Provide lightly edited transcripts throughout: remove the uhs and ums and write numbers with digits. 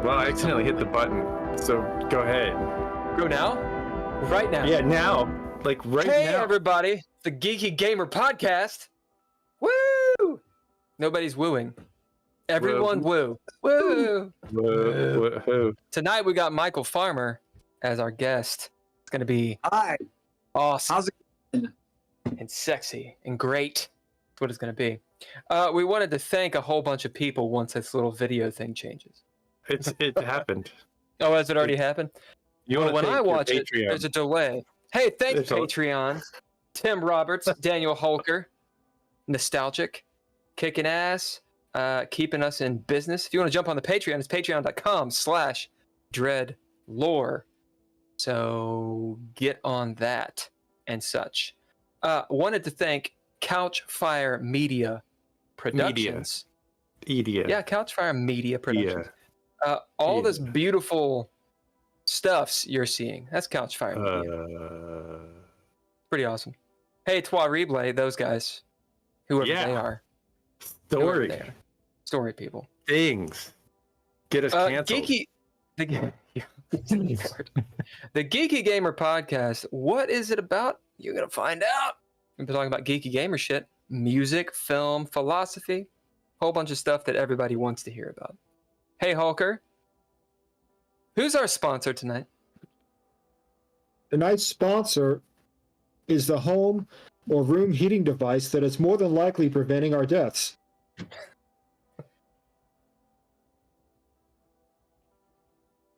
Well, I accidentally hit the button, so go ahead. Go now? Right now. Yeah, now. Like right now. Hey, everybody. The Geeky Gamer Podcast. Woo! Nobody's wooing. Everyone woo. Woo! Woo. Tonight we got Michael Farmer as our guest. It's going to be awesome. How's it going? And sexy and great. That's what it's going to be. We wanted to thank a whole bunch of people once this little video thing changes. It happened. Oh, has it already happened? Well, when I watch it, there's a delay. Hey, thanks, Patreon. Tim Roberts, Daniel Holker, Nostalgic, Kicking Ass, keeping us in business. If you want to jump on the Patreon, it's patreon.com/dreadlore. So get on that and such. Wanted to thank Couchfire Media Productions. Media. Yeah, Couchfire Media Productions. All this beautiful stuffs you're seeing. That's Couchfire Media. Pretty awesome. Hey, Trois Reblay, those guys. Whoever they are. Story people. Things. Get us canceled. The Geeky Gamer Podcast. What is it about? You're going to find out. We've been talking about geeky gamer shit, music, film, philosophy, whole bunch of stuff that everybody wants to hear about. Hey, Holker. Who's our sponsor tonight? Tonight's sponsor is the home or room heating device that is more than likely preventing our deaths.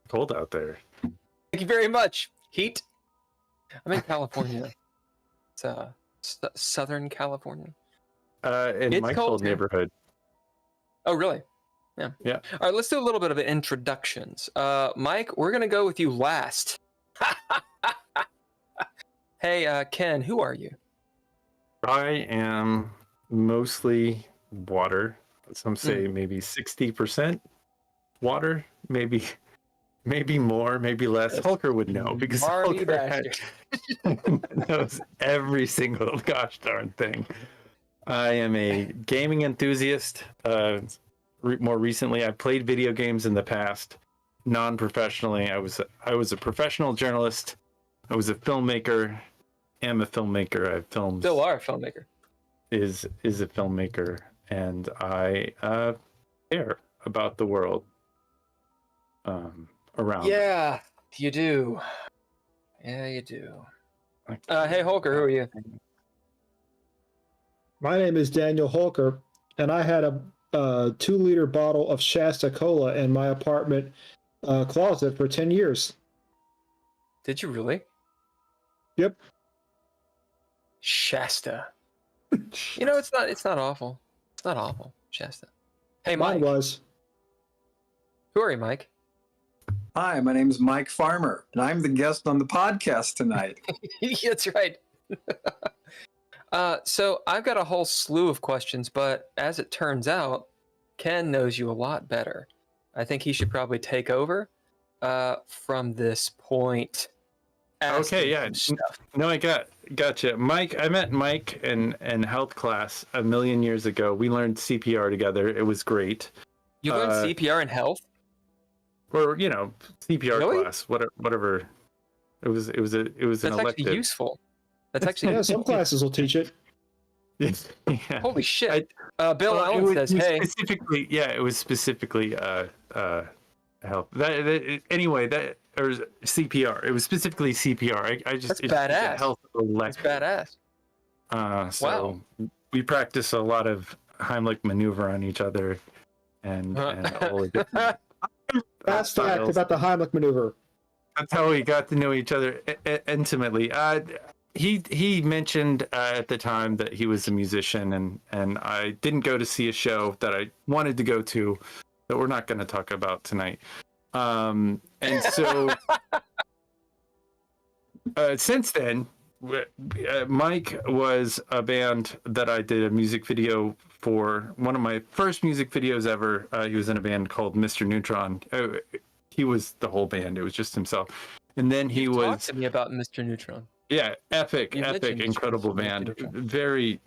Cold out there. Thank you very much. Heat. I'm in California. It's Southern California. In my cold neighborhood. Oh, really? Yeah. Yeah. All right, let's do a little bit of introductions. Mike, we're going to go with you last. Hey, Ken, who are you? I am mostly water. Some say maybe 60% water, maybe more, maybe less. Holker would know because Holker knows every single gosh darn thing. I am a gaming enthusiast. More recently, I played video games in the past, non-professionally. I was a professional journalist. I was a filmmaker. Am a filmmaker. I've filmed. Still are a filmmaker. Is a filmmaker, and I care about the world around. Yeah, you do. Yeah, you do. Hey, Holker, who are you? My name is Daniel Holker, and I had a 2-liter bottle of Shasta Cola in my apartment closet for 10 years. Did you really? Yep. Shasta. You know, it's not awful. It's not awful. Shasta. Hey, Mike. Mine was. Who are you, Mike? Hi, my name is Mike Farmer, and I'm the guest on the podcast tonight. That's right. So I've got a whole slew of questions, but as it turns out, Ken knows you a lot better. I think he should probably take over from this point. Okay, yeah. No, I gotcha. Mike, I met Mike in health class a million years ago. We learned CPR together. It was great. You learned CPR in health? Or, CPR class, whatever. It was an elective. That's actually useful. That's actually some classes will teach it. Yeah. Holy shit. Bill Allen says, hey. It was specifically health. Anyway, or CPR. It was specifically CPR. That's badass. Health elective. That's badass. So we practice a lot of Heimlich maneuver on each other and all the different Fast fact about the Heimlich maneuver. That's how we got to know each other intimately. He mentioned at the time that he was a musician, and I didn't go to see a show that I wanted to go to that we're not going to talk about tonight. And so since then, Mike was a band that I did a music video for. One of my first music videos ever. He was in a band called Mr. Neutron. He was the whole band. It was just himself. And then he was... Talk to me about Mr. Neutron. Yeah, epic, incredible band. Very,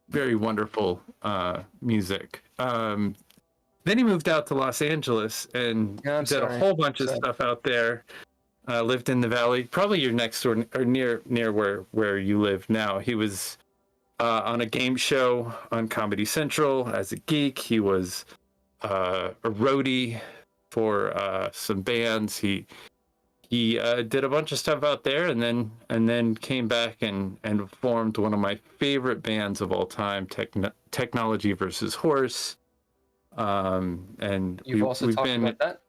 very wonderful music. Then he moved out to Los Angeles and did a whole bunch of stuff out there. Lived in the Valley, probably your next door or near where you live now. He was on a game show on Comedy Central as a geek. He was a roadie for some bands. He did a bunch of stuff out there, and then came back and formed one of my favorite bands of all time, Technology versus Horse. And we've talked about that.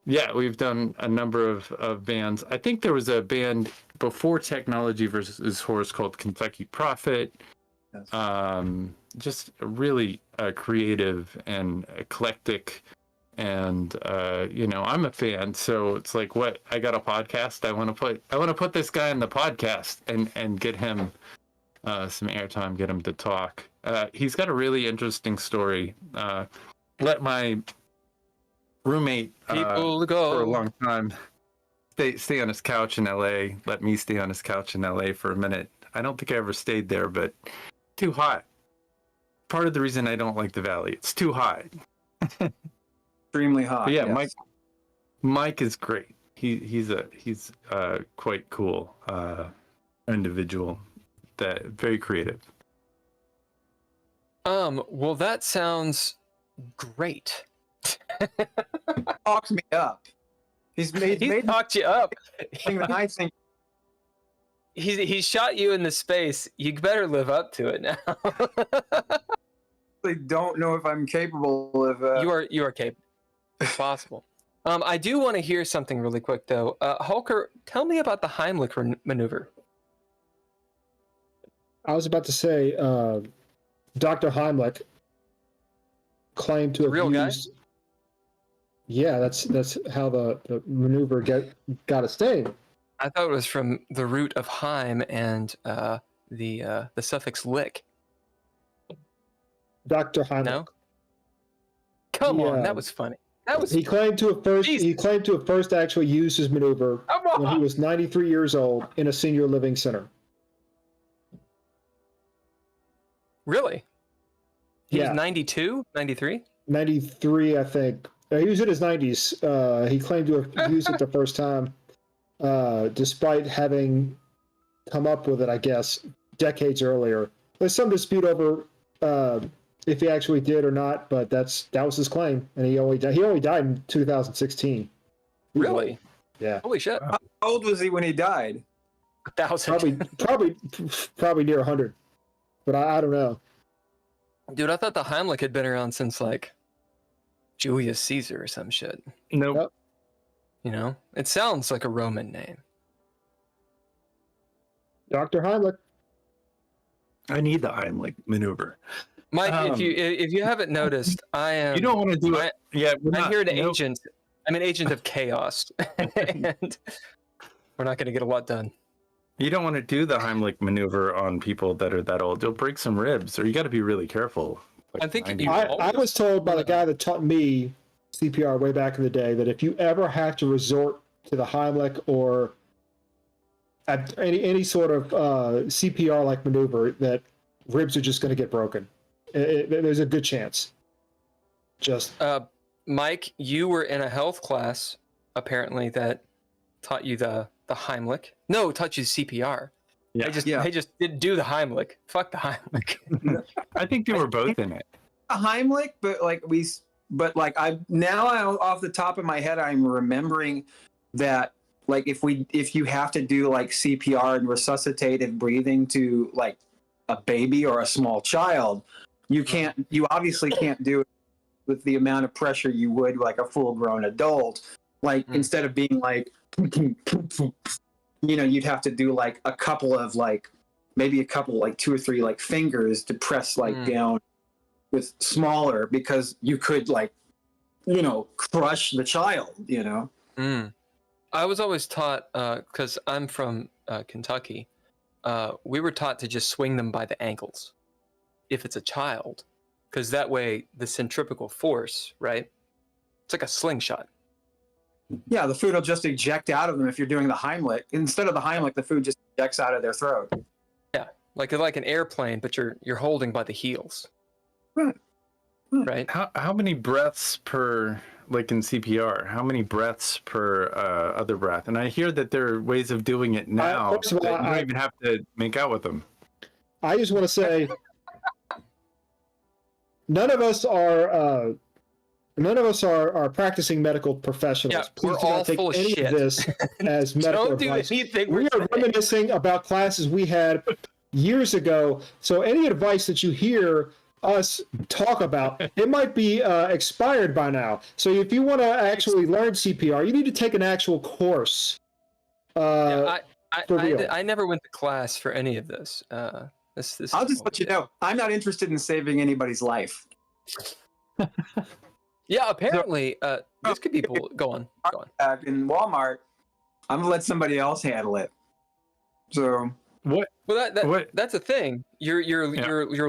Yeah, we've done a number of bands. I think there was a band before Technology versus Horse called Kentucky Prophet. Yes. Just really creative and eclectic. And I'm a fan, so it's like, what? I got a podcast. I want to put this guy in the podcast and get him some airtime, get him to talk. He's got a really interesting story. Let my roommate people go for a long time stay on his couch in LA. Let me stay on his couch in LA for a minute. I don't think I ever stayed there, but too hot. Part of the reason I don't like the Valley, it's too hot. Extremely hot. But yeah, yes. Mike is great. He's quite cool individual, that very creative. Well, that sounds great. Talks me up. He's talked you up. I think he's shot you into space. You better live up to it now. I don't know if I'm capable of. You are capable. It's possible. I do want to hear something really quick though. Hulker, tell me about the Heimlich maneuver. I was about to say, Dr. Heimlich claimed to have real used. Guy? Yeah, that's how the maneuver got its name. I thought it was from the root of Heim and the suffix lick. Dr. Heimlich. No? Come on, that was funny. He claimed to have first actually used his maneuver when he was 93 years old in a senior living center. Really? He was 92, 93? 93, I think. He was in his 90s. He claimed to have used it the first time, despite having come up with it, I guess, decades earlier. There's some dispute over if he actually did or not, but that was his claim, and he only died in 2016. Really? Yeah. Holy shit! How old was he when he died? 1,000. Probably near 100, but I don't know. Dude, I thought the Heimlich had been around since like Julius Caesar or some shit. Nope. You know, it sounds like a Roman name. Dr. Heimlich. I need the Heimlich maneuver. Mike, if you haven't noticed, I am. You don't want to do it. Yeah, I'm here to agent. I'm an agent of chaos, and we're not going to get a lot done. You don't want to do the Heimlich maneuver on people that are that old. You'll break some ribs, or you got to be really careful. Like I think I was told by the guy that taught me CPR way back in the day that if you ever have to resort to the Heimlich or at any sort of CPR-like maneuver, that ribs are just going to get broken. There's a good chance. Mike, you were in a health class apparently that taught you the Heimlich. No, taught you CPR. Yeah. They just didn't do the Heimlich. Fuck the Heimlich. I think they were both in it. A Heimlich, but I off the top of my head, I'm remembering that like if you have to do like CPR and resuscitative breathing to like a baby or a small child, you obviously can't do it with the amount of pressure you would like a full-grown adult. Like instead of being like, you'd have to do like a couple of like maybe a couple like 2 or 3 like fingers to press like down with smaller, because you could like crush the child. I was always taught because I'm from Kentucky. We were taught to just swing them by the ankles if it's a child, because that way the centrifugal force, right? It's like a slingshot. Yeah, the food will just eject out of them if you're doing the Heimlich. Instead of the Heimlich, the food just ejects out of their throat. Yeah, like an airplane, but you're holding by the heels. Right. right? How many breaths per, like in CPR? How many breaths per other breath? And I hear that there are ways of doing it now. First of all, that you don't even have to make out with them. I just want to say, none of us are practicing medical professionals. Yeah, Please we're do not all take full of any shit. of this as medical Don't do advice. anything We we're are saying. reminiscing about classes we had years ago. So any advice that you hear us talk about, it might be expired by now. So if you want to actually learn CPR, you need to take an actual course. Yeah, for real. I never went to class for any of this. This I'll is just let you know, I'm not interested in saving anybody's life. Yeah, apparently, this could be go on. In Walmart, I'm gonna let somebody else handle it. So What? Well, What? that's a thing. You're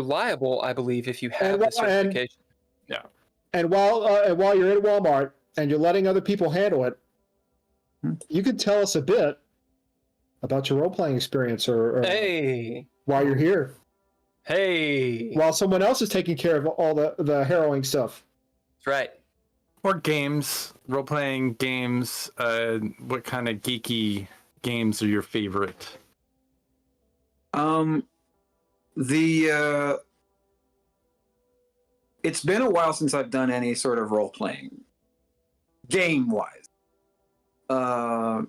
liable, I believe, if you have the certification. And while you're at Walmart and you're letting other people handle it, you could tell us a bit about your role-playing experience or Hey, while you're here, while someone else is taking care of all the harrowing stuff. that's right. Or games, role-playing games. What kind of geeky games are your favorite? It's been a while since I've done any sort of role playing, game wise. But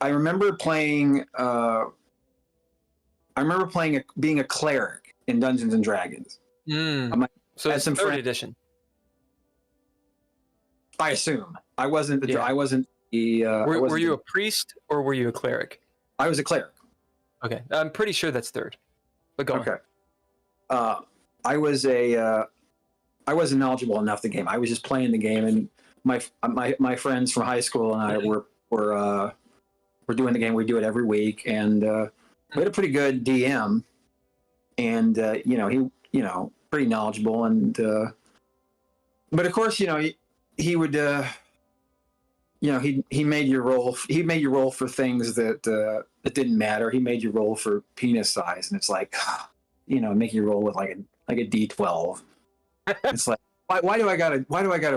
I remember playing. Being a cleric in Dungeons and Dragons. So it's some third friend- edition. I assume I wasn't. Yeah. I wasn't the. Were you a priest or were you a cleric? I was a cleric. Okay, I'm pretty sure that's third. But go on. Okay. I wasn't knowledgeable enough the game. I was just playing the game, and my friends from high school and I were doing the game. We do it every week, and we had a pretty good DM, and he pretty knowledgeable, and but of course he would he made you roll. He made you roll for things that didn't matter. He made you roll for penis size, and it's like, make you roll with like a D12. It's like, why do I gotta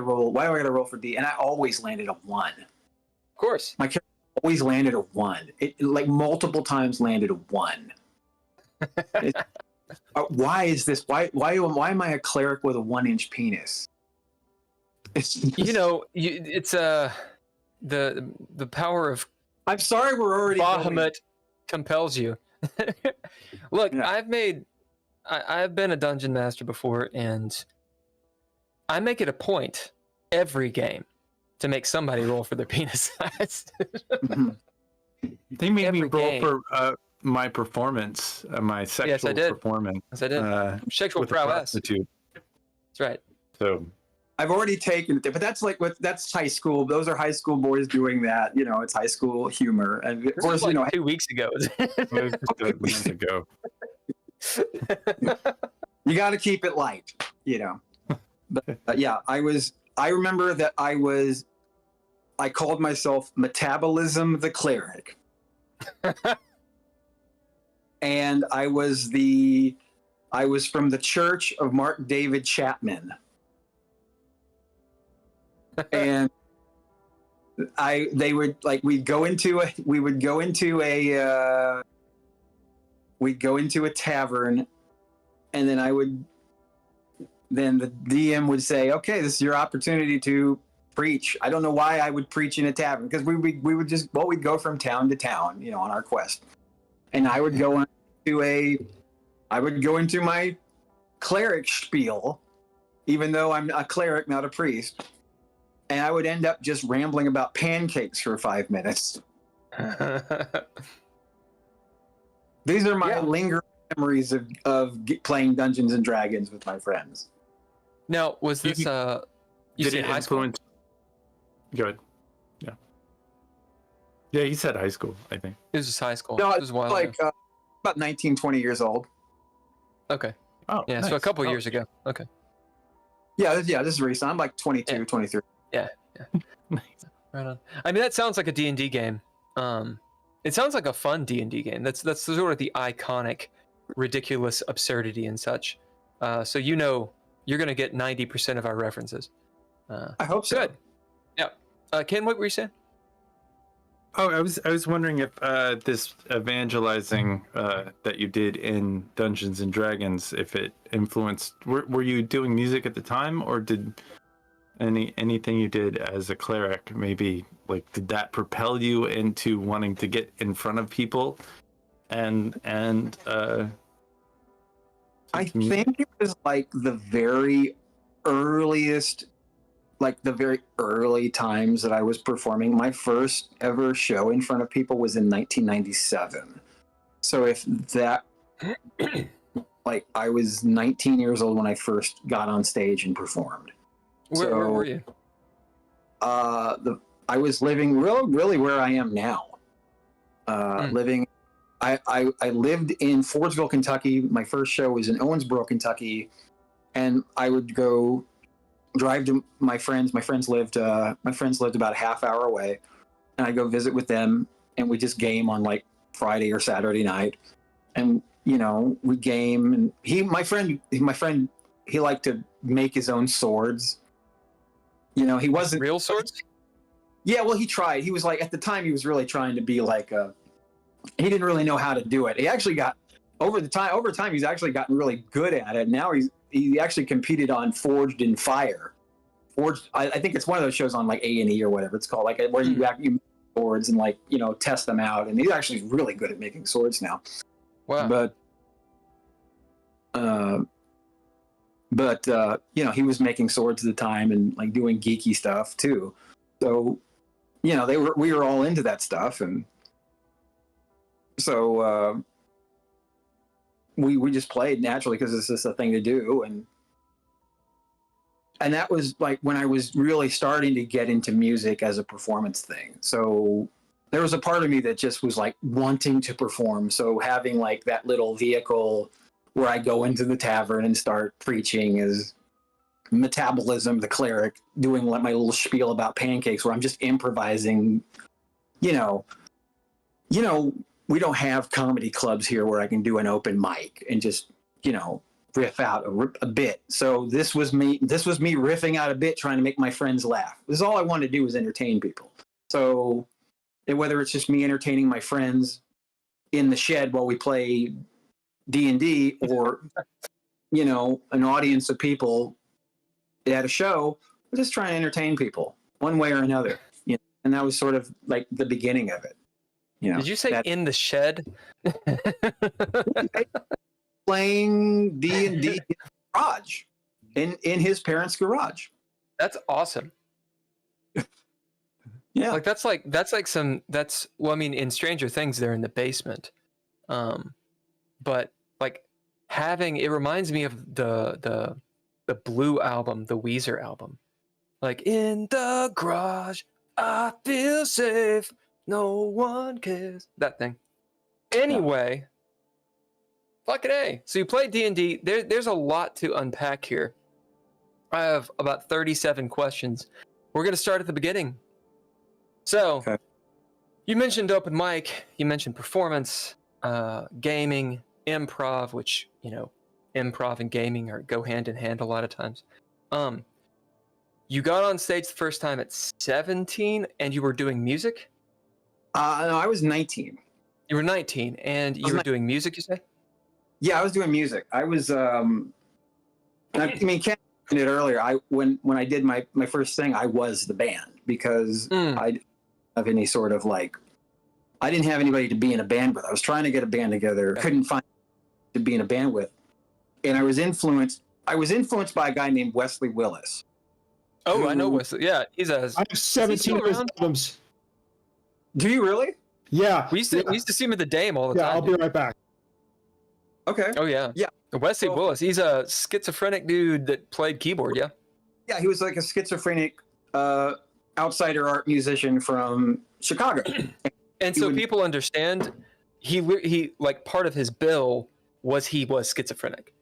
roll? Why do I gotta roll for D? And I always landed a 1. Of course. My character always landed a 1. It like multiple times landed a 1. Why is this? Why am I a cleric with a 1-inch penis? It's just, it's the power of I'm sorry, we're already Bahamut compels you. Look, Yeah. I've been a dungeon master before, and I make it a point every game to make somebody roll for their penis size. Mhm. They made Every me roll game. for my performance, my sexual I did. performance. Yes, I did. Sexual with a prowess. prostitute. That's right. So I've already taken it there, but that's high school. Those are high school boys doing that. It's high school humor, and of This course, was like 2 weeks ago. it was just a month ago. you got to keep it light, But yeah, I remember that I called myself Metabolism the Cleric, and I was from the Church of Mark David Chapman. And we'd go into a tavern, and then the DM would say, okay, this is your opportunity to preach. I don't know why I would preach in a tavern, because we'd go from town to town, on our quest. And I would go into my cleric spiel, even though I'm a cleric, not a priest. And I would end up just rambling about pancakes for 5 minutes. These are my lingering memories of playing Dungeons and Dragons with my friends. Now, was this you Did said it high school? influence? Good. Yeah. Yeah, he said high school, I think. It was just high school. No, It was a while like ago. about 19, 20 years old. Okay. Oh, Yeah, so a nice. couple Oh, years ago. Okay. Yeah, this is recent. I'm like 22, Yeah. 23. Nice. Right on. I mean, that sounds like a D&D game. It sounds like a fun D&D game. That's sort of the iconic, ridiculous absurdity and such. So you're going to get 90% of our references. I hope so. Good. Yeah. Ken, what were you saying? Oh, I was wondering if this evangelizing that you did in Dungeons and Dragons, if it influenced. Were you doing music at the time, or did anything you did as a cleric maybe did that propel you into wanting to get in front of people? And I think it was the very earliest. The very early times that I was performing. My first ever show in front of people was in 1997. So if that, I was 19 years old when I first got on stage and performed. Where were you? I was living really where I am now. Living, I lived in Fordsville, Kentucky. My first show was in Owensboro, Kentucky, and I would go drive to my friends. My friends lived about a half hour away, and I go visit with them, and we just game on Friday or Saturday night, and we game. And my friend, he liked to make his own swords. He wasn't real swords. Yeah, well, he tried. He was at the time he was really trying to be he didn't really know how to do it. He actually got over time he's actually gotten really good at it. Now he actually competed on Forged in Fire. Forged, I think it's one of those shows on A&E or whatever it's called, where you make swords and test them out. And he's actually really good at making swords now. Wow. But he was making swords at the time and doing geeky stuff too. So we were all into that stuff, and so we just played naturally because it's just a thing to do. And that was when I was really starting to get into music as a performance thing. So there was a part of me that just was wanting to perform. So having that little vehicle where I go into the tavern and start preaching is Metabolism, the cleric, doing my little spiel about pancakes where I'm just improvising. We don't have comedy clubs here where I can do an open mic and just, riff out a bit. So this was me riffing out a bit, trying to make my friends laugh. This is all I wanted to do was entertain people. So whether it's just me entertaining my friends in the shed while we play D&D or, an audience of people at a show, we're just trying to entertain people one way or another. And that was sort of the beginning of it. Did you say in the shed? Playing D&D in his garage, in his parents' garage. That's awesome. Yeah, in Stranger Things they're in the basement, but it reminds me of the Blue album, the Weezer album, in the garage I feel safe, no one cares, that thing. Anyway, fucking A. So you play D&D. There's a lot to unpack here. I have about 37 questions. We're going to start at the beginning. So, okay. You mentioned open mic. You mentioned performance, gaming, improv, which, improv and gaming go hand in hand a lot of times. You got on stage the first time at 17 and you were doing music? No, I was 19. You were 19 and you were doing music, you say? Yeah, I was doing music. I was, Ken mentioned it earlier. When I did my first thing, I was the band because I didn't have any sort of I didn't have anybody to be in a band with. I was trying to get a band together. Couldn't find to be in a band with. And I was influenced by a guy named Wesley Willis. Oh, I know Wesley. Yeah, I have 17 of his albums. Do you really? Yeah. We used to see him at the Dame all the time. Yeah, I'll be right back. Okay. Oh, yeah. Yeah. Wesley Willis. He's a schizophrenic dude that played keyboard, yeah? Yeah, he was a schizophrenic outsider art musician from Chicago. And so people understand, he part of his bill was he was schizophrenic.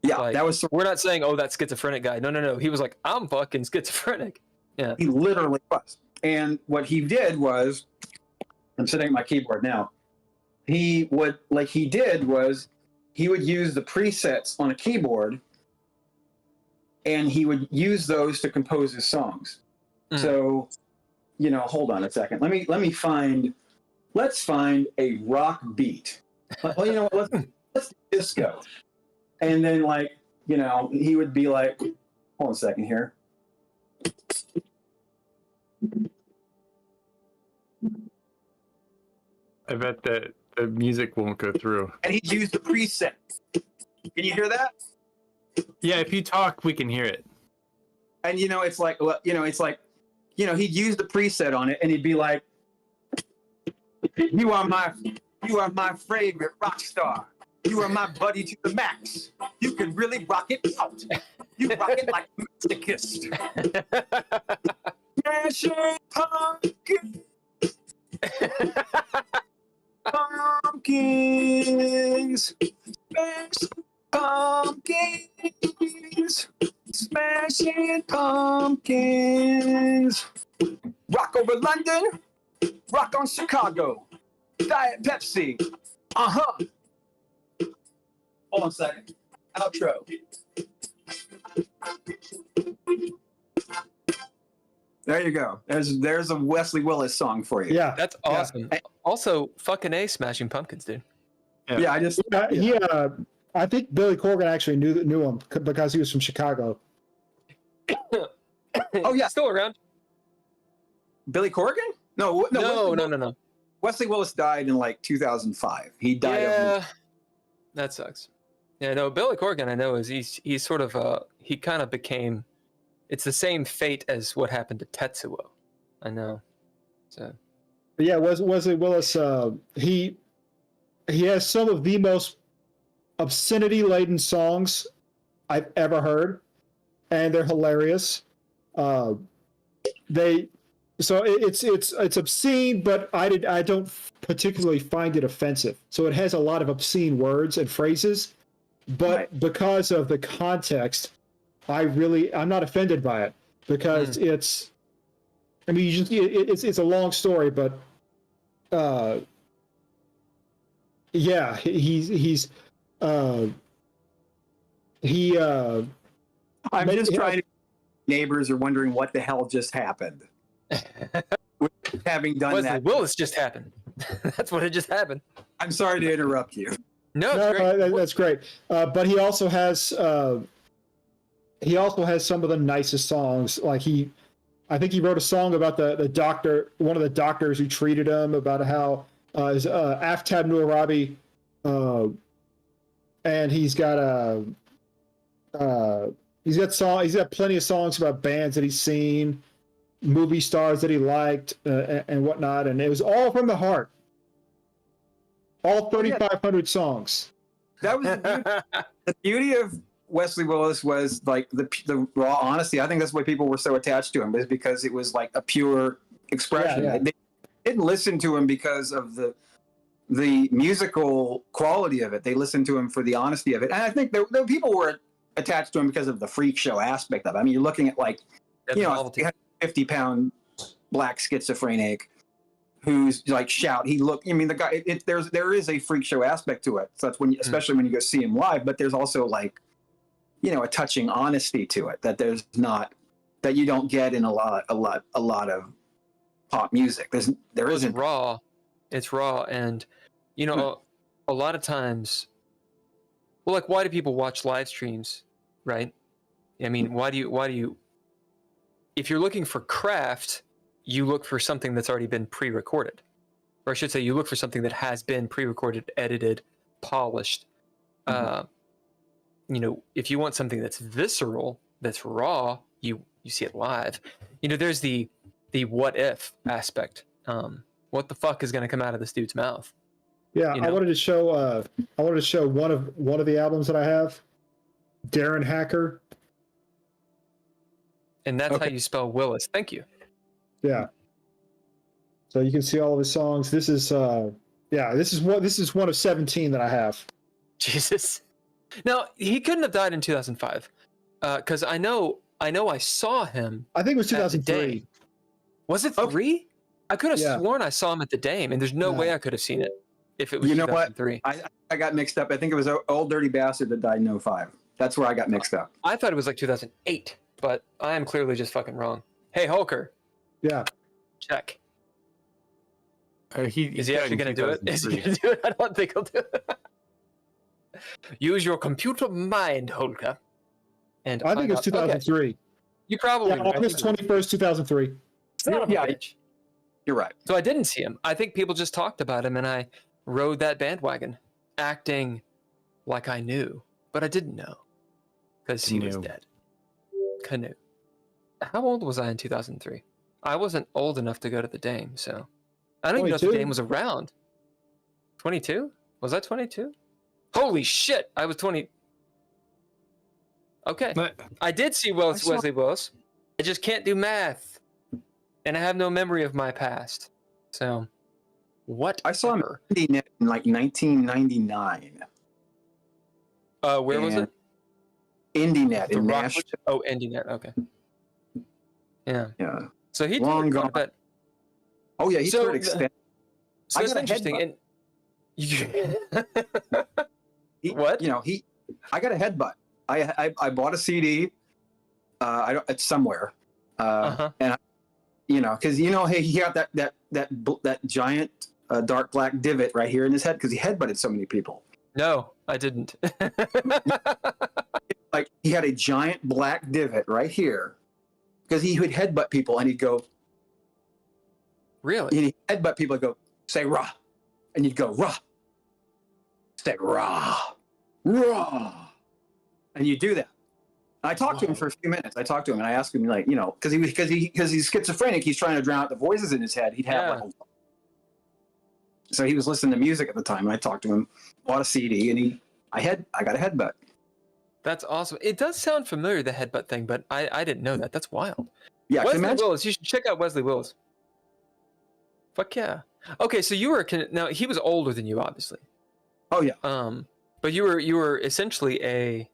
Yeah, that was. We're not saying, oh, that schizophrenic guy. No. He was I'm fucking schizophrenic. Yeah. He literally was. And what he did was, I'm sitting at my keyboard now. He would use the presets on a keyboard and he would use those to compose his songs. So, hold on a second. Let's find a rock beat. Well, you know what? Let's disco. And then, he would be like, hold on a second here. I bet that the music won't go through. And he'd use the preset. Can you hear that? Yeah, if you talk, we can hear it. And he'd use the preset on it, and he'd be like, "You are my favorite rock star. You are my buddy to the max. You can really rock it out. You rock it like a masochist." Smashing pumpkins. Pumpkins. Smashing pumpkins. Smashing pumpkins. Rock over London. Rock on Chicago. Diet Pepsi. Uh-huh. Hold on a second. Outro. There you go. There's a Wesley Willis song for you. Yeah, That's awesome. Yeah. Also, fucking A, Smashing Pumpkins, dude. Yeah, I think Billy Corgan actually knew him because he was from Chicago. Oh, yeah. Still around? Billy Corgan? No. Wesley Willis died in 2005. He died of that sucks. Yeah, no, Billy Corgan, I know, he's sort of he kind of became. It's the same fate as what happened to Tetsuo. I know. So. But yeah, Wesley Willis. He has some of the most obscenity-laden songs I've ever heard, and they're hilarious. It's obscene, but I don't particularly find it offensive. So it has a lot of obscene words and phrases, but because of the context, I'm not offended by it because it's a long story, but I'm just trying to. Neighbors are wondering what the hell just happened. Having done Wesley that, Willis just happened. That's what it just happened. I'm sorry to interrupt you. No, that's great. But he also has some of the nicest songs. I think he wrote a song about the doctor, one of the doctors who treated him, about how Aftab Nurabi, and he's got plenty of songs about bands that he's seen, movie stars that he liked, and whatnot. And it was all from the heart. All 3,500 songs. That was the beauty of Wesley Willis was the raw honesty. I think that's why people were so attached to him, is because it was like a pure expression. Yeah. They didn't listen to him because of the musical quality of it. They listened to him for the honesty of it. And I think there people were attached to him because of the freak show aspect of it. I mean, you're looking at a 50-pound black schizophrenic who's shout. The guy. There is a freak show aspect to it. So that's especially when you go see him live. But there's also a touching honesty to it that that you don't get in a lot of pop music. There isn't. Raw. It's raw, and a lot of times. Well, why do people watch live streams, right? I mean, why do you? If you're looking for craft, you look for something that's already been pre-recorded, or I should say, you look for something that has been pre-recorded, edited, polished. If you want something that's visceral, that's raw, you see it live. There's the what if aspect. What the fuck is going to come out of this dude's mouth? Yeah, I wanted to show one of the albums that I have, Darren Hacker. And that's how you spell Willis. Thank you. Yeah. So you can see all of his songs. This is one of 17 that I have. Jesus. Now, he couldn't have died in 2005. Because I know I saw him. I think it was 2003. Was it 3? I could have sworn I saw him at the Dame, and there's no way I could have seen it if it was 2003. What? I got mixed up. I think it was Old Dirty Bastard that died in 2005. That's where I got mixed up. I thought it was like 2008, but I am clearly just fucking wrong. Hey, Hulker. Yeah. Check. Is Is he actually going to do it? Is he going to do it? I don't think he'll do it. Use your computer mind, Hulker. And I think it's 2003. Okay. You probably Yeah, August 21st, 2003. Yeah. You're right. So I didn't see him. I think people just talked about him, and I rode that bandwagon, acting like I knew, but I didn't know because he was dead. Canoe. How old was I in 2003? I wasn't old enough to go to the Dame, so I don't even know if the Dame was around. 22? Was I 22? Holy shit! I was 20. Okay, I did see Wesley Willis. I just can't do math, and I have no memory of my past. So, what? I saw him in like 1999. Where was it? IndieNet in Nashville. Oh, IndieNet. Okay. Yeah. Yeah. So he Long did gone. but Oh yeah, he toured extended. so it's interesting. And what? You know, I got a headbutt. I bought a CD. It's somewhere. And because hey, he got that giant dark black divot right here in his head because he headbutted so many people. No, I didn't. Like he had a giant black divot right here because he would headbutt people and he'd go. Really? And he'd headbutt people and go, say rah. And you'd go, rah. Say rah. Rah. And you do that. And I talked to him for a few minutes. I talked to him and I asked him, like, because he's schizophrenic, he's trying to drown out the voices in his head. He'd have so he was listening to music at the time. And I talked to him, bought a CD, and I got a headbutt. That's awesome. It does sound familiar, the headbutt thing, but I didn't know that. That's wild. Yeah, Wesley Willis. You should check out Wesley Willis. Fuck yeah. Okay, so you were now he was older than you, obviously. Oh yeah. But you were essentially a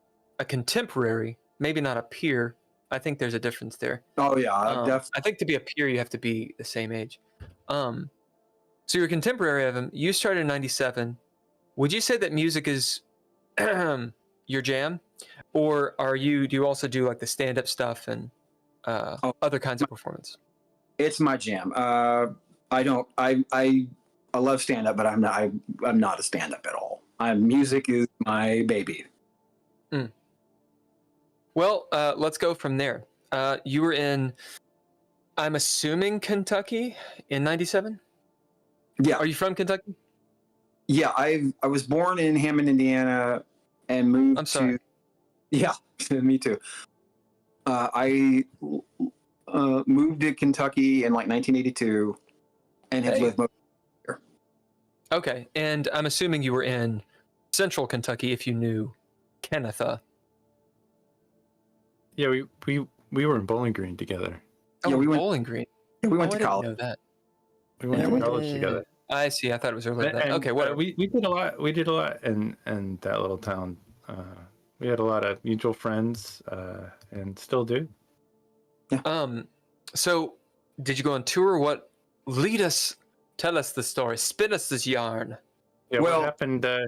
contemporary, maybe not a peer. I think there's a difference there. Oh yeah, definitely. I think to be a peer, you have to be the same age. So you're a contemporary of him. You started in '97. Would you say that music is your jam, or do you also do like the stand-up stuff and other kinds of performance? It's my jam. I love stand-up, but I'm not a stand-up at all. Music is my baby. Mm. Well, let's go from there. You were in, I'm assuming, Kentucky in '97? Yeah. Are you from Kentucky? Yeah, I was born in Hammond, Indiana, and moved I'm sorry. Yeah, me too. I moved to Kentucky in like 1982 and have lived most here. Okay, and I'm assuming you were in Central Kentucky if you knew Kennetha. Yeah, we were in Bowling Green together. Oh, Yeah, we went- Bowling Green. We went I to college. didn't know that. We went to college together. I see. I thought it was earlier than that. And, Okay, whatever. we did a lot. We did a lot in that little town. We had a lot of mutual friends, and still do. So did you go on tour? What? Tell us the story. Spin us this yarn. Yeah, Well- what happened? That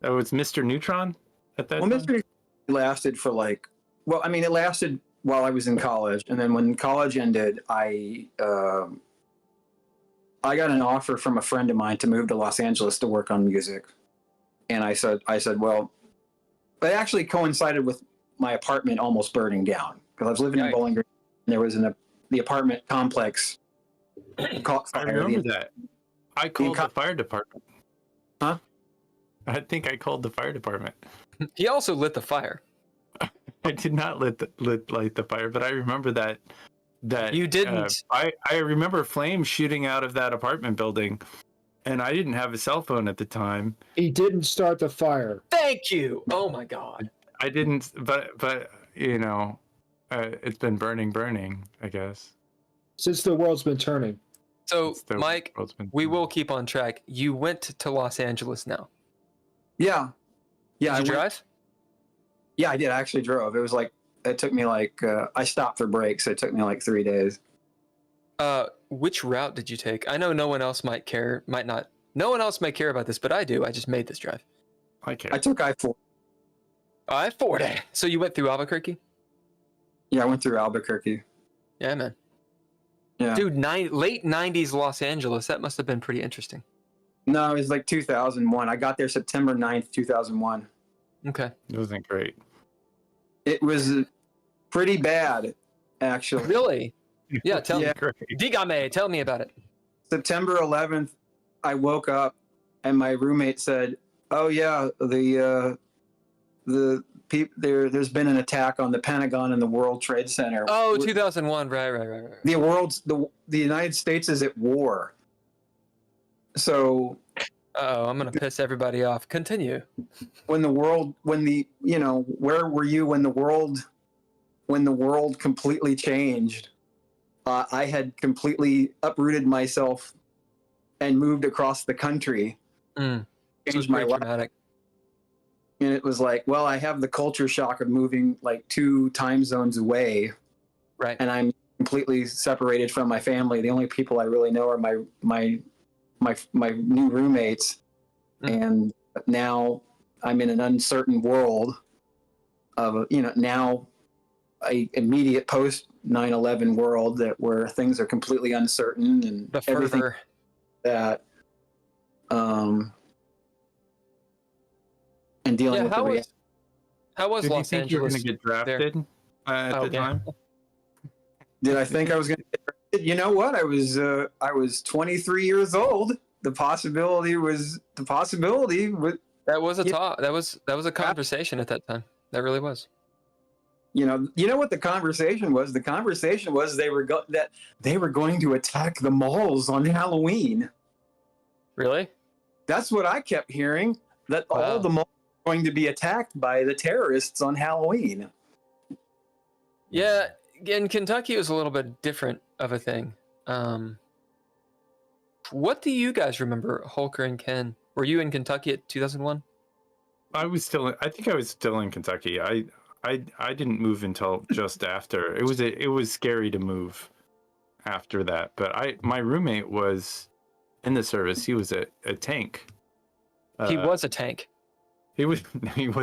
was Mr. Neutron at that Well, time. Mr. lasted for it lasted while I was in college, and then when college ended, I got an offer from a friend of mine to move to Los Angeles to work on music, and I said, well, it actually coincided with my apartment almost burning down because I was living in Bowling Green, and there was the apartment complex caught I fire. remember that. I called the fire department. Huh? I think I called the fire department. He also lit the fire. I did not light the fire, but I remember that You didn't. I remember flames shooting out of that apartment building, and I didn't have a cell phone at the time. He didn't start the fire. Thank you. Oh my God. I didn't, but it's been burning, I guess. Since the world's been turning. So, The Mike, world's been we turning. will keep on track. You went to Los Angeles now. Yeah, yeah. Did you drive? Yeah, I did. I actually drove. It took me I stopped for breaks. So it took me like 3 days. Which route did you take? I know no one else might not. No one else might care about this, but I do. I just made this drive. Okay. I took I-4. I-40. So you went through Albuquerque? Yeah, I went through Albuquerque. Yeah, man. Yeah. Dude, late 90s Los Angeles. That must have been pretty interesting. No, it was like 2001. I got there September 9th, 2001. Okay. It wasn't great. It was pretty bad, actually. Really? Yeah, tell Yeah. me. Dígame, tell me about it. September 11th, I woke up and my roommate said, "Oh yeah, there's been an attack on the Pentagon and the World Trade Center. Oh, 2001. Right. The United States is at war." So Uh-oh, I'm going to piss everybody off. Continue. where were you when the world completely changed? I had completely uprooted myself and moved across the country. This was Changed my pretty life. traumatic. And it was like, well, I have the culture shock of moving like 2 time zones away, Right. and I'm completely separated from my family. The only people I really know are my new roommates. And now I'm in an uncertain world of, now a immediate post 9/11 world where things are completely uncertain and The everything fervor. that and dealing Yeah, with how was Did you Los think you were Angeles? going to get drafted at Oh, the yeah. time? Did I think I was going to get drafted? You know what? I was 23 years old. The possibility was That was a Yeah. talk. That was a conversation at that time. That really was. you know what the conversation was? The conversation was they were going to attack the malls on Halloween. Really? That's what I kept hearing. That Wow. all the malls were going to be attacked by the terrorists on Halloween. Yeah, in Kentucky it was a little bit different of a thing. What do you guys remember, Holker and Ken? Were you in Kentucky at 2001? I think I was still in Kentucky. I didn't move until just after. It was scary to move after that. But my roommate was in the service. He was a tank. He was a tank. He was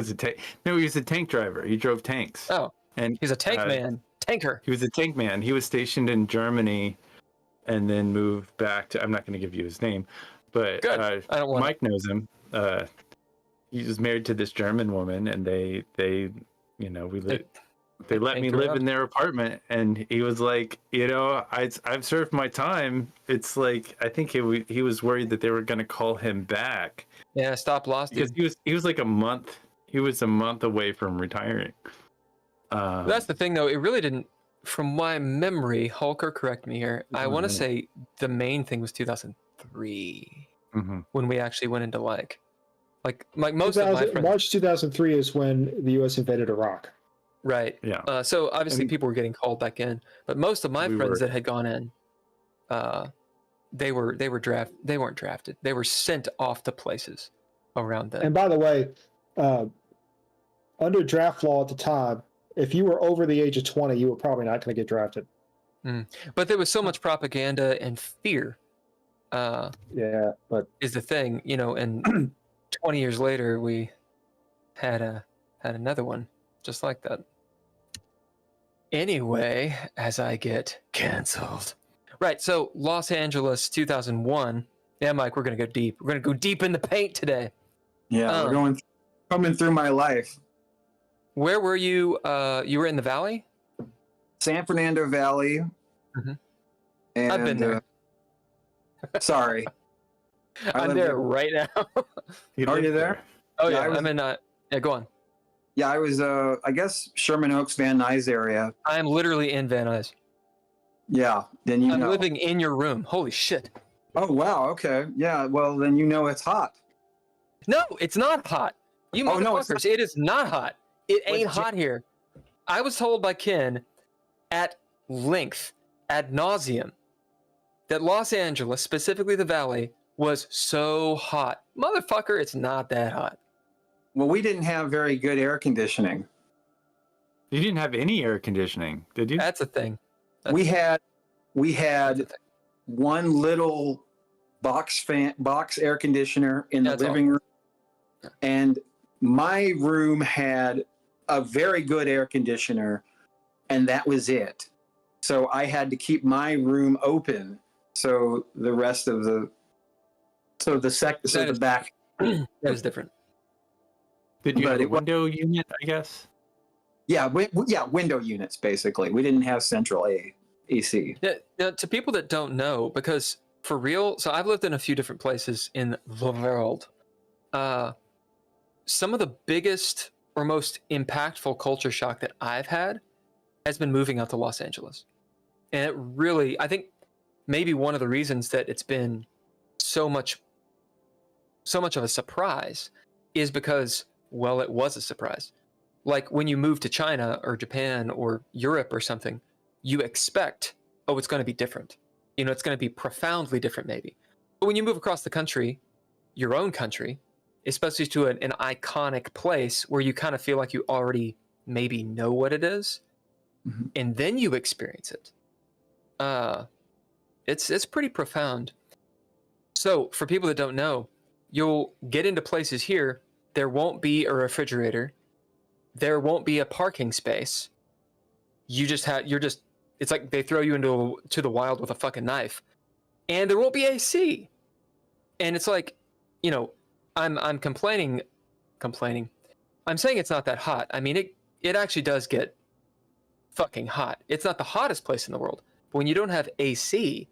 a tank. No, he was a tank driver. He drove tanks. Oh, And he's a tank man. Tanker. he was a tank man. He was stationed in Germany and then moved back to, I'm not going to give you his name, but Good. I don't want Mike knows him. He was married to this German woman, and they let me live in their apartment, and he was like, I've served my time. It's like, I think he was worried that they were going to call him back. Yeah, stop lost. Because he was like a month. He was a month away from retiring. That's the thing, though. It really didn't. From my memory, Holker, correct me here. I want to say the main thing was 2003 when we actually went into like most of my friends. March 2003 is when the U.S. invaded Iraq. Right. Yeah. So obviously people were getting called back in, but most of my friends that had gone in, they weren't drafted. They were sent off to places around them. And by the way, under draft law at the time, if you were over the age of 20, you were probably not going to get drafted. But there was so much propaganda and fear. Yeah, but is the thing, and 20 years later we had another one just like that. Anyway, as I get canceled. Right, so Los Angeles 2001. Yeah, Mike, we're going to go deep. We're going to go deep in the paint today. Yeah, we're coming through my life. Where were you? You were in the Valley? San Fernando Valley. And, I've been there. Sorry. I'm there right now. Are you there? Oh, Yeah, yeah. I'm in. Yeah, go on. Yeah, I was, I guess, Sherman Oaks, Van Nuys area. I'm literally in Van Nuys. Yeah, then you I'm know. living in your room. Holy shit. Oh, wow, okay. Yeah, well, then you know it's hot. No, it's not hot. You Oh, no, motherfuckers, it's it is not hot. It ain't Wait, hot here. I was told by Ken at length, ad nauseum, that Los Angeles, specifically the Valley, was so hot. Motherfucker, it's not that hot. Well, we didn't have very good air conditioning. You didn't have any air conditioning, did you? That's a thing. We had That's a thing. one little box air conditioner in the That's all. living room, and my room had a very good air conditioner, and that was it. So I had to keep my room open. So the rest of the back. That is different. Did you have a window unit, I guess? Yeah, window units, basically. We didn't have central AC. Yeah, now, to people that don't know, because for real, so I've lived in a few different places in the world. Some of the biggest or most impactful culture shock that I've had has been moving out to Los Angeles. And it really, I think maybe one of the reasons that it's been so much of a surprise is because, well, it was a surprise. Like when you move to China or Japan or Europe or something, you expect, oh, it's going to be different. You know, it's going to be profoundly different maybe. But when you move across the country, your own country, especially to an iconic place where you kind of feel like you already maybe know what it is, and then you experience it, it's pretty profound. So for people that don't know, you'll get into places here, there won't be a refrigerator, there won't be a parking space. It's like they throw you into the wild with a fucking knife, and there won't be AC. And it's like, you know, I'm complaining. I'm saying it's not that hot. I mean, it actually does get fucking hot. It's not the hottest place in the world, but when you don't have AC,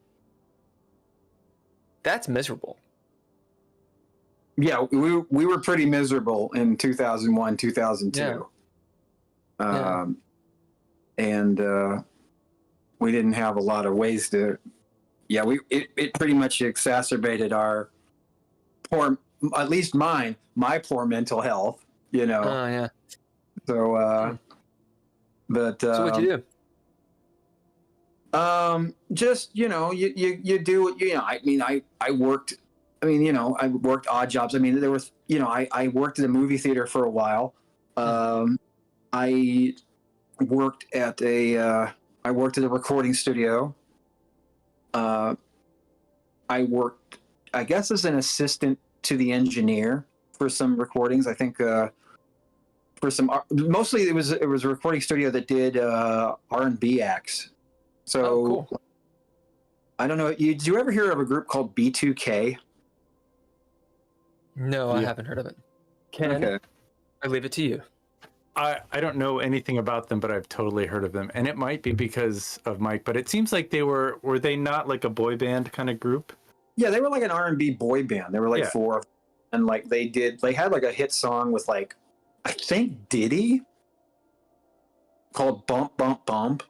that's miserable. Yeah, we were pretty miserable in 2001, 2002. Yeah. And we didn't have a lot of ways to. Yeah, it pretty much exacerbated our poor, at least my poor mental health. You know. Oh yeah. So, but so what'd you do? Just you know, you do what you know. I mean, I worked. I mean, you know, I worked odd jobs. I mean, there was, you know, I worked at a movie theater for a while. I worked at a recording studio. I worked, I guess, as an assistant to the engineer for some recordings. I think for some, mostly it was a recording studio that did R&B acts. So cool. I don't know. Did you ever hear of a group called B2K? No, I haven't heard of it. I leave it to you. I don't know anything about them, but I've totally heard of them. And it might be because of Mike, but it seems like were they not like a boy band kind of group? Yeah, they were like an R&B boy band. There were like four, and like they had like a hit song with like, I think Diddy, called Bump Bump Bump.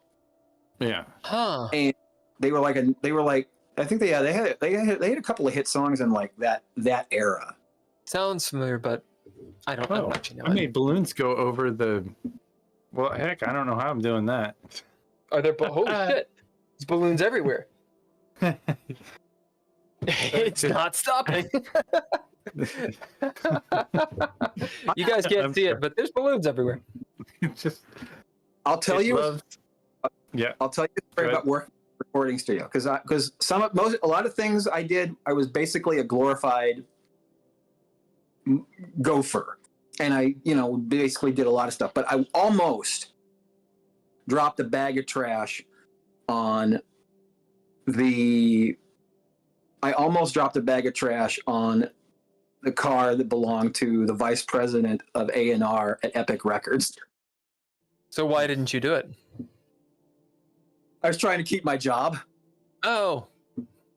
Yeah. Huh. And they were like I think they had a couple of hit songs in like that era. Sounds familiar, but I don't actually know. I made balloons go over the. Well, heck, I don't know how I'm doing that. Are there? Holy shit! There's balloons everywhere. It's not stopping. You guys can't see it, but there's balloons everywhere. I'll tell you. I'll tell you a story about working in a recording studio because a lot of things I did, I was basically a glorified gopher, and I, you know, basically did a lot of stuff. But I almost dropped a bag of trash on the. I almost dropped a bag of trash on the car that belonged to the vice president of A&R at Epic Records. So why didn't you do it? I was trying to keep my job. Oh,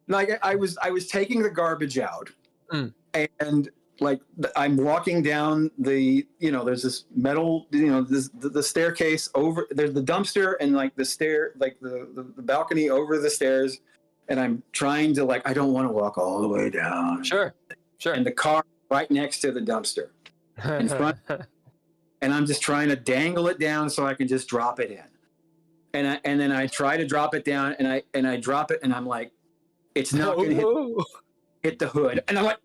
like I was taking the garbage out, and like I'm walking down the, you know, there's this metal, you know, the staircase over, there's the dumpster and like the stair, like the balcony over the stairs, and I'm trying to, like, I don't want to walk all the way down. Sure. And the car right next to the dumpster in front, and I'm just trying to dangle it down so I can just drop it in. And then I try to drop it down, and I drop it, and I'm like, it's not going to hit the hood, and I'm like,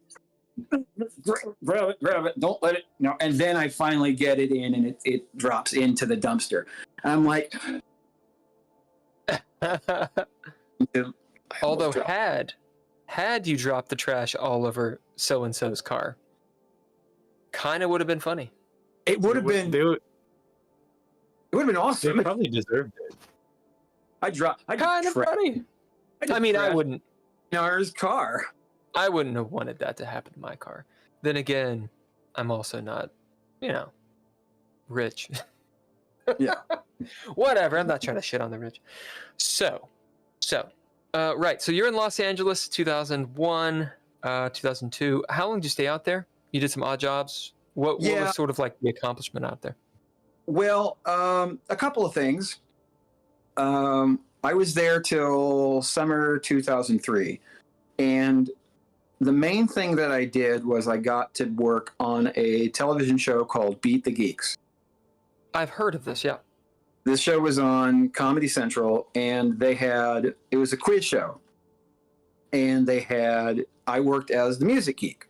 grab it, don't let it. No, and then I finally get it in, and it drops into the dumpster. And I'm like, although had you dropped the trash all over so and so's car, kind of would have been funny. It would have been. been They awesome. probably deserved it. I Kind of funny. I mean, I wouldn't. Nar's car. I wouldn't have wanted that to happen to my car. Then again, I'm also not, rich. Yeah. Whatever. I'm not trying to shit on the rich. Right. So you're in Los Angeles, 2001, 2002. How long did you stay out there? You did some odd jobs. What was sort of like the accomplishment out there? Well, a couple of things. I was there till summer 2003, and the main thing that I did was I got to work on a television show called Beat the Geeks. I've heard of this, yeah. This show was on Comedy Central, and it was a quiz show. And I worked as the music geek.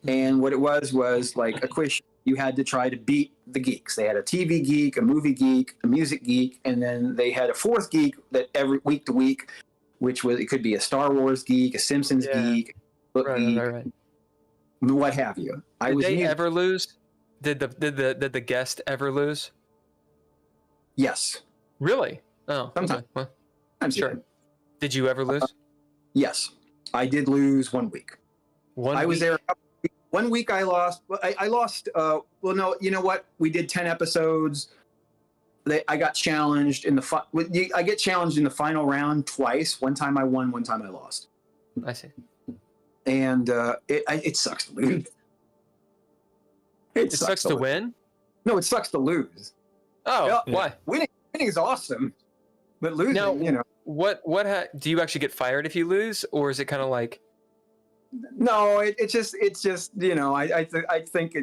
And what it was like a quiz show. You had to try to beat the geeks. They had a TV geek, a movie geek, a music geek, and then they had a fourth geek that every week to week, it could be a Star Wars geek, a Simpsons geek, Right. what have you. Did they ever lose? Did the guest ever lose? Yes. Really? Oh, sometimes. Okay. Well, I'm sure. sure. Did you ever lose? Yes, I did lose 1 week. I was there. 1 week I lost. I lost. Well, no, you know what? We did 10 episodes. I got challenged I get challenged in the final round twice. One time I won, one time I lost. I see. And it sucks to lose. It sucks to win? No, it sucks to lose. Oh, why? Winning is awesome, but losing, now, do you actually get fired if you lose, or is it kind of like? No, it's just I think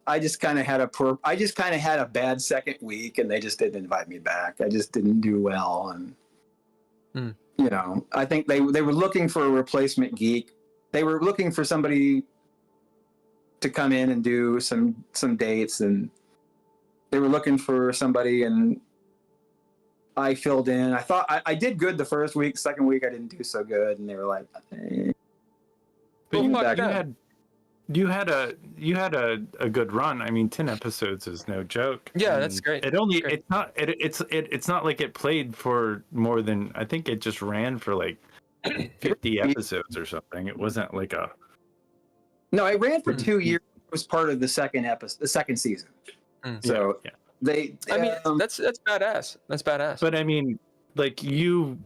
I just kind of had a bad second week, and they just didn't invite me back. I just didn't do well, and I think they were looking for a replacement geek. They were looking for somebody to come in and do some dates, and they were looking for somebody, and I filled in. I thought I did good the first week. Second week I didn't do so good, and they were like, eh. But you had a good run. I mean, 10 episodes is no joke. Yeah, and that's great. It's not like it played for more than, I think it just ran for like 50 episodes or something. It wasn't like a. No, it ran for 2 years. It was part of the second season. So yeah. That's badass. That's badass. But I mean, like, you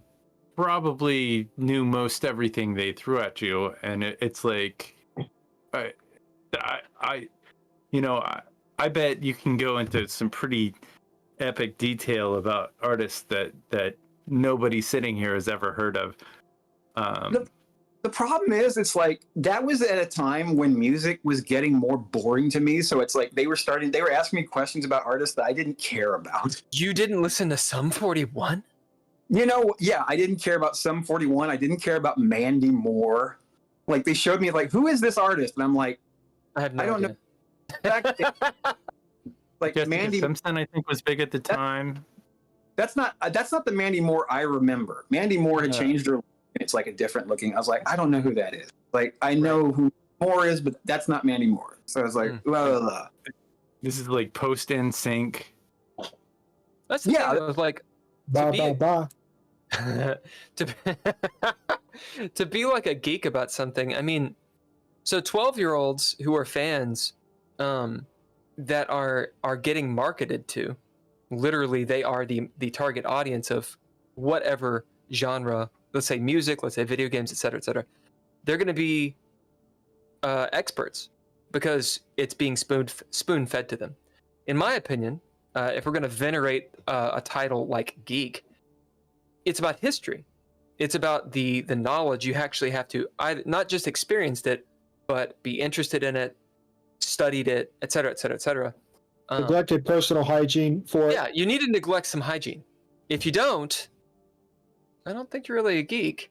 probably knew most everything they threw at you, and it's like, I bet you can go into some pretty epic detail about artists that nobody sitting here has ever heard of. The problem is, it's like that was at a time when music was getting more boring to me. So it's like they were asking me questions about artists that I didn't care about. You didn't listen to Sum 41? I didn't care about Sum 41. I didn't care about Mandy Moore. Like, they showed me, like, who is this artist? And I'm like, I don't know. Like, Jessica Mandy Simpson, I think, was big at the time. That's not the Mandy Moore I remember. Mandy Moore had changed her. It's like a different looking. I was like, I don't know who that is. Like, I know who Moore is, but that's not Mandy Moore. So I was like, blah, blah, blah. This is like post NSYNC. That's the thing. I was like, to be like a geek about something. I mean, so 12-year-olds who are fans, that are getting marketed to, literally they are the target audience of whatever genre. Let's say music, let's say video games, et cetera, they're going to be experts because it's being spoon-fed to them. In my opinion, if we're going to venerate a title like geek, it's about history. It's about the knowledge. You actually have to not just experienced it, but be interested in it, studied it, et cetera, et cetera, et cetera. Neglected personal hygiene for it. Yeah, you need to neglect some hygiene. If you don't, I don't think you're really a geek.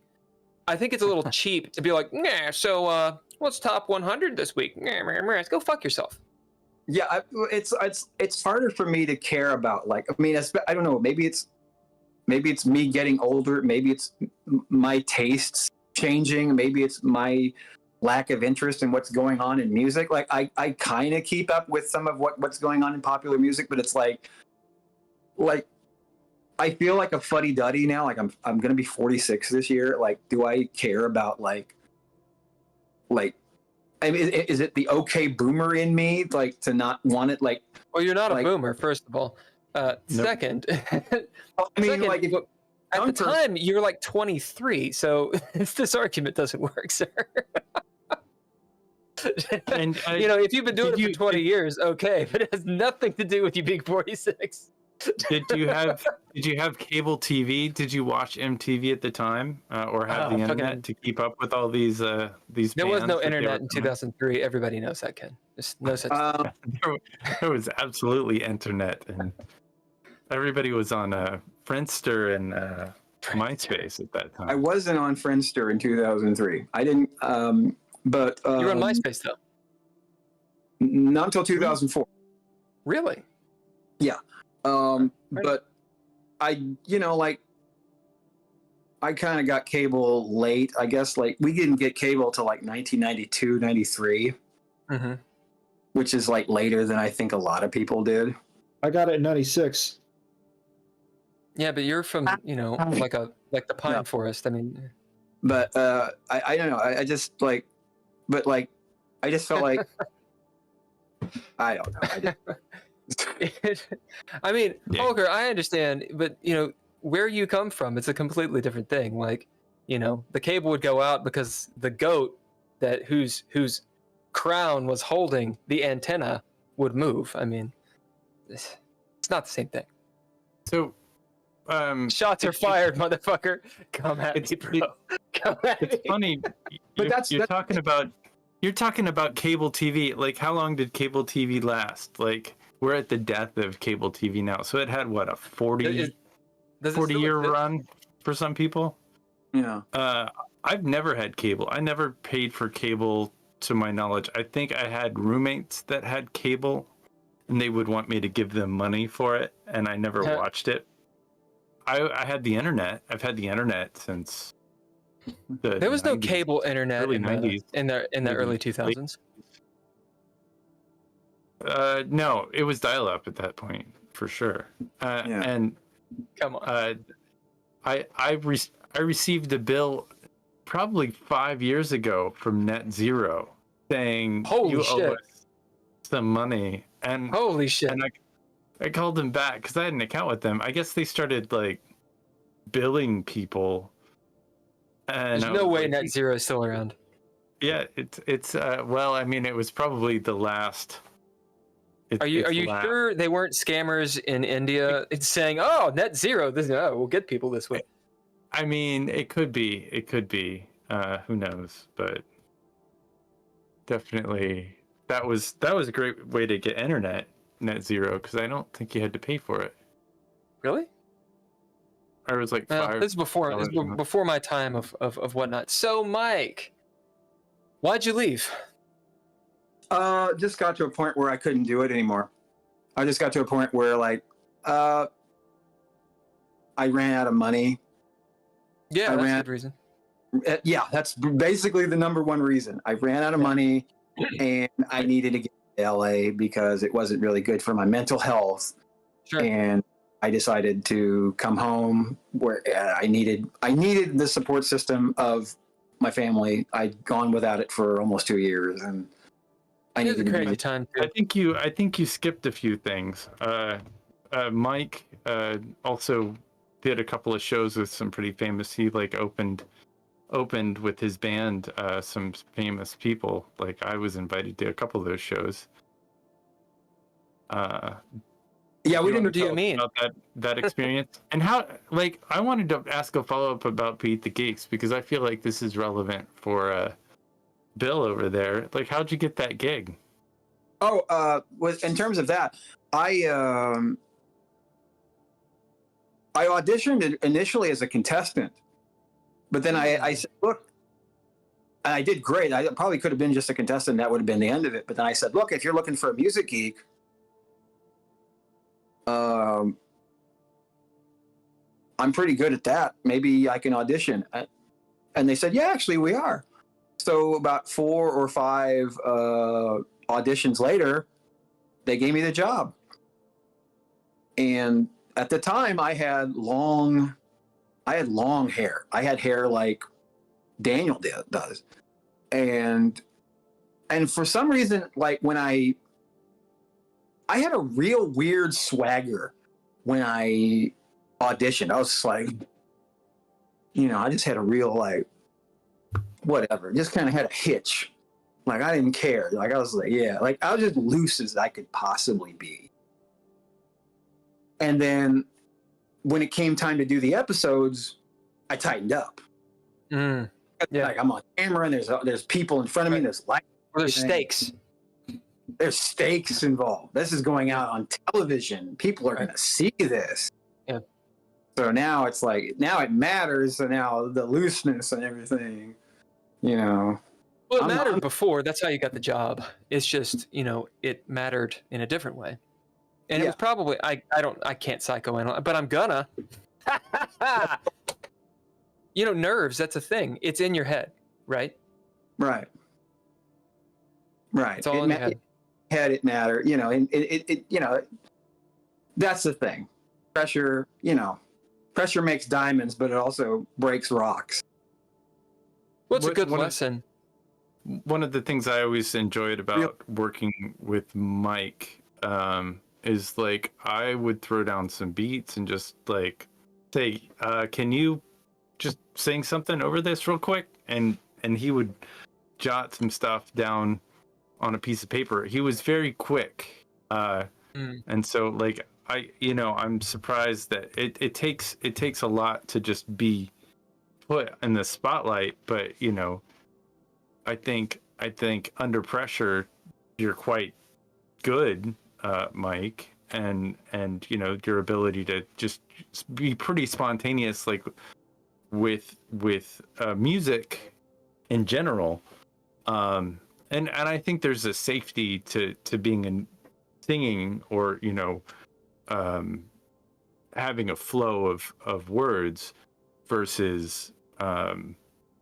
I think it's a little cheap to be like, nah, so what's top 100 this week? Nah, go fuck yourself. Yeah, it's harder for me to care about, like, I mean, I don't know, maybe it's me getting older, maybe it's my tastes changing, maybe it's my lack of interest in what's going on in music. Like, I kind of keep up with some of what's going on in popular music, but it's like, like I feel like a fuddy-duddy now. Like I'm gonna be 46 this year. Like, do I care about like I mean, is it the okay boomer in me, like, to not want it? Like, Well, you're not like, a boomer, first of all. Second, I mean, second, like, if, at the time you're like 23, so this argument doesn't work, sir. And you know, if you've been doing it you- for 20 years, okay, but it has nothing to do with you being 46. did you have cable TV? Did you watch MTV at the time, or have the internet to keep up with all these There was bands no that they internet were in coming? 2003. Everybody knows that, Ken. There's no such There was absolutely internet, and everybody was on Friendster and MySpace at that time. I wasn't on Friendster in 2003. I didn't. But You were on MySpace though. not until 2004. Really? But I, you know, like, I kind of got cable late. I guess, like, we didn't get cable till like 1992, 93, Mm-hmm. which is like later than I think a lot of people did. I got it in '96. Yeah, but you're from, you know, like the pine No. forest. I mean, But I don't know. I just like, but like, I just felt like, I don't know. I just, I mean, Yeah. Holger, I understand, but you know, where you come from, it's a completely different thing. Like, you know, the cable would go out because the goat that whose crown was holding the antenna would move. I mean, it's not the same thing. So, Shots are fired, motherfucker. Come at me, bro. Come at me. it's funny. But You're talking about cable TV. Like, how long did cable TV last? Like, we're at the death of cable TV now. So it had what, a 40 Does it still year exist? run for some people. yeah. I've never had cable. I never paid for cable to my knowledge. I think I had roommates that had cable, and they would want me to give them money for it, and I never Yeah. watched it. I had the internet. I've had the internet since the There was no 90s. cable internet early in the 90s. in the early 2000s. No, it was dial-up at that point for sure. Yeah. And Come on. I received a bill probably 5 years ago from Net Zero saying Holy you shit. owe us some money, and Holy shit. I called them back because I had an account with them. I guess they started like billing people, and There's I no was way like, Net Zero is still around. Yeah, it's well, I mean, it was probably the last. Are you last. sure they weren't scammers in India? It's saying, "Oh, Net Zero, we'll get people this way." I mean, it could be. It could be. Who knows? But definitely, that was a great way to get internet, Net Zero, because I don't think you had to pay for it. Really? I was like Well, $5. this is before my time of whatnot. So, Mike, why'd you leave? Just got to a point where I couldn't do it anymore. I just got to a point where, like, I ran out of money. Yeah, I that's a ran- good reason. Yeah, that's basically the number one reason. I ran out of money, and I needed to get to LA because it wasn't really good for my mental health. Sure. And I decided to come home where I needed the support system of my family. I'd gone without it for almost 2 years, and I It was a needed crazy time too. I think you skipped a few things. Mike also did a couple of shows with some pretty famous. He like opened with his band some famous people. Like I was invited to a couple of those shows. Yeah, you we didn't. wanna What do you tell us mean? about that experience? And how, like, I wanted to ask a follow-up about Beat the Geeks because I feel like this is relevant for Bill over there. Like, how'd you get that gig? In terms of that, I auditioned initially as a contestant, but then I said, look, and I did great. I probably could have been just a contestant. That would have been the end of it. But then I said, look, if you're looking for a music geek, I'm pretty good at that. Maybe I can audition. And they said, yeah, actually we are. So about 4 or 5 auditions later, they gave me the job. And at the time I had long hair. I had hair like Daniel does. And for some reason, like when I had a real weird swagger when I auditioned. I was just like, I just had a real like, whatever, just kind of had a hitch. Like I didn't care. Like I was like, yeah, like I was just loose as I could possibly be. And then when it came time to do the episodes, I tightened up. Yeah. Like I'm on camera and there's people in front of me. There's lights. There's stakes. There's stakes involved. This is going out on television. People are going to see this. Yeah. So now it's like, now it matters. So now the looseness and everything, Well, it mattered before. That's how you got the job. It's just, it mattered in a different way. And it was probably, I can't psychoanalyze, but I'm gonna. Nerves, that's a thing. It's in your head, right? Right. It's all in your head. It matter, and it that's the thing. Pressure, pressure makes diamonds, but it also breaks rocks. What's a good lesson? One of the things I always enjoyed about working with Mike is like I would throw down some beats and just like say, can you just sing something over this real quick? And he would jot some stuff down on a piece of paper. He was very quick. And so like I'm surprised that it takes a lot to just be put in the spotlight, but I think under pressure you're quite good, Mike, and your ability to just be pretty spontaneous, like with music in general, and I think there's a safety to being in singing or having a flow of words versus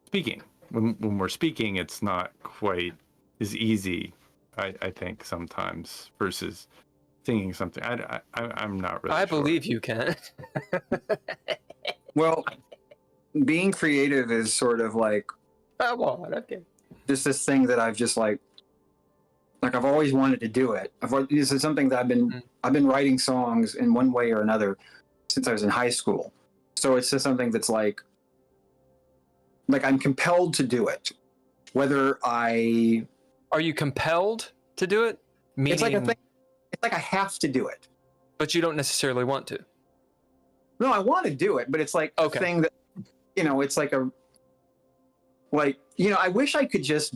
speaking. When we're speaking, it's not quite as easy, I think, sometimes, versus singing something. I'm not really I sure. believe you can. Well, being creative is sort of like, Come on, okay. just this thing that I've just like I've always wanted to do it. This is something that I've been writing songs in one way or another since I was in high school. So it's just something that's like I'm compelled to do it. Whether are you compelled to do it? Meaning, it's like a thing. It's like I have to do it. But you don't necessarily want to. No, I want to do it, but it's like a thing that it's like I wish I could just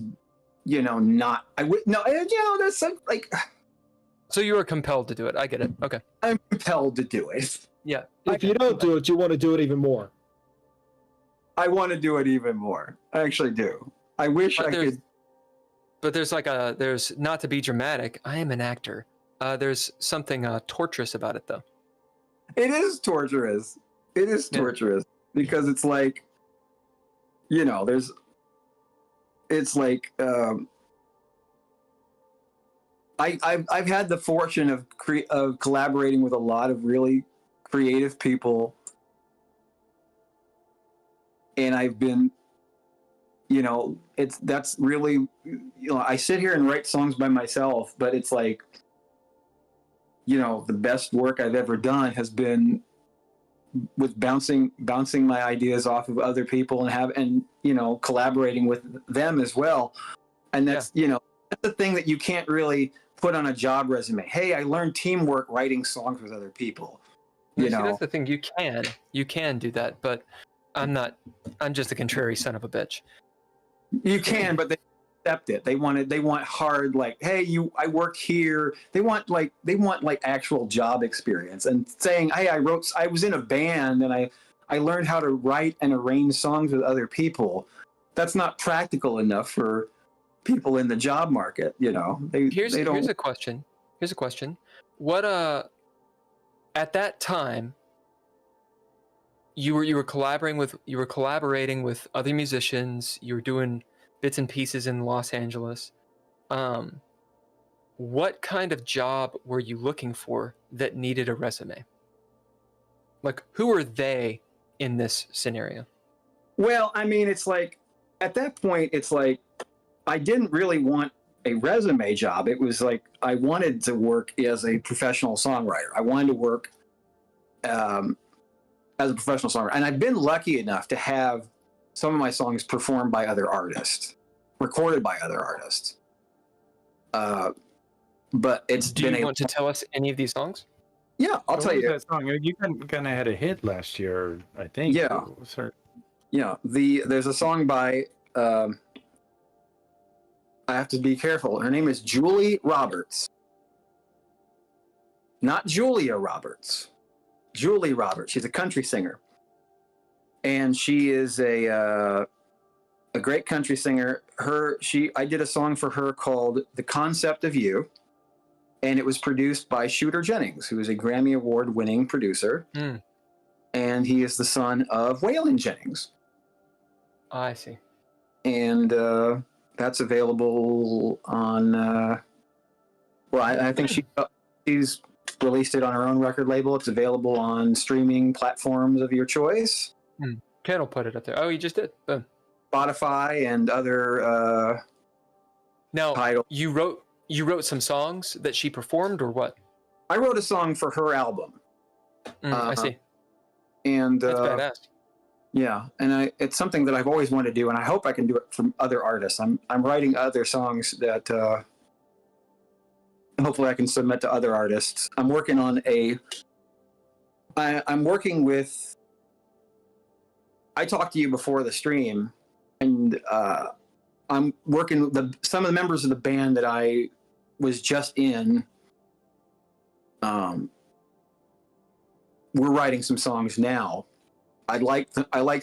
not. That's like. So you are compelled to do it. I get it. Okay. I'm compelled to do it. Yeah. If you don't do it, you want to do it even more. I want to do it even more. I actually do. I wish I could. But there's not to be dramatic. I am an actor. There's something torturous about it, though. It is torturous. It is torturous because it's like, it's like, I've had the fortune of collaborating with a lot of really creative people, and I've been, that's really, I sit here and write songs by myself, but it's like, the best work I've ever done has been with bouncing my ideas off of other people and collaborating with them as well. And that's, that's the thing that you can't really put on a job resume. Hey, I learned teamwork writing songs with other people. See, that's the thing. You can do that, but I'm just a contrary son of a bitch. You can, but they accept it. They want hard, like, hey, I work here. They want actual job experience, and saying, hey, I was in a band and I learned how to write and arrange songs with other people. That's not practical enough for people in the job market. Here's a question. What at that time you were collaborating with other musicians. You were doing bits and pieces in Los Angeles. What kind of job were you looking for that needed a resume? Like, who are they in this scenario? Well, I mean, it's like at that point, it's like I didn't really want a resume job. It was like I wanted to work as a professional songwriter. I wanted to work as a professional songwriter, and I've been lucky enough to have some of my songs performed by other artists, recorded by other artists. But it's Do you want to tell us any of these songs? Yeah, I'll tell you. That song? You kind of had a hit last year, I think. Yeah. Yeah. There's a song by. I have to be careful. Her name is Julie Roberts. Not Julia Roberts. Julie Roberts. She's a country singer, and she is a great country singer. I did a song for her called "The Concept of You," and it was produced by Shooter Jennings, who is a Grammy Award-winning producer, and he is the son of Waylon Jennings. I see. And that's available on. I think she's released it on her own record label. It's available on streaming platforms of your choice. Ken will put it up there. Oh, you just did. Boom. Spotify and other. Now, titles. you wrote some songs that she performed, or what? I wrote a song for her album. I see. And that's badass. Yeah, and it's something that I've always wanted to do, and I hope I can do it from other artists. I'm writing other songs that hopefully I can submit to other artists. I'm working on I'm working with. I talked to you before the stream, and I'm working with some of the members of the band that I was just in. We're writing some songs now. I like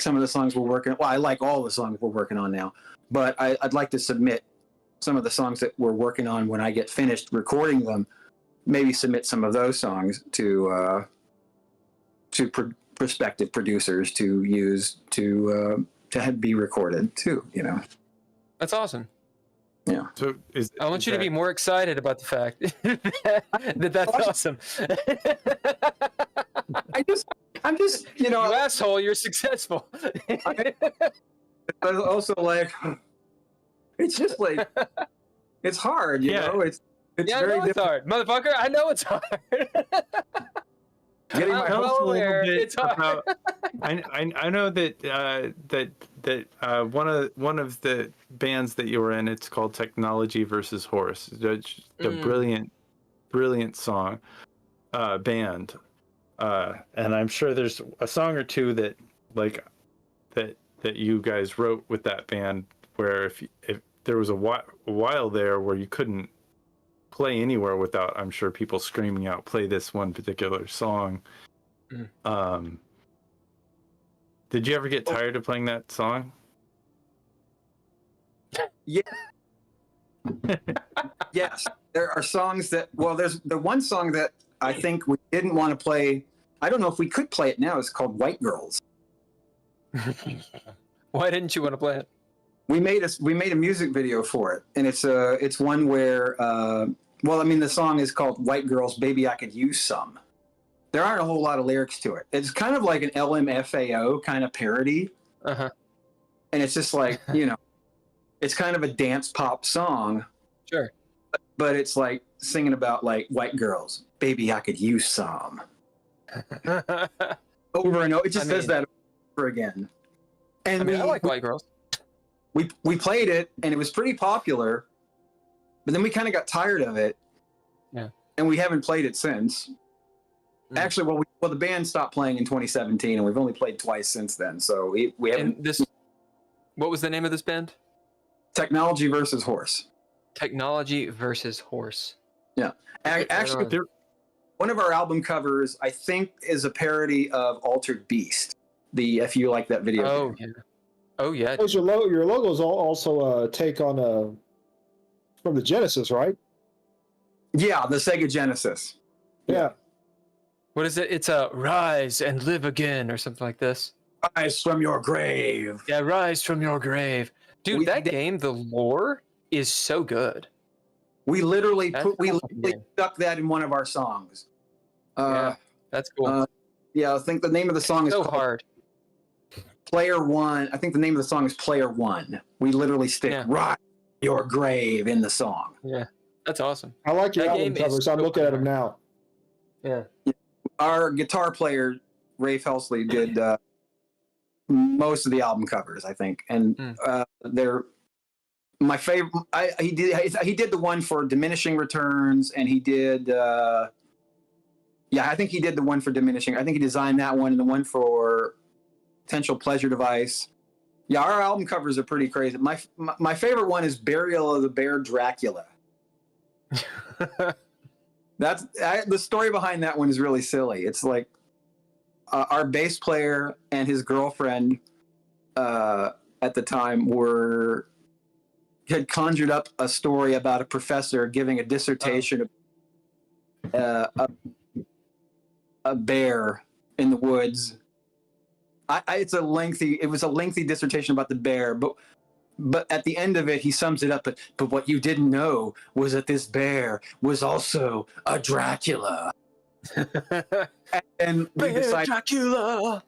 some of the songs we're working. Well, I like all the songs we're working on now, but I'd like to submit some of the songs that we're working on when I get finished recording them. Maybe submit some of those songs to prospective producers to use to be recorded too. You know, that's awesome. Yeah. So I want you to be more excited about the fact that's awesome. I'm just, you know, you asshole, you're successful. But also, like, it's just like, it's hard, you know. It's very it's hard, motherfucker. I know it's hard. Getting my hopes a little bit. It's hard. I know that one of the bands that you were in, it's called Technology versus Horse. The brilliant song, band. And I'm sure there's a song or two that you guys wrote with that band where if there was a while there where you couldn't play anywhere without, I'm sure, people screaming out, play this one particular song. Did you ever get tired of playing that song? Yeah. Yes. There are songs that, there's the one song that I think we didn't want to play. I don't know if we could play it now. It's called White Girls. Why didn't you want to play it? We made a music video for it, and it's one where the song is called White Girls, Baby I Could Use Some. There aren't a whole lot of lyrics to it. It's kind of like an LMFAO kind of parody. And it's just like, you know, it's kind of a dance pop song. Sure. But it's like singing about like white girls, baby I could use some. Over and over. It just says that over again. And I like white girls. We played it, and it was pretty popular, but then we kind of got tired of it. Yeah. And we haven't played it since. Actually, the band stopped playing in 2017, and we've only played twice since then. So we haven't. And what was the name of this band? Technology versus Horse. Technology versus Horse. Yeah. Actually, one of our album covers, I think, is a parody of Altered Beast. If you like that video. Oh, yeah. Oh, yeah. Your logo is also a take on from the Genesis, right? Yeah, the Sega Genesis. Yeah. What is it? It's a rise and live again or something like this. Rise from your grave. Yeah, rise from your grave. Dude, that game, the lore is so good. We literally stuck that in one of our songs. Yeah, that's cool. Yeah, I think the name of the song is So called hard. Player One. I think the name of the song is Player One. We literally stick "Rock Your Grave" in the song. Yeah, that's awesome. I like your That album game is covers. I'm so looking at them hard. now. Yeah. Our guitar player Rafe Helsley did most of the album covers, I think, and they're my favorite. He did the one for Diminishing Returns, and he did. I think he did the one for Diminishing. I think he designed that one and the one for Potential Pleasure Device. Yeah, our album covers are pretty crazy. My favorite one is Burial of the Bear Dracula. That's the story behind that one is really silly. It's like our bass player and his girlfriend at the time had conjured up a story about a professor giving a dissertation of a bear in the woods. It was a lengthy dissertation about the bear, but at the end of it, he sums it up. But what you didn't know was that this bear was also a Dracula. And we decided Dracula.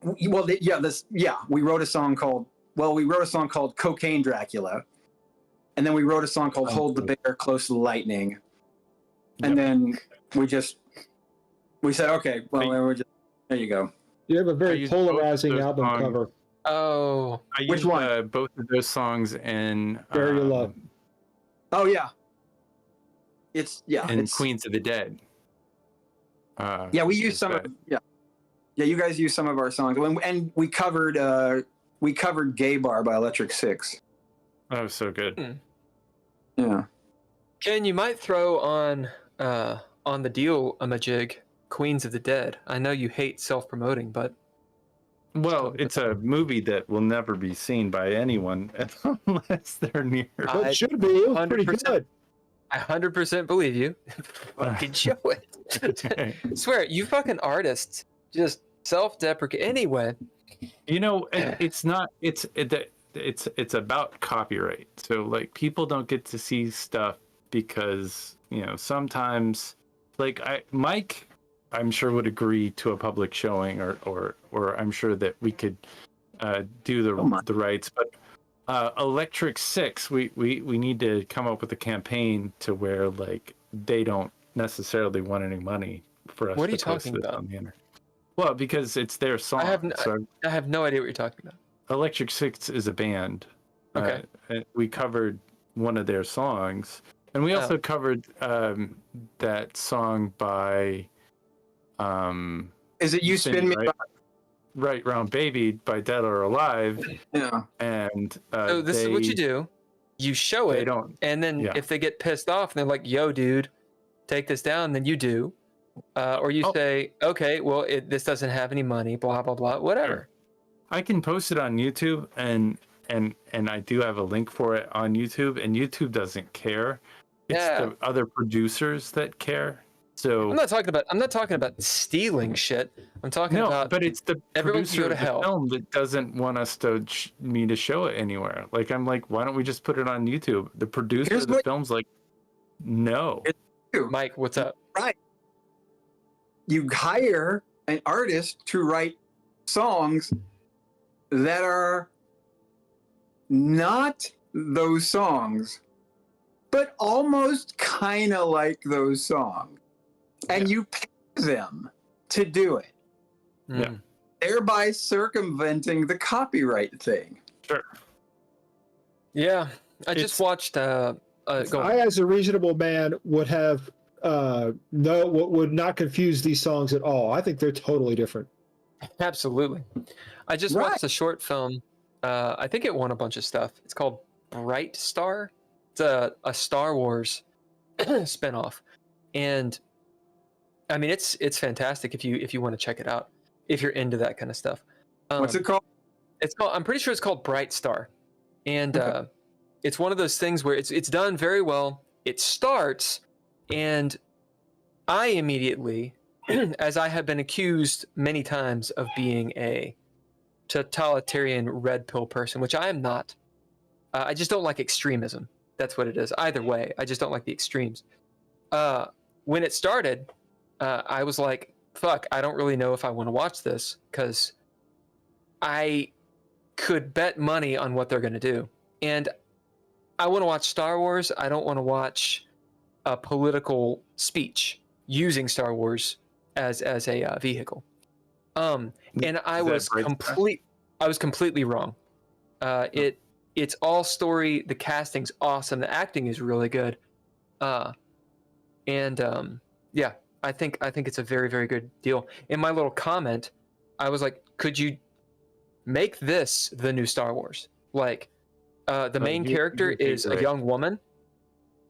we wrote a song called Cocaine Dracula, and then we wrote a song called Hold the Bear Close to the Lightning, and then we said, okay, well, there you go. You have a very polarizing album cover. Oh, Which one? Both of those songs in Bury Your Love. Oh yeah, it's Queens of the Dead. We used some of you guys used some of our songs, and we covered Gay Bar by Electric Six. That was so good. Yeah. Ken, you might throw on the deal a jig Queens of the Dead. I know you hate self-promoting, but well, it's a movie that will never be seen by anyone unless they're near. But it should be. It was pretty good. I 100% believe you. Fucking show it. Okay. Swear, you fucking artists just self-deprecate. Anyway, it's not. It's about copyright. So like people don't get to see stuff because sometimes Mike, I'm sure would agree to a public showing, or I'm sure that we could do the rights. But Electric Six, we need to come up with a campaign to where they don't necessarily want any money for us. What are you to post talking this about? on the internet. Well, because it's their song. I have no idea what you're talking about. Electric Six is a band. Okay. We covered one of their songs, and we also covered that song by. Is it You Spin Me? Right Round Baby by Dead or Alive. Yeah. And so this is what you do. You show it, and then if they get pissed off and they're like, yo, dude, take this down, then you do. Or you say, okay, well, this doesn't have any money, blah, blah, blah, whatever. Sure. I can post it on YouTube, and I do have a link for it on YouTube, and YouTube doesn't care. It's the other producers that care. So I'm not talking about stealing shit. I'm talking about. But it's the producer of the hell. film that doesn't want us to me to show it anywhere. I'm like, why don't we just put it on YouTube? The producer of the film's like, no. Mike, what's up? Right. You hire an artist to write songs that are not those songs, but almost kind of like those songs. And you pay them to do it. Yeah. Thereby circumventing the copyright thing. Sure. Yeah. I just watched I as a reasonable man would have would not confuse these songs at all. I think they're totally different. Absolutely. I just watched a short film. I think it won a bunch of stuff. It's called Bright Star. It's a Star Wars spinoff. And I mean, it's fantastic if you want to check it out, if you're into that kind of stuff. What's it called? I'm pretty sure it's called Bright Star, and it's one of those things where it's done very well. It starts, and I immediately, as I have been accused many times of being a totalitarian red pill person, which I am not. I just don't like extremism. That's what it is. Either way, I just don't like the extremes. When it started, I was like, fuck, I don't really know if I want to watch this because I could bet money on what they're going to do. And I want to watch Star Wars. I don't want to watch a political speech using Star Wars as a vehicle. And I was completely wrong. It's all story. The casting's awesome. The acting is really good. Yeah, I think it's a very, very good deal. In my little comment, I was like, could you make this the new Star Wars? Like, the main character is a young woman,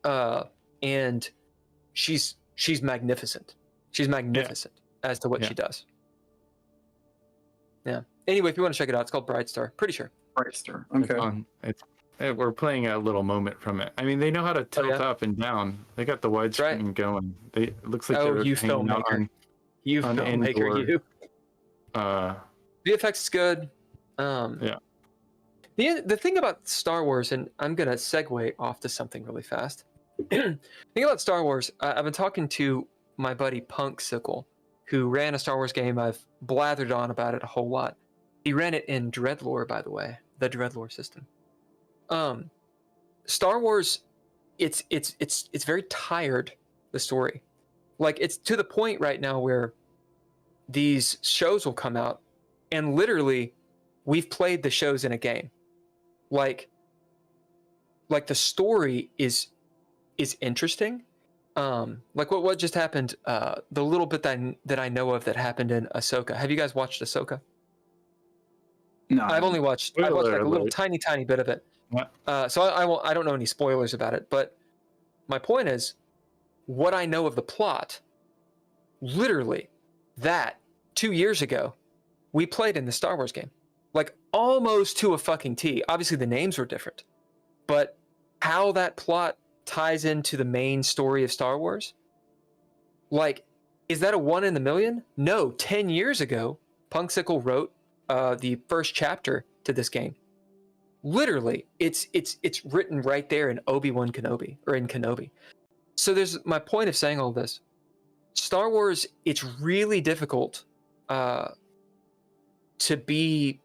and she's magnificent. She's magnificent as to what she does. Yeah. Anyway, if you want to check it out, it's called Bright Star. Pretty sure. Bright Star. Okay. We're playing a little moment from it. I mean, they know how to tilt up and down. They got the widescreen going. It looks like they're you filmmaker. You filmmaker, you. VFX is good. Yeah. The thing about Star Wars, and I'm gonna segue off to something really fast. The thing about Star Wars, I've been talking to my buddy Punksicle, who ran a Star Wars game. I've blathered on about it a whole lot. He ran it in Dreadlore, by the way, the Dreadlore system. Star Wars, it's very tired, the story. Like, it's to the point right now where these shows will come out and literally we've played the shows in a game. Like the story is interesting. Like what just happened, the little bit that I know of that happened in Ahsoka. Have you guys watched Ahsoka? No. I've watched like a little tiny bit of it. Yeah. So I don't know any spoilers about it, but my point is, what I know of the plot, literally, that 2 years ago, we played in the Star Wars game, like almost to a fucking T. Obviously, the names were different, but how that plot ties into the main story of Star Wars, like, is that a 1 in a million? No, 10 years ago, Punksicle wrote the first chapter to this game. Literally, it's written right there in Obi-Wan Kenobi, or in Kenobi. So there's my point of saying all this. Star Wars, it's really difficult to be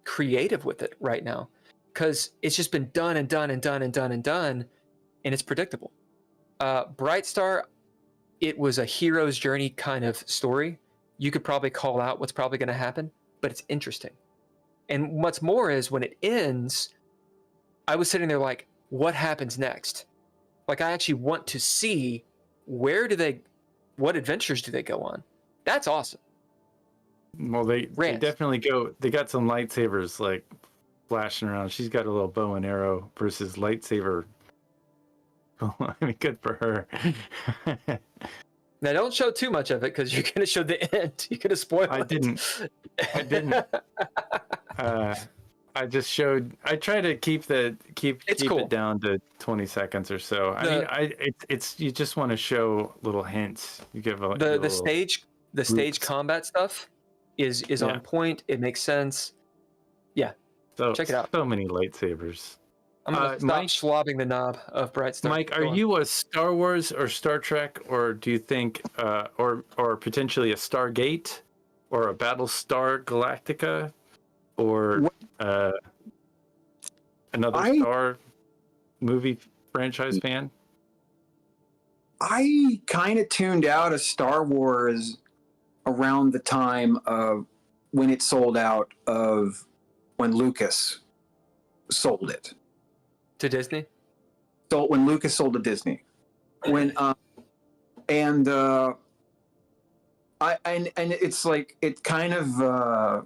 creative with it right now, because it's just been done, and it's predictable. Bright Star, it was a hero's journey kind of story. You could probably call out what's probably going to happen, but it's interesting. And what's more is, when it ends, I was sitting there like, what happens next? Like, I actually want to see what adventures do they go on? That's awesome. Well, they definitely go. They got some lightsabers like flashing around. She's got a little bow and arrow versus lightsaber. I mean, good for her. Now, don't show too much of it, because you're going to show the end. You're going to spoil it. I didn't. I just showed. I try to keep it down to 20 seconds or so. You just want to show little hints. You give the stage combat stuff is on point. It makes sense. Yeah. So check it out. So many lightsabers. I'm gonna stop slobbing the knob of Bright Star. Mike, are you a Star Wars or Star Trek, or do you think, or potentially a Stargate, or a Battlestar Galactica, or another Star movie franchise fan? I kind of tuned out of Star Wars around the time of when it sold out, of when Lucas sold it. To Disney? So when Lucas sold to Disney, and it's like, it kind of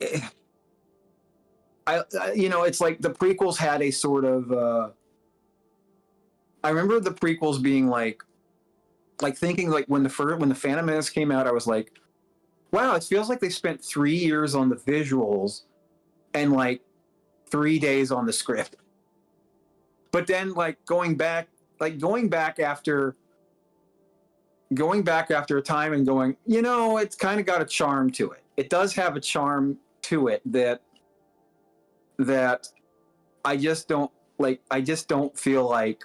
it's like the prequels had a sort of I remember the prequels being like thinking, like, when the Phantom Menace came out, I was like, wow, it feels like they spent 3 years on the visuals and like 3 days on the script. But then, like, going back after a time and going, it's kind of got a charm to it. It does have a charm to it that I just don't feel like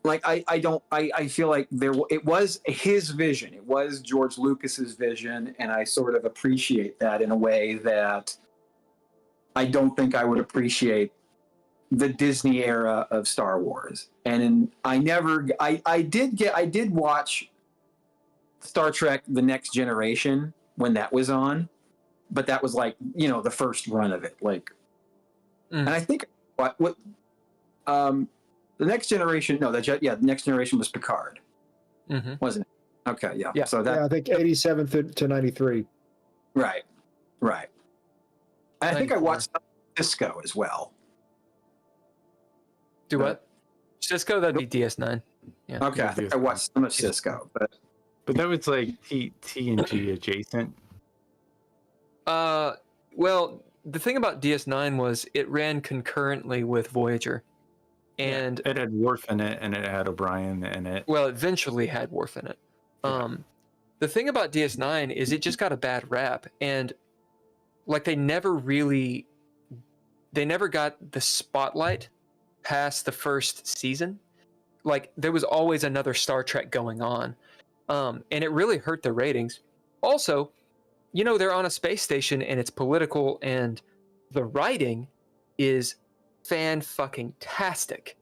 like I feel like it was his vision. It was George Lucas's vision, and I sort of appreciate that in a way that I don't think I would appreciate the Disney era of Star Wars. And I did watch Star Trek The Next Generation when that was on, but that was like, the first run of it. Like, and I think the Next Generation, The Next Generation was Picard, wasn't it? Okay, yeah. So that, I think 87 to 93. right. I think I watched Cisco as well. Do what? Cisco, that'd be DS9. Yeah. Okay, I think I watched some of Cisco, but that was like TNG adjacent. Well, the thing about DS9 was it ran concurrently with Voyager, and it had Worf in it, and it had O'Brien in it. Well, it eventually had Worf in it. The thing about DS9 is it just got a bad rap, and like they never got the spotlight past the first season. Like there was always another Star Trek going on, and it really hurt the ratings. Also, they're on a space station and it's political, and the writing is fan-fucking-tastic.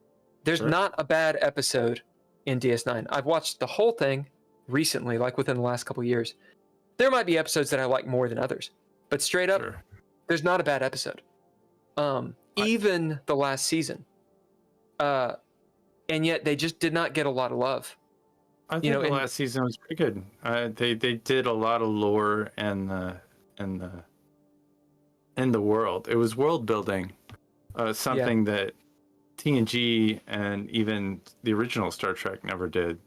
There's not a bad episode in DS9. I've watched the whole thing recently, like within the last couple of years. There might be episodes that I like more than others, but straight up, there's not a bad episode. Even the last season. And yet they just did not get a lot of love. I think the last season was pretty good. They did a lot of lore in the world. It was world building, something that TNG and even the original Star Trek never did,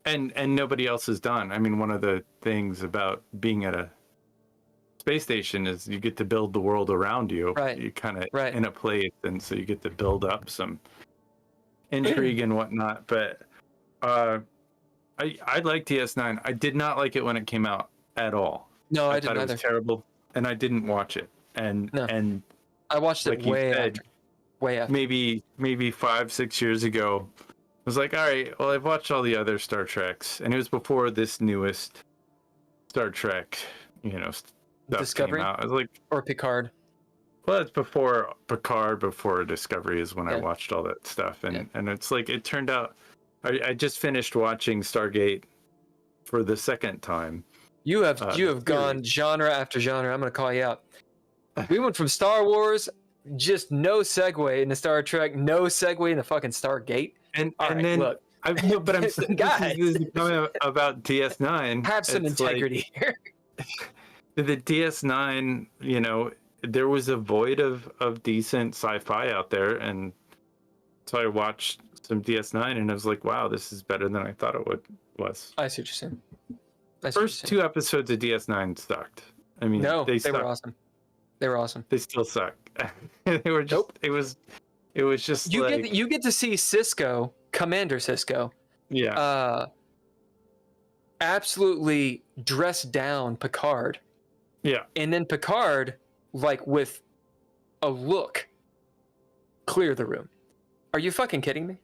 and nobody else has done. I mean, one of the things about being at a space station is you get to build the world around you. Right. You kind of in a place, and so you get to build up some intrigue and whatnot. But I like DS9. I did not like it when it came out at all. No, I thought didn't it was terrible, and I didn't watch it. And I watched it way after. Maybe 5-6 years ago. I was like, all right, well, I've watched all the other Star Treks, and it was before this newest Star Trek, stuff Discovery came out. I was like, or Picard. Well, it's before Picard, before Discovery is when I watched all that stuff, and it's like it turned out. I just finished watching Stargate for the second time. You have gone genre after genre. I'm going to call you out. We went from Star Wars, just no segue into Star Trek, no segue into fucking Stargate. And then look, I'm guys, this is about DS9. Have some integrity here. The DS9, there was a void of decent sci-fi out there, and so I watched some DS9, and I was like, wow, this is better than I thought it was. I see what you're saying. First 2 episodes of DS9 sucked. I mean, they were awesome. They were awesome. They still suck. They were just. It was just you get to see Cisco, Commander Cisco. Yeah. Absolutely dress down Picard. Yeah. And then Picard, like with a look, clear the room. Are you fucking kidding me?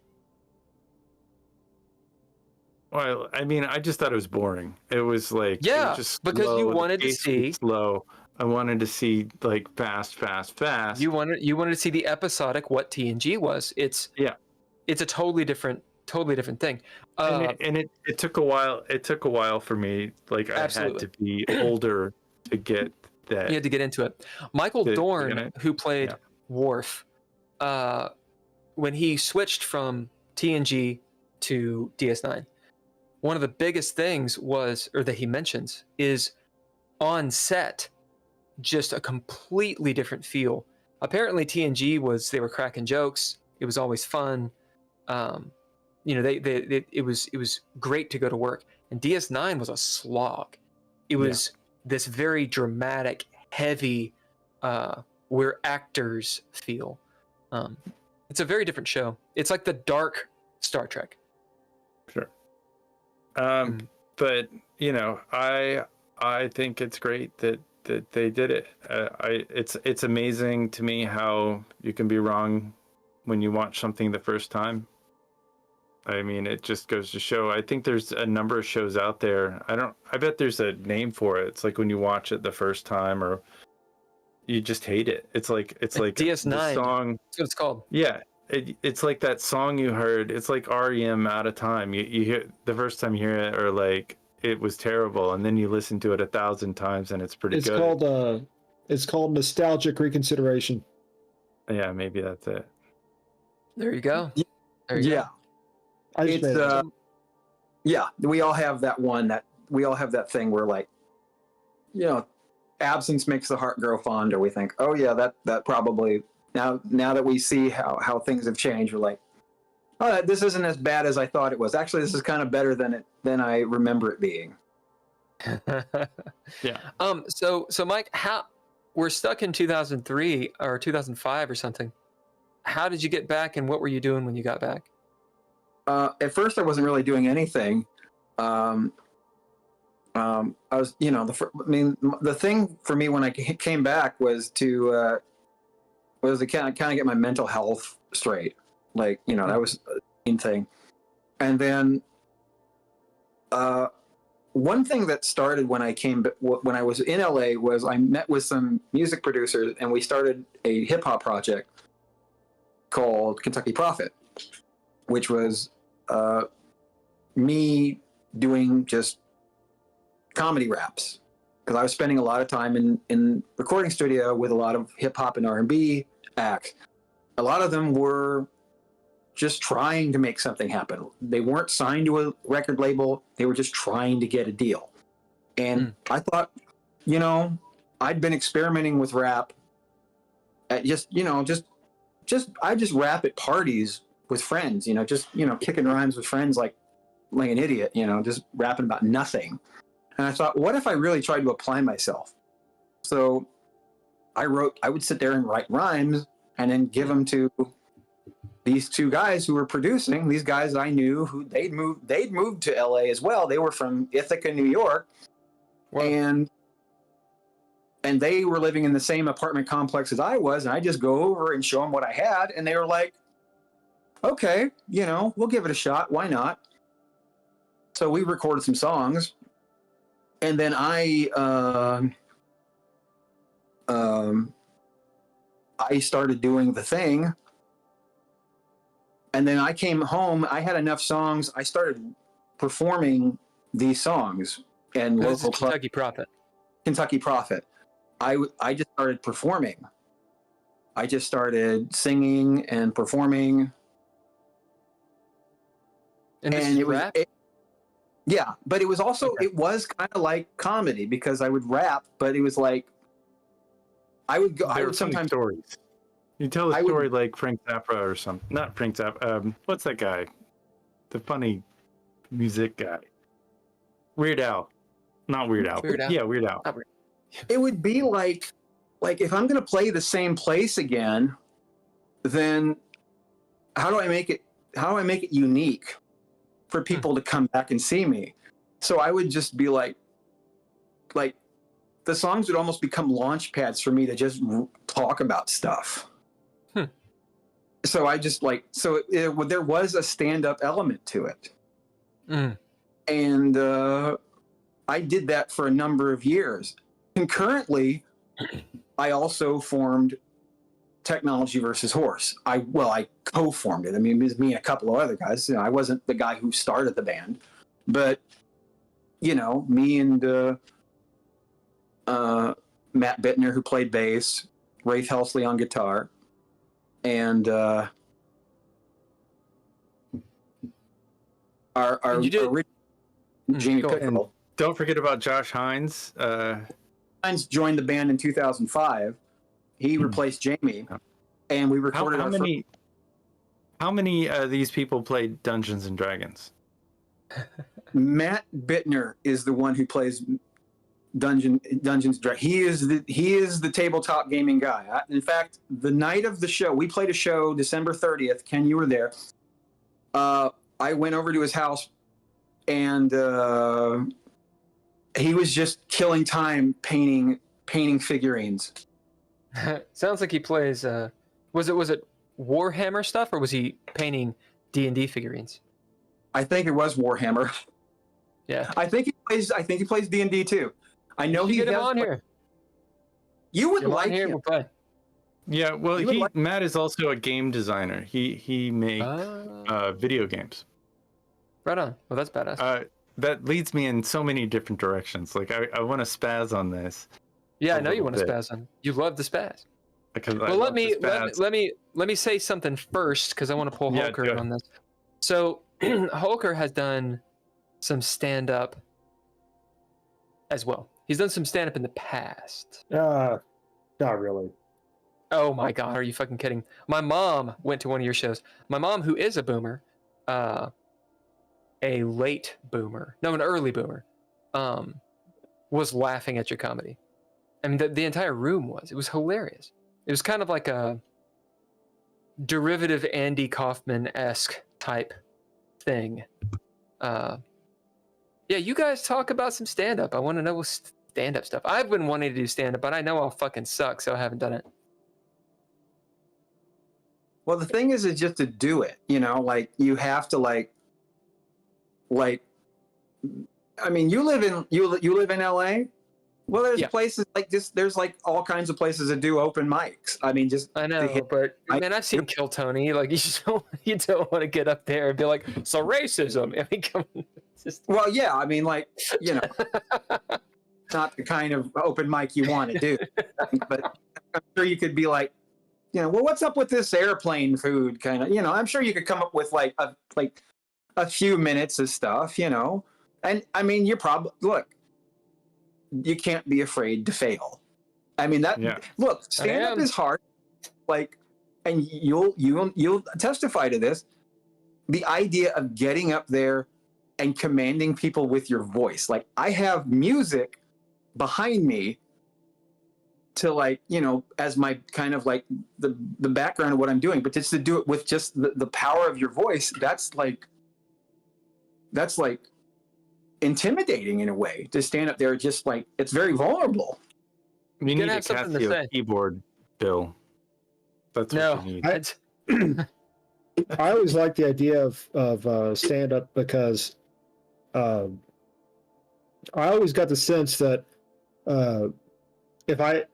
Well, I mean, I just thought it was boring. It was like it was just slow. Because you wanted to see slow. I wanted to see like fast. You wanted to see the episodic what TNG was. It's a totally different thing. And it took a while. It took a while for me. Like I had to be older to get that. You had to get into it. Michael Dorn, who played Worf, when he switched from TNG to DS9, one of the biggest things that he mentions is on set, just a completely different feel. Apparently TNG they were cracking jokes. It was always fun. It was great to go to work. And DS9 was a slog. It was this very dramatic, heavy, we're actors feel. It's a very different show. It's like the dark Star Trek. Sure. But I think it's great that they did it. It's amazing to me how you can be wrong when you watch something the first time. I mean, it just goes to show. I think there's a number of shows out there. I bet there's a name for it. It's like when you watch it the first time, or you just hate it. It's like DS9. the song. That's what it's called. Yeah, it's like that song you heard. It's like REM Out of Time. You hear the first time you hear it, or like it was terrible, and then you listen to it 1,000 times, and it's pretty good. It's called nostalgic reconsideration. Yeah, maybe that's it. There you go. There you Yeah. go. It's yeah, we all have that one that we all have that thing where, like, you know, absence makes the heart grow fonder. We think, oh yeah, that probably now that we see how things have changed, we're like, oh, this isn't as bad as I thought it was. Actually, this is kind of better than I remember it being. Yeah. So Mike, how we're stuck in 2003 or 2005 or something. How did you get back, and what were you doing when you got back? At first, I wasn't really doing anything. I was, you know, the thing for me when I came back was to kind of get my mental health straight. Like, you know, that was the main thing. And then one thing that started when I was in LA was I met with some music producers, and we started a hip hop project called Kentucky Prophet, which was me doing just comedy raps, because I was spending a lot of time in recording studio with a lot of hip hop and R&B acts. A lot of them were just trying to make something happen. They weren't signed to a record label. They were just trying to get a deal. And I thought, you know, I'd been experimenting with rap at I just rap at parties with friends, you know, just, you know, kicking rhymes with friends like an idiot, you know, just rapping about nothing. And I thought, what if I really tried to apply myself? So I would sit there and write rhymes and then give them to these two guys who were producing. These guys I knew, who they'd moved to LA as well. They were from Ithaca, New York. Wow. And they were living in the same apartment complex as I was, and I just go over and show them what I had, and they were like, okay, you know, we'll give it a shot. Why not? So we recorded some songs, and then I started doing the thing, and then I came home. I had enough songs. I started performing these songs and local Kentucky Prophet. Kentucky Prophet. I just started performing. I just started singing and performing. And it was rap? Yeah, but it was also, it was kind of like comedy, because I would rap, but it was like, I would sometimes stories. You tell a story like Frank Zappa or something. Not Frank Zappa. What's that guy? The funny music guy. Weird Al. Not Weird Al. Yeah, Weird Al. It would be like if I'm going to play the same place again, then how do I make it unique for people to come back and see me? So I would just be like the songs would almost become launch pads for me to just talk about stuff. So I just there was a stand-up element to it. And I did that for a number of years. Concurrently, I also formed Technology versus Horse. I co-formed it. I mean, it was me and a couple of other guys. You know, I wasn't the guy who started the band, but you know, me and Matt Bittner, who played bass, Rafe Helsley on guitar, and Jamie Pickrell. Don't forget about Josh Hines. Hines joined the band in 2005. He replaced Jamie, and we recorded How many of these people played Dungeons and Dragons? Matt Bittner is the one who plays Dungeons and Dragons. He is the tabletop gaming guy. In fact, the night of the show, we played a show December 30th. Ken, you were there. I went over to his house, and he was just killing time painting figurines. Sounds like he plays. Was it Warhammer stuff, or was he painting D&D figurines? I think it was Warhammer. Yeah. I think he plays D&D too. I know You he get him has, on here. You would Get him on like here. him. We'll play. Yeah, well, You would like- Matt is also a game designer. He makes video games. Right on. Well, that's badass. That leads me in so many different directions. Like I want to spaz on this. Yeah, I a know you want to little spaz on. You love the spaz. Because Well, let me say something first because I want to pull Yeah, Holker go in on this. So Holker has done some stand up as well. He's done some stand up in the past. Not really. Oh my god, are you fucking kidding? My mom went to one of your shows. My mom, who is a boomer, a late boomer, no, an early boomer, was laughing at your comedy. I mean, the entire room was. It was hilarious. It was kind of like a derivative Andy Kaufman-esque type thing. Yeah, you guys talk about some stand-up. I want to know stand-up stuff. I've been wanting to do stand-up, but I know I'll fucking suck, so I haven't done it. Well, the thing is just to do it, you know, like you have to like I mean, you live in LA. Well, there's places like this. There's like all kinds of places that do open mics. I mean, just I know, but man, I've seen Kill Tony. Like you don't want to get up there and be like, so racism. I mean, come on. Well, yeah. I mean, like, you know, not the kind of open mic you want to do. But I'm sure you could be like, you know, well, what's up with this airplane food kind of? You know, I'm sure you could come up with like a few minutes of stuff. You know, and I mean, you're probably you can't be afraid to fail. I mean look, stand up is hard. Like, and you'll testify to this. The idea of getting up there and commanding people with your voice. Like, I have music behind me to, like, you know, as my kind of like the background of what I'm doing, but just to do it with just the power of your voice, that's like intimidating in a way to stand up there. Just like, it's very vulnerable. You need a Casio keyboard, Bill. That's what you need. I always like the idea of stand up because I always got the sense that if I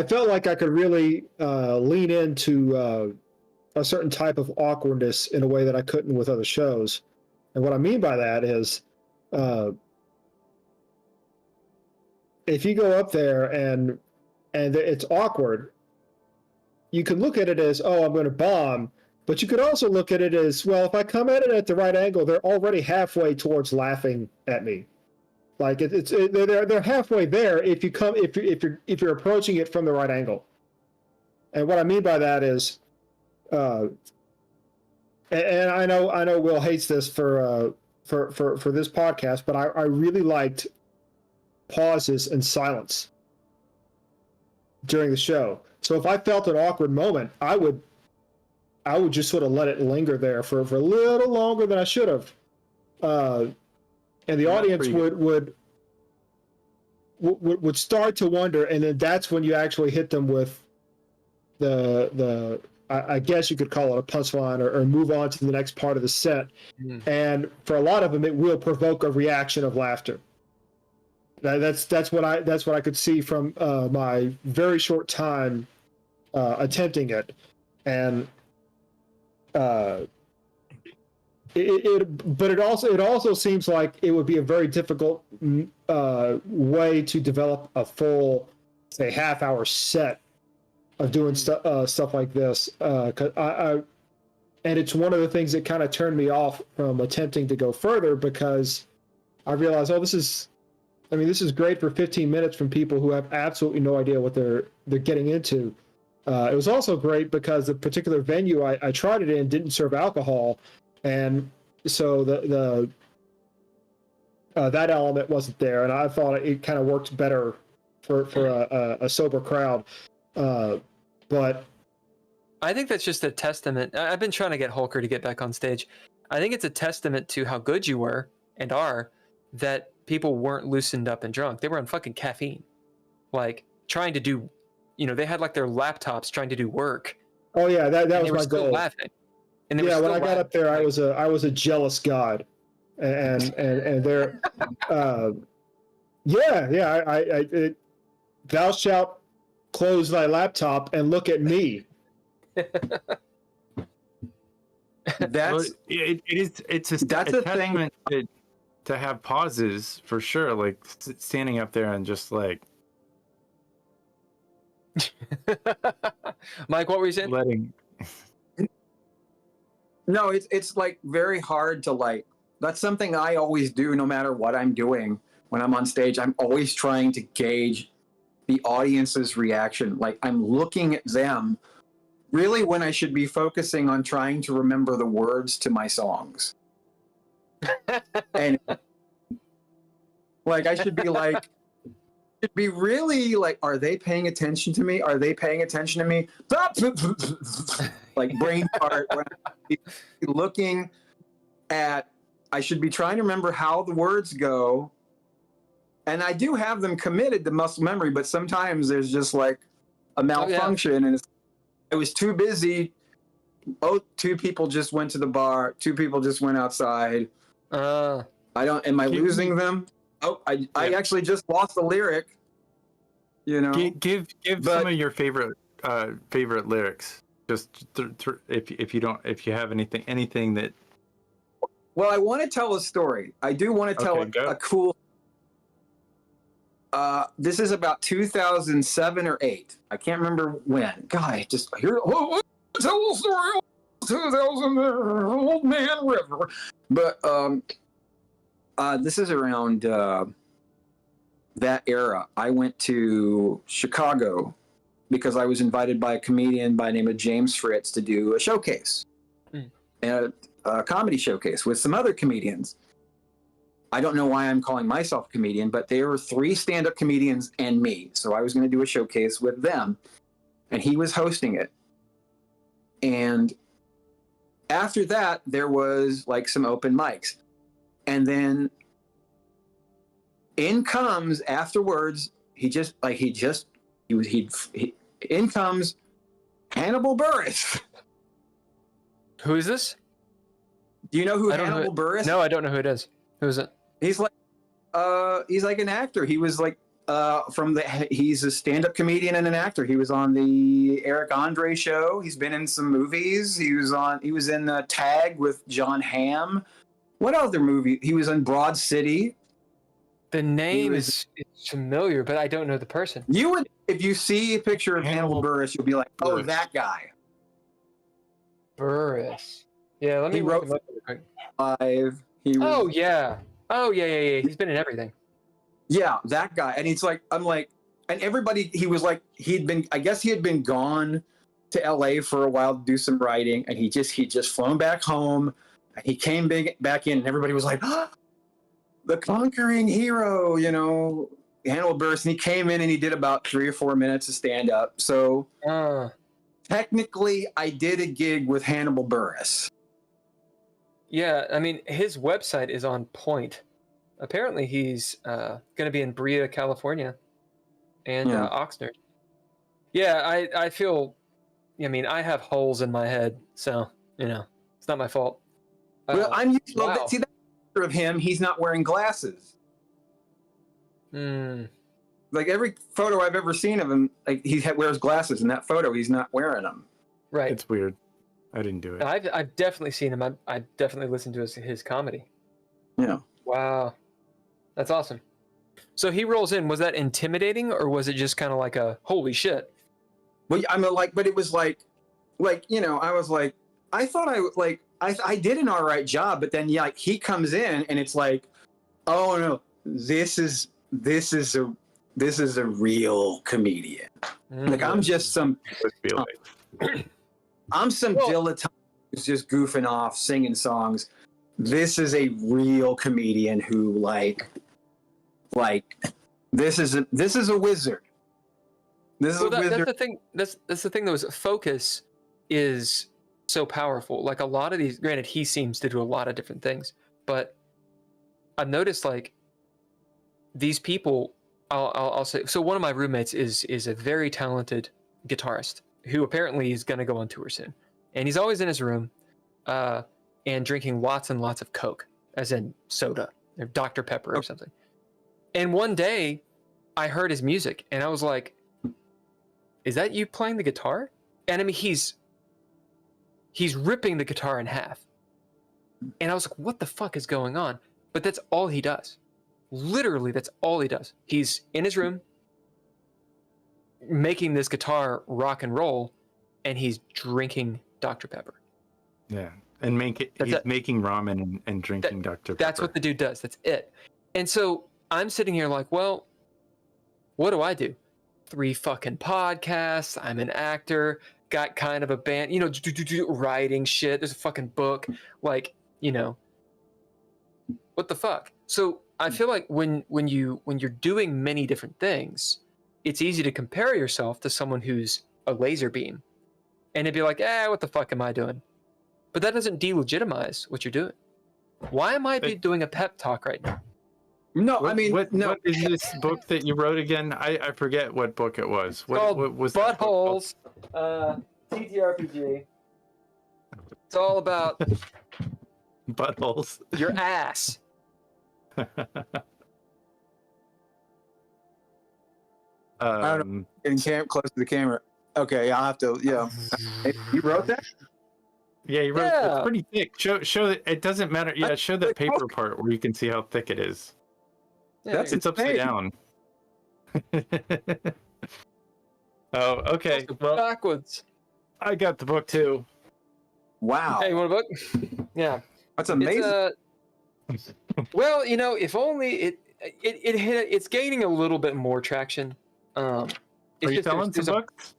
felt like I could really lean into a certain type of awkwardness in a way that I couldn't with other shows. And what I mean by that is, if you go up there and it's awkward, you can look at it as, oh, I'm going to bomb, but you could also look at it as, well, if I come at it at the right angle, they're already halfway towards laughing at me. Like they're halfway there if you're approaching it from the right angle. And what I mean by that is, and I know Will hates this for this podcast, but I really liked pauses and silence during the show. So if I felt an awkward moment, I would just sort of let it linger there for a little longer than I should have, and the audience would start to wonder, and then that's when you actually hit them with the I guess you could call it a punchline or move on to the next part of the set. And for a lot of them, it will provoke a reaction of laughter. That's what I could see from my very short time attempting it, and but it also seems like it would be a very difficult way to develop a full, say, half-hour set of doing stuff like this, and it's one of the things that kind of turned me off from attempting to go further, because I realized, this is great for 15 minutes from people who have absolutely no idea what they're getting into. It was also great because the particular venue I tried it in didn't serve alcohol, and so the that element wasn't there, and I thought it kind of worked better for a sober crowd. But I think that's just a testament. I've been trying to get Holker to get back on stage. I think it's a testament to how good you were and are, that people weren't loosened up and drunk. They were on fucking caffeine, like trying to do, they had like their laptops trying to do work. Oh yeah, that was my goal. Laughing. And they Yeah, were when still I got up there, I was a jealous god, and there, thou shalt close thy laptop and look at me. That's it's a that's a thing. testament to have pauses for sure, like standing up there and just like Mike, what were you saying? letting. No, it's like very hard to like. That's something I always do, no matter what I'm doing when I'm on stage. I'm always trying to gauge the audience's reaction. Like I'm looking at them, really, when I should be focusing on trying to remember the words to my songs. And like I should be like, should be really like, are they paying attention to me? Are they paying attention to me? Like brain part, when I'm looking at, I should be trying to remember how the words go. And I do have them committed to muscle memory, but sometimes there's just like a malfunction, and I was too busy. Oh, two people just went to the bar. Two people just went outside. I don't. Am I losing them? Oh, I actually just lost the lyric. You know, Give some of your favorite lyrics. Just if you have anything that. Well, I want to tell a story. I do want to tell a cool. This is about 2007 or 8. I can't remember when. God, I just hear. Oh, tell a story. 2000 Old Man River. But this is around that era. I went to Chicago because I was invited by a comedian by the name of James Fritz to do a showcase, a comedy showcase with some other comedians. I don't know why I'm calling myself a comedian, but there were 3 stand-up comedians and me. So I was going to do a showcase with them, and he was hosting it. And after that, there was like some open mics. And then in comes afterwards, in comes Hannibal Buress. Who is this? Do you know who Hannibal Buress? No, I don't know who it is. Who is it? He's like an actor. He was like he's a stand-up comedian and an actor. He was on the Eric Andre show. He's been in some movies. He was in Tag with John Hamm. What other movie? He was in Broad City. The name is familiar, but I don't know the person. You would, if you see a picture of Hannibal Buress, you'll be like, "Oh, that guy." Buress. Yeah, let me look him up real quick. Oh yeah. He's been in everything. Yeah, that guy. And he's like, I'm like, and everybody, he was like, I guess he had been gone to LA for a while to do some writing, and he just flown back home. And he came back in, and everybody was like, oh, the conquering hero, you know, Hannibal Buress. And he came in and he did about 3 or 4 minutes of stand up. So technically, I did a gig with Hannibal Buress. Yeah, I mean, his website is on point. Apparently, he's going to be in Brea, California, and Oxnard. Yeah, I feel. I mean, I have holes in my head, so it's not my fault. Well, I'm used to that. See that picture of him. He's not wearing glasses. Like every photo I've ever seen of him, like he wears glasses. In that photo, he's not wearing them. Right. It's weird. I didn't do it. I've definitely seen him. I definitely listened to his comedy. Yeah. Wow. That's awesome. So he rolls in. Was that intimidating, or was it just kind of like a holy shit? Well, I mean, but it was like I was like, I thought I did an all right job, but then like he comes in and it's like, oh no, this is a real comedian. Like I'm just some dilettante who's just goofing off, singing songs. This is a real comedian who like this is a wizard. That's the thing. That's the thing. Though, is focus is so powerful. Like a lot of these. Granted, he seems to do a lot of different things, but I've noticed like these people. I'll say. So one of my roommates is a very talented guitarist who apparently is going to go on tour soon, and he's always in his room, and drinking lots and lots of Coke, as in soda or Dr. Pepper or something. And one day I heard his music and I was like, is that you playing the guitar? And I mean, he's ripping the guitar in half. And I was like, what the fuck is going on? But that's all he does. Literally, that's all he does. He's in his room making this guitar rock and roll, and he's drinking Dr. Pepper. Yeah. And he's making ramen and drinking Dr. Pepper. That's what the dude does. That's it. And so I'm sitting here like, well, what do I do? 3 fucking podcasts. I'm an actor. Got kind of a band, writing shit. There's a fucking book. Like, what the fuck? So I feel like when you're doing many different things, it's easy to compare yourself to someone who's a laser beam, and it'd be like, what the fuck am I doing? But that doesn't delegitimize what you're doing. Why am I doing a pep talk right now? No, what is this book that you wrote again? I forget what book it was. What was Buttholes? TTRPG. It's all about buttholes. Your ass. I don't know. Getting close to the camera. Okay, I'll have to. Yeah, you wrote that. Yeah, you wrote. It's pretty thick. Show that it doesn't matter. Yeah, show the paper part where you can see how thick it is. Yeah, it's upside down. Oh, okay. Well, backwards. I got the book too. Wow. Hey, you want a book? Yeah. That's amazing. Well, if only it's gaining a little bit more traction. Are you selling some books?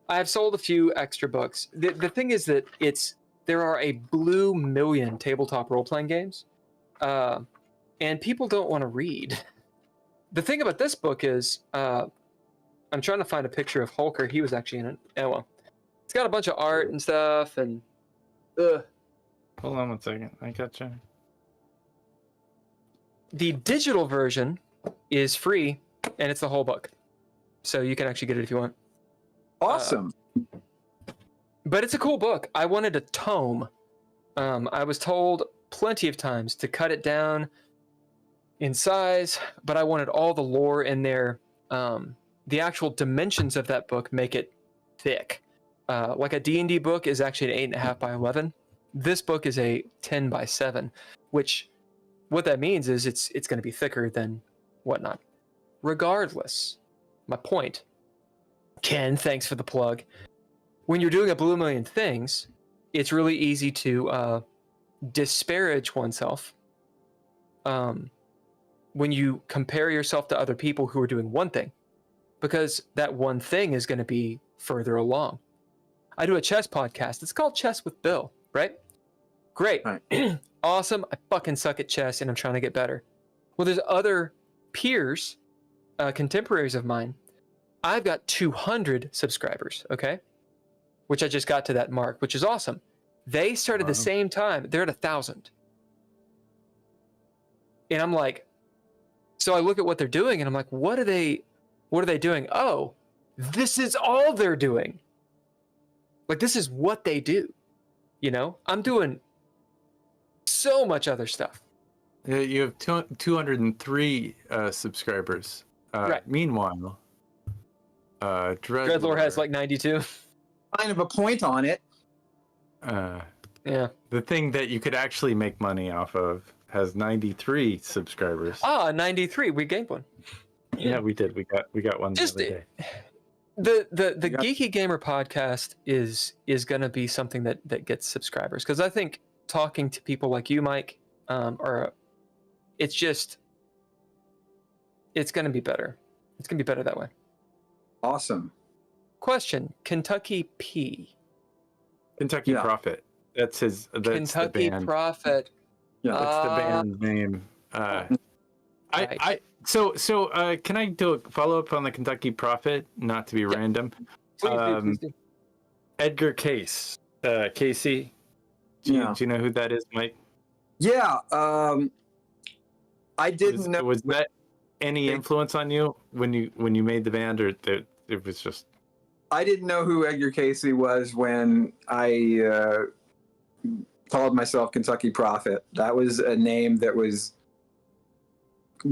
I've sold a few extra books. The thing is that there are a blue million tabletop role-playing games, and people don't want to read. The thing about this book is, I'm trying to find a picture of Holker. He was actually in it. Oh, well. It's got a bunch of art and stuff, and... Hold on one second. I gotcha. The digital version is free, and it's the whole book. So you can actually get it if you want. Awesome. But it's a cool book. I wanted a tome. I was told plenty of times to cut it down in size, but I wanted all the lore in there. The actual dimensions of that book make it thick. Like a D&D book is actually an 8.5 by 11. This book is a 10 by 7, which what that means is it's going to be thicker than whatnot. Regardless, my point, Ken, thanks for the plug. When you're doing a blue million things, it's really easy to disparage oneself when you compare yourself to other people who are doing one thing, because that one thing is going to be further along. I do a chess podcast. It's called Chess with Bill, right? Great. Right. Awesome. I fucking suck at chess and I'm trying to get better. Well, there's other peers, contemporaries of mine. I've got 200 subscribers, okay? Which I just got to that mark, which is awesome. They started the same time. They're at 1,000. And I'm like, so I look at what they're doing and I'm like, what are they doing? Oh, this is all they're doing. Like, this is what they do. I'm doing so much other stuff. Yeah, you have 203 subscribers. Right. Meanwhile, Dreadlore has like 92. Kind of a point on it. Yeah. The thing that you could actually make money off of has 93 subscribers. 93. We gained one. Yeah, we did. We got one the other day. The Geeky Gamer Podcast is going to be something that gets subscribers, because I think talking to people like you, Mike, it's going to be better. It's going to be better that way. Awesome. Question: Kentucky P. Kentucky Prophet. That's his. That's Kentucky the band. Prophet. Yeah, that's the band's name. So can I do a follow up on the Kentucky Prophet? Not to be random. Please do. Edgar Case. Casey. Do you know who that is, Mike? Yeah. I didn't know. Was that any influence on you when you made the band, or it was just? I didn't know who Edgar Casey was when I called myself Kentucky Prophet. That was a name that was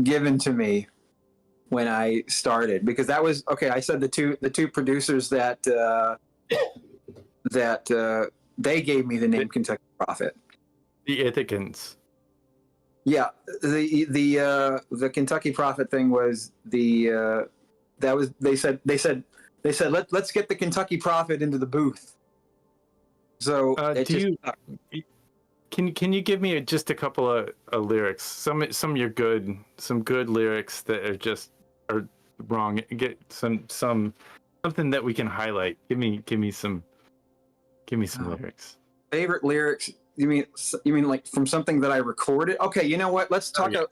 given to me when I started, because that was okay. I said the two producers that they gave me the name Kentucky Prophet. The Ithacans. Yeah, the Kentucky Prophet thing was they said let's get the Kentucky Prophet into the booth. So can you give me just a couple of lyrics? Some of your good lyrics that are wrong. Get something that we can highlight. Give me some lyrics. Favorite lyrics? You mean like from something that I recorded? Okay, you know what? Let's talk. Yeah.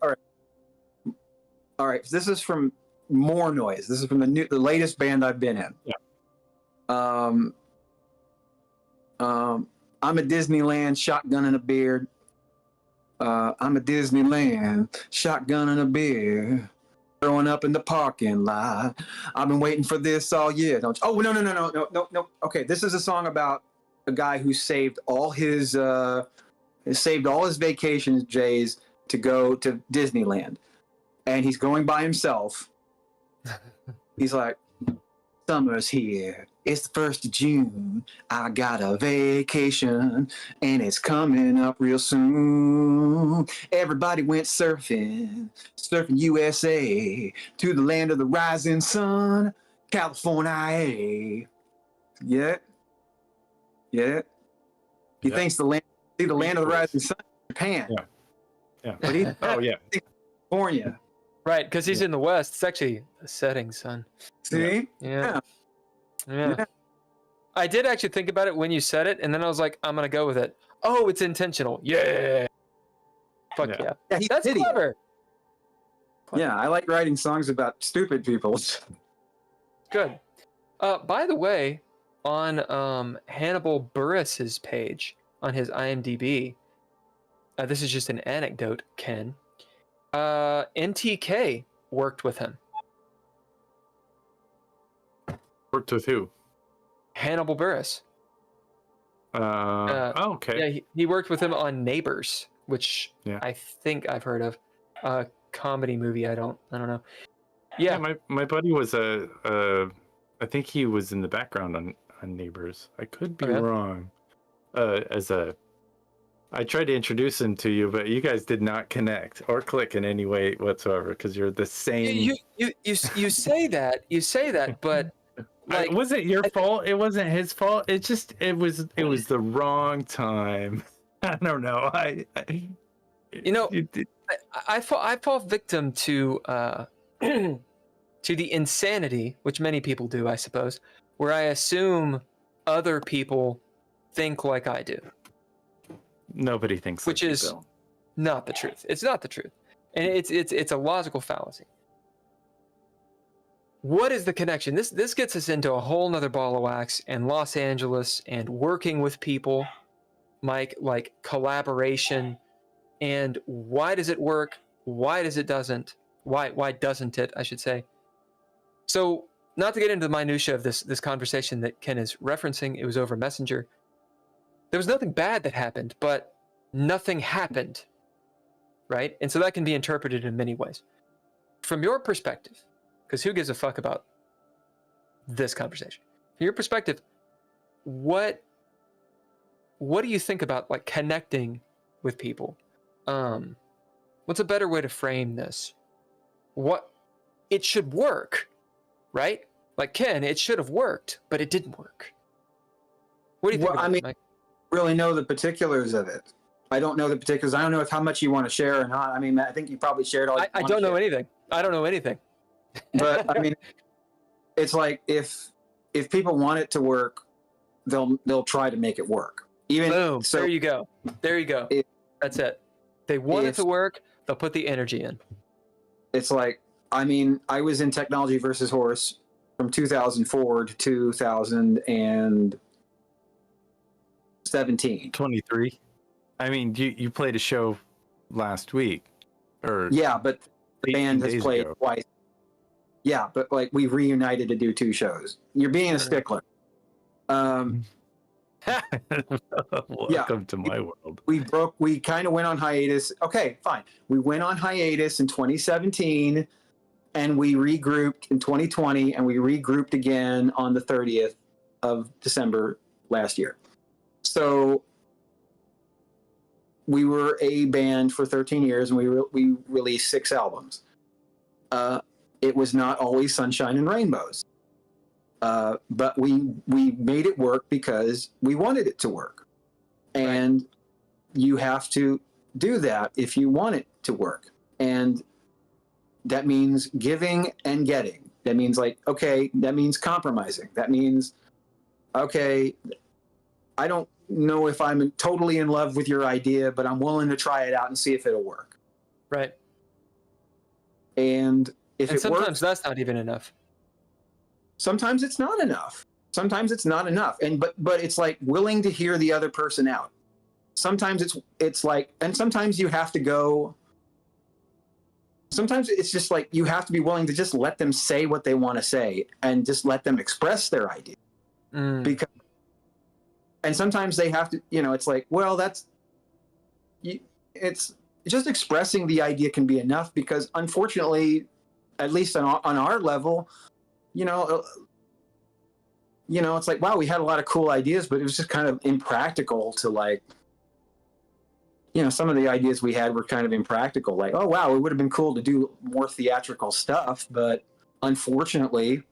All right. This is from More Noise. This is from the latest band I've been in. Yeah. I'm a Disneyland shotgun and a beard. I'm a Disneyland shotgun and a beard. Throwing up in the parking lot. I've been waiting for this all year. Don't you? Oh no. Okay, this is a song about a guy who saved all his vacation days to go to Disneyland, and he's going by himself. He's like, summer's here. It's the 1st of June. I got a vacation, and it's coming up real soon. Everybody went surfing USA, to the land of the rising sun, California. Yeah. He thinks the land of the rising sun is Japan. Yeah. But he, California. Right, because he's in the West. It's actually the setting sun. See? Yeah. I did actually think about it when you said it, and then I was like, I'm going to go with it. Oh, it's intentional. Yeah. Fuck yeah. That's clever. Yeah, I like writing songs about stupid people. Good. By the way, on Hannibal Buress's page, on his IMDb, this is just an anecdote, Ken. NTK worked with him. Worked with who? Hannibal Buress. Okay. Yeah, he worked with him on Neighbors, which I think I've heard of. A comedy movie. I don't know. Yeah, my buddy was I think he was in the background on Neighbors. I could be wrong. I tried to introduce him to you, but you guys did not connect or click in any way whatsoever because you're the same. You say that, but like, it wasn't your fault. It wasn't his fault. It was the wrong time. I don't know. I fall victim to to the insanity, which many people do, I suppose, where I assume other people think like I do. Nobody thinks which like is you, Bill. Not the truth. It's not the truth, and it's a logical fallacy. What is the connection? This gets us into a whole nother ball of wax and Los Angeles and working with people, Mike, like collaboration, and why does it work? Why doesn't it, I should say. So, not to get into the minutia of this conversation that Ken is referencing, it was over Messenger. There was nothing bad that happened, but nothing happened, right? And so that can be interpreted in many ways. From your perspective, because who gives a fuck about this conversation? From your perspective, what do you think about like connecting with people? What's a better way to frame this? It should work, right? Like Ken, it should have worked, but it didn't work. What do you think about it, Mike? Really know the particulars of it. I don't know the particulars. I don't know how much you want to share or not. I mean, I think you probably shared all. I don't know anything. I don't know anything. But I mean, it's like if people want it to work, they'll try to make it work. Boom. So, there you go. That's it. They want it to work. They'll put the energy in. It's like, I mean, I was in Technology versus Horse from 2004 to 2017. 23. I mean, you played a show last week, or but the band has played twice. Yeah, but like we reunited to do 2 shows. You're being a stickler. Welcome to my world. We kind of went on hiatus. Okay, fine. We went on hiatus in 2017 and we regrouped in 2020 and we regrouped again on the 30th of December last year. So we were a band for 13 years and we released 6 albums. It was not always sunshine and rainbows. But we made it work because we wanted it to work. And you have to do that if you want it to work. And that means giving and getting. That means that means compromising. That means, okay, I don't know if I'm totally in love with your idea, but I'm willing to try it out and see if it'll work. Right. And sometimes works, that's not even enough. Sometimes it's not enough. And but it's like willing to hear the other person out. Sometimes it's like, and sometimes you have to go. Sometimes it's just like you have to be willing to just let them say what they want to say and just let them express their idea. Because, and sometimes they have to, it's like, well, it's just expressing the idea can be enough because unfortunately, at least on our level, it's like, wow, we had a lot of cool ideas, but it was just kind of impractical to some of the ideas we had were kind of impractical. Like, oh, wow, it would have been cool to do more theatrical stuff. But unfortunately,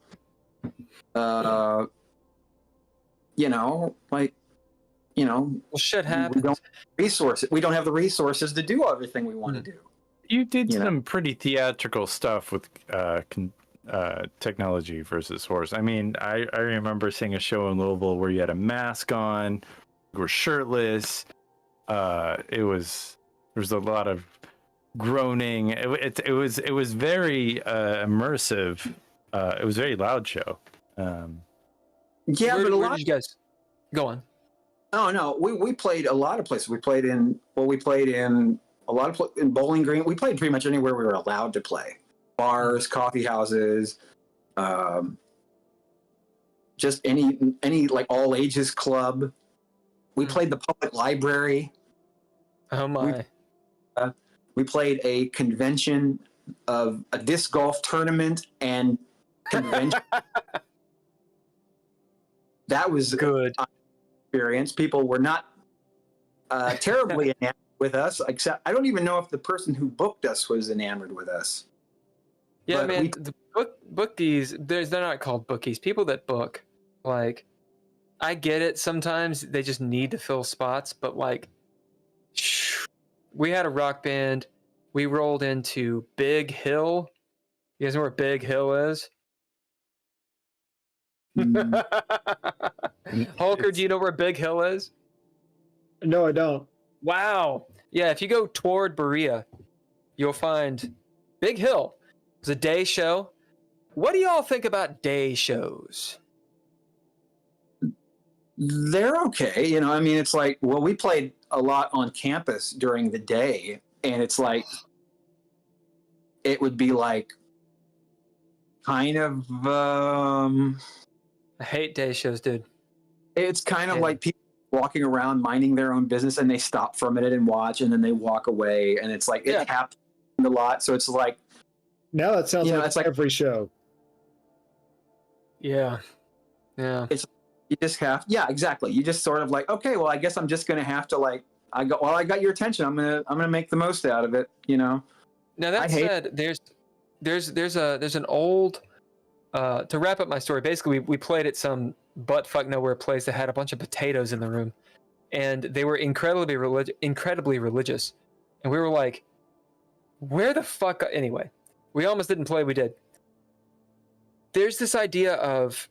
shit happens. We don't have the resources to do everything we want to do. You did some pretty theatrical stuff with technology versus horse. I mean, I remember seeing a show in Louisville where you had a mask on, you were shirtless. There was a lot of groaning. It was very immersive. It was a very loud show. Where did you guys go on? Oh no, we played a lot of places. We played in a lot of in Bowling Green. We played pretty much anywhere we were allowed to play. Bars, coffee houses, just any like all ages club. We played the public library. Oh my! We played a convention of a disc golf tournament and convention. That was good experience. People were not terribly enamored with us. Except I don't even know if the person who booked us was enamored with us. Yeah, but man, the bookies, they're not called bookies. People that book, like, I get it. Sometimes they just need to fill spots, but like, we had a rock band. We rolled into Big Hill. You guys know where Big Hill is? Hulker, do you know where Big Hill is? No, I don't. Wow. Yeah, if you go toward Berea, you'll find Big Hill. It's a day show. What do y'all think about day shows? They're okay. I mean, it's like, well, we played a lot on campus during the day, and it's like, it would be like, kind of, I hate day shows, dude. It's kind of like people walking around minding their own business, and they stop for a minute and watch, and then they walk away, and it's like, it happens a lot. So it's like, now that sounds like it's like every show. Yeah. You just have, exactly. You just sort of like, okay, well, I guess I'm just going to have to I got your attention. I'm gonna make the most out of it. Now that said, there's an old. To wrap up my story, basically we played at some buttfuck nowhere place that had a bunch of potatoes in the room, and they were incredibly religious, and we were like, where the fuck? Anyway, we almost didn't play. We did. There's this idea of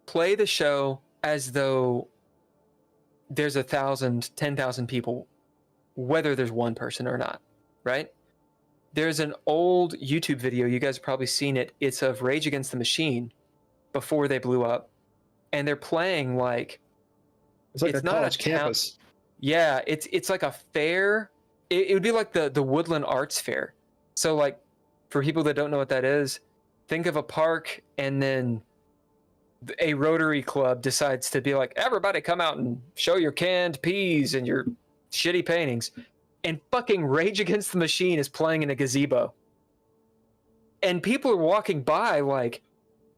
play the show as though there's 1,000, 10,000 people, whether there's one person or not, right? There's an old YouTube video, you guys have probably seen it. It's of Rage Against the Machine before they blew up. And they're playing like... It's like a college campus. Yeah, it's like a fair. It would be like the Woodland Arts Fair. So like, for people that don't know what that is, think of a park and then a Rotary Club decides to be like, everybody come out and show your canned peas and your shitty paintings, and fucking Rage Against the Machine is playing in a gazebo. And people are walking by like,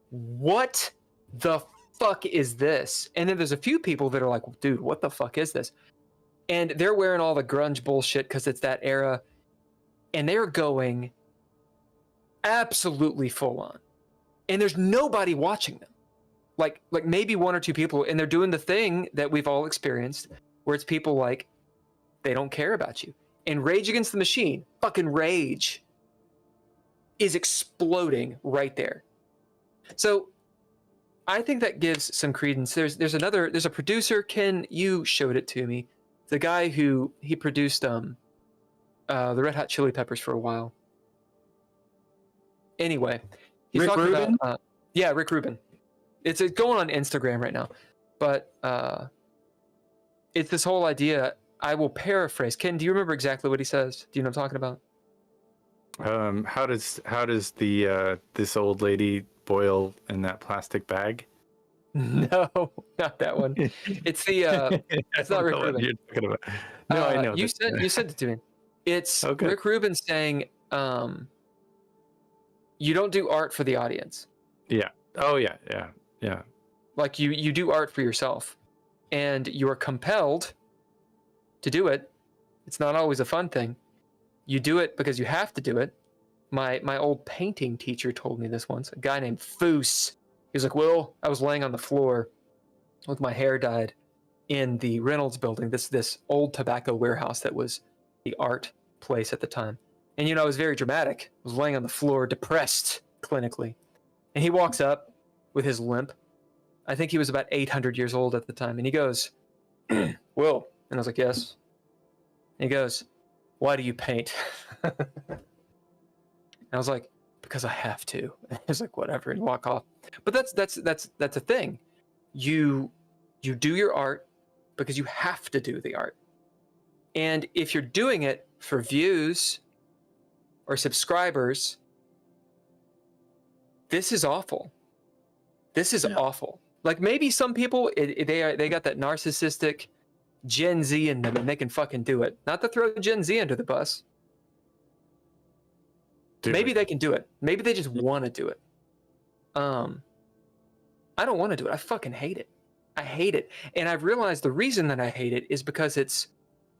what the fuck is this? And then there's a few people that are like, dude, what the fuck is this? And they're wearing all the grunge bullshit because it's that era. And they're going absolutely full on. And there's nobody watching them. Like maybe one or two people, and they're doing the thing that we've all experienced, where it's people like, they don't care about you. And Rage Against the Machine, fucking Rage, is exploding right there. So I think that gives some credence. There's a producer, Ken, you showed it to me. The guy who he produced the Red Hot Chili Peppers for a while. Anyway, he's Rick talking Rubin? about Rick Rubin. It's going on Instagram right now, but it's this whole idea. I will paraphrase. Ken, do you remember exactly what he says? Do you know what I'm talking about? How does the this old lady boil in that plastic bag? No, not that one. It's the it's not Rick Rubin. You're talking about. No, I know. You sent it to me. It's Okay. Rick Rubin saying, you don't do art for the audience. Yeah. Oh yeah. Like you do art for yourself, and you are compelled to do it. It's not always a fun thing. You do it because you have to do it. My old painting teacher told me this once. A guy named Foose. He was like, "Will, I was laying on the floor with my hair dyed in the Reynolds building, this old tobacco warehouse that was the art place at the time. And I was very dramatic. I was laying on the floor, depressed clinically. And he walks up with his limp. I think he was about 800 years old at the time. And he goes, Will. And I was like, yes. And he goes, why do you paint? And I was like, because I have to. And he's like, whatever, and walk off. But that's a thing. You do your art because you have to do the art. And if you're doing it for views or subscribers, this is awful. This is awful. Like maybe some people they got that narcissistic Gen Z in them and they can fucking do it. Not to throw Gen Z under the bus. Maybe they can do it. Maybe they just want to do it. I don't want to do it. I fucking hate it. I hate it. And I've realized the reason that I hate it is because it's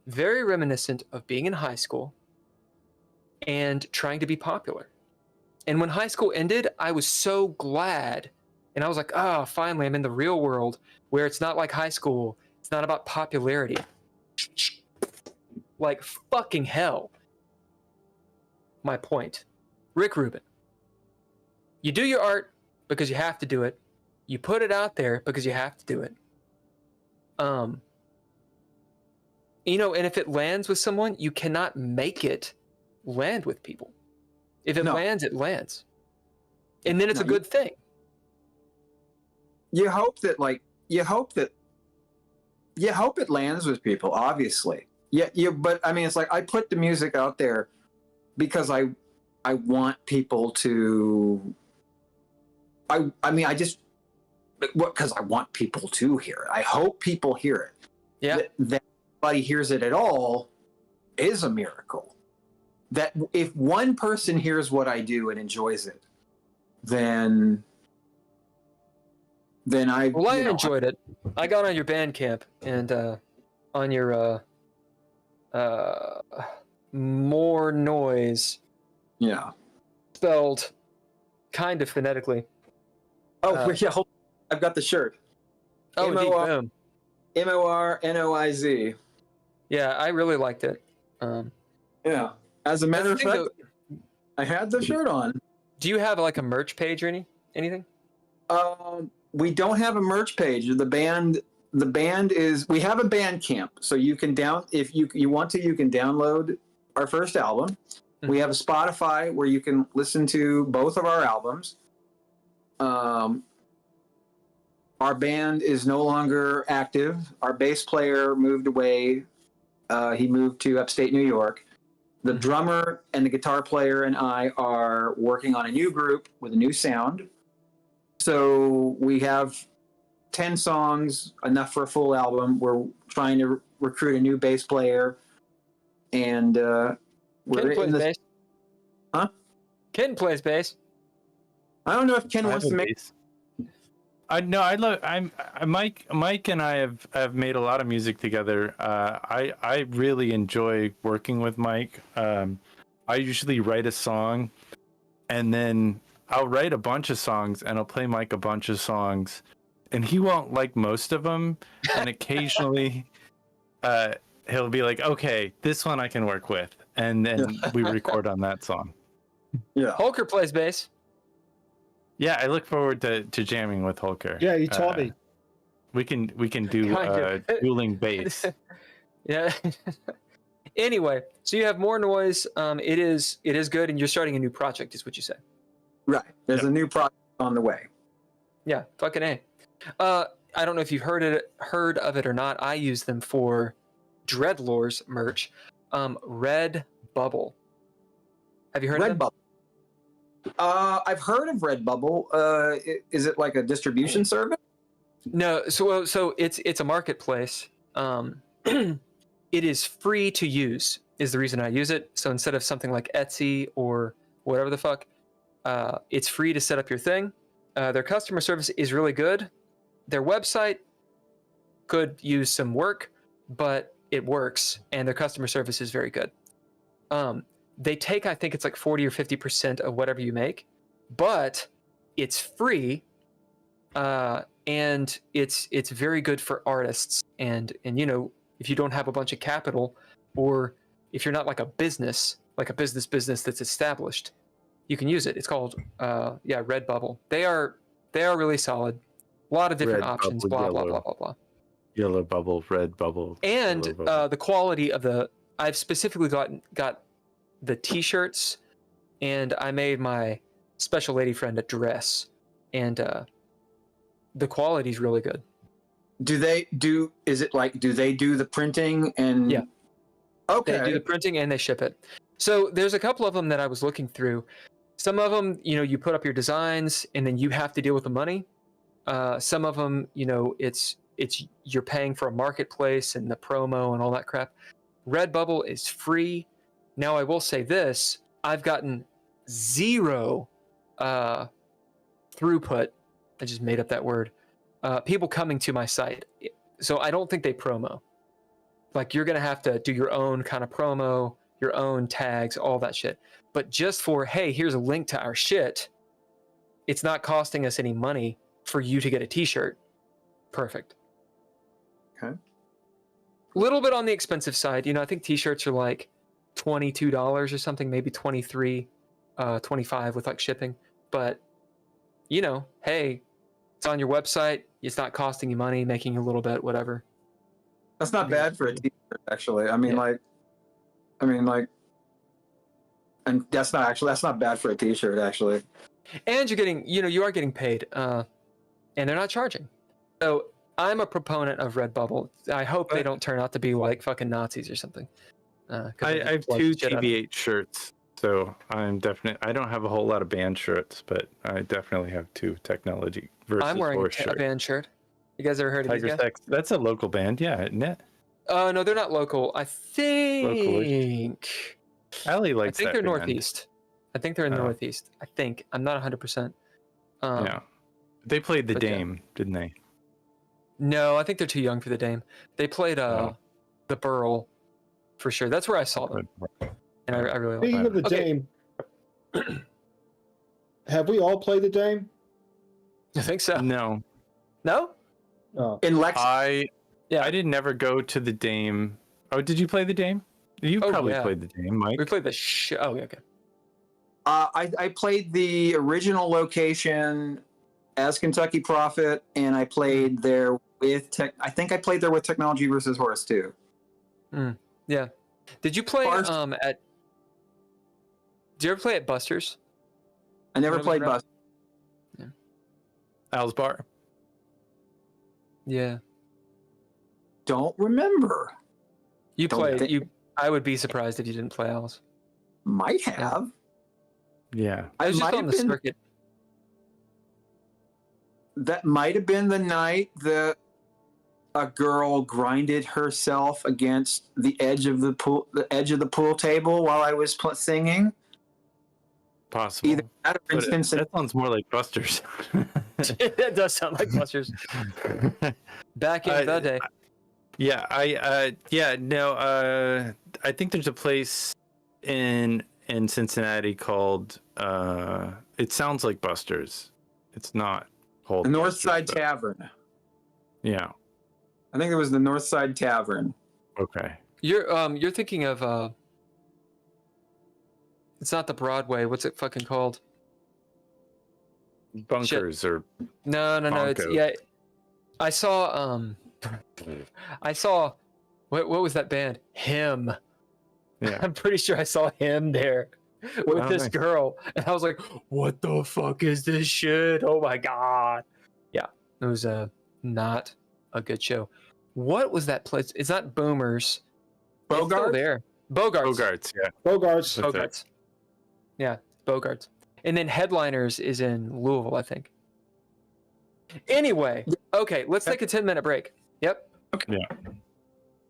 very reminiscent of being in high school and trying to be popular. And when high school ended, I was so glad. And I was like, oh, finally, I'm in the real world where it's not like high school. It's not about popularity. Like fucking hell. My point. Rick Rubin. You do your art because you have to do it. You put it out there because you have to do it. And if it lands with someone, you cannot make it land with people. If it lands, it lands. And then it's a good thing. You hope that it lands with people, obviously. Yeah, but I mean, it's like I put the music out there because I want people to. Because I want people to hear it. I hope people hear it. Yeah. That anybody hears it at all is a miracle. That if one person hears what I do and enjoys it, then I. Well, I enjoyed it. I got on your Bandcamp and on your more noise. Yeah. Spelled kind of phonetically. Oh, yeah. I've got the shirt. Oh, M-O-R- MORNOIZ. Yeah, I really liked it. Yeah. As a matter of fact, I had the shirt on. Do you have like a merch page or anything? We don't have a merch page. The band is. We have a Bandcamp, so you can if you want to, you can download our first album. Mm-hmm. We have a Spotify where you can listen to both of our albums. Our band is no longer active. Our bass player moved away. He moved to upstate New York. The drummer and the guitar player and I are working on a new group with a new sound. So we have 10 songs, enough for a full album. We're trying to recruit a new bass player, and we're Ken in plays the. bass. Huh? Ken plays bass. I don't know if Ken I wants have to a make. bass. Mike and I have made a lot of music together. I really enjoy working with Mike. I usually write a song, and then I'll write a bunch of songs, and I'll play Mike a bunch of songs, and he won't like most of them. And occasionally, he'll be like, "Okay, this one I can work with," and then we record on that song. Yeah. Holker plays bass. Yeah, I look forward to jamming with Holker. Yeah, you taught me. We can do Kind of. dueling bass. Yeah. Anyway, so you have more noise. It is good, and you're starting a new project, is what you said. Right. There's a new project on the way. Yeah, fucking A. I don't know if you've heard of it or not. I use them for Dreadlore's merch. Red Bubble. Have you heard of them? Redbubble. I've heard of Redbubble. Is it like a distribution service? No, so it's a marketplace. It is free to use is the reason I use it. So instead of something like Etsy or whatever the fuck, it's free to set up your thing. Their customer service is really good. Their website could use some work, but it works, and their customer service is very good. They take, I think it's like 40 or 50% of whatever you make, but it's free, and it's very good for artists. And you know, if you don't have a bunch of capital, or if you're not like a business that's established, you can use it. It's called Redbubble. They are really solid. A lot of different options. Blah blah blah blah blah. Yellow bubble, red bubble, and bubble. The quality of I've specifically got the t-shirts, and I made my special lady friend a dress, and the quality is really good. Do they do the printing and? Yeah. Okay. They do the printing and they ship it. So there's a couple of them that I was looking through. Some of them, you know, you put up your designs and then you have to deal with the money. Some of them, you know, it's you're paying for a marketplace and the promo and all that crap. Redbubble is free. Now I will say this: I've gotten zero throughput. I just made up that word. People coming to my site, so I don't think they promo. Like, you're gonna have to do your own kind of promo, your own tags, all that shit. But just for, hey, here's a link to our shit, it's not costing us any money for you to get a t-shirt. Perfect. Okay. A little bit on the expensive side. You know, I think t-shirts are like $22 or something, maybe $23, $25 with like shipping. But, you know, hey, it's on your website. It's not costing you money, making you a little bit, whatever. That's not bad for a t-shirt, actually. I mean, and that's not bad for a t-shirt, actually. And you're getting, you know, you are getting paid, and they're not charging. So I'm a proponent of Redbubble. I hope they don't turn out to be like fucking Nazis or something. I have 2 TV8 shirts, so I don't have a whole lot of band shirts, but I definitely have 2 technology versus I'm wearing Force a band shirt. You guys ever heard of these Tiger guys? Sex. That's a local band, yeah, isn't it? No, they're not local. I think. Allie I likes think that they're band. Northeast. I think they're in the Northeast. I think. I'm not 100%. Yeah. They played the but yeah. Dame, didn't they? No, I think they're too young for the Dame. They played the Burl for sure. That's where I saw them. And I really like Speaking them. of the Dame, have we all played the Dame? I think so. No. No? Oh. In Lex, I Yeah. didn't ever go to the Dame. Oh, did you play the Dame? You probably yeah. played the Dame, Mike. We played the Oh, yeah, okay. I played the original location as Kentucky Prophet, and I played there with I think I played there with Technology versus Horse too. Yeah. Did you play Bars- at? Did you ever play at Buster's? I never What was played it around? Bus. Al's Bar. Yeah. Don't remember. You Don't played. think- I would be surprised if you didn't play Alice. Might have. Yeah. I was just might on have the been- circuit. that might have been the night that a girl grinded herself against the edge of the pool table while I was singing. Possible. Either that or But instance that sounds more like Buster's. That does sound like Buster's. Back in the day. Yeah, I think there's a place in Cincinnati called it sounds like Buster's. It's not called the North Buster's, Side but- Tavern. Yeah. I think it was the North Side Tavern. Okay. You're thinking of it's not the Broadway. What's it fucking called? Bunkers or No. It's Bonko. yeah. I saw what was that band? Him. yeah. I'm pretty sure I saw him there with Oh, this nice. girl, and I was like, "What the fuck is this shit? Oh my god!" Yeah, it was not a good show. What was that place? It's not Boomers. It's still Bogart? there. Bogarts. Bogarts, yeah. Bogarts. That's it. Bogarts. Yeah, Bogarts. And then Headliners is in Louisville, I think. Anyway, okay, let's take a 10-minute break. Yep. Okay. Yeah.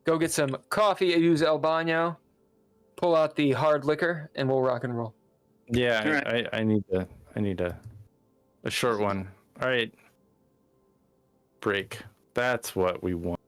Go get some coffee, use El Baño, pull out the hard liquor, and we'll rock and roll. Yeah, All right. I need a short one. All right. Break. That's what we want.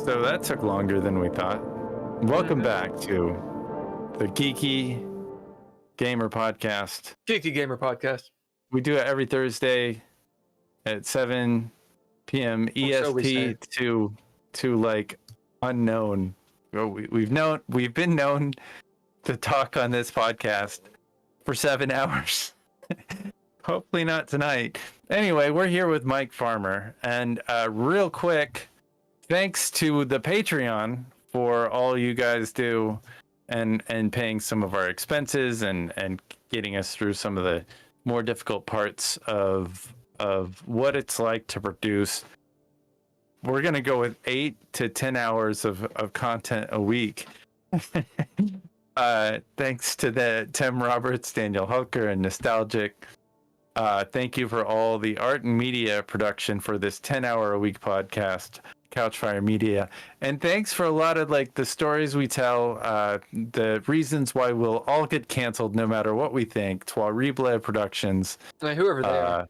So that took longer than we thought. Welcome back to the Geeky Gamer Podcast. Geeky Gamer Podcast. We do it every Thursday at 7 p.m. EST to like unknown. We've been known to talk on this podcast for 7 hours. Hopefully not tonight. Anyway, we're here with Mike Farmer, and real quick, thanks to the Patreon for all you guys do and paying some of our expenses and getting us through some of the more difficult parts of what it's like to produce. We're going to go with 8 to 10 hours of content a week. Thanks to the Tim Roberts, Daniel Hulker, and Nostalgic. Thank you for all the art and media production for this 10-hour-a-week podcast, Couchfire Media. And thanks for a lot of like the stories we tell, the reasons why we'll all get canceled no matter what we think. Trois Productions. Whoever they are.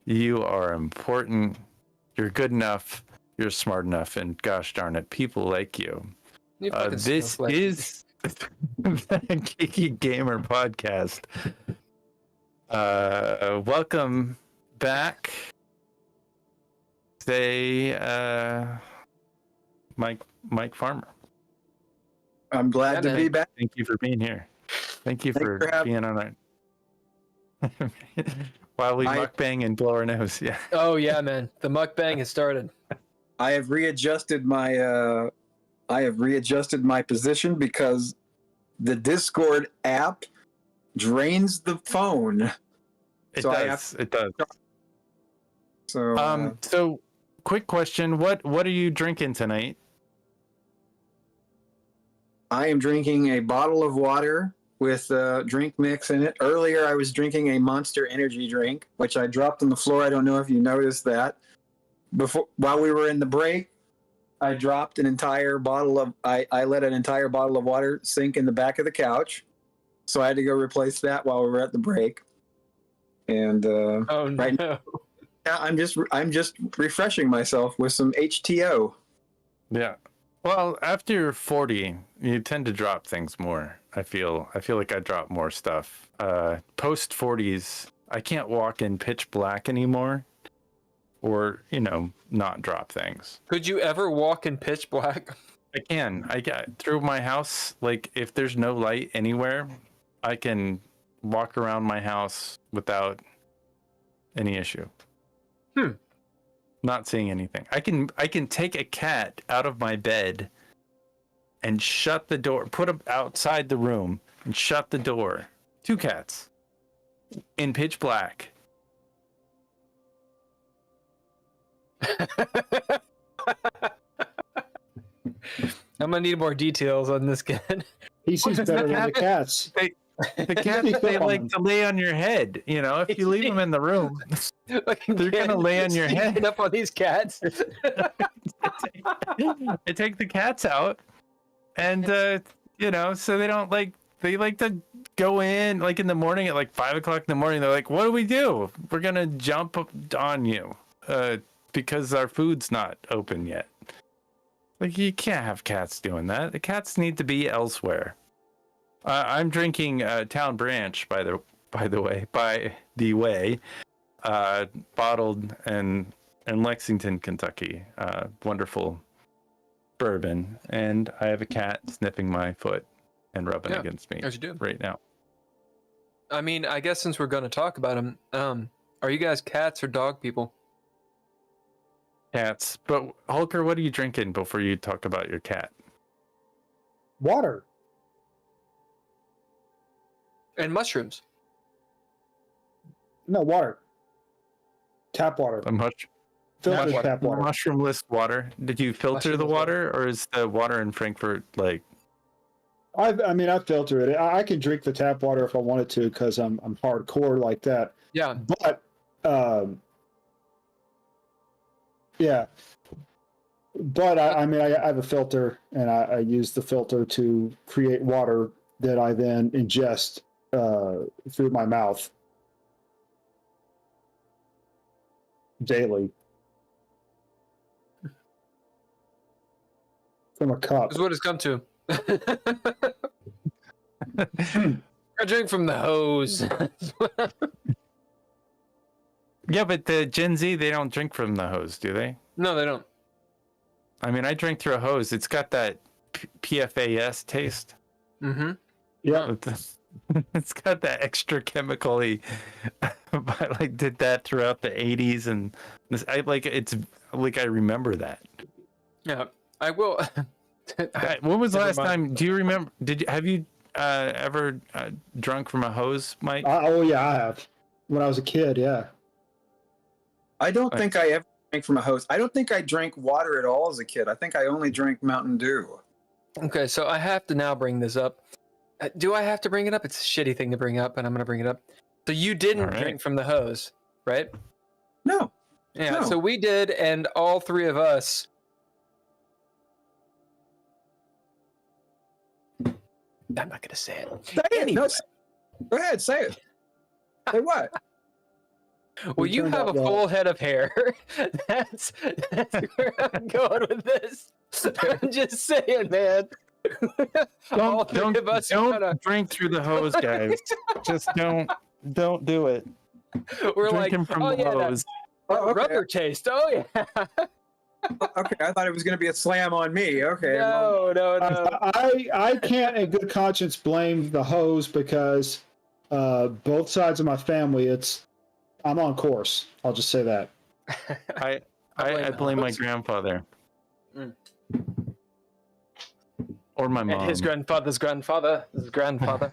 You are important. You're good enough. You're smart enough. And gosh darn it, people like you. This is the Geeky Gamer Podcast. Welcome back. Say, Mike Farmer. I'm glad to be back. Thank you for being here. Thank you for being on our. While we mukbang and blow our nose, yeah. Oh yeah, man, the mukbang has started. I have readjusted my position because the Discord app drains the phone. It does. So, so quick question: What are you drinking tonight? I am drinking a bottle of water with a drink mix in it. Earlier, I was drinking a Monster Energy drink, which I dropped on the floor. I don't know if you noticed that. While we were in the break, I dropped an entire bottle of. I let an entire bottle of water sink in the back of the couch, so I had to go replace that while we were at the break. And right now, I'm just refreshing myself with some HTO. Yeah. Well, after you're 40, you tend to drop things more. I feel like I drop more stuff. Post 40s, I can't walk in pitch black anymore, or not drop things. Could you ever walk in pitch black? I can. I get through my house. Like if there's no light anywhere, I can walk around my house without any issue. Not seeing anything. I can take a cat out of my bed and shut the door, put him outside the room and shut the door. 2 cats in pitch black. I'm gonna need more details on this cat. He sees better than the cats. The cats, they like to lay on your head. If you leave them in the room, they're gonna lay on your head. Up on these cats. I take the cats out, and so they don't like. They like to go in like in the morning at like 5 o'clock in the morning. They're like, "What do we do? We're gonna jump on you because our food's not open yet." Like you can't have cats doing that. The cats need to be elsewhere. I'm drinking Town Branch, by the way, bottled in Lexington, Kentucky. Wonderful bourbon, and I have a cat sniffing my foot and rubbing against me right now. I mean, I guess since we're going to talk about them, are you guys cats or dog people? Cats. But Hulker, what are you drinking before you talk about your cat? Water. And mushrooms. No, water. Tap water. Filtered tap water. Mushroomless water. Did you filter the water, or is the water in Frankfurt like? I filter it. I can drink the tap water if I wanted to because I'm hardcore like that. Yeah. But yeah. But I have a filter, and I use the filter to create water that I then ingest through my mouth daily. from a cup. That's what it's come to. I drink from the hose. Yeah, but the Gen Z, they don't drink from the hose, do they? No, they don't. I mean, I drink through a hose. It's got that PFAS taste. Mm-hmm. Yeah. It's got that extra chemically. I like did that throughout the 80s, and this, I remember that. Yeah, I will. When was the Never last mind. time? Do you remember? Have you ever drunk from a hose, Mike? Oh yeah, I have. When I was a kid, yeah. I don't Right. think I ever drank from a hose. I don't think I drank water at all as a kid. I think I only drank Mountain Dew. Okay, so I have to now bring this up. Do I have to bring it up? It's a shitty thing to bring up, and I'm going to bring it up. So you didn't All right. drink from the hose, right? No. Yeah, No. so we did, and all three of us. I'm not going to say it. Say it. Anyway. No, go ahead, say it. Say what? Well, It you turned have a out well. full head of hair. That's where I'm going with this. I'm just saying, man. All three of us don't kinda- drink through the hose, guys. Just don't do it. we're like, Drinking from oh the yeah, that hose. Oh, okay. rubber taste. Oh yeah. Okay, I thought it was going to be a slam on me. Okay. No. I can't in good conscience blame the hose because both sides of my family, I'm on course. I'll just say that. I the blame my hose. grandfather. Mm. Or my mom. And his grandfather's grandfather, his grandfather,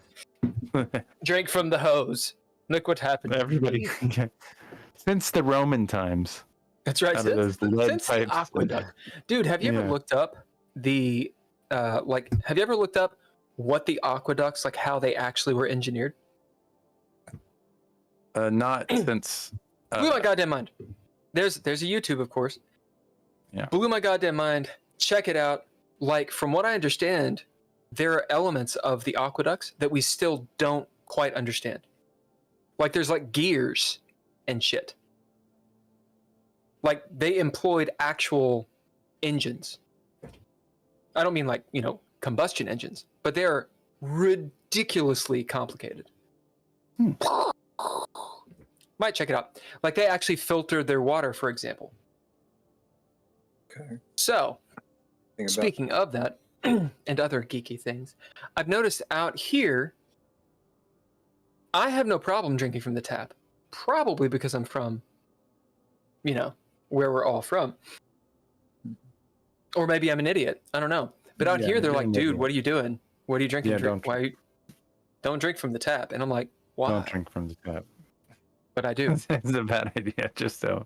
drank from the hose. Look what happened. Everybody. Since the Roman times. That's right. Out of those lead Since the pipes. aqueduct. Dude, have you ever Yeah. looked up the have you ever looked up what the aqueducts, like how they actually were engineered? Not since. Blew my goddamn mind. There's a YouTube, of course. Yeah. Blew my goddamn mind. Check it out. Like, from what I understand, there are elements of the aqueducts that we still don't quite understand. Like, there's like gears and shit. Like, they employed actual engines. I don't mean like, combustion engines, but they're ridiculously complicated. Might check it out. Like, they actually filtered their water, for example. Okay. So, Think about- speaking of that and other geeky things, I've noticed out here, I have no problem drinking from the tap. Probably because I'm from, where we're all from. Or maybe I'm an idiot. I don't know. But out Yeah, here, they're you're like, an dude, idiot. what are you doing? What are you drinking? Yeah, Don't drink from the tap. And I'm like, why? Don't drink from the tap. But I do. It's a bad idea. Just so.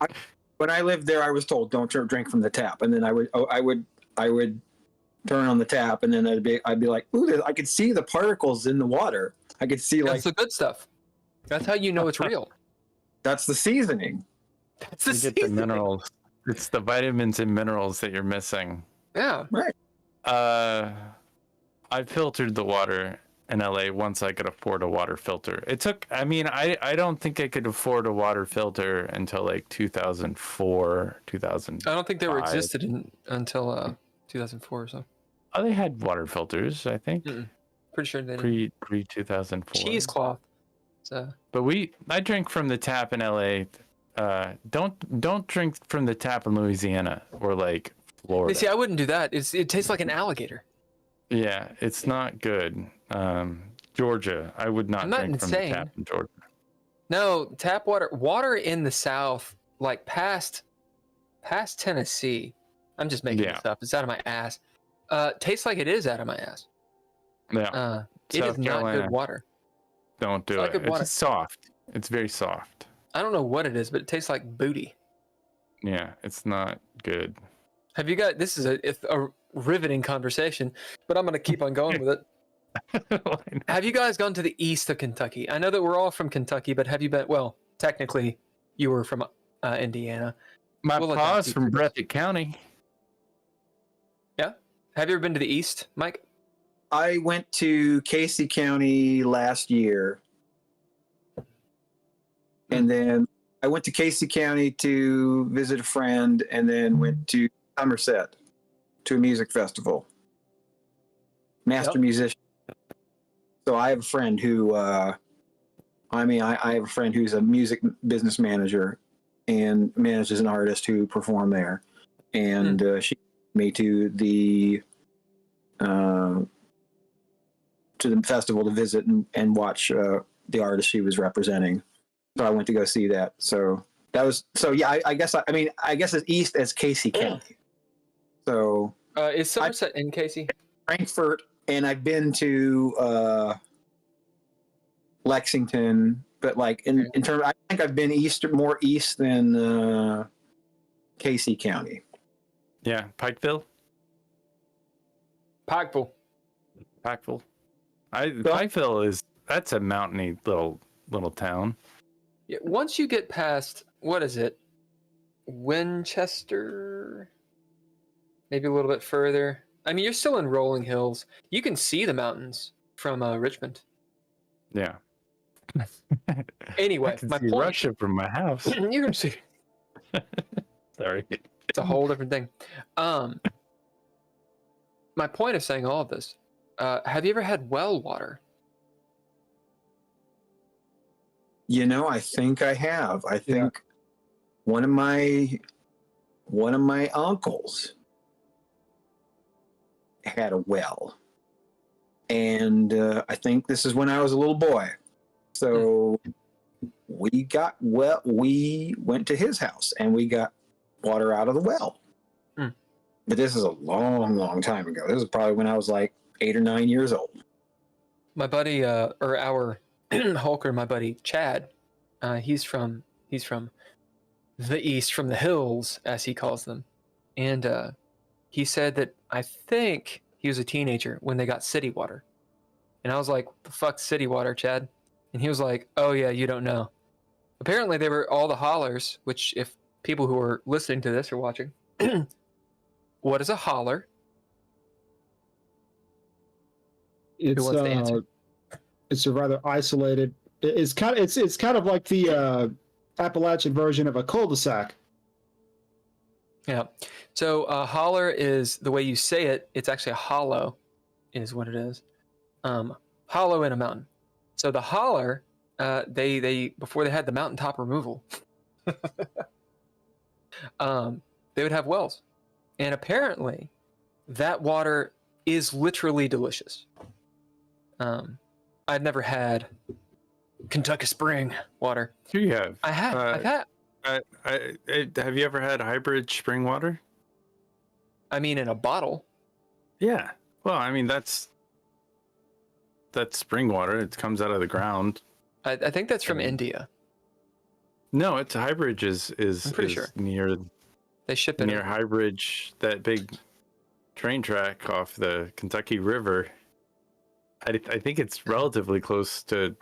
When I lived there, I was told don't drink from the tap, and then I would turn on the tap, and then I'd be like, ooh, I could see the particles in the water. I could see like That's the good stuff. That's how you know it's real. that's the seasoning. That's the You get the seasoning. minerals. It's the vitamins and minerals that you're missing. Yeah. I filtered the water in LA once I could afford a water filter. It took, I don't think I could afford a water filter until like 2004, 2000. I don't think they were Five. existed until 2004 or so. Oh, they had water filters, I think, Pretty sure they didn't. pre 2004. Cheesecloth. So But I drank from the tap in LA. Don't drink from the tap in Louisiana or like Florida. see, I wouldn't do that. It tastes like an alligator. Yeah, it's not good. Georgia, I would not I'm not drink from the insane. tap in Georgia. No, tap water in the South, like past Tennessee. I'm just making this up. It's out of my ass. Tastes like it is out of my ass. Yeah, It is South not Carolina. good water. don't do It's not it. good It's water. just soft. It's very soft. I don't know what it is, but it tastes like booty. Yeah, it's not good. Have you got? This is a riveting conversation, but I'm going to keep on going with it. Have you guys gone to the east of Kentucky? I know that we're all from Kentucky, but have you been? Well, technically, you were from Indiana. My We'll let pa's that be from progress. Breathitt County. Yeah. Have you ever been to the east, Mike? I went to Casey County last year, and then I went to Casey County to visit a friend, and then went to Somerset to a music festival. Master musician. So I have a friend who, I have a friend who's a music business manager and manages an artist who performed there. And she took me to the festival to visit and watch the artist she was representing. So I went to go see that. So that was I guess as east as Casey County. So is Somerset in Casey? Frankfurt, and I've been to Lexington, but like in terms, I think I've been more east than Casey County. Yeah, Pikeville. Pikeville. Pikeville that's a mountainy little town. Yeah, once you get past, what is it? Winchester? Maybe a little bit further. I mean, you're still in rolling hills. You can see the mountains from Richmond. Yeah. Anyway, I can my see point. Russia from my house. You can see. Sorry. It's a whole different thing. My point of saying all of this, have you ever had well water? I think I have. I think one of my uncles had a well, and I think this is when I was a little boy. So we went to his house and we got water out of the well. But this is a long, long time ago. This is probably when I was like 8 or 9 years old. My buddy, or our Hulker, my buddy Chad, he's from the east, from the hills, as he calls them, and he said that I think he was a teenager when they got city water, and I was like, "What the fuck's city water, Chad?" And he was like, "Oh yeah, you don't know." Apparently, they were all the hollers. Which, if people who are listening to this or watching, what is a holler? It's Who wants to answer? It's a rather isolated. It's kind of like the Appalachian version of a cul-de-sac. Yeah. So holler is the way you say it. It's actually a hollow, is what it is. Hollow in a mountain. So the holler, they before they had the mountaintop removal, they would have wells, and apparently, that water is literally delicious. I've never had Kentucky spring water. Here you have. I've had. Have you ever had hybrid spring water? I mean, in a bottle. Yeah. Well, I mean that's spring water. It comes out of the ground. I think that's from India. No, it's Highbridge is I'm pretty sure near. They ship it near Highbridge, that big train track off the Kentucky River. I think it's relatively close to.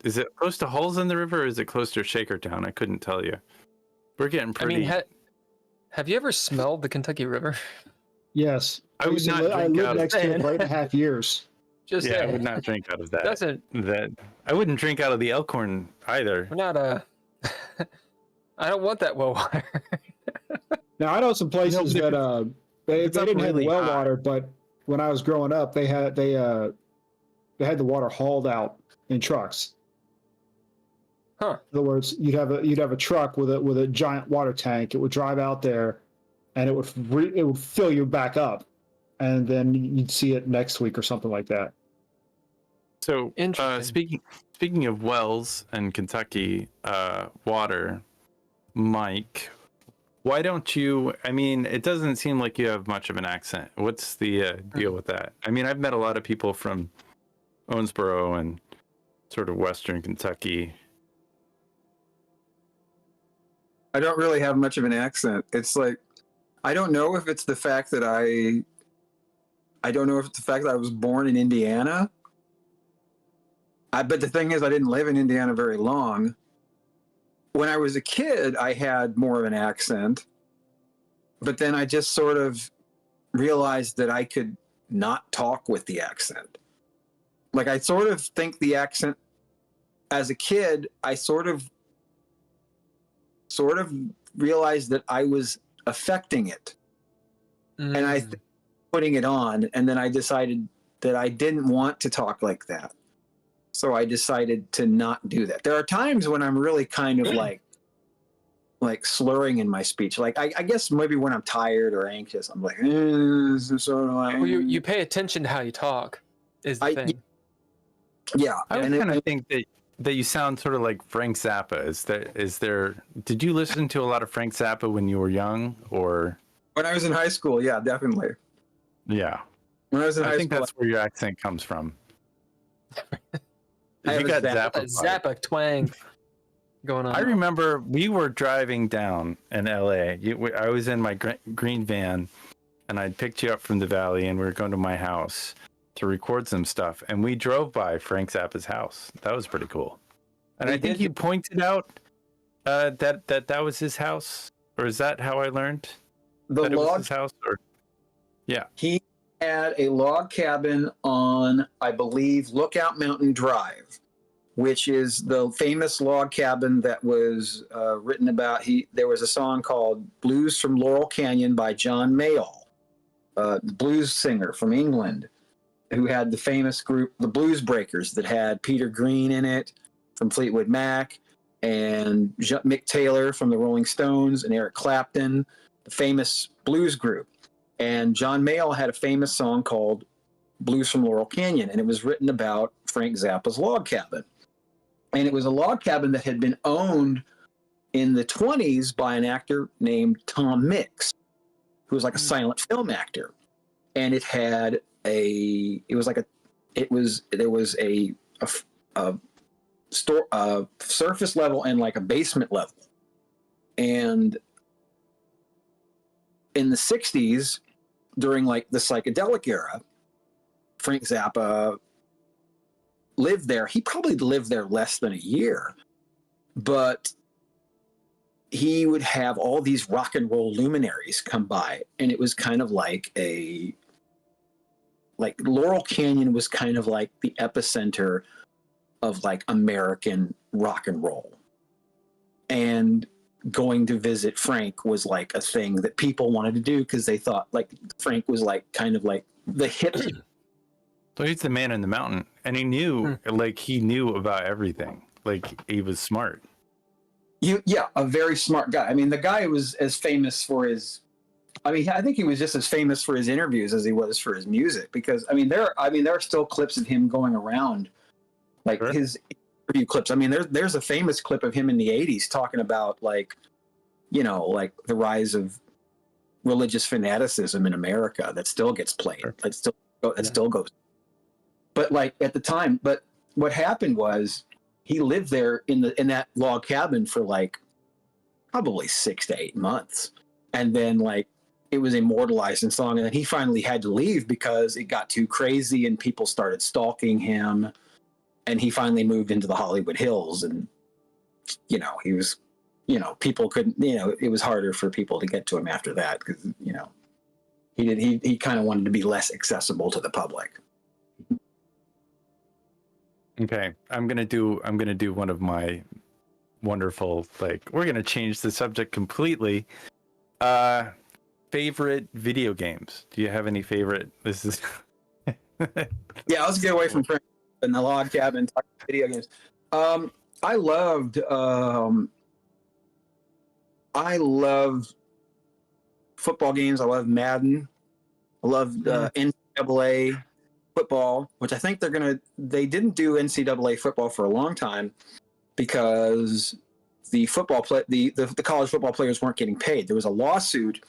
Is it close to Hulls in the River, or is it close to Shakertown? I couldn't tell you. We're getting pretty. I mean, have you ever smelled the Kentucky River? Yes, I would not I drink lived out next of to it for 8.5 years. Just yeah, I would not drink out of that. Doesn't I wouldn't drink out of the Elkhorn either. we're not I don't want that well water. Now I know some places that they didn't have really well hot. water, but when I was growing up, they had the water hauled out in trucks. Huh. In other words, you'd have a truck with a giant water tank. It would drive out there, and it would fill you back up, and then you'd see it next week or something like that. So, Interesting. speaking of wells and Kentucky water, Mike, why don't you? I mean, it doesn't seem like you have much of an accent. What's the deal with that? I mean, I've met a lot of people from Owensboro and sort of Western Kentucky. I don't really have much of an accent. It's like, I don't know if it's the fact that I was born in Indiana. But the thing is, I didn't live in Indiana very long. When I was a kid, I had more of an accent. But then I just sort of realized that I could not talk with the accent. Like, I sort of think the accent, as a kid, I sort of realized that I was affecting it. And putting it on, and then I decided that I didn't want to talk like that. So I decided to not do that. There are times when I'm really kind of like slurring in my speech. Like I guess maybe when I'm tired or anxious, I'm like, Well, you pay attention to how you talk is the thing. Yeah. I would kind of think that you sound sort of like Frank Zappa. Is there? Did you listen to a lot of Frank Zappa when you were young, or when I was in high school? Yeah, definitely. Yeah. When I was in high school, I think that's where your accent comes from. You got Zappa twang going on. I remember we were driving down in LA. I was in my green van, and I'd picked you up from the valley, and we were going to my house to record some stuff, and we drove by Frank Zappa's house. That was pretty cool. And I think you pointed out that was his house, or is that how I learned that it was his house? Or yeah, he had a log cabin on, I believe, Lookout Mountain Drive, which is the famous log cabin that was written about. There was a song called "Blues from Laurel Canyon" by John Mayall, blues singer from England, who had the famous group, the Blues Breakers, that had Peter Green in it from Fleetwood Mac, and Mick Taylor from the Rolling Stones, and Eric Clapton, the famous blues group. And John Mayall had a famous song called "Blues from Laurel Canyon," and it was written about Frank Zappa's log cabin. And it was a log cabin that had been owned in the 20s by an actor named Tom Mix, who was like a silent film actor. And it had there was a surface level and like a basement level. And in the 60s, during like the psychedelic era, Frank Zappa lived there. He probably lived there less than a year, but he would have all these rock and roll luminaries come by, and it was kind of like Laurel Canyon was kind of like the epicenter of like American rock and roll. And going to visit Frank was like a thing that people wanted to do because they thought like Frank was like kind of like the hip. So he's the man in the mountain, and he knew about everything. Like he was smart. A very smart guy. I mean, the guy was as famous for his. I mean, I think he was just as famous for his interviews as he was for his music. Because there are still clips of him going around, like sure. His interview clips. I mean, there's a famous clip of him in the '80s talking about like the rise of religious fanaticism in America that still gets played. Sure. That still goes. But like at the time, but what happened was he lived there in that log cabin for like probably 6 to 8 months, and then like it was immortalized in song, and then he finally had to leave because it got too crazy and people started stalking him, and he finally moved into the Hollywood Hills, and he was people couldn't it was harder for people to get to him after that because he kind of wanted to be less accessible to the public. Okay, I'm gonna do one of my wonderful, like, we're gonna change the subject completely. Favorite video games? Do you have any favorite? This is yeah. Let's get away from in the log cabin. Talk about video games. I love football games. I love Madden. I love NCAA football, which I think they didn't do NCAA football for a long time because the college football players weren't getting paid. There was a lawsuit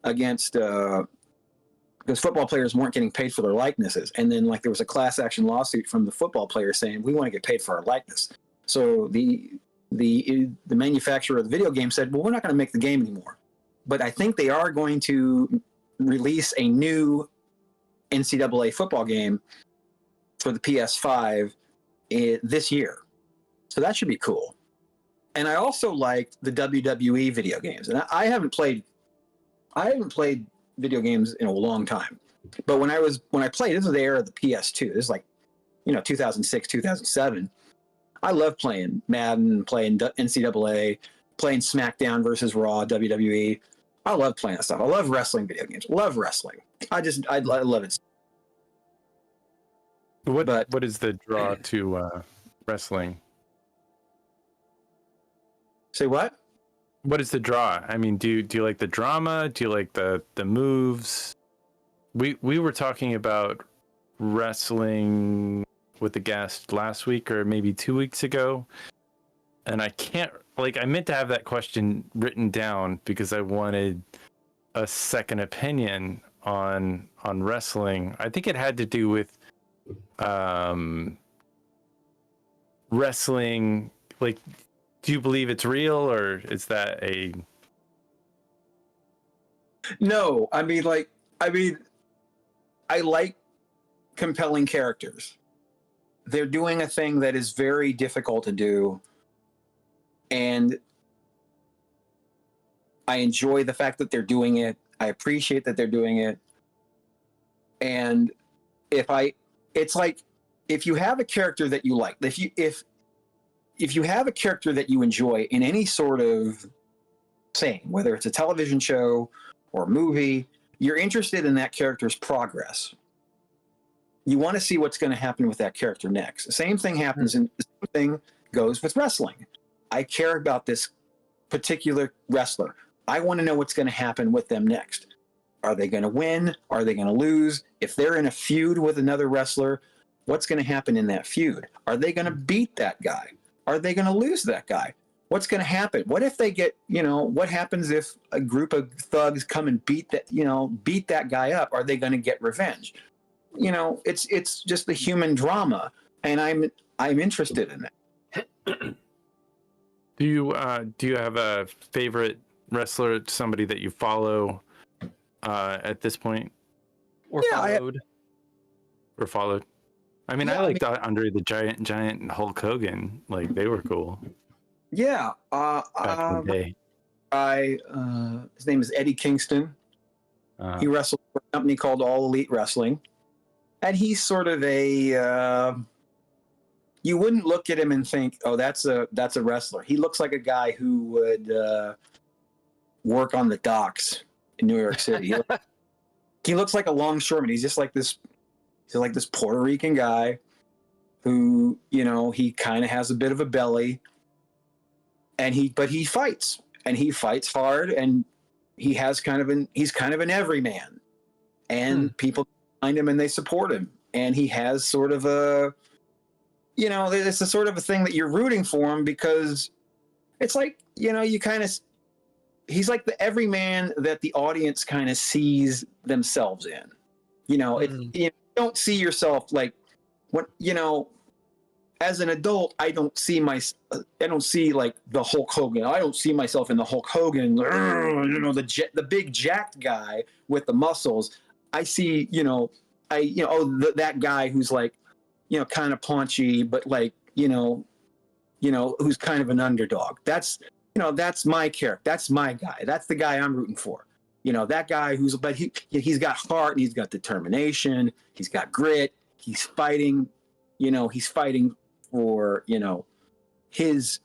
against because football players weren't getting paid for their likenesses, and then like there was a class action lawsuit from the football players saying we want to get paid for our likeness. So the manufacturer of the video game said, well, we're not going to make the game anymore, but I think they are going to release a new NCAA football game for the PS5 this year. So that should be cool. And I also liked the WWE video games. And I haven't played video games in a long time. But when I played, this was the era of the PS2. This is like, 2006, 2007. I love playing Madden, playing NCAA, playing SmackDown versus Raw, WWE. I love playing that stuff. I love wrestling video games. Love wrestling. I love it. What is the draw to wrestling? Say what? What is the draw? I mean, do you like the drama? Do you like the moves? We were talking about wrestling with the guest last week or maybe 2 weeks ago, and I meant to have that question written down because I wanted a second opinion on wrestling. I think it had to do with wrestling. Like, do you believe it's real, or is that a... No, I like compelling characters. They're doing a thing that is very difficult to do, and I enjoy the fact that they're doing it. I appreciate that they're doing it. And it's like, if you have a character that you like, if you have a character that you enjoy in any sort of thing, whether it's a television show or a movie, you're interested in that character's progress. You want to see what's going to happen with that character next. The same thing happens, and the same thing goes with wrestling. I care about this particular wrestler. I want to know what's going to happen with them next. Are they going to win? Are they going to lose? If they're in a feud with another wrestler, what's going to happen in that feud? Are they going to beat that guy? Are they going to lose that guy? What's going to happen? What if they get, what happens if a group of thugs come and beat that guy up? Are they going to get revenge? It's just the human drama, and I'm interested in that. Do you have a favorite wrestler, somebody that you follow at this point? Or followed? I mean, I liked Andre the Giant and Hulk Hogan. Like, they were cool. Yeah. Back in the day. His name is Eddie Kingston. He wrestled for a company called All Elite Wrestling. And he's sort of you wouldn't look at him and think, oh, that's a wrestler. He looks like a guy who would work on the docks in New York City. He looks like a longshoreman. He's just like this. He's like this Puerto Rican guy who, he kind of has a bit of a belly, but he fights, and he fights hard, and he's kind of an everyman, and people find him and they support him, and he has sort of a, it's a sort of a thing that you're rooting for him, because it's like, he's like the everyman that the audience kind of sees themselves in. You don't see yourself like, when as an adult, I don't see like the Hulk Hogan. I don't see myself in the Hulk Hogan, the big jacked guy with the muscles. I see, that guy who's like, kind of paunchy, but like, who's kind of an underdog. That's my character. That's my guy. That's the guy I'm rooting for. That guy but he's got heart, and he's got determination. He's got grit. He's fighting, for, his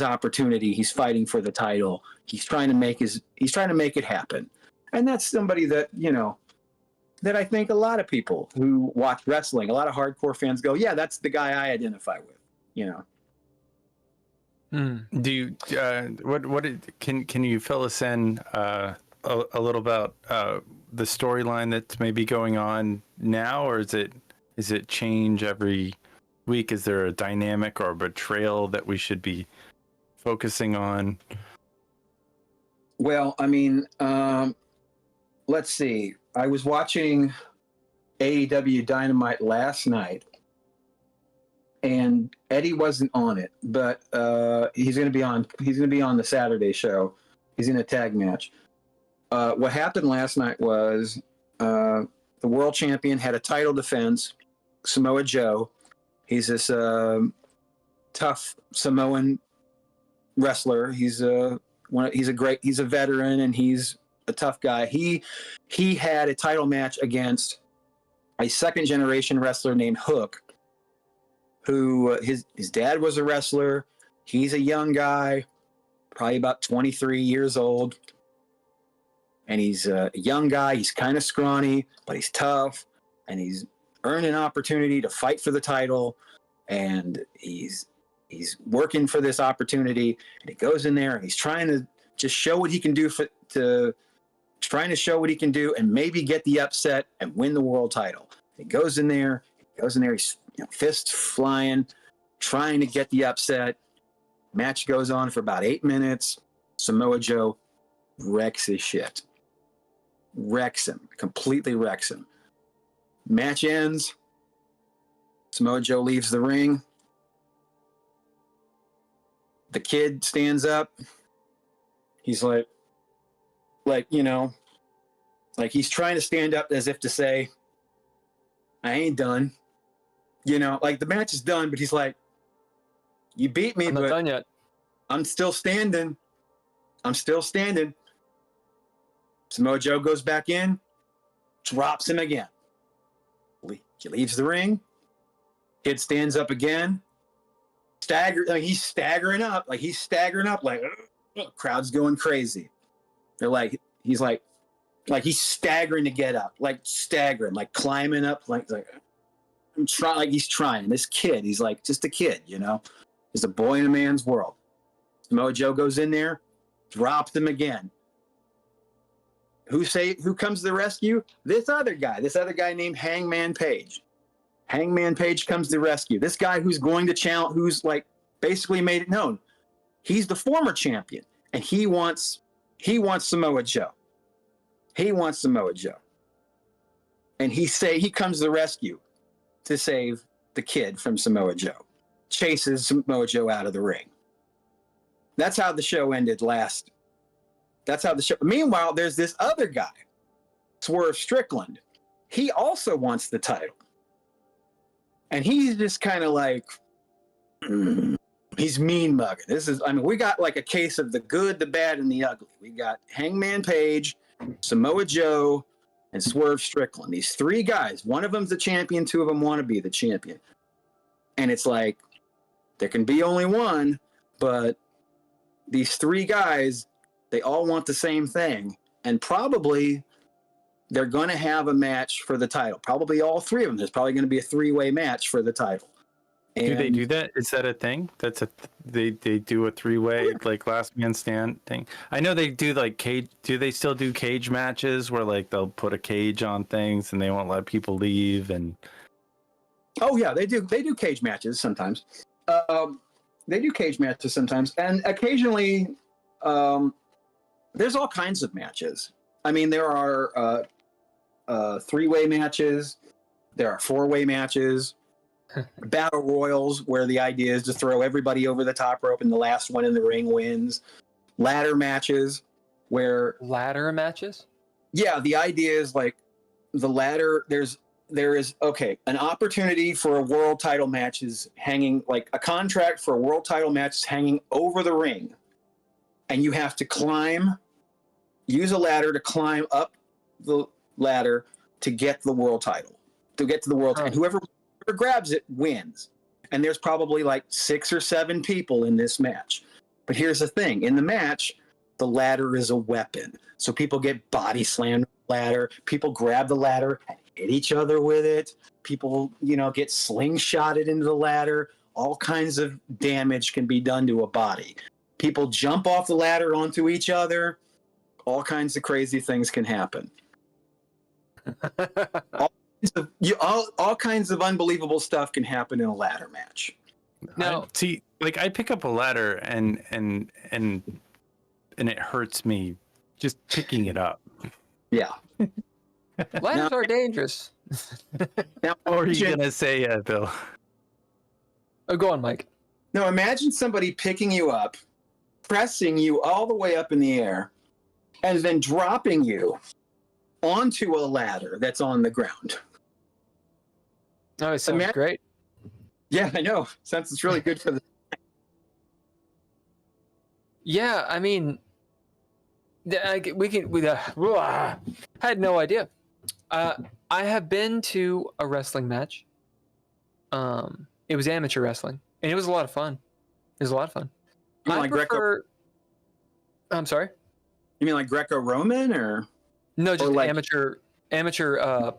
opportunity. He's fighting for the title. He's trying to make it happen. And that's somebody that, that I think a lot of people who watch wrestling, a lot of hardcore fans go, yeah, that's the guy I identify with, Do you, can you fill us in, a little about the storyline that's maybe going on now, or is it change every week? Is there a dynamic or a betrayal that we should be focusing on? Well, I mean, let's see. I was watching AEW Dynamite last night, and Eddie wasn't on it, but he's going to be on the Saturday show. He's in a tag match. What happened last night was the world champion had a title defense, Samoa Joe. He's this tough Samoan wrestler. He's a veteran, and he's a tough guy. He had a title match against a second generation wrestler named Hook, who his dad was a wrestler. He's a young guy, probably about 23 years old. and he's a young guy. He's kind of scrawny, but he's tough, and he's earned an opportunity to fight for the title, and he's working for this opportunity, and he goes in there and he's trying to just show what he can do and maybe get the upset and win the world title. He goes in there, he's fists flying, trying to get the upset. Match goes on for about 8 minutes. Samoa Joe wrecks his shit. Completely wrecks him. Match ends. Samoa Joe leaves the ring. The kid stands up. He's like he's trying to stand up as if to say, I ain't done. The match is done, but he's like, you beat me, I'm not done yet. I'm still standing. Samoa Joe goes back in, drops him again. He leaves the ring. Kid stands up again. He's staggering up. Crowd's going crazy. They're like, he's staggering to get up, climbing up, he's trying. This kid, he's just a kid, He's a boy in a man's world. Samoa Joe goes in there, drops him again. Who comes to the rescue? This other guy named Hangman Page. Hangman Page comes to the rescue. This guy who's going to challenge, who's basically made it known. He's the former champion, and he wants Samoa Joe. And he comes to the rescue to save the kid from Samoa Joe. Chases Samoa Joe out of the ring. That's how the show ended last. Meanwhile, there's this other guy, Swerve Strickland. He also wants the title. And he's just kind of he's mean mugging. We got a case of the good, the bad, and the ugly. We got Hangman Page, Samoa Joe, and Swerve Strickland. These three guys. One of them's the champion, two of them want to be the champion. And it's there can be only one, but these three guys, they all want the same thing. And probably they're going to have a match for the title. Probably all three of them. There's probably going to be a three-way match for the title. And do they do that? Is that a thing? They do a three-way last man stand thing. I know they do cage. Do they still do cage matches where they'll put a cage on things and they won't let people leave? And oh yeah, they do cage matches sometimes. And occasionally there's all kinds of matches. There are three-way matches. There are four-way matches. Battle royals, where the idea is to throw everybody over the top rope and the last one in the ring wins. Ladder matches, where yeah, the idea is the ladder. There is an opportunity for a world title match is hanging, a contract for a world title match is hanging over the ring, and you have to use a ladder to climb up the ladder to get the world title, and whoever grabs it wins. And there's probably 6 or 7 people in this match. But here's the thing. In the match, the ladder is a weapon. So people get body slammed with the ladder. People grab the ladder and hit each other with it. People, get slingshotted into the ladder. All kinds of damage can be done to a body. People jump off the ladder onto each other. All kinds of crazy things can happen. All kinds of unbelievable stuff can happen in a ladder match. Now, I pick up a ladder and it hurts me just picking it up. Yeah. Ladders are dangerous. Now, what are you gonna say, Bill? Oh, go on, Mike. Now, imagine somebody picking you up, pressing you all the way up in the air, and then dropping you onto a ladder that's on the ground. Oh, it sounds great. Yeah, I know. Sounds it's really good for the. Yeah, I had no idea. I have been to a wrestling match. It was amateur wrestling, and it was a lot of fun. You mean I'm sorry? You mean Greco-Roman or? No, just like- amateur.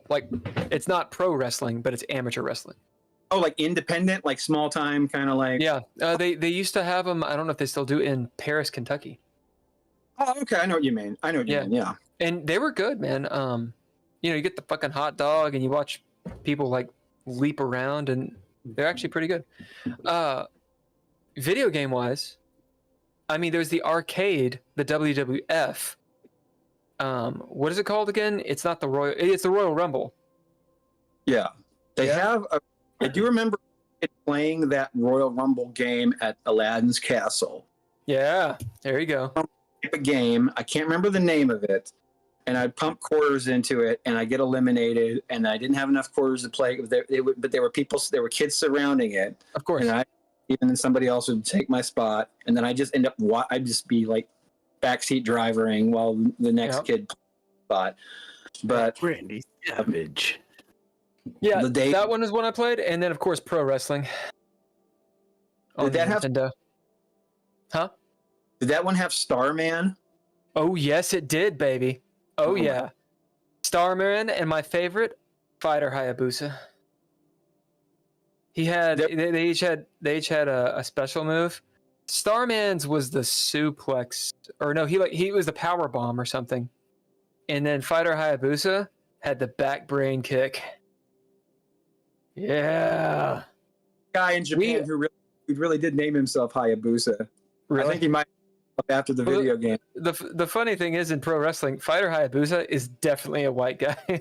Like it's not pro wrestling, but it's amateur wrestling. Oh, like independent, like small time, kind of like. Yeah, they used to have them. I don't know if they still do in Paris, Kentucky. Oh, okay. I know what you mean. Yeah. And they were good, man. You get the fucking hot dog and you watch people like leap around, and they're actually pretty good. Video game wise, I mean, there's the arcade, the WWF. What is it called again? It's not the Royal. It's the Royal Rumble. Yeah. They Yeah. have. I do remember playing that Royal Rumble game at Aladdin's Castle. Yeah, there you go. A game. I can't remember the name of it. And I'd pump quarters into it, and I get eliminated, and I didn't have enough quarters to play. But there were kids surrounding it, Of course. and even somebody else would take my spot, and then I just end up. I'd just be like backseat drivering while the next kid spot. But Randy Savage. Yeah, the day- that one is one I played, and then of course pro wrestling. Did that have- Nintendo. Huh? did that one have Starman? Oh yes, it did, baby. Oh Oh, yeah, Starman, and my favorite, Fighter Hayabusa. He had they each had a special move. Starman's was the suplex, or no, he was the power bomb or something, and then Fighter Hayabusa had the back brain kick. Yeah, Guy in Japan who really did name himself Hayabusa. really. I think he might after the Well, video game. The funny thing is, in pro wrestling, Fighter Hayabusa is definitely a white guy.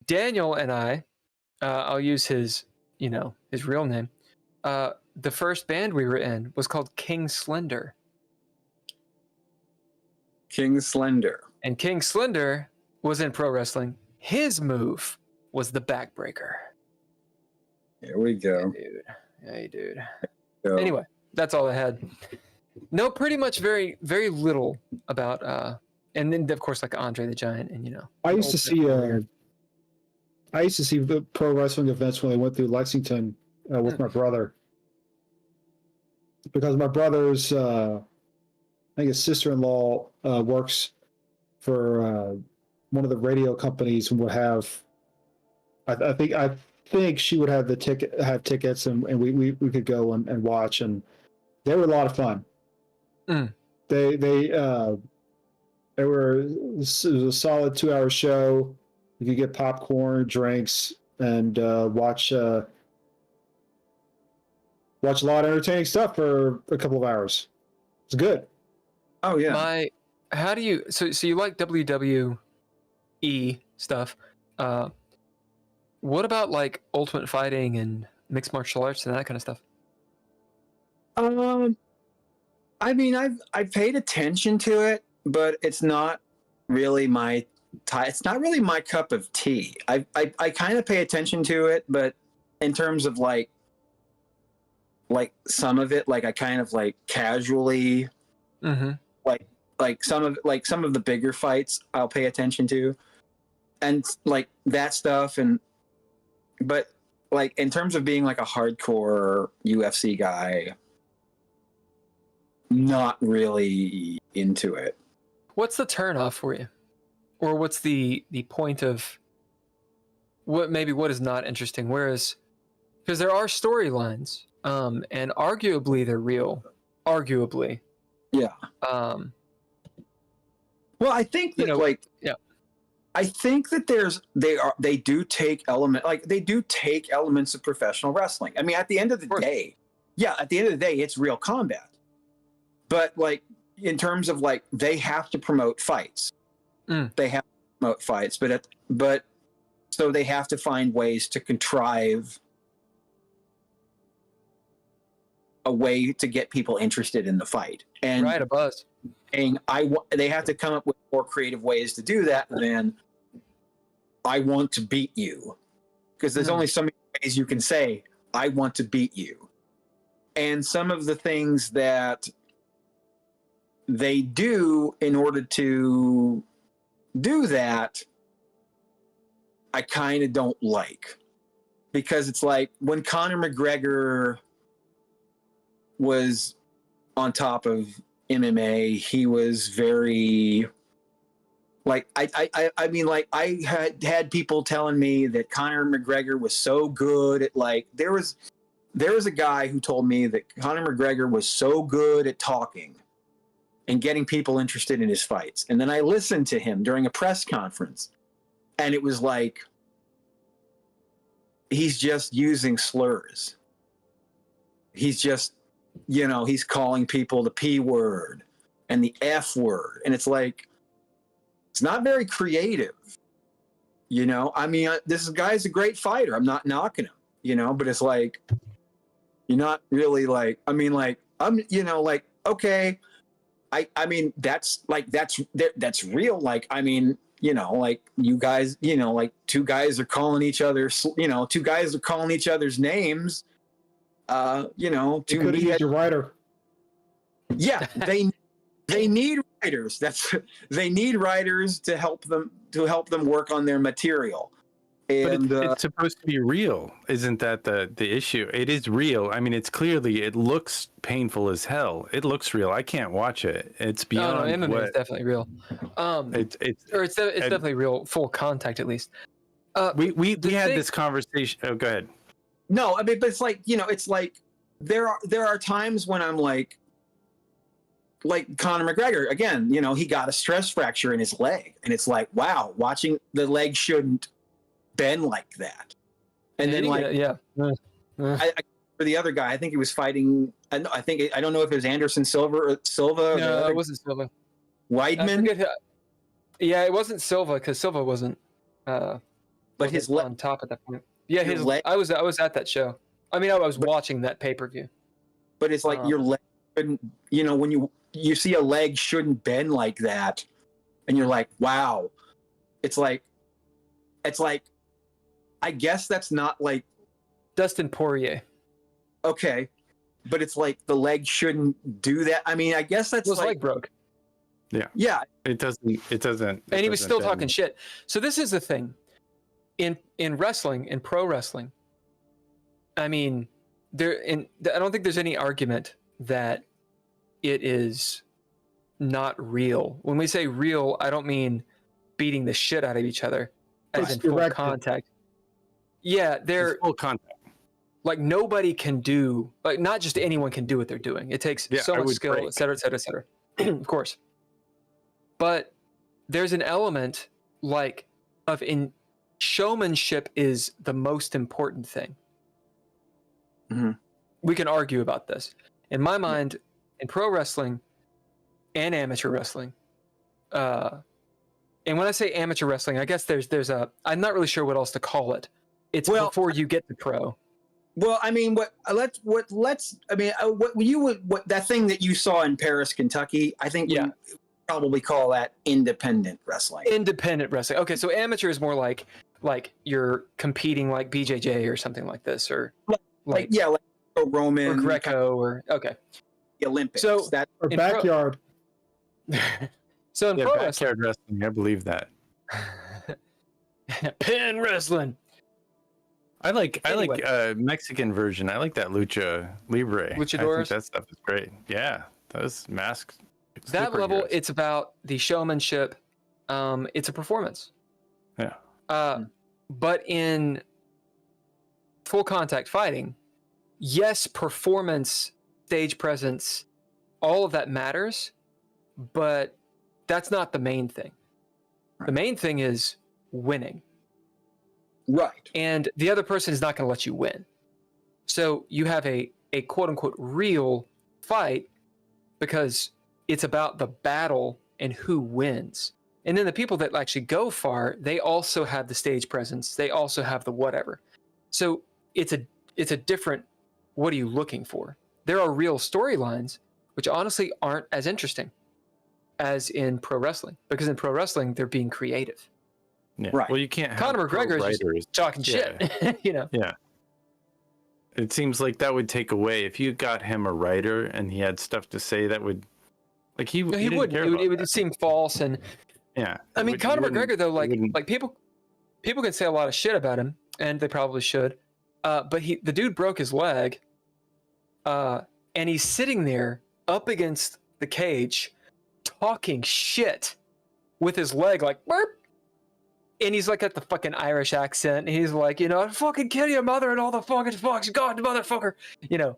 Daniel and I'll use his real name. The first band we were in was called King Slender, King Slender. and King Slender was in pro wrestling. His move was the backbreaker. Here we go. Hey, dude. So, Anyway, that's all I had. No, pretty much very, very little about and then of course like Andre the Giant, and I used to see the pro wrestling events when I went through Lexington with my brother, because my brother's I think his sister-in-law works for one of the radio companies, and would have I think she would have tickets, and we could go and watch, and they were a lot of fun. It was a solid 2-hour show. You could get popcorn, drinks, and watch a lot of entertaining stuff for a couple of hours. It's good. oh yeah. How do you so you like WWE stuff? What about like Ultimate Fighting and mixed martial arts and that kind of stuff? I mean, I've paid attention to it, but it's not really my it's not really my cup of tea. I kind of pay attention to it, but in terms of like some of it, like I kind of like casually like some of the bigger fights I'll pay attention to, and like that stuff, but like in terms of being like a hardcore UFC guy, not really into it. What's the turnoff for you, or what's the point of what is not interesting? Whereas, because there are storylines, and arguably they're real. Arguably, Yeah. Well, I think that I think that they do take elements of professional wrestling. I mean, at the end of the day, it's real combat. But like in terms of like they have to promote fights. They have to promote fights, but so they have to find ways to contrive a way to get people interested in the fight. And right, a buzz. They have to come up with more creative ways to do that than I want to beat you, because there's only so many ways you can say I want to beat you. And some of the things that they do in order to do that, I kind of don't like, because it's like when Conor McGregor was on top of MMA. He was very like I mean, like I had people telling me that Conor McGregor was so good at like there was a guy who told me that Conor McGregor was so good at talking and getting people interested in his fights. And then I listened to him during a press conference, and it was like he's just using slurs. He's just, you know, he's calling people the P word and the F word. And it's like, it's not very creative, you know? I mean, this guy's a great fighter. I'm not knocking him, you know, but it's like, you're not really like, I mean, like, I'm, you know, like, okay. I mean, that's real. Like, I mean, you know, like you guys, you know, like two guys are calling each other, you know, two guys are calling each other's names. You know, You could have used your writer. Yeah, they need writers. They need writers to help them work on their material. And but it's supposed to be real, isn't that the issue? It is real. I mean, it looks painful as hell. It looks real. I can't watch it. It's beyond. No, MMA is definitely real. It's definitely real, full contact at least. We had this conversation. Oh, go ahead. No, I mean, but it's like, you know, it's like there are times when I'm like Conor McGregor again. You know, he got a stress fracture in his leg, and it's like, wow, watching the leg shouldn't bend like that. And then like, for the other guy, I think he was fighting. I don't know if it was Anderson Silva. No, it wasn't Silva. Weidman. Yeah, it wasn't Silva because Silva wasn't. But his leg on top at that point. Yeah, his leg. I was at that show. I mean, I was watching that pay-per-view. But it's like your leg shouldn't, you know, when you see a leg shouldn't bend like that, and you're like, wow. It's like I guess that's not like Dustin Poirier. Okay, but it's like the leg shouldn't do that. I mean, I guess that's his like leg broke. Yeah. It doesn't. And he was still talking shit. So this is the thing. In wrestling, in pro wrestling, I mean, I don't think there's any argument that it is not real. When we say real, I don't mean beating the shit out of each other as in full contact. Yeah, they're full contact. Like nobody can do, like not just anyone can do what they're doing. It takes so much skill, et cetera, et cetera, et cetera. Of course. But there's an element like of showmanship is the most important thing. Mm-hmm. We can argue about this. In my mind, in pro wrestling and amateur wrestling, and when I say amateur wrestling, I guess there's I'm not really sure what else to call it. It's before you get to pro. Well, I mean, that thing that you saw in Paris, Kentucky, I think we probably call that independent wrestling. Independent wrestling. Okay, so amateur is more like you're competing like BJJ or something like this, or like Roman or Greco or okay. The Olympics. So that or backyard. So in pro backyard wrestling, I believe that. Pin wrestling. I like Mexican version. I like that Lucha Libre. Luchadors. I think that stuff is great. Yeah, those masks. That level, it's about the showmanship. It's a performance. Yeah. But in full contact fighting, yes, performance, stage presence, all of that matters, but that's not the main thing. The main thing is winning. Right. And the other person is not going to let you win. So you have a quote unquote real fight because it's about the battle and who wins. And then the people that actually go far, they also have the stage presence. They also have the whatever. So it's a different, what are you looking for? There are real storylines, which honestly aren't as interesting as in pro wrestling, because in pro wrestling, they're being creative. Yeah. Right. Well, you can't have Conor McGregor is just talking shit, you know? Yeah. It seems like that would take away, if you got him a writer and he had stuff to say that would, like he would. It would seem false. And yeah. I mean, Conor McGregor though, like people can say a lot of shit about him, and they probably should. But the dude broke his leg, and he's sitting there up against the cage, talking shit with his leg like burp. And he's like got the fucking Irish accent. And he's like, you know, I'd fucking kill your mother and all the fucking fucks. God, motherfucker. You know,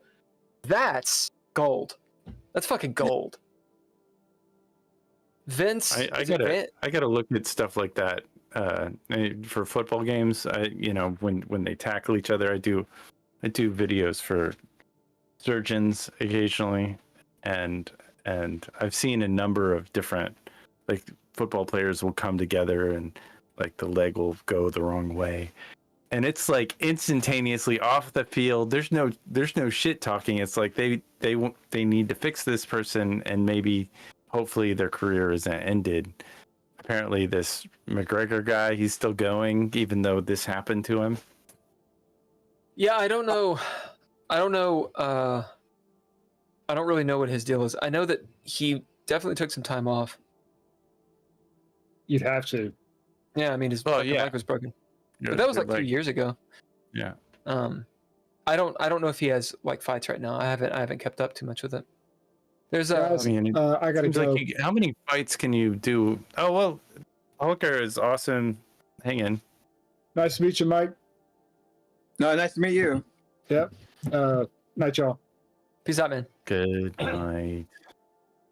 that's gold. That's fucking gold. Vince, I gotta look at stuff like that for football games. You know, when they tackle each other, I do videos for surgeons occasionally, and I've seen a number of different, like, football players will come together and like the leg will go the wrong way, and it's like instantaneously off the field. There's no shit talking. It's like they need to fix this person, and maybe hopefully their career isn't ended. Apparently this McGregor guy, he's still going even though this happened to him. Yeah, I don't know. I don't really know what his deal is. I know that he definitely took some time off. You'd have to. Yeah, I mean his leg was broken. But that was like 2 years ago. Yeah. I don't know if he has like fights right now. I haven't kept up too much with it. There's I gotta go. Like, how many fights can you do? Oh well, Hulker is awesome. Hang in. Nice to meet you, Mike. No, nice to meet you. Yep. Night, y'all. Peace out, man. Good night.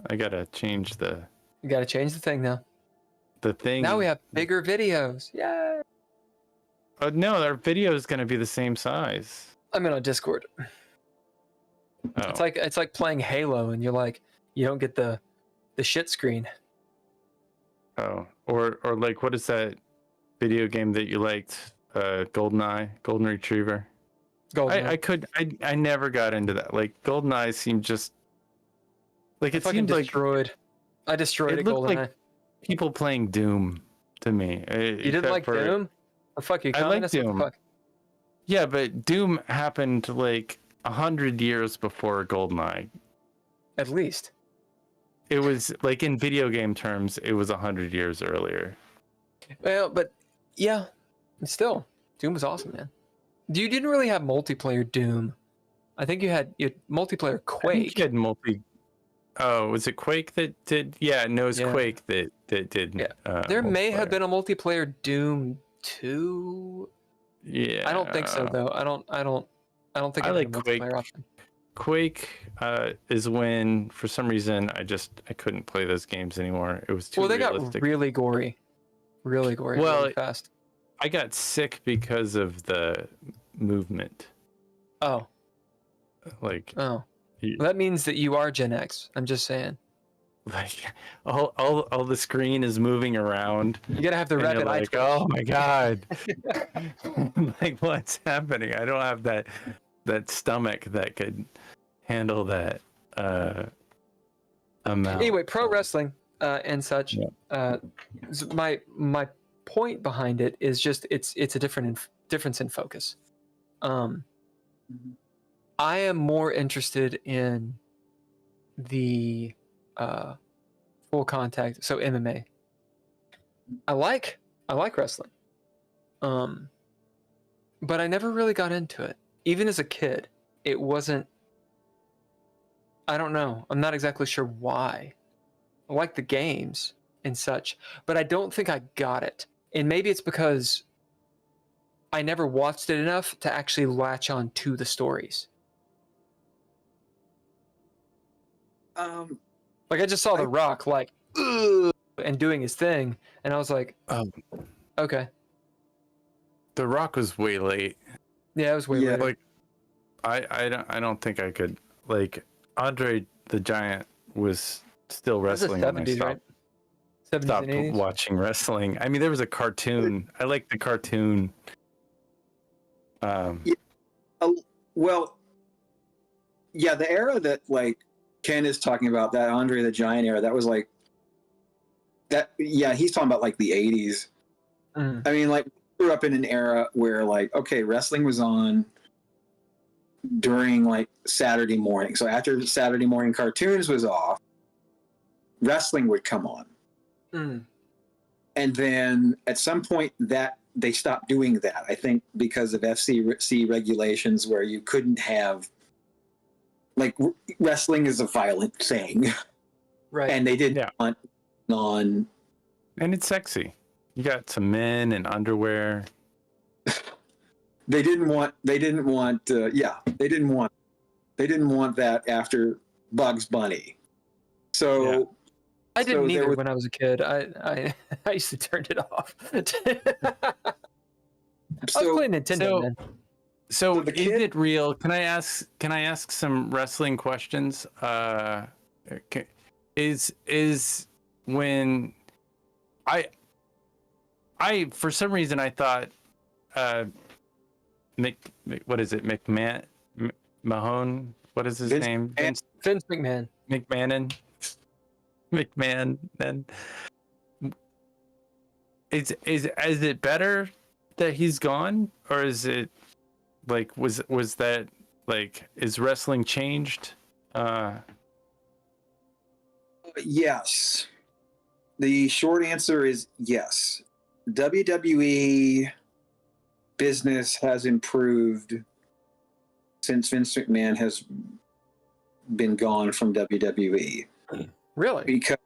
I gotta change the You gotta change the thing now. thing. Now we have bigger videos. Yay! No, our video is gonna be the same size. I'm in on Discord. Oh. It's like playing Halo, and you don't get the shit screen. Oh, or like, what is that video game that you liked? GoldenEye, Golden Retriever. I never got into that. Like, GoldenEye seemed just like it seemed like destroyed. I destroyed it. GoldenEye. Like people playing Doom to me. You didn't like Doom? Oh, fuck you! I like Doom. Fuck? Yeah, but Doom happened like 100 years before GoldenEye. At least. It was like, in video game terms, it was 100 years earlier. Well, but yeah, still, Doom was awesome, man. You didn't really have multiplayer Doom. I think you had multiplayer Quake. I think you had Oh, was it Quake that did? Yeah, no, it was Quake that did. Yeah. There may have been a multiplayer Doom 2. Yeah. I don't think so though. I don't think I like Quake. Option. Quake is when, for some reason, I couldn't play those games anymore. It was too realistic. Got really gory. Really gory. Well, really fast. I got sick because of the movement. Oh. Like. Oh. Well, that means that you are Gen X. I'm just saying. Like all the screen is moving around. You gotta have the rapid eye twitch. Oh my god! Like, what's happening? I don't have that stomach that could handle that amount. Anyway, pro wrestling and such. Yeah. My point behind it is just it's a difference in focus. I am more interested in the full contact, so MMA. I like wrestling, but I never really got into it. Even as a kid, it wasn't. I don't know. I'm not exactly sure why. I like the games and such, but I don't think I got it. And maybe it's because I never watched it enough to actually latch on to the stories. Like, I just saw The Rock like and doing his thing, and I was like, okay. The Rock was way late. Yeah, it was way late. Like, I don't think I could. Like, Andre the Giant was still wrestling when I stopped, right? stopped watching wrestling. I mean, there was a cartoon. I like the cartoon. Well, yeah, the era that, like, Ken is talking about, that Andre the Giant era, that was like that. Yeah, he's talking about like the 80s. I mean, like, we grew up in an era where, like, okay, wrestling was on during like Saturday morning. So after Saturday morning cartoons was off, wrestling would come on. And then at some point that they stopped doing that. I think because of FCC regulations where you couldn't have, like, wrestling is a violent thing. Right. And they didn't want on. And it's sexy. You got some men in underwear. They didn't want that after Bugs Bunny. So I didn't either was, when I was a kid. I used to turn it off. I was playing Nintendo, man. So is it real? Can I ask some wrestling questions? Is when I for some reason I thought what is it, Mahone? What is his name? Vince McMahon. McMahon. Is it better that he's gone, or is it like was that like is wrestling changed? Yes. The short answer is yes. WWE business has improved since Vince McMahon has been gone from WWE. Really? Because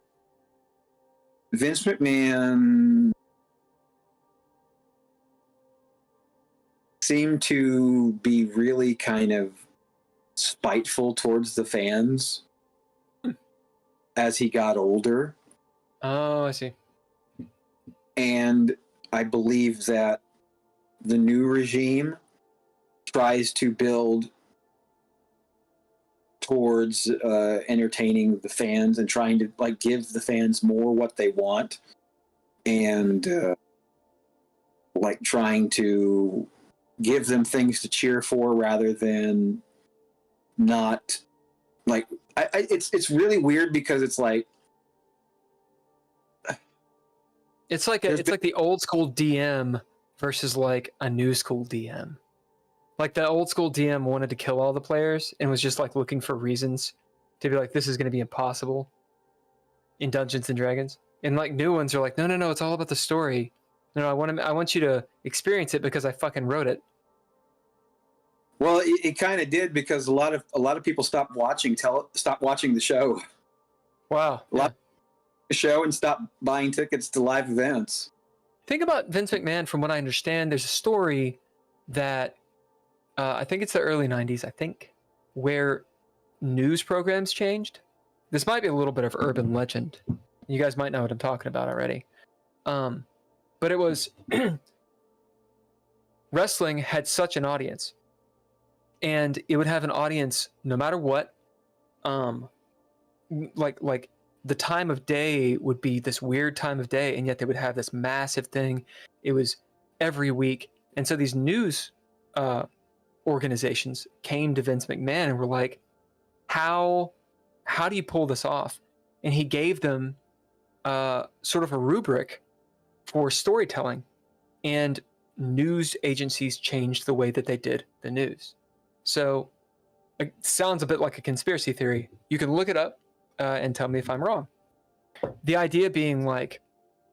Vince McMahon seemed to be really kind of spiteful towards the fans as he got older. Oh, I see. And I believe that the new regime tries to build towards entertaining the fans and trying to like give the fans more what they want, and like trying to give them things to cheer for rather than not like it's really weird because it's like it's like the old school DM versus like a new school DM. Like the old school DM wanted to kill all the players and was just like looking for reasons to be like, this is going to be impossible in Dungeons and Dragons. And like new ones are like, no, it's all about the story. No, I want you to experience it because I fucking wrote it. Well, it kind of did because a lot of people stopped watching the show. Wow. A lot of the show and stopped buying tickets to live events. Think about Vince McMahon. From what I understand, there's a story that I think it's the early 90s, I think, where news programs changed. This might be a little bit of urban legend. You guys might know what I'm talking about already. But it was wrestling had such an audience, and it would have an audience no matter what. Like the time of day would be this weird time of day, and yet they would have this massive thing. It was every week, and so these news organizations came to Vince McMahon and were like, how do you pull this off? And he gave them sort of a rubric for storytelling, and news agencies changed the way that they did the news. So it sounds a bit like a conspiracy theory. You can look it up and tell me if I'm wrong. The idea being like,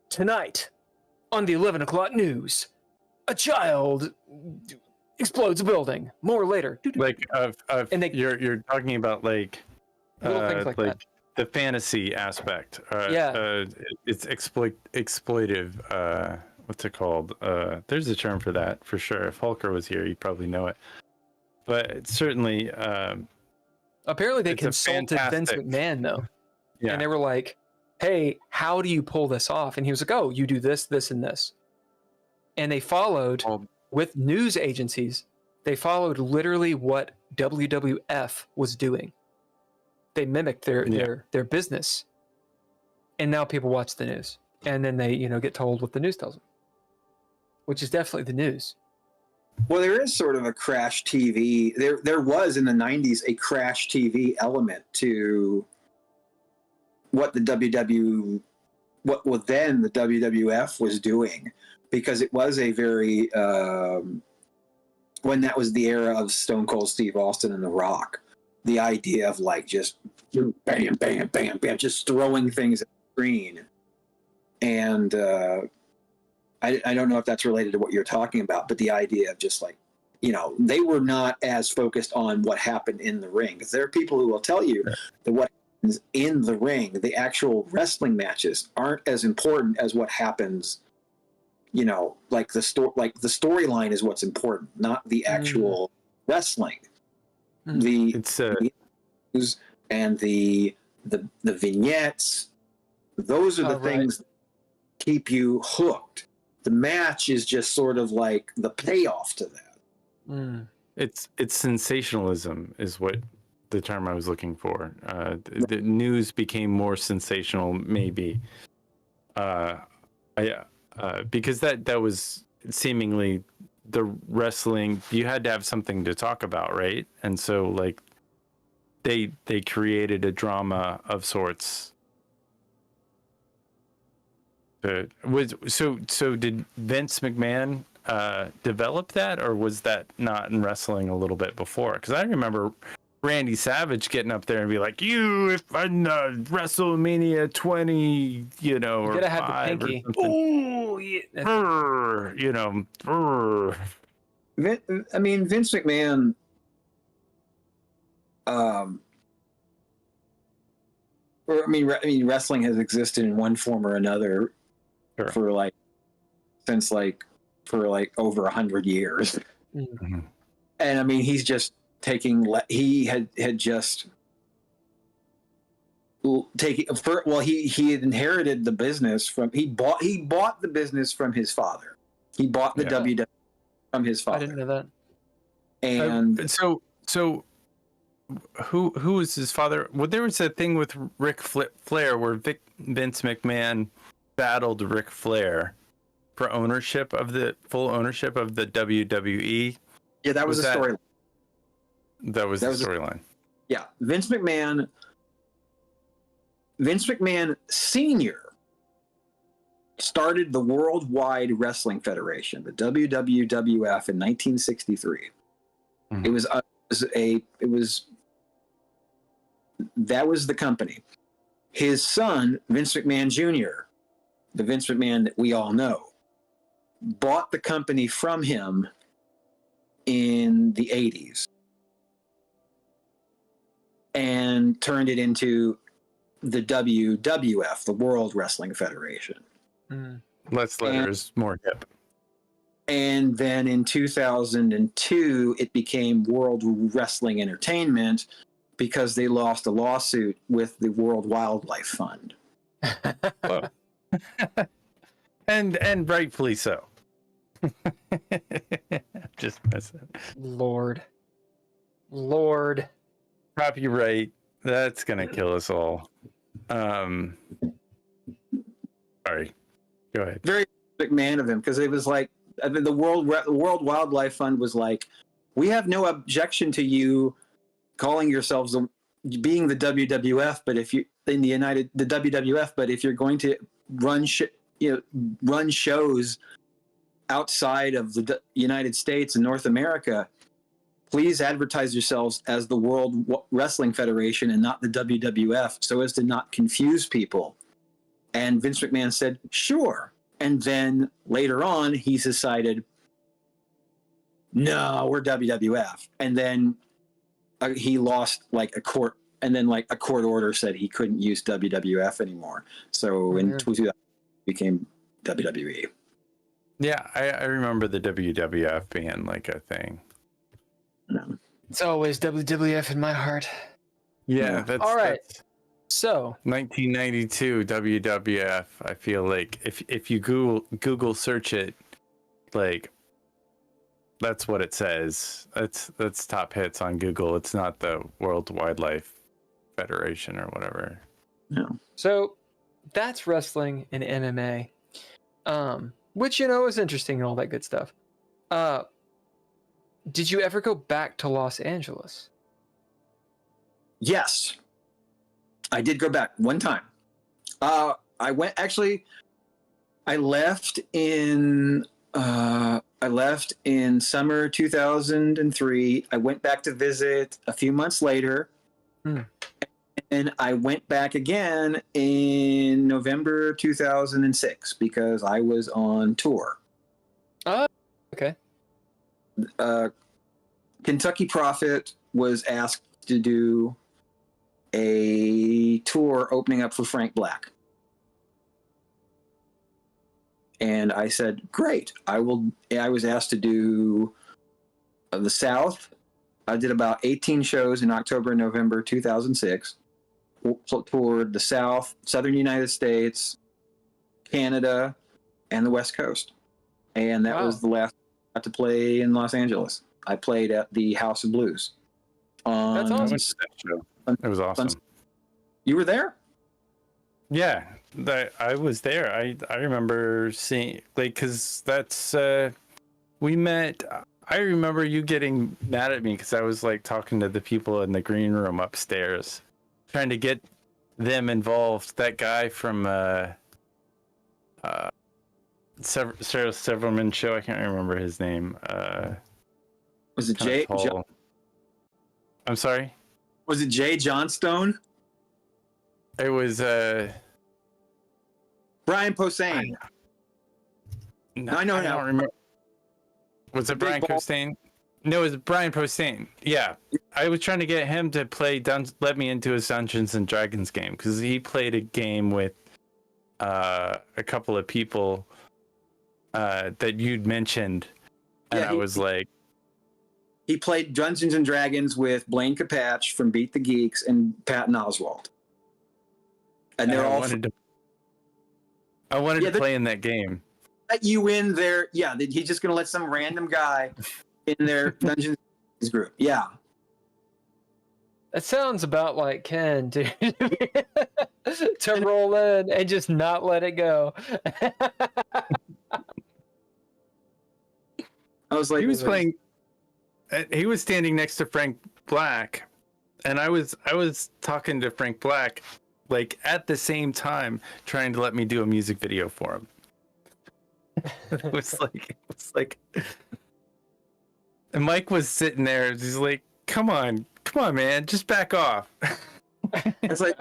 tonight on the 11 o'clock news, a child explodes a building. More later. Like you're talking about like like that. The fantasy aspect. It's exploitive. What's it called? There's a term for that for sure. If Hulker was here, he'd probably know it. But it's certainly. Apparently, they consulted Vince McMahon though, and they were like, "Hey, how do you pull this off?" And he was like, "Oh, you do this, this, and this." And they followed with news agencies. They followed literally what WWF was doing. They mimicked their business, and now people watch the news, and then they get told what the news tells them, which is definitely the news. Well, there is sort of a crash TV. There was in the 90s a crash TV element to what the WWF was doing, because it was a very when that was the era of Stone Cold Steve Austin and The Rock. The idea of like just bam, bam, bam, bam, just throwing things at the screen. And I don't know if that's related to what you're talking about, but the idea of just like, they were not as focused on what happened in the ring. Because there are people who will tell you that what happened in the ring. The actual wrestling matches aren't as important as what happens. Like the storyline is what's important, not the actual wrestling. The and the vignettes, those are the things that keep you hooked. The match is just sort of like the payoff to that. It's sensationalism is what the term I was looking for. The news became more sensational, maybe. Because that was seemingly the wrestling. You had to have something to talk about, right? And so like they created a drama of sorts. So did Vince McMahon develop that, or was that not in wrestling a little bit before? Because I remember Randy Savage getting up there and be like, if I'm WrestleMania 20, you gotta have the pinky. Oh, yeah. I mean, Vince McMahon. Wrestling has existed in one form or another for over 100 years. Mm-hmm. And I mean, he's just he had inherited the business he bought the business from his father. He bought the WWE from his father. I didn't know that. And so who was his father? Well, there was a thing with Ric Flair where Vince McMahon battled Ric Flair for full ownership of the WWE. Yeah, that was the storyline. That was the storyline. Yeah, Vince McMahon Sr. started the Worldwide Wrestling Federation, the WWF, in 1963. Mm-hmm. That was the company. His son, Vince McMahon Jr., the Vince McMahon that we all know, bought the company from him in the 80s and turned it into the WWF, the World Wrestling Federation. Less letters, more hip. And then in 2002, it became World Wrestling Entertainment because they lost a lawsuit with the World Wildlife Fund. and rightfully so. Just messing. Lord. Copyright. That's gonna kill us all. Sorry. Go ahead. Very big man of him, because it was like the World Wildlife Fund was like, we have no objection to you calling yourselves being the WWF, but if you the WWF, but if you're going to run shows outside of the United States and North America, please advertise yourselves as the World Wrestling Federation and not the WWF, so as to not confuse people. And Vince McMahon said, sure. And then later on, he's decided, no, we're WWF. And then he lost a court, and then a court order said he couldn't use WWF anymore. So in 2000, it became WWE. Yeah, I remember the WWF being a thing. No. It's always WWF in my heart. Yeah, that's all right. So 1992 WWF. I feel like if you Google search it, that's what it says. That's top hits on Google. It's not the World Wildlife Federation or whatever. No. So that's wrestling and MMA, which is interesting and all that good stuff. Did you ever go back to Los Angeles? Yes, I did go back one time. I left in summer 2003. I went back to visit a few months later, and I went back again in November 2006 because I was on tour. Okay. Kentucky Prophet was asked to do a tour opening up for Frank Black. And I said, great, I will. I was asked to do the South. I did about 18 shows in October and November 2006. Toured the South, Southern United States, Canada, and the West Coast. And that was the last I got to play in Los Angeles. I played at the House of Blues. That's awesome. I went to that show. It was awesome. You were there? Yeah, I was there. I remember seeing, like, because that's we met. I remember you getting mad at me because I was like talking to the people in the green room upstairs, trying to get them involved. That guy from Sarah Silverman show. I can't remember his name. Was it Jay? I'm sorry. Was it Jay Johnstone? It was Brian Posehn. I don't remember. Was it Brian Posehn? No, it was Brian Posehn. Yeah, I was trying to get him to play let me into his Dungeons and Dragons game because he played a game with a couple of people that you'd mentioned, and I was like, he played Dungeons and Dragons with Blaine Capatch from Beat the Geeks and Patton Oswalt. And they're all. I wanted to play in that game. Let you in there. Yeah, he's just going to let some random guy in their Dungeons group. Yeah. That sounds about like Ken to roll in and just not let it go. I was like, he was playing. He was standing next to Frank Black, and I was talking to Frank Black, like at the same time, trying to let me do a music video for him. It was like, and Mike was sitting there. He's like, "Come on, man, just back off." It's like,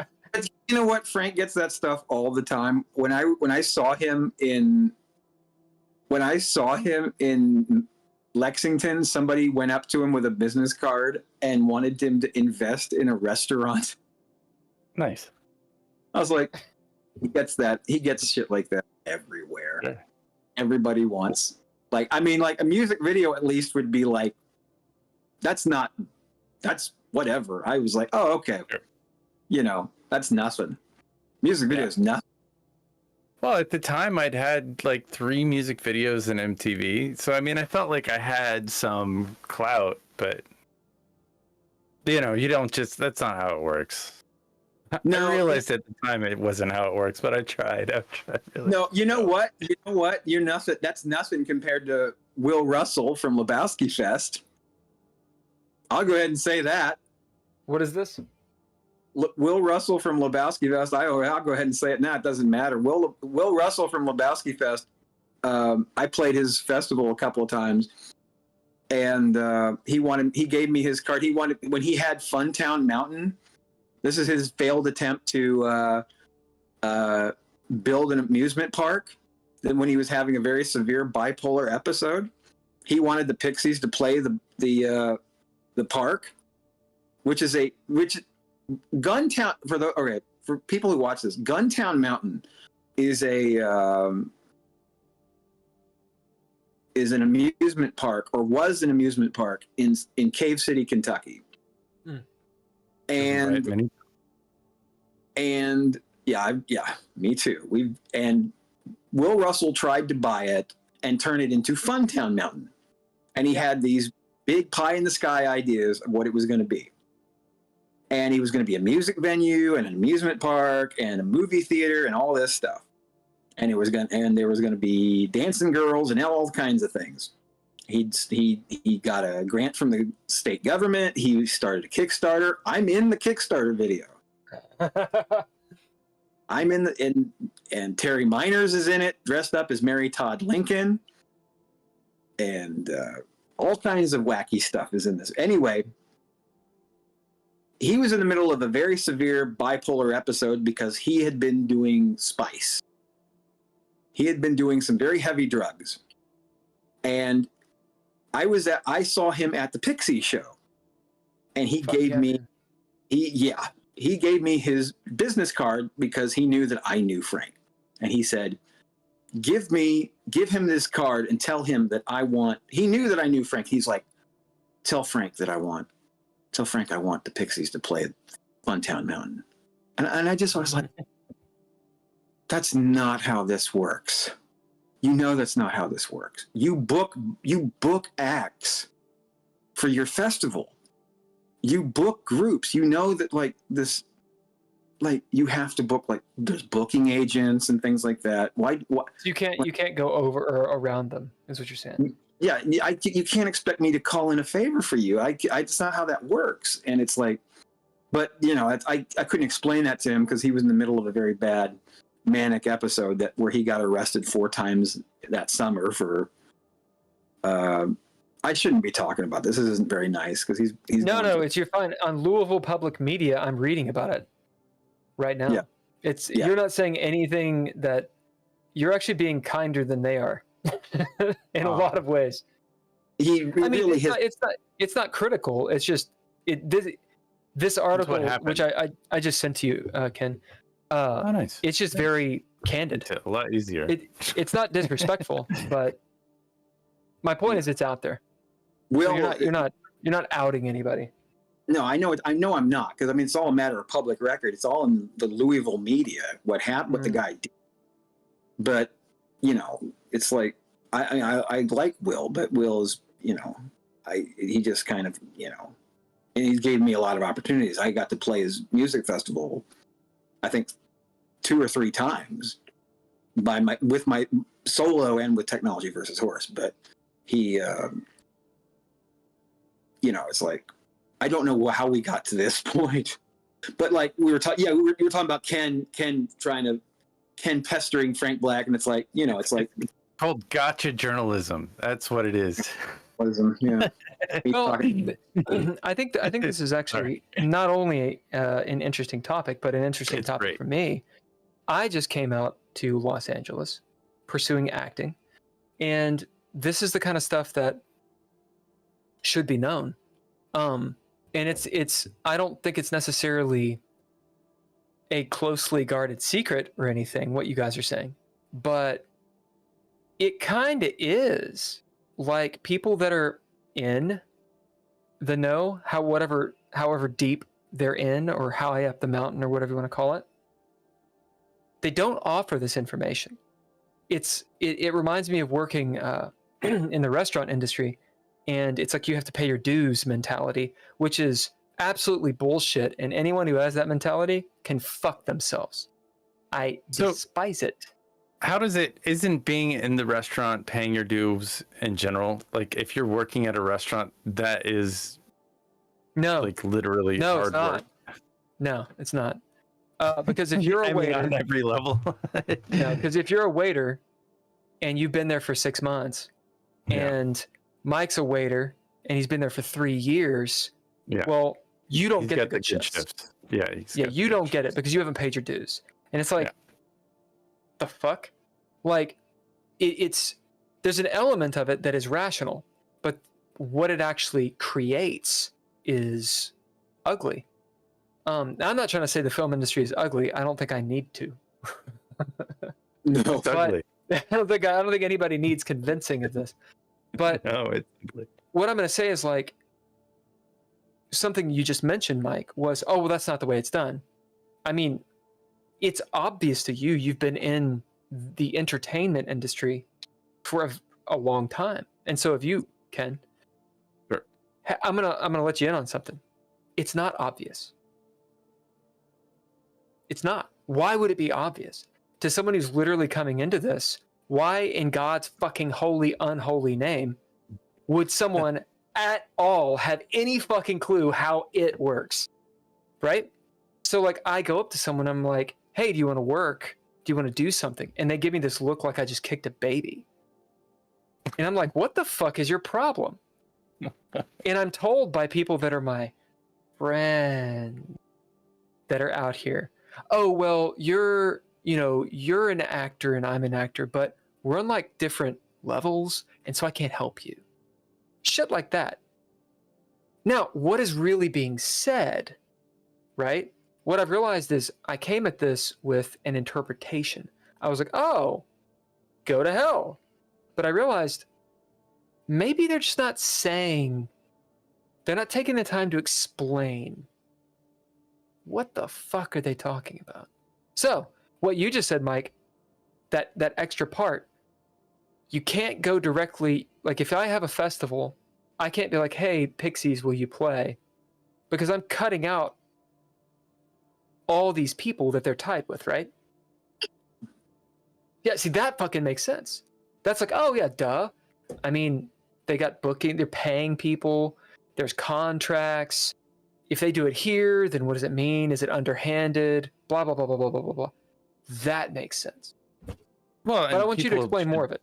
you know what? Frank gets that stuff all the time. When I saw him in Lexington, somebody went up to him with a business card and wanted him to invest in a restaurant. Nice. I was like, he gets that. He gets shit like that everywhere. Yeah. Everybody wants, like, I mean, like a music video at least would be like, that's whatever. I was like, oh, okay. Sure. You know, that's nothing. Music video is nothing. Well, at the time, I'd had like 3 music videos in MTV. So, I mean, I felt like I had some clout, but, you know, you don't just, that's not how it works. No, I realized at the time it wasn't how it works, but I tried. Really. No, you know what? You're nothing. That's nothing compared to Will Russell from Lebowski Fest. I'll go ahead and say that. What is this? Will Russell from Lebowski Fest. I'll go ahead and say it now. It doesn't matter. Will Russell from Lebowski Fest. I played his festival a couple of times, and he gave me his card. He wanted, when he had Funtown Mountain. This is his failed attempt to build an amusement park. Then, when he was having a very severe bipolar episode, he wanted the Pixies to play the park, which Guntown for people who watch this. Guntown Mountain is an amusement park, or was an amusement park in Cave City, Kentucky. And yeah, me too. And Will Russell tried to buy it and turn it into Funtown Mountain, and he had these big pie in the sky ideas of what it was going to be. And he was going to be a music venue and an amusement park and a movie theater and all this stuff. And there was going to be dancing girls and all kinds of things. He got a grant from the state government. He started a Kickstarter. I'm in the Kickstarter video. I'm and Terry Miners is in it, dressed up as Mary Todd Lincoln, and all kinds of wacky stuff is in this. Anyway, he was in the middle of a very severe bipolar episode because he had been doing spice. He had been doing some very heavy drugs, and I saw him at the Pixie show, and he gave me, he gave me his business card because he knew that I knew Frank. And he said, give him this card and tell him that he knew that I knew Frank. He's like, tell Frank I want the Pixies to play Funtown Mountain. And I was like, that's not how this works. You know that's not how this works. You book acts for your festival. You book groups. You know that like this, like you have to book, like there's booking agents and things like that. Why? You can't go over or around them, is what you're saying. Yeah, you can't expect me to call in a favor for you. It's not how that works. And it's like, but I couldn't explain that to him because he was in the middle of a very bad manic episode where he got arrested 4 times that summer for. I shouldn't be talking about this. This isn't very nice because he's you're fine. On Louisville Public Media, I'm reading about it right now. Yeah. You're not saying anything that you're actually being kinder than they are in a lot of ways. It's not critical. It's just this article, which I just sent to you, Ken. Nice. It's just very candid. It's a lot easier. It's not disrespectful, but my point is it's out there. Well, so you're not outing anybody. No, I know I'm not, because it's all a matter of public record. It's all in the Louisville media. What happened? What the guy did. But it's like I like Will, but Will is he just kind of and he gave me a lot of opportunities. I got to play his music festival, I think 2 or 3 times with my solo and with Technology versus Horse. But he, it's like, I don't know how we got to this point, but like we were talking about Ken pestering Frank Black, and it's like, it's like called gotcha journalism. That's what it is. Yeah. Well, I think this is actually not only an interesting topic, but an interesting topic for me. I just came out to Los Angeles pursuing acting, and this is the kind of stuff that should be known. And it's I don't think it's necessarily a closely guarded secret or anything, what you guys are saying, but it kind of is. Like people that are in the know, however deep they're in, or how high up the mountain, or whatever you want to call it, they don't offer this information. It reminds me of working in the restaurant industry, and it's like you have to pay your dues mentality, which is absolutely bullshit. And anyone who has that mentality can fuck themselves. I despise it. How does isn't being in the restaurant paying your dues in general? Like if you're working at a restaurant, that is like literally hard work. No, it's not. Because if you're a waiter on every level. No, because if you're a waiter and you've been there for 6 months and Mike's a waiter and he's been there for 3 years, well, you don't get the good shifts. Yeah, you don't get it because you haven't paid your dues. And it's like, the fuck? Like, it's there's an element of it that is rational, but what it actually creates is ugly. I'm not trying to say the film industry is ugly. I don't think I need to. No, it's ugly. I don't think anybody needs convincing of this. But no, it's ugly. What I'm going to say is like something you just mentioned, Mike, was, oh, well, that's not the way it's done. I mean, it's obvious to you. You've been in the entertainment industry for a long time, and so have you, Ken. Sure. I'm gonna let you in on something. It's not obvious. It's not. Why would it be obvious to someone who's literally coming into this? Why, in God's fucking holy, unholy name, would someone at all have any fucking clue how it works? Right? So, like, I go up to someone, I'm like, hey, do you want to work? Do you want to do something? And they give me this look like I just kicked a baby. And I'm like, what the fuck is your problem? And I'm told by people that are my friends that are out here, oh, well, you're an actor and I'm an actor, but we're on like different levels, and so I can't help you. Shit like that. Now, what is really being said, right, what I've realized is I came at this with an interpretation. I was like, oh, go to hell. But I realized maybe they're just not saying, they're not taking the time to explain what the fuck are they talking about. So what you just said, Mike, that extra part, you can't go directly, like if I have a festival, I can't be like, hey, Pixies, will you play? Because I'm cutting out all these people that they're tied with, right? Yeah, see, that fucking makes sense. That's like, oh yeah, duh. I mean, they got booking, they're paying people, there's contracts. If they do it here, then what does it mean? Is it underhanded? Blah, blah, blah, blah, blah, blah, blah, blah. That makes sense. Well, but I want you to explain more of it.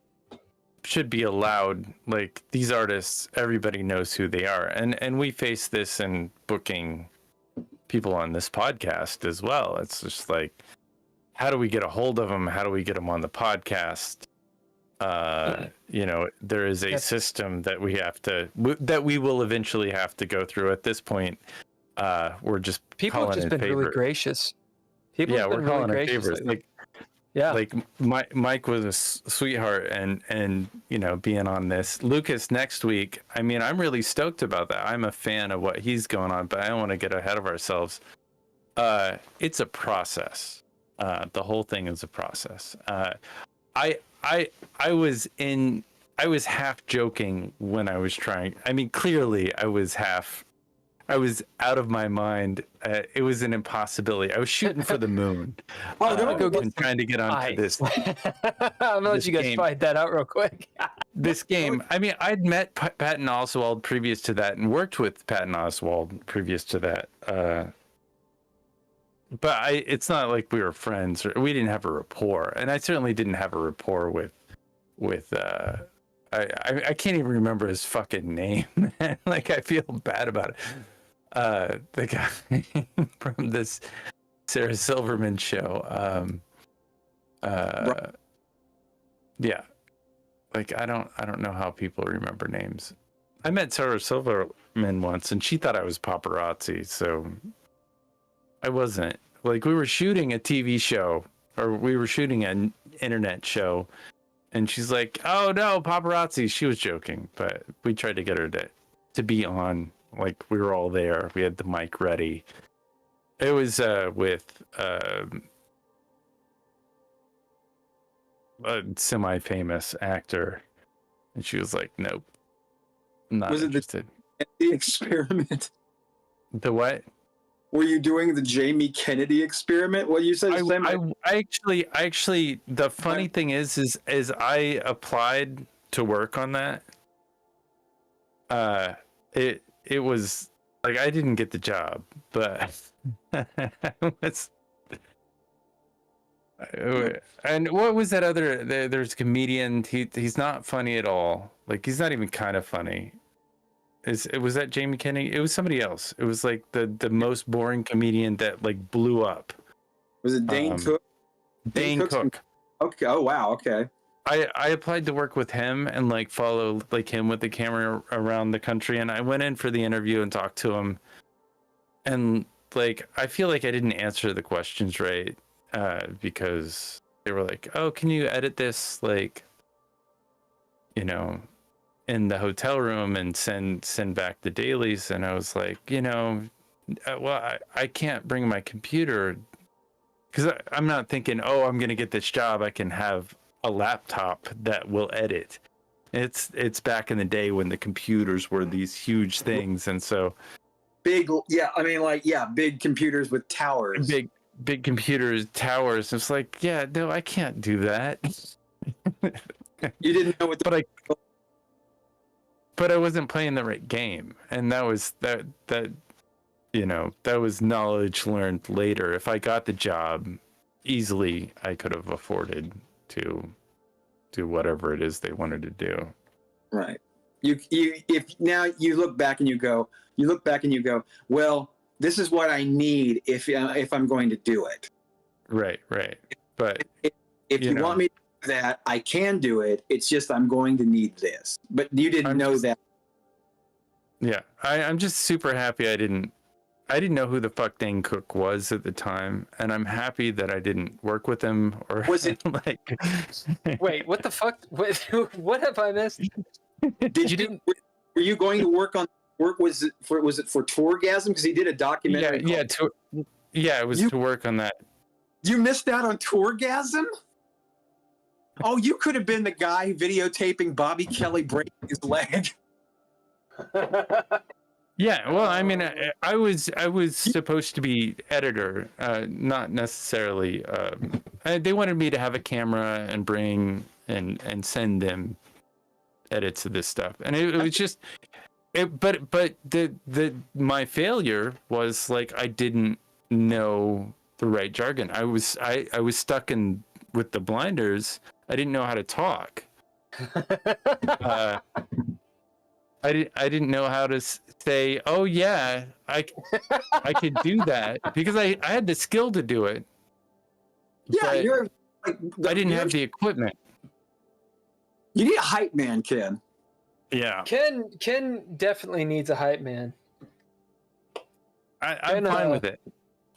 Should be allowed, like these artists, everybody knows who they are. And we face this in booking people on this podcast as well. It's just like, how do we get a hold of them? How do we get them on the podcast? You know, there is a system that we have to, that we will eventually have to go through. At this point, we're just people have just been really gracious. People have been really gracious. Like, yeah, like Mike was a sweetheart, and you know, being on this. Lucas next week, I mean, I'm really stoked about that. I'm a fan of what he's going on, but I don't want to get ahead of ourselves. It's a process. The whole thing is a process. I was half joking when I was trying. I mean, clearly I was out of my mind. It was an impossibility. I was shooting for the moon. Oh, don't go get trying to get onto this. I'm gonna let you guys fight that out real quick. This game. I mean, I'd met Patton Oswalt previous to that, and worked with Patton Oswalt previous to that. But it's not like we were friends, or we didn't have a rapport, and I certainly didn't have a rapport with. I can't even remember his fucking name. Like, I feel bad about it. The guy from this Sarah Silverman show. Yeah, like I don't know how people remember names. I met Sarah Silverman once, and she thought I was paparazzi, so I wasn't. Like, we were shooting a TV show, or we were shooting an internet show, and she's like, "Oh no, paparazzi." She was joking, but we tried to get her to be on. Like, we were all there. We had the mic ready. It was with a semi-famous actor, and she was like, "Nope, I'm not interested." The experiment. The what? Were you doing the Jamie Kennedy experiment? What you said? I actually, the funny thing is I applied to work on that. It was like, I didn't get the job, but and what was that other? There's a comedian. He's not funny at all. Like, he's not even kind of funny. Was that Jamie Kennedy? It was somebody else. It was like the most boring comedian that like blew up. Was it Dane Cook? Dane Cook. Okay. Oh wow. Okay. I applied to work with him and like follow like him with the camera around the country, and I went in for the interview and talked to him, and like I feel like I didn't answer the questions right, because they were like, "Oh, can you edit this like, you know, in the hotel room and send back the dailies?" And I was like, well, I can't bring my computer, because I'm not thinking, oh, I'm gonna get this job, I can have a laptop that will edit. It's back in the day when the computers were these huge things, and so big computers with towers. Big computers, towers. It's like, yeah, no, I can't do that. You didn't know what but I wasn't playing the right game, and that was that was knowledge learned later. If I got the job, easily I could have afforded to do whatever it is they wanted to do. Right. If now you look back and you go, well, this is what I need if I'm going to do it. Right. But if you want me to do that, I can do it. It's just I'm going to need this. But you didn't know that. Yeah, I'm just super happy I didn't know who the fuck Dane Cook was at the time, and I'm happy that I didn't work with him. Or Was it like? Wait, what the fuck? What have I missed? Did you? Were you going to work on work? Was it for Tourgasm? Because he did a documentary. It was to work on that. You missed out on Tourgasm? Oh, you could have been the guy videotaping Bobby Kelly breaking his leg. Yeah, well, I mean, I was supposed to be editor, not necessarily. They wanted me to have a camera and bring and send them edits of this stuff, and it was just. But my failure was like I didn't know the right jargon. I was stuck in with the blinders. I didn't know how to talk. I didn't know how to say, oh yeah, I could do that, because I had the skill to do it. Yeah, you're like, I didn't have the equipment. You need a hype man, Ken. Yeah. Ken definitely needs a hype man. I'm fine with it.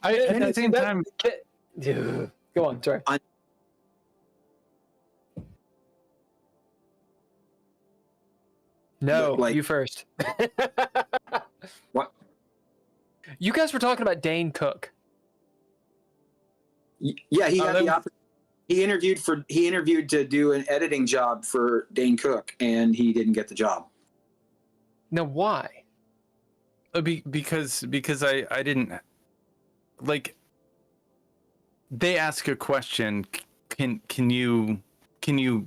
At the same time, go on, sorry. No, like, you first. What? You guys were talking about Dane Cook. Yeah, he had the opportunity. He interviewed to do an editing job for Dane Cook, and he didn't get the job. Now, why? Because I didn't like. They ask a question. Can you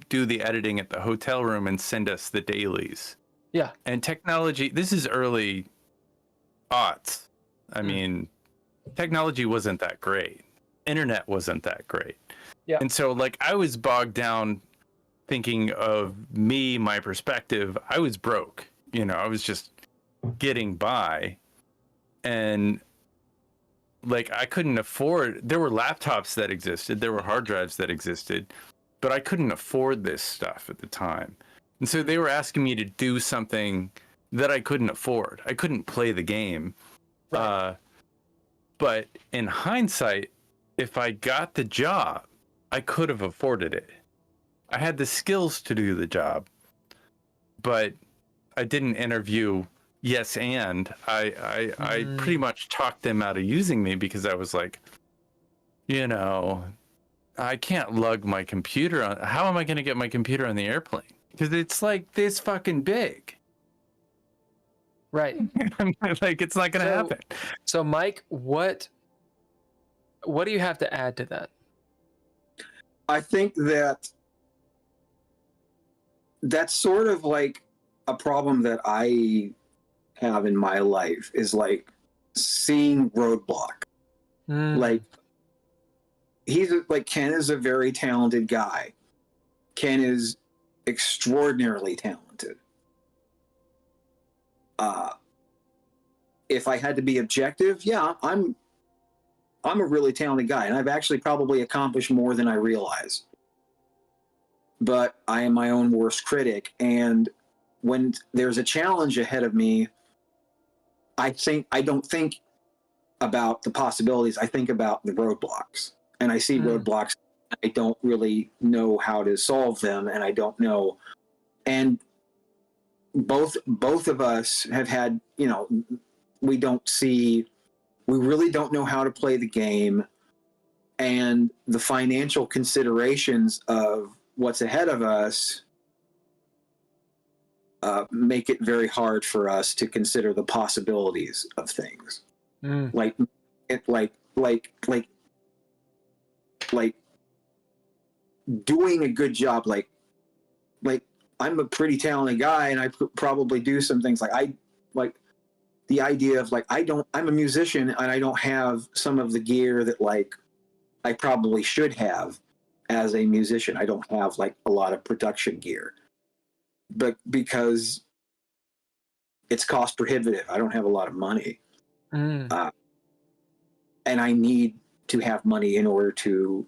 do the editing at the hotel room and send us the dailies? Yeah. And technology. This is early aughts. I mean, technology wasn't that great. Internet wasn't that great. Yeah. And so, like, I was bogged down thinking of me, my perspective. I was broke. You know, I was just getting by. And, like, I couldn't afford... There were laptops that existed. There were hard drives that existed. But I couldn't afford this stuff at the time. And so they were asking me to do something that I couldn't afford. I couldn't play the game. Right. But in hindsight, if I got the job, I could have afforded it. I had the skills to do the job, but I didn't interview yes and. I pretty much talked them out of using me because I was like, you know, I can't lug my computer on. How am I going to get my computer on the airplane? Because it's like this fucking big. Right. Like, it's not going to happen. So, Mike, what do you have to add to that? I think that's sort of like a problem that I have in my life, is like seeing roadblock. Like, Ken is a very talented guy. Ken is extraordinarily talented. If I had to be objective, yeah, I'm a really talented guy, and I've actually probably accomplished more than I realize. But I am my own worst critic, and when there's a challenge ahead of me, I don't think about the possibilities. I think about the roadblocks, and I see roadblocks. I don't really know how to solve them, and I don't know. And both of us have had, you know, we really don't know how to play the game, and the financial considerations of what's ahead of us make it very hard for us to consider the possibilities of things. Like doing a good job. Like I'm a pretty talented guy, and I probably do some things. Like the idea of I'm a musician, and I don't have some of the gear that like I probably should have as a musician. I don't have like a lot of production gear, but because it's cost prohibitive, I don't have a lot of money. And I need to have money in order to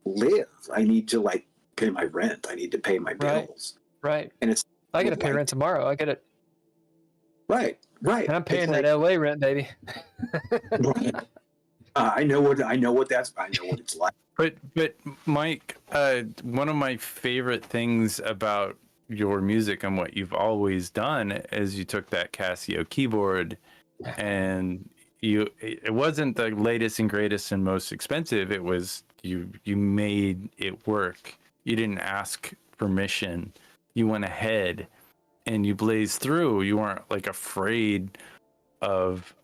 live. I need to like pay my rent. I need to pay my bills. Right. And it's I got to pay rent tomorrow. I got it. Right. And I'm paying that LA rent, baby. Right. I know what it's like. But Mike, one of my favorite things about your music and what you've always done is you took that Casio keyboard and it wasn't the latest and greatest and most expensive. It was you made it work. You didn't ask permission. You went ahead and you blazed through. You weren't like afraid of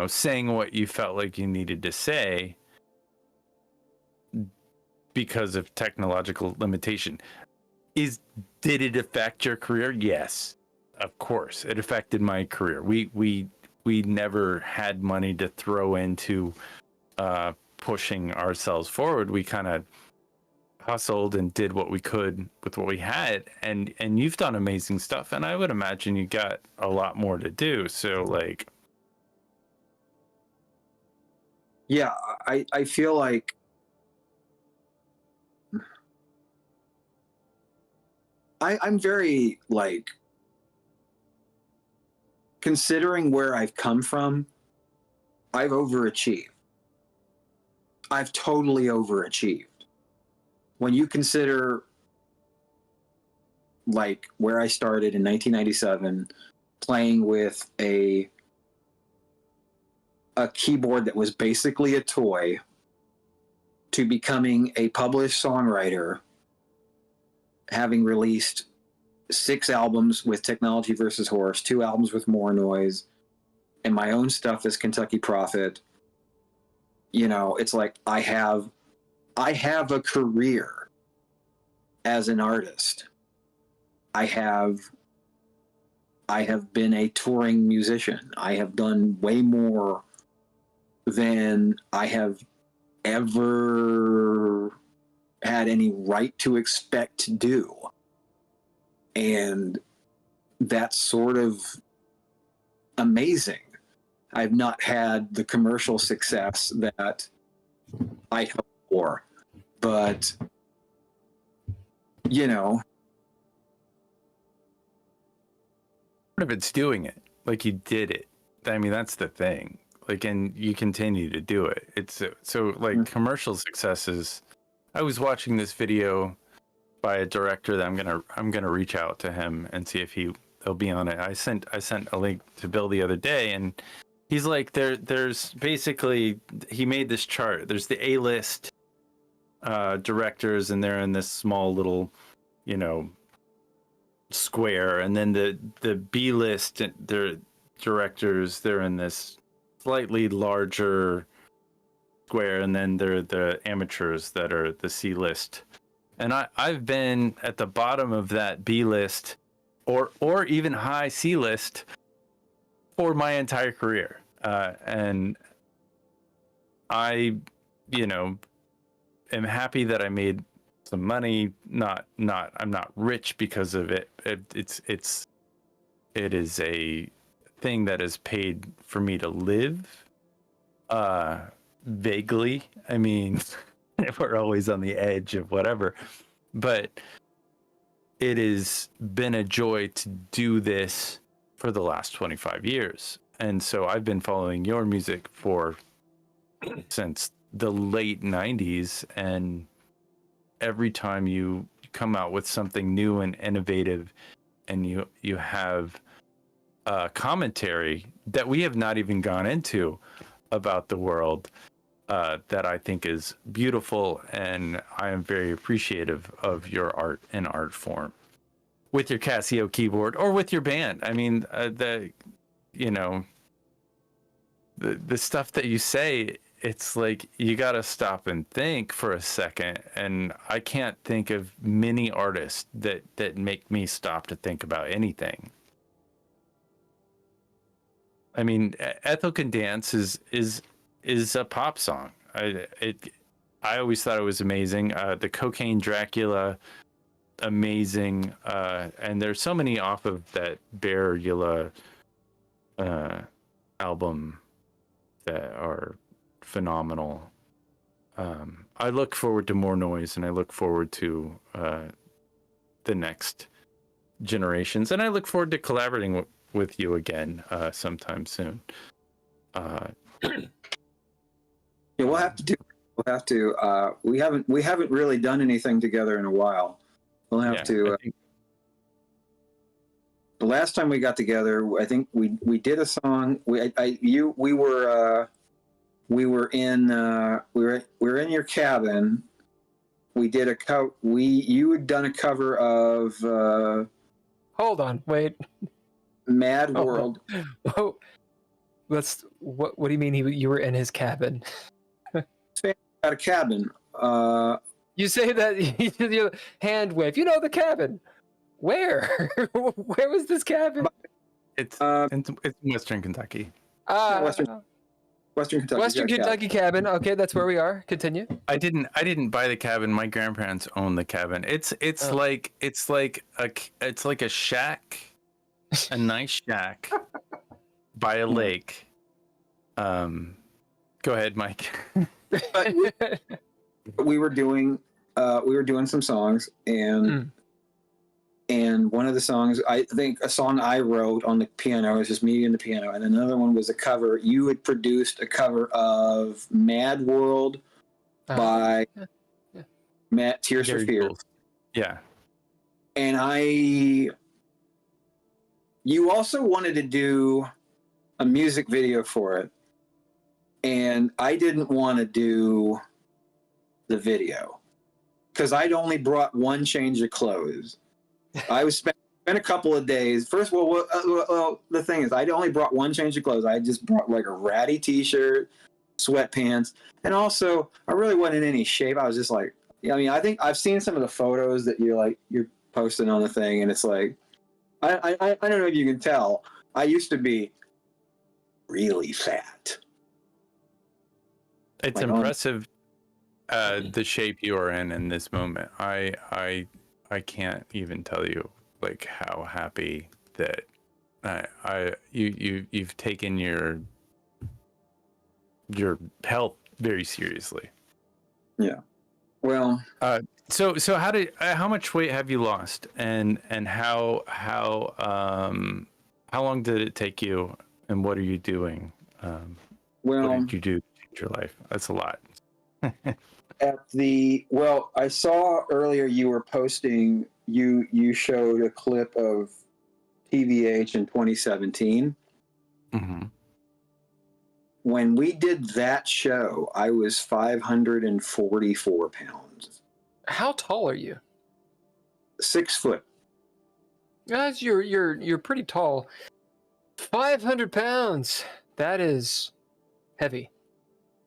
saying what you felt like you needed to say because of technological limitation. Did it affect your career? Yes, of course it affected my career. We never had money to throw into pushing ourselves forward. We kind of hustled and did what we could with what we had, and you've done amazing stuff, and I would imagine you got a lot more to do. So like, yeah, I feel like I'm very like, considering where I've come from, I've overachieved. I've totally overachieved. When you consider like where I started in 1997, playing with a keyboard that was basically a toy, to becoming a published songwriter, having released 6 albums with Technology versus Horse, 2 albums with More Noise, and my own stuff as Kentucky Prophet. It's like I have a career as an artist. I have been a touring musician. I have done way more than I have ever had any right to expect to do. And that's sort of amazing. I've not had the commercial success that I hoped for, but part of it's doing it. Like, you did it. I mean, that's the thing. Like, and you continue to do it. It's so like commercial successes. I was watching this video by a director that I'm gonna reach out to him and see if he'll be on it. I sent a link to Bill the other day, and he's like, there's basically, he made this chart. There's the A-list directors, and they're in this small little, square, and then the B-list directors, they're in this slightly larger square, and then they're the amateurs that are the C-list. And I've been at the bottom of that B-list or even high C-list for my entire career. And I, am happy that I made some money. I'm not rich because of it. It is a thing that is paid for me to live. Vaguely. I mean, we're always on the edge of whatever, but it has been a joy to do this for the last 25 years. And so I've been following your music since the late 90s, and every time you come out with something new and innovative, and you have commentary that we have not even gone into about the world, that I think is beautiful, and I am very appreciative of your art and art form with your Casio keyboard or with your band. I mean, the stuff that you say, it's like you got to stop and think for a second, and I can't think of many artists that make me stop to think about anything. I mean, Ethel Can Dance is a pop song. I always thought it was amazing. The Cocaine Dracula, amazing. And there's so many off of that Bear Yula album that are phenomenal. I look forward to More Noise, and I look forward to the next generations, and I look forward to collaborating with you again sometime soon. Yeah, we'll have to do. We'll have to. We haven't really done anything together in a while. We'll have to. The last time we got together, I think we did a song. We were in your cabin. We did a you had done a cover of. Hold on, wait. Mad World. Oh, what do you mean you were in his cabin? Got a cabin. You say that you did the hand wave. You know the cabin. Where? Where was this cabin? It's in Western Kentucky. Western Kentucky. Western Kentucky cabin. Okay, that's where we are. Continue. I didn't buy the cabin. My grandparents own the cabin. It's like a shack, a nice shack by a lake. Go ahead, Mike. But we were doing some songs, and one of the songs, I think a song I wrote on the piano, it was just me and the piano, and another one was a cover. You had produced a cover of Mad World by Matt Tears for Fears. Yeah. And you also wanted to do a music video for it, and I didn't want to do the video because I'd only brought one change of clothes. I was spent a couple of days. First, well, the thing is, I only brought one change of clothes. I just brought like a ratty T-shirt, sweatpants, and also I really wasn't in any shape. I was just like, I mean, I think I've seen some of the photos that you're posting on the thing, and it's like, I don't know if you can tell. I used to be really fat. It's impressive the shape you are in this moment. I can't even tell you like how happy that you've taken your health very seriously. Yeah. Well. So how much weight have you lost, and how long did it take you, and what are you doing? What did you do to change your life? That's a lot. I saw earlier you were posting, you showed a clip of TVH in 2017. Mm-hmm. When we did that show, I was 544 pounds. How tall are you? 6 foot. Guys, you're pretty tall. 500 pounds. That is heavy.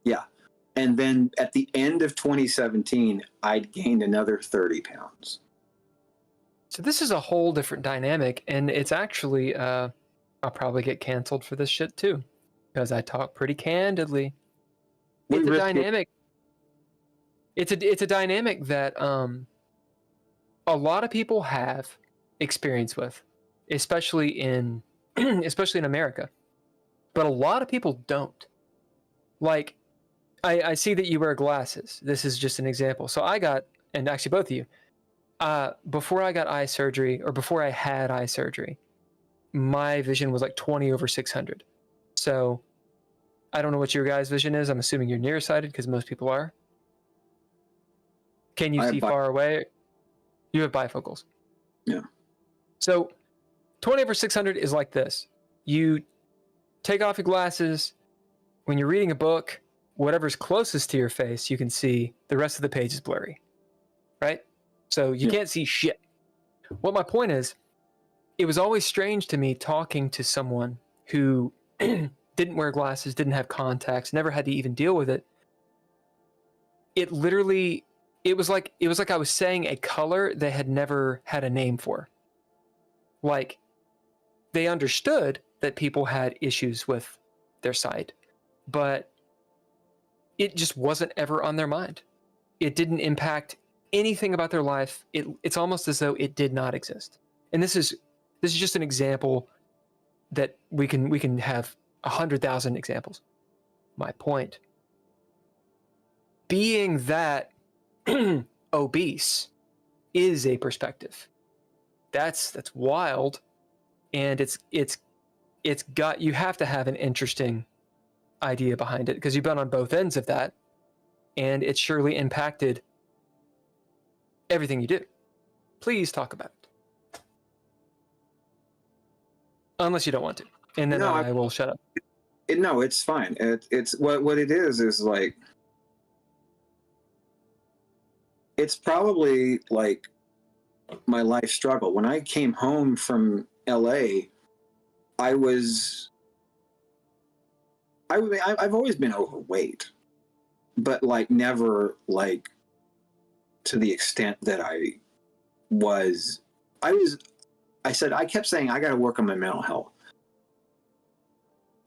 Yeah. And then at the end of 2017, I'd gained another 30 pounds. So this is a whole different dynamic, and it's actually, I'll probably get canceled for this shit too, because I talk pretty candidly. It's a dynamic. It's a dynamic that a lot of people have experience with, especially in America, but a lot of people don't. Like, I see that you wear glasses. This is just an example. So I got, and actually both of you, before I got eye surgery, or before I had eye surgery, my vision was like 20/600. So I don't know what your guys' vision is. I'm assuming you're nearsighted because most people are. Can you see far away? You have bifocals. Yeah. So 20/600 is like this. You take off your glasses. When you're reading a book, whatever's closest to your face, you can see. The rest of the page is blurry, right? So you can't see shit. What my point is, it was always strange to me talking to someone who didn't wear glasses, didn't have contacts, never had to even deal with it. It was like I was saying a color they had never had a name for. Like, they understood that people had issues with their sight, but it just wasn't ever on their mind. It didn't impact anything about their life. It's almost as though it did not exist. And this is just an example that we can have 100,000 examples. My point being that obese is a perspective. That's wild, and it's you have to have an interesting idea behind it because you've been on both ends of that, and it surely impacted everything you do. Please talk about it. Unless you don't want to. And then No, I will shut up. No, it's fine. It's what it is like, it's probably like my life struggle. When I came home from LA, I've always been overweight, but like never like to the extent that I kept saying I got to work on my mental health.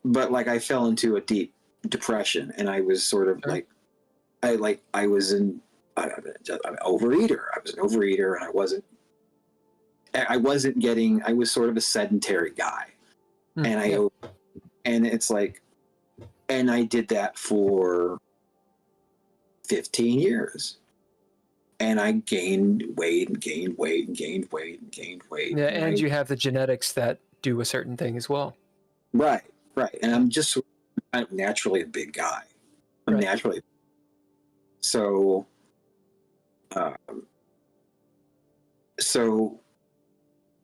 But like I fell into a deep depression, and I was sort of like, I was an overeater. I was an overeater, and I was sort of a sedentary guy. And it's like, and I did that for 15 years. And I gained weight and gained weight and gained weight and gained weight. Yeah, and you have the genetics that do a certain thing as well. Right. And I'm just kind of naturally a big guy. I'm naturally. So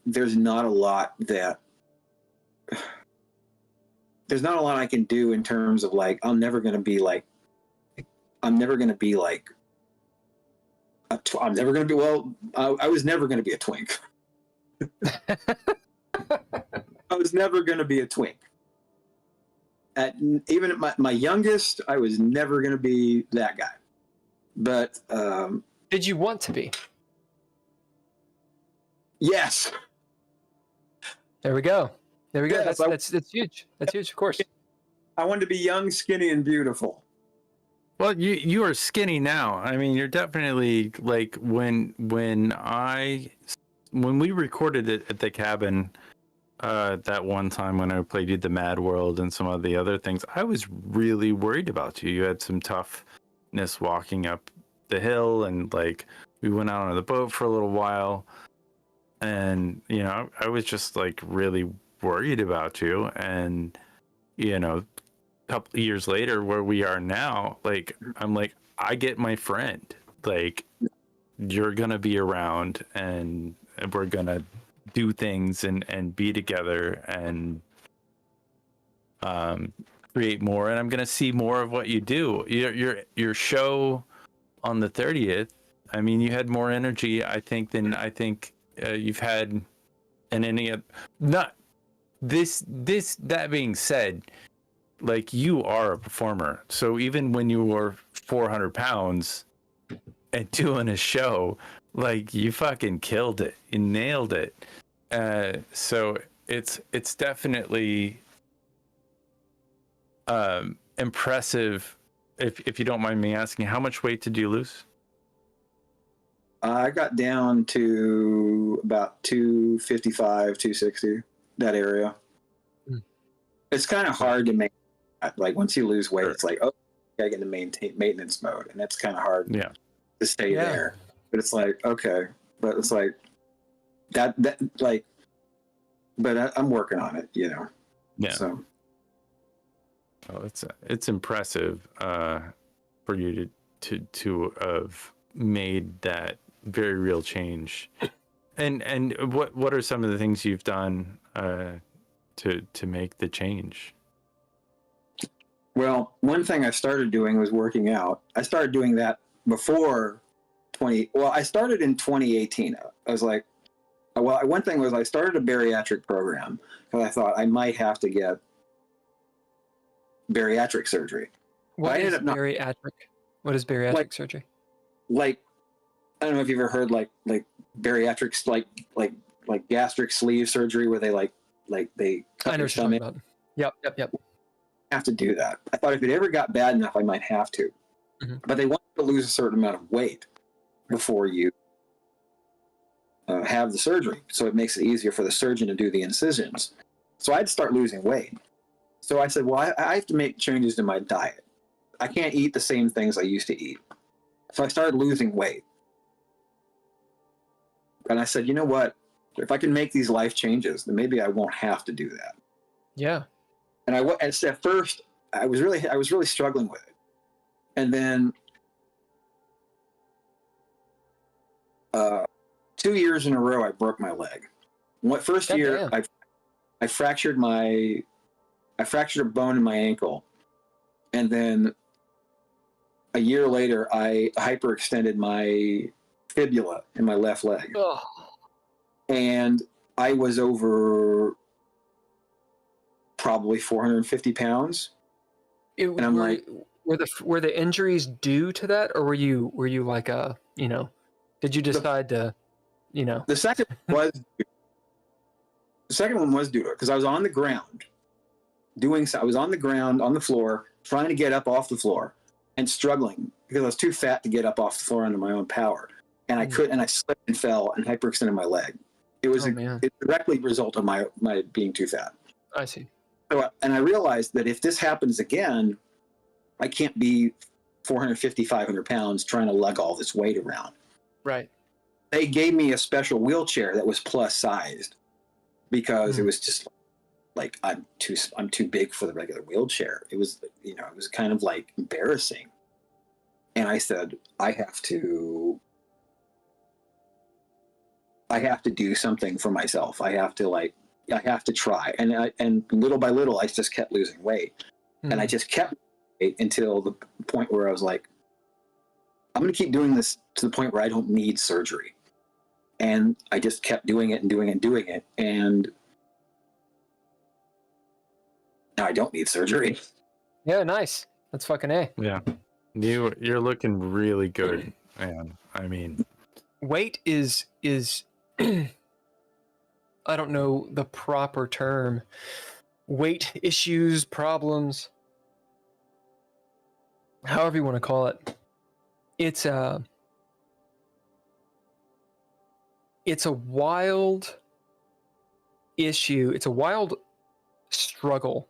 there's not a lot I can do in terms of like, I'm never going to be like I was never going to be a twink. I was never going to be a twink. Even at my youngest, I was never going to be that guy. But did you want to be? Yes. There we go. Yes, That's huge. That's huge, of course. I wanted to be young, skinny, and beautiful. Well, you are skinny now. I mean, you're definitely like when we recorded it at the cabin that one time when I played you the Mad World and some of the other things, I was really worried about you. You had some toughness walking up the hill, and like we went out on the boat for a little while, and you know, I was just like really worried about you. And you know, couple of years later where we are now, like I'm like, I get my friend, like you're gonna be around and we're gonna do things and be together and create more, and I'm gonna see more of what you do. Your show on the 30th, I mean, you had more energy I think than you've had in any of not this that being said, like you are a performer. So even when you were 400 pounds and doing a show, like you fucking killed it. You nailed it. So it's definitely impressive. If you don't mind me asking, how much weight did you lose? I got down to about 255, 260, that area. It's kind of hard to make. Like once you lose weight, it's like, oh, I get into maintenance mode, and that's kind of hard to stay there. But it's like, okay, but it's like that like, but I'm working on it, you know. Yeah. So, well, it's impressive for you to have made that very real change. And what are some of the things you've done to make the change? Well, one thing I started doing was working out. I started doing that before I started in 2018. I was like, one thing was I started a bariatric program because I thought I might have to get bariatric surgery. What is bariatric surgery? Like, I don't know if you've ever heard like bariatrics, like gastric sleeve surgery where they they cut your stomach. Yep. Have to do that. I thought if it ever got bad enough, I might have to. Mm-hmm. But they want you to lose a certain amount of weight before you have the surgery, so it makes it easier for the surgeon to do the incisions. So I'd start losing weight. So I said, well, I have to make changes to my diet. I can't eat the same things I used to eat. So I started losing weight. And I said, you know what? If I can make these life changes, then maybe I won't have to do that. Yeah. And at first I was really struggling with it, and then 2 years in a row I broke my leg. First God year damn. I fractured a bone in my ankle, and then a year later I hyperextended my fibula in my left leg, Oh. and I was over probably 450 pounds. And I'm like, were the injuries due to that, or were you like did you decide to, the second one was due to it because I was on the ground I was on the ground on the floor trying to get up off the floor and struggling because I was too fat to get up off the floor under my own power, and I couldn't, and I slipped and fell and hyperextended my leg. It was it directly result of my being too fat. I see. So, and I realized that if this happens again, I can't be 450, 500 pounds trying to lug all this weight around. Right. They gave me a special wheelchair that was plus sized because it was just like I'm too big for the regular wheelchair. It was it was kind of like embarrassing. And I said, I have to do something for myself. I have to try. And little by little I just kept losing weight. And I just kept until the point where I was like, I'm going to keep doing this to the point where I don't need surgery. And I just kept doing it and doing it and doing it. And now I don't need surgery. Yeah, nice. That's fucking A. Yeah. You're looking really good, man. I mean, Weight is I don't know the proper term. Weight issues, problems, however you want to call it. It's a wild issue. It's a wild struggle.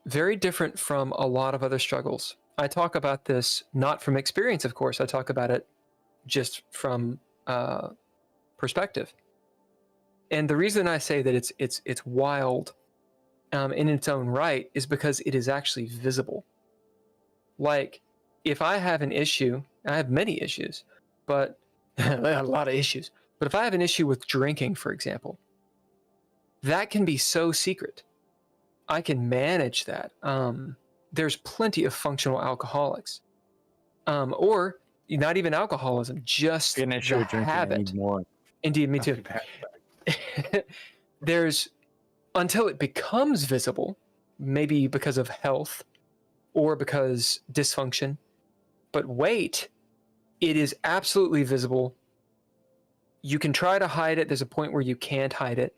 Very different from a lot of other struggles. I talk about this not from experience, of course. I talk about it just from perspective. And the reason I say that it's wild in its own right is because it is actually visible. Like, if I have an issue, I have many issues, but a lot of issues. But if I have an issue with drinking, for example, that can be so secret. I can manage that. There's plenty of functional alcoholics, or not even alcoholism, just an issue with drinking habit. Anymore. Indeed, me too. There's, until it becomes visible, maybe because of health or because dysfunction, but weight, it is absolutely visible. You can try to hide it. There's a point where you can't hide it.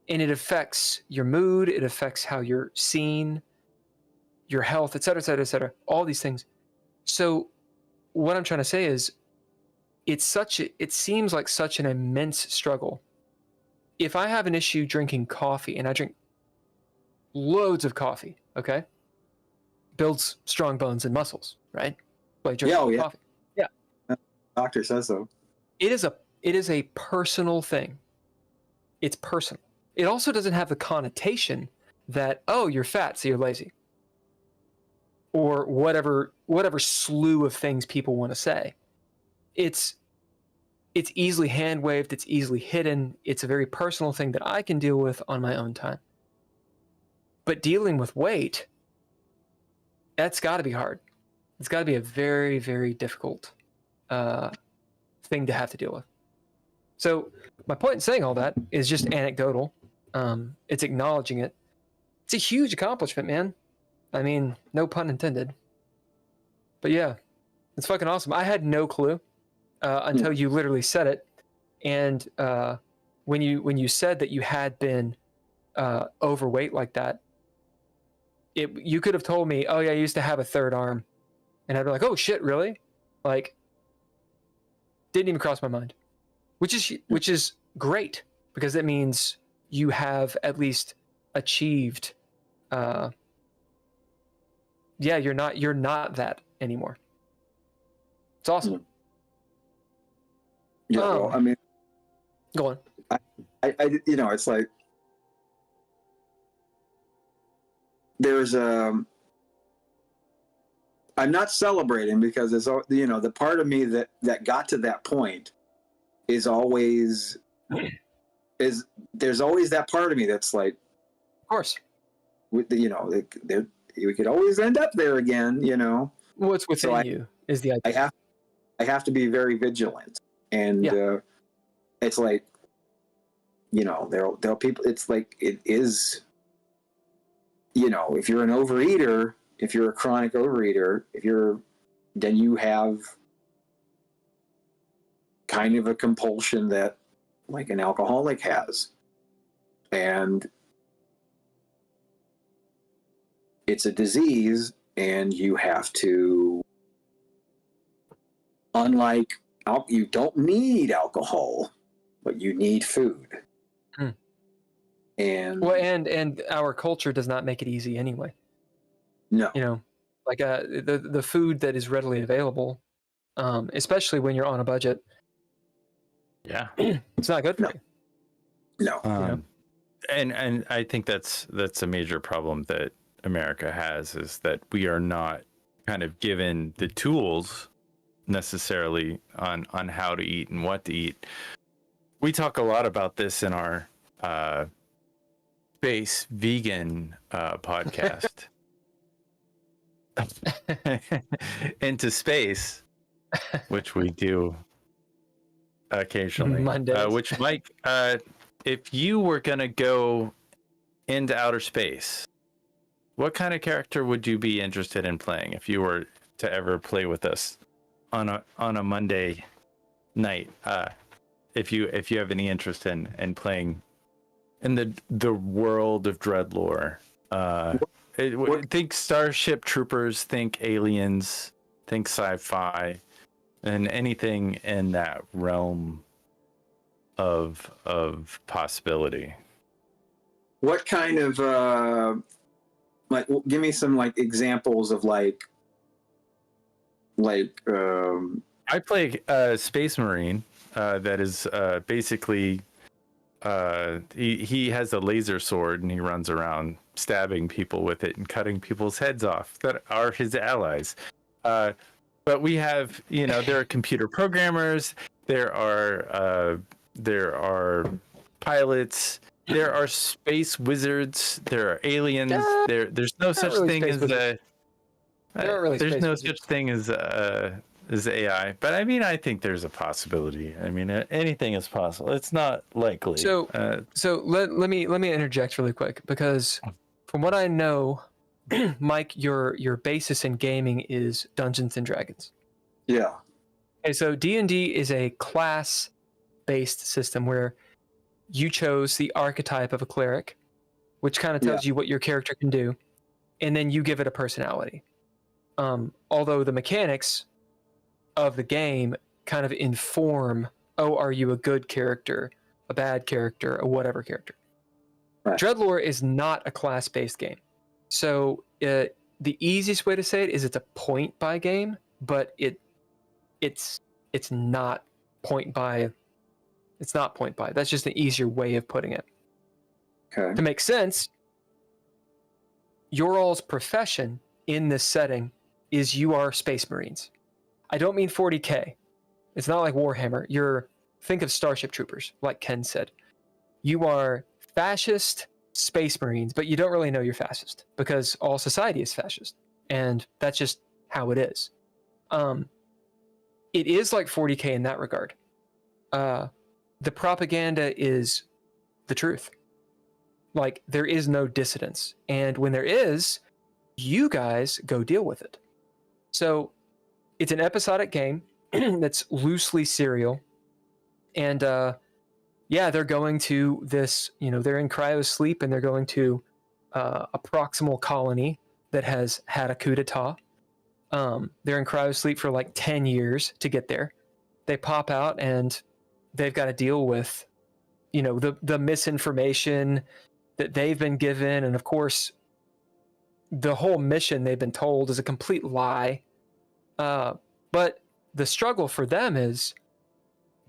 And it affects your mood. It affects how you're seen, your health, et cetera, et cetera, et cetera. All these things. So what I'm trying to say is it seems like such an immense struggle. If I have an issue drinking coffee, and I drink loads of coffee, okay? Builds strong bones and muscles, right? By drinking coffee. Yeah. Doctor says so. It is a personal thing. It's personal. It also doesn't have the connotation that, oh, you're fat, so you're lazy. Or whatever slew of things people want to say. It's easily hand waved, it's easily hidden, it's a very personal thing that I can deal with on my own time. But dealing with weight, that's got to be hard. It's got to be a very, very difficult thing to have to deal with. So my point in saying all that is just anecdotal. It's acknowledging it. It's a huge accomplishment, man. I mean, no pun intended. But yeah, it's fucking awesome. I had no clue until you literally said it. And when you said that you had been overweight like that, you could have told me, oh yeah, I used to have a third arm. And I'd be like, oh shit, really? Like, didn't even cross my mind. Which is great, because it means you have at least achieved you're not that anymore. It's awesome. Yeah, well, I mean, go on. I it's like there's I'm not celebrating because it's, you know, the part of me that got to that point is always there's always that part of me that's like, Of course. you know, we could always end up there again, you know. What's within you is the idea. I have to be very vigilant, and it's like, you know, there'll people. It's like it is, you know, if you're an overeater, if you're a chronic overeater, then you have kind of a compulsion that like an alcoholic has, and it's a disease, and you have to, unlike you don't need alcohol, but you need food. And well, and our culture does not make it easy anyway. No, you know, like the food that is readily available, especially when you're on a budget. Yeah, it's not good for you. No, you know? And I think that's a major problem that America has, is that we are not kind of given the tools necessarily on how to eat and what to eat. We talk a lot about this in our space vegan podcast. Into space, which we do occasionally. Which, Mike, if you were gonna go into outer space, what kind of character would you be interested in playing if you were to ever play with us on a Monday night? If you have any interest in playing in the world of Dreadlore, think Starship Troopers, think aliens, think sci-fi, and anything in that realm of possibility. What kind of like, give me some like examples of like I play Space Marine that is basically he has a laser sword and he runs around stabbing people with it and cutting people's heads off that are his allies. But we have, you know, there are computer programmers, there are pilots, there are space wizards, there are aliens. There's no such thing as there's no such thing as AI. But I mean, I think there's a possibility. I mean, anything is possible. It's not likely. So let me interject really quick, because from what I know, Mike, your basis in gaming is Dungeons and Dragons. Yeah. Okay, so D&D is a class-based system where you chose the archetype of a cleric, which kind of tells you what your character can do, and then you give it a personality. Although the mechanics of the game kind of inform, are you a good character, a bad character, a whatever character. Right. Dreadlore is not a class-based game. So the easiest way to say it is it's a point-by game, but it's not point-by. It's not point-by. That's just an easier way of putting it. Okay. To make sense, your all's profession in this setting is you are Space Marines. I don't mean 40K. It's not like Warhammer. Think of Starship Troopers, like Ken said. You are fascist Space Marines, but you don't really know you're fascist because all society is fascist, and that's just how it is. It is like 40K in that regard. The propaganda is the truth. Like, there is no dissidence, and when there is, you guys go deal with it. So it's an episodic game that's loosely serial, and they're going to this, they're in cryo sleep, and they're going to a proximal colony that has had a coup d'etat. They're in cryo sleep for like 10 years to get there. They pop out and they've got to deal with, the misinformation that they've been given. And of course, the whole mission they've been told is a complete lie. But the struggle for them is,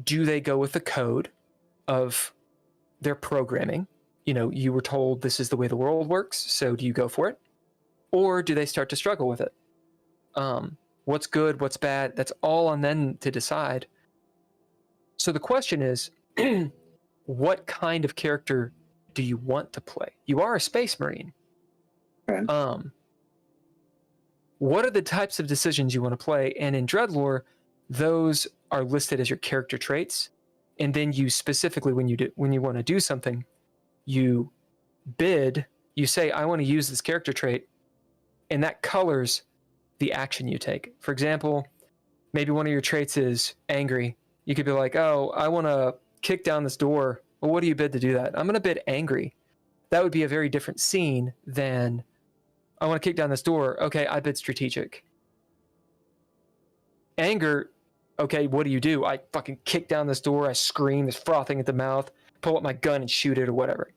do they go with the code of their programming? You were told this is the way the world works, so do you go for it? or do they start to struggle with it? What's good, what's bad? That's all on them to decide. So the question is, what kind of character do you want to play? You are a Space Marine. Okay. What are the types of decisions you want to play? And in Dreadlore, those are listed as your character traits. And then you specifically, when you want to do something, you bid, you say, I want to use this character trait, and that colors the action you take. For example, maybe one of your traits is angry. You could be like, oh, I want to kick down this door. Well, what do you bid to do that? I'm going to bid angry. That would be a very different scene than, I want to kick down this door. Okay, I bid strategic. Anger, okay, what do? I fucking kick down this door. I scream, there's frothing at the mouth, pull up my gun and shoot it or whatever.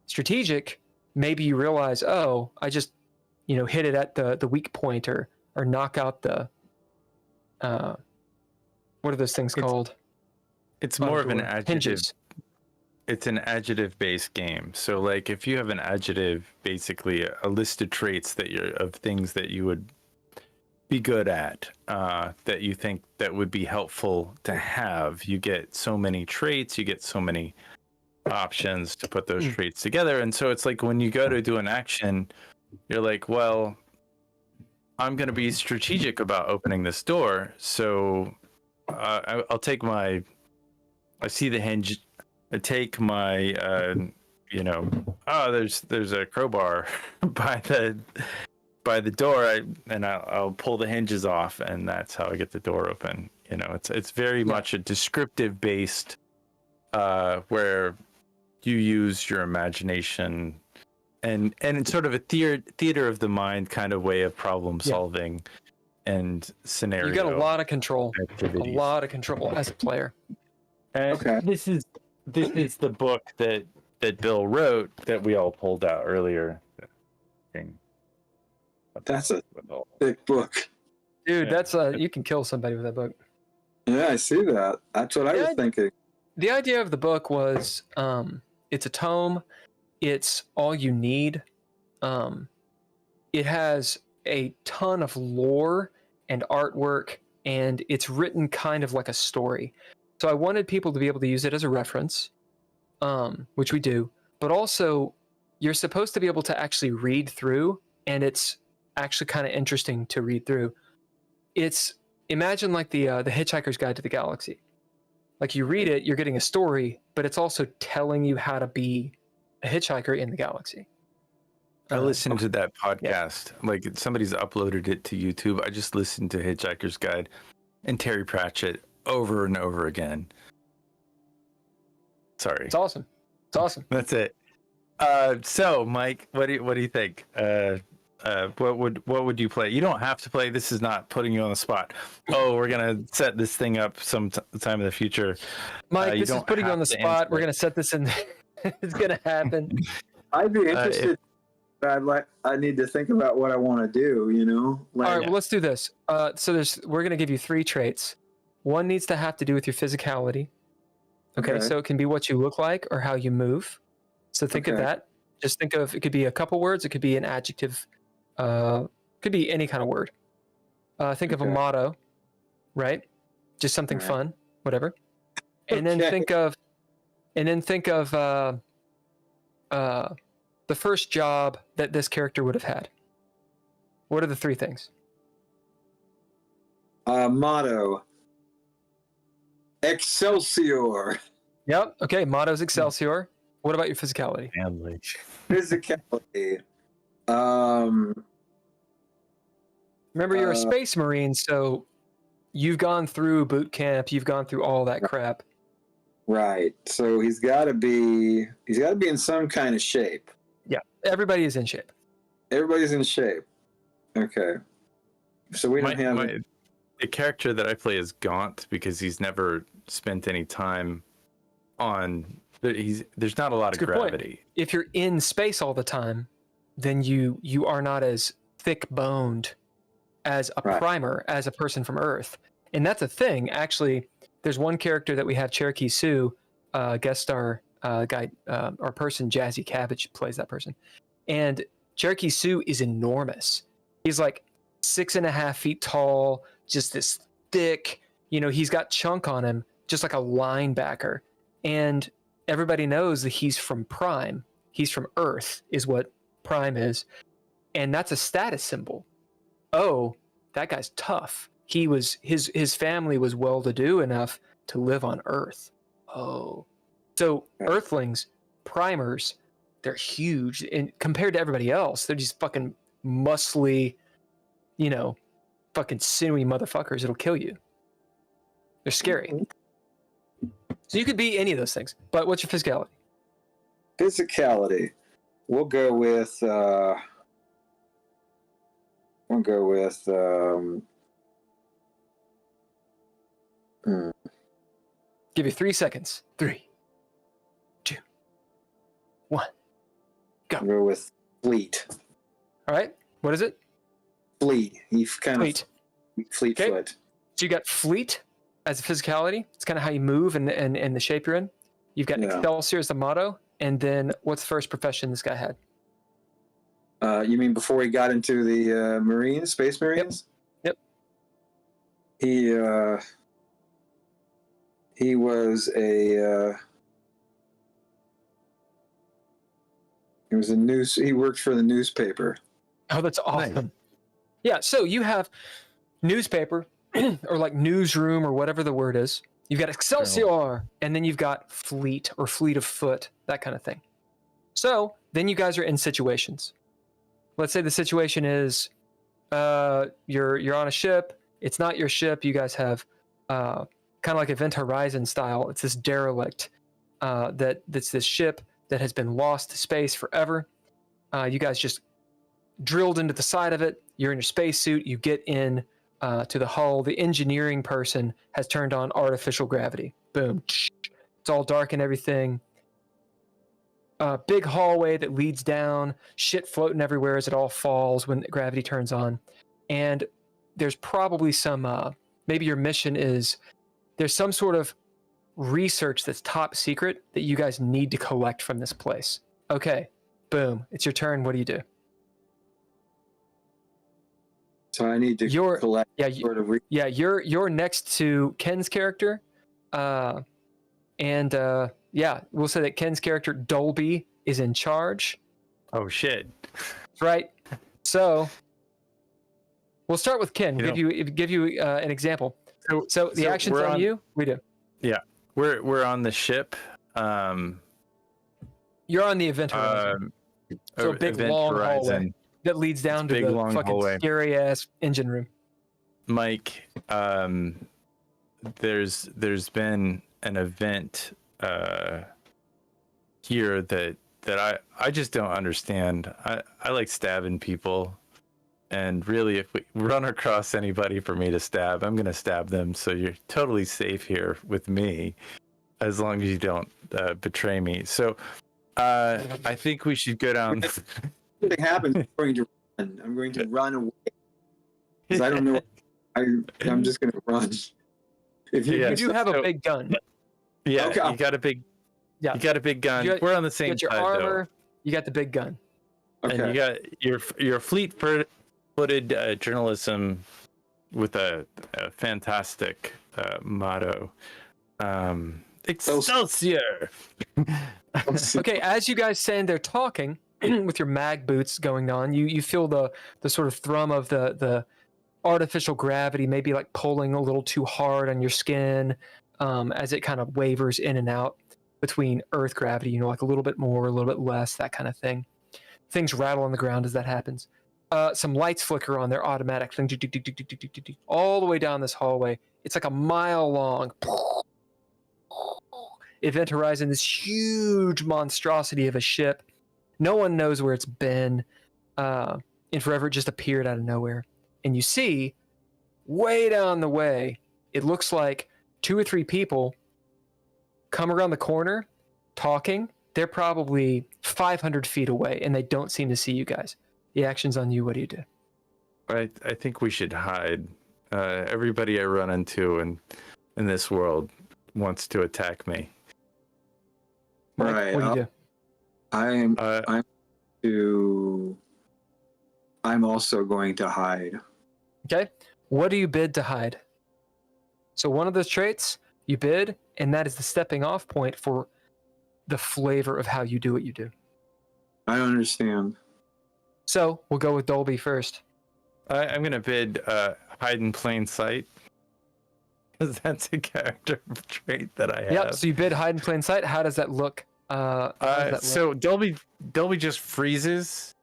Strategic, maybe you realize, oh, I just, hit it at the weak point or knock out the, what are those things called? It's more of an adjective. Hinges. It's an adjective-based game. So, like, if you have an adjective, basically a list of traits of things that you would be good at, that you think that would be helpful to have, you get so many traits, you get so many options to put those traits together. And so it's like when you go to do an action, you're like, well, I'm going to be strategic about opening this door. So I'll take I see the hinge. I take my, there's a crowbar by the door, and I'll pull the hinges off, and that's how I get the door open. It's very much a descriptive based, where you use your imagination, and it's sort of a theater of the mind kind of way of problem solving and scenario. You got a lot of control, as a player. And this is the book that Bill wrote that we all pulled out earlier. That's a thick book. Dude, that's you can kill somebody with that book. Yeah, I see that. That's what I was thinking. The idea of the book was, it's a tome. It's all you need. It has a ton of lore and artwork, and it's written kind of like a story. So I wanted people to be able to use it as a reference, which we do, but also you're supposed to be able to actually read through, and it's actually kind of interesting to read through. It's, imagine like the Hitchhiker's Guide to the Galaxy. Like you read it, you're getting a story, but it's also telling you how to be a hitchhiker in the galaxy. I listened to that podcast. Yeah. Like somebody's uploaded it to YouTube. I just listened to Hitchhiker's Guide and Terry Pratchett over and over again. Sorry. It's awesome. It's awesome. That's it. So Mike, what do you think? What would you play? You don't have to play. This is not putting you on the spot. Oh, we're gonna set this thing up some time in the future. Mike, this is putting you on the spot. We're gonna set this in. It's gonna happen. I'd be interested. I need to think about what I want to do. All right, well, let's do this. So we're gonna give you 3 traits. One needs to have to do with your physicality. Okay, so it can be what you look like or how you move. So think of that. Just think of, it could be a couple words. It could be an adjective. Could be any kind of word. Think of a motto, right? Just something fun, whatever. And then think of the first job that this character would have had. What are the 3 things? Motto. Excelsior. Yep. Okay. Motto's Excelsior. What about your physicality? Family. Physicality. Remember, you're a Space Marine, so you've gone through boot camp. You've gone through all that crap. Right. So he's got to be in some kind of shape. Yeah. Everybody is in shape. Everybody's in shape. Okay. So we don't have the character that I play is Gaunt because he's never spent any time on. There's not a lot of gravity. Point. If you're in space all the time, then you are not as thick boned as a primer, as a person from Earth. And that's a thing. Actually, there's one character that we have, Cherokee Sue, guest star guy, our person, Jazzy Cabbage plays that person. And Cherokee Sue is enormous. He's like 6.5 feet tall, just this thick, he's got chunk on him, just like a linebacker. And everybody knows that he's from Prime. He's from Earth, is what Prime is. And that's a status symbol. Oh, that guy's tough. His family was well-to-do enough to live on Earth. Oh. So Earthlings, primers, they're huge. And compared to everybody else, they're just fucking muscly, fucking sinewy motherfuckers. It'll kill you. They're scary. So you could be any of those things. But what's your physicality? Physicality. We'll go with Give you 3 seconds. 3, 2, 1. Go. We'll go with fleet. All right. What is it? Fleet. He's kind Fleet. of fleet Okay. foot. So you got fleet as a physicality. It's kind of how you move and the shape you're in. You've got Excelsior as the motto. And then what's the first profession this guy had? You mean before he got into the Marines, Space Marines? Yep. He was he worked for the newspaper. Oh, that's awesome. Nice. Yeah, so you have newspaper or like newsroom or whatever the word is. You've got Excelsior, and then you've got fleet or fleet of foot, that kind of thing. So then you guys are in situations. Let's say the situation is you're on a ship. It's not your ship. You guys have kind of like Event Horizon style. It's this derelict that's this ship that has been lost to space forever. You guys just drilled into the side of it. You're in your spacesuit. You get in to the hull. The engineering person has turned on artificial gravity. Boom. It's all dark and everything. Big hallway that leads down. Shit floating everywhere as it all falls when gravity turns on. And there's probably some, maybe your mission is, there's some sort of research that's top secret that you guys need to collect from this place. Okay, boom. It's your turn. What do you do? So I need to collect you're next to Ken's character. We'll say that Ken's character, Dolby, is in charge. Oh, shit. Right. So we'll start with Ken. Give you an example. So the action's on you. We do. Yeah. We're on the ship. You're on the event horizon. So a big long hallway that leads down to the fucking scary ass engine room. Mike, there's been an event here that I just don't understand. I like stabbing people, and really, if we run across anybody for me to stab, I'm gonna stab them. So you're totally safe here with me, as long as you don't betray me. So I think we should go down. If something happens, I'm going to run away because I don't know. I'm just going to run. If you do have a big gun. Yeah, okay. You got a big gun. We're on the same side. You got your armor. Though. You got the big gun. Okay. And you got your fleet-footed journalism with a fantastic motto. Excelsior. Okay, as you guys stand there talking with your mag boots going on, you feel the sort of thrum of the artificial gravity, maybe like pulling a little too hard on your skin, as it kind of wavers in and out between Earth gravity, like a little bit more, a little bit less, that kind of thing. Things rattle on the ground as that happens. Some lights flicker on their automatic thing, all the way down this hallway. It's like a mile long. Event Horizon, this huge monstrosity of a ship. No one knows where it's been. And forever it just appeared out of nowhere. And you see, way down the way, it looks like 2 or 3 people come around the corner talking. They're probably 500 feet away, and they don't seem to see you guys. The action's on you. What do you do? I think we should hide. Everybody I run into in this world wants to attack me. Mike, what do you do? I'm to I'm also going to hide. Okay. What do you bid to hide? So one of those traits you bid, and that is the stepping off point for the flavor of how you do what you do. I don't understand. So we'll go with Dolby first. I'm gonna bid hide in plain sight, because that's a character trait that I have. Yep. So you bid hide in plain sight. How does that look? So Dolby just freezes,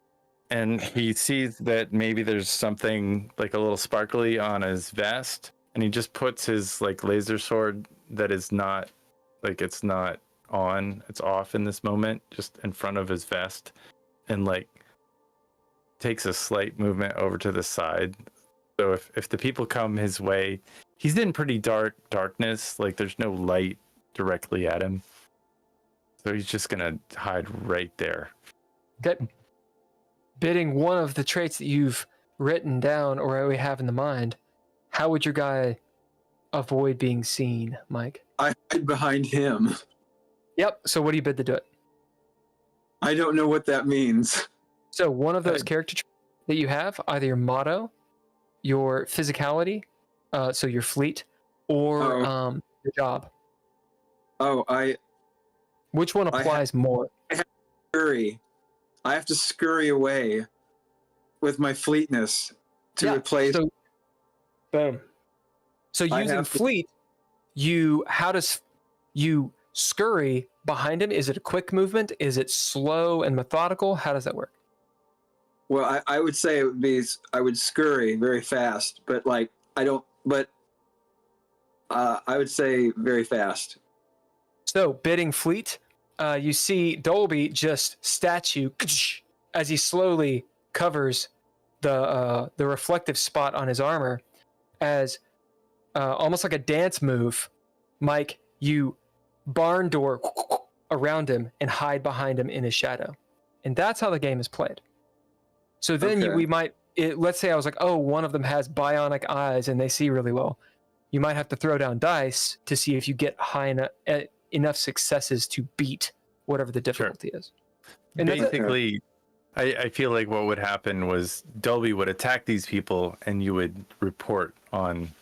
and he sees that maybe there's something like a little sparkly on his vest, and he just puts his like laser sword that is not like it's not on, it's off in this moment, just in front of his vest, and like takes a slight movement over to the side. So if the people come his way, he's in pretty darkness, like there's no light directly at him. So he's just gonna hide right there. Okay. Bidding one of the traits that you've written down or we have in the mind, how would your guy avoid being seen, Mike? I hide behind him. Yep. So what do you bid to do it? I don't know what that means. So one of those character traits that you have, either your motto, your physicality, so your fleet, or your job. Which one applies more? I have to scurry. I have to scurry away with my fleetness to replace. So, boom. So using fleet, you scurry behind him. Is it a quick movement? Is it slow and methodical? How does that work? Well, I would say it would be, I would scurry very fast, but like, I don't, but I would say very fast. So bidding fleet, you see Dolby just statue as he slowly covers the reflective spot on his armor as almost like a dance move. Mike, you barn door around him and hide behind him in his shadow. And that's how the game is played. So then we might, let's say I was like, oh, one of them has bionic eyes and they see really well. You might have to throw down dice to see if you get high enough successes to beat whatever the difficulty is. And basically, I feel like what would happen was Dolby would attack these people and you would report on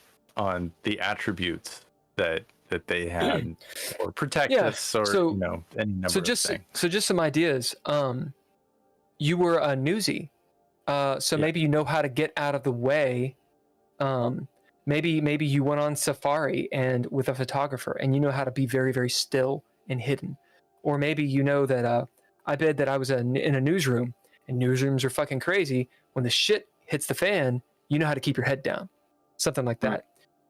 the attributes that they had or protect us or any number of things. So just some ideas. You were a newsie. Maybe you know how to get out of the way. Maybe you went on safari and with a photographer and you know how to be very, very still and hidden. Or maybe you know that I bet that I was in a newsroom and newsrooms are fucking crazy. When the shit hits the fan, you know how to keep your head down. Something like that. Right.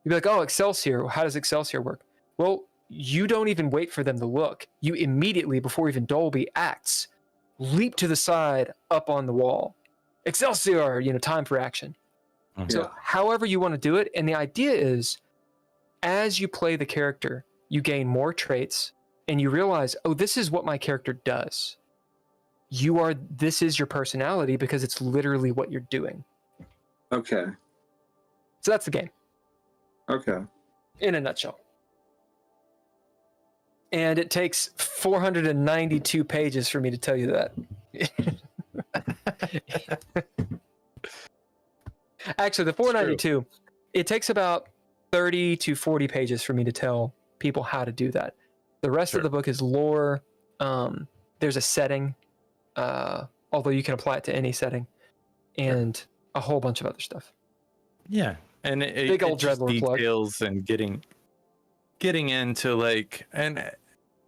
You'd be like, oh, Excelsior. How does Excelsior work? Well, you don't even wait for them to look. You immediately, before even Dolby acts, leap to the side up on the wall. Excelsior, time for action. Mm-hmm. So however you want to do it. And the idea is, as you play the character, you gain more traits and you realize, oh, this is what my character does. This is your personality because it's literally what you're doing. Okay. So that's the game. Okay. In a nutshell. And it takes 492 pages for me to tell you that. Actually, the 492, it takes about 30 to 40 pages for me to tell people how to do that. The rest of the book is lore. There's a setting, although you can apply it to any setting, and a whole bunch of other stuff. Yeah, and big old Dreadlord details plug. And getting into like, and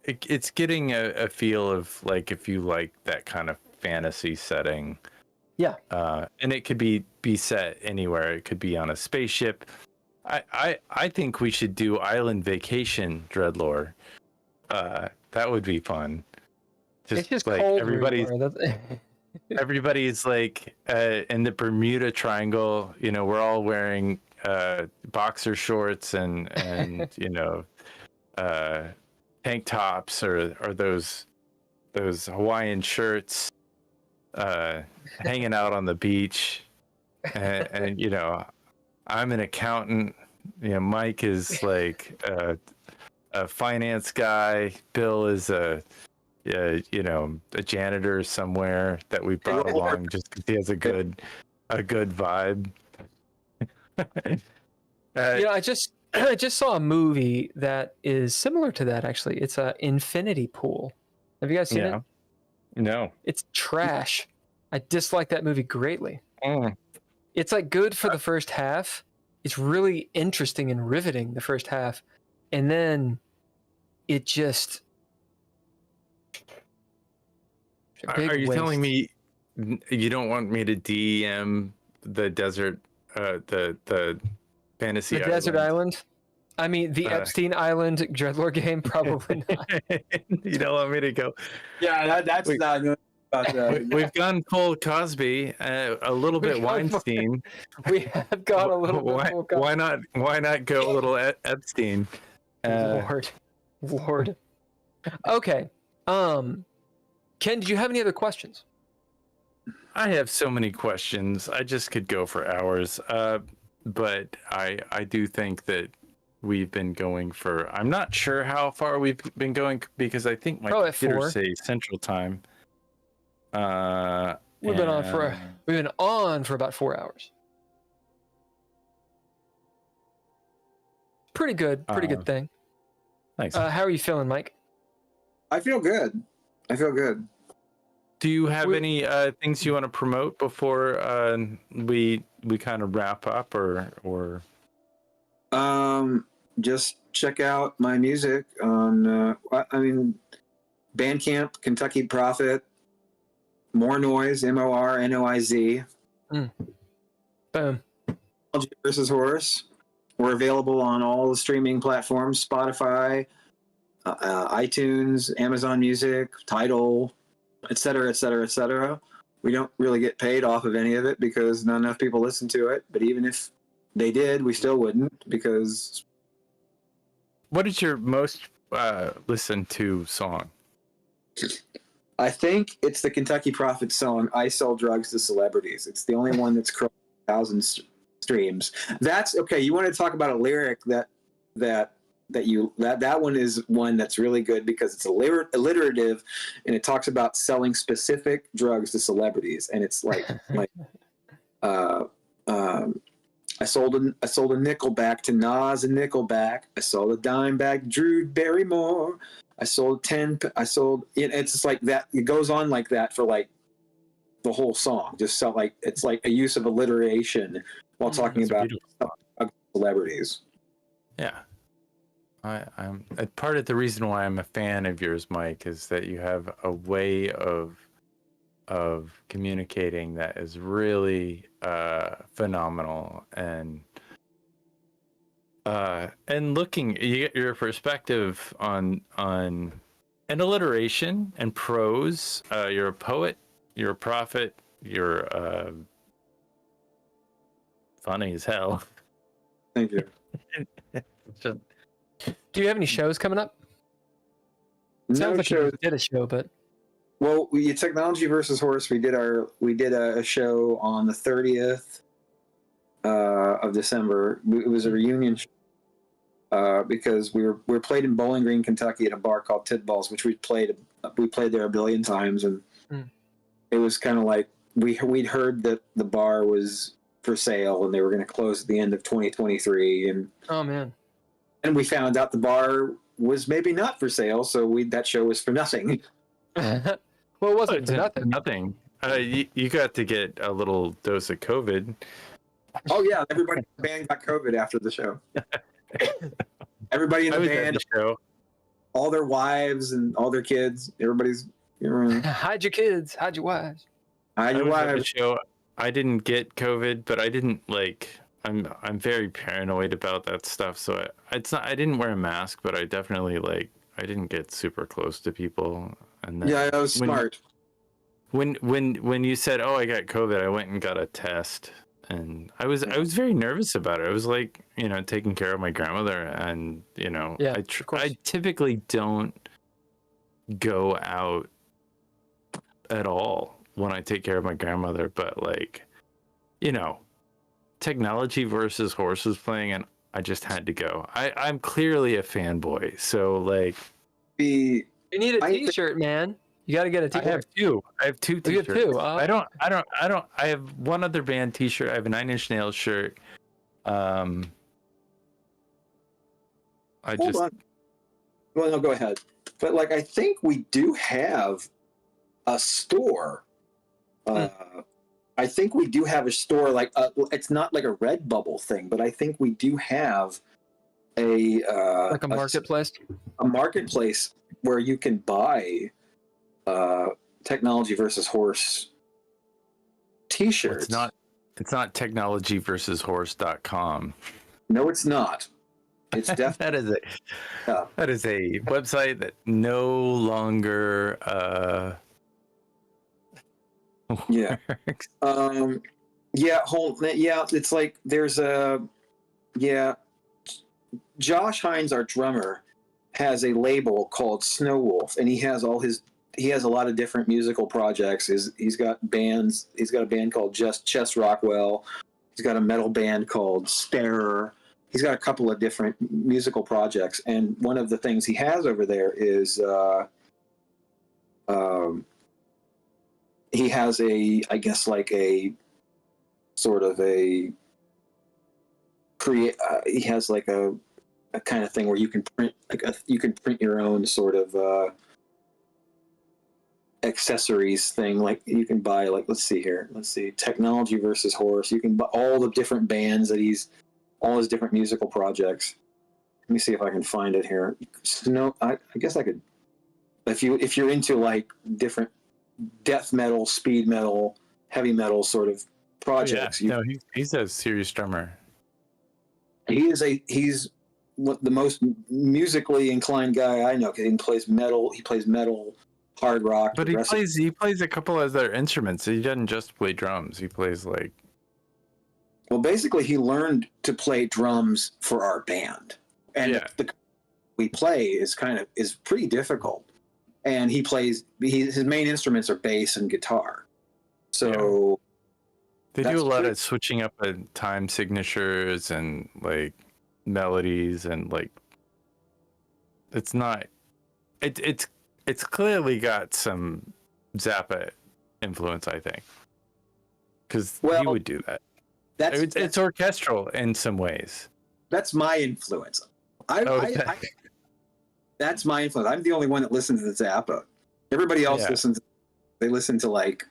it's getting a feel of like if you like that kind of fantasy setting. Yeah. And it could be set anywhere. It could be on a spaceship. I think we should do Island Vacation Dreadlore. That would be fun. Just like cold everybody's like in the Bermuda Triangle. We're all wearing boxer shorts and tank tops or those Hawaiian shirts. Hanging out on the beach, and I'm an accountant. Mike is like a finance guy. Bill is a janitor somewhere that we brought along just because he has a good a good vibe. I just saw a movie that is similar to that. Actually, it's a Infinity Pool. Have you guys seen it? No. It's trash. I dislike that movie greatly. Mm. It's like good for the first half. It's really interesting and riveting the first half, and then it just. Are you telling me you don't want me to DM the desert, the fantasy the island? desert island? I mean, the Epstein Island Dreadlord game, probably not. You don't want me to go? Yeah, that's not good. We've gone full Cosby, a little bit Weinstein. We have gone a little bit full Cosby. Why not go a little Epstein? Lord. Okay. Ken, did you have any other questions? I have so many questions. I just could go for hours. But I do think that we've been going for. I'm not sure how far we've been going because I think my computer say Central Time. We've been on for about 4 hours. Pretty good thing. Thanks. How are you feeling, Mike? I feel good. Do you have any things you want to promote before we kind of wrap up, or? Just check out my music on Bandcamp, Kentucky Prophet, More Noise, MORNOIZ. Boom. Versus Horse. We're available on all the streaming platforms: Spotify, iTunes, Amazon Music, Tidal, etc., etc., etc. We don't really get paid off of any of it because not enough people listen to it. But even if they did, we still wouldn't because. What is your most listened to song? I think it's the Kentucky Prophet song, "I Sell Drugs to Celebrities." It's the only one that's crossed 1,000 streams. That's okay. You want to talk about a lyric that one is one that's really good because it's alliterative, and it talks about selling specific drugs to celebrities, and it's like I sold a nickel back to Nas and Nickelback. I sold a dime back to Drew Barrymore. I sold 10. It's just like that. It goes on like that for like the whole song. Just so like it's like a use of alliteration while talking about celebrities. Yeah. I'm part of the reason why I'm a fan of yours, Mike, is that you have a way of communicating that is really phenomenal, and looking, you get your perspective on and alliteration and prose. You're a poet, you're a prophet, you're funny as hell. Thank you. Do you have any shows coming up? Sounds like you did a show, but well, Technology versus Horse. We did a show on the 30th of December. It was a reunion show because we were played in Bowling Green, Kentucky, at a bar called Tidballs, which we played there a billion times, and it was kind of like we'd heard that the bar was for sale and they were going to close at the end of 2023, and oh man. And we found out the bar was maybe not for sale, so that show was for nothing. Well, it wasn't for nothing. Nothing. You got to get a little dose of COVID. Oh yeah, everybody in the band got COVID after the show. Everybody in the band, all their wives and all their kids. Everybody's. Hide your kids. Hide your wives. Hide your wives. Show. I didn't get COVID, but I didn't like. I'm very paranoid about that stuff, so it's not. I didn't wear a mask, but I definitely I didn't get super close to people. And then yeah, that was smart. When you said, "Oh, I got COVID," I went and got a test, and I was very nervous about it. I was like, taking care of my grandmother, and I typically don't go out at all when I take care of my grandmother, but Technology versus Horse was playing, and I just had to go. I'm clearly a fanboy, so you need a T-shirt, man. You got to get a I t-shirt. have two. I have two You have t-shirts. two. I don't. I have one other band t-shirt. I have a Nine Inch Nails shirt. Hold on. Well, no, go ahead. But like, I think we do have a store. I think we do have a store. Like, it's not like a Redbubble thing, but I think we do have a Like a marketplace. A marketplace where you can buy Technology versus Horse t-shirts. It's not technologyversushorse.com. No, it's not. It's definitely that is a website that no longer yeah. works. It's like there's Josh Hines, our drummer, has a label called Snow Wolf, and he has a lot of different musical projects. He's got bands. He's got a band called Just Chess Rockwell. He's got a metal band called Starer. He's got a couple of different musical projects, and one of the things he has over there is he has a he has like a kind of thing where you can print your own sort of accessories thing. Like you can buy, like, let's see Technology versus Horse. You can buy all the different bands that all his different musical projects. Let me see if I can find it here. I guess I could, if you're into like different death metal, speed metal, heavy metal sort of projects. Yeah, he's a serious drummer. He's the most musically inclined guy I know. He plays metal, hard rock. But he plays a couple of other instruments. He doesn't just play drums. He plays like. Well, basically, he learned to play drums for our band, and the we play is pretty difficult. And his main instruments are bass and guitar. So they do a lot of switching up time signatures and like melodies, and like it's clearly got some Zappa influence, I think, because he would do that. It's orchestral in some ways. That's my influence. That's my influence. I'm the only one that listens to Zappa. Everybody else listens. They listen to like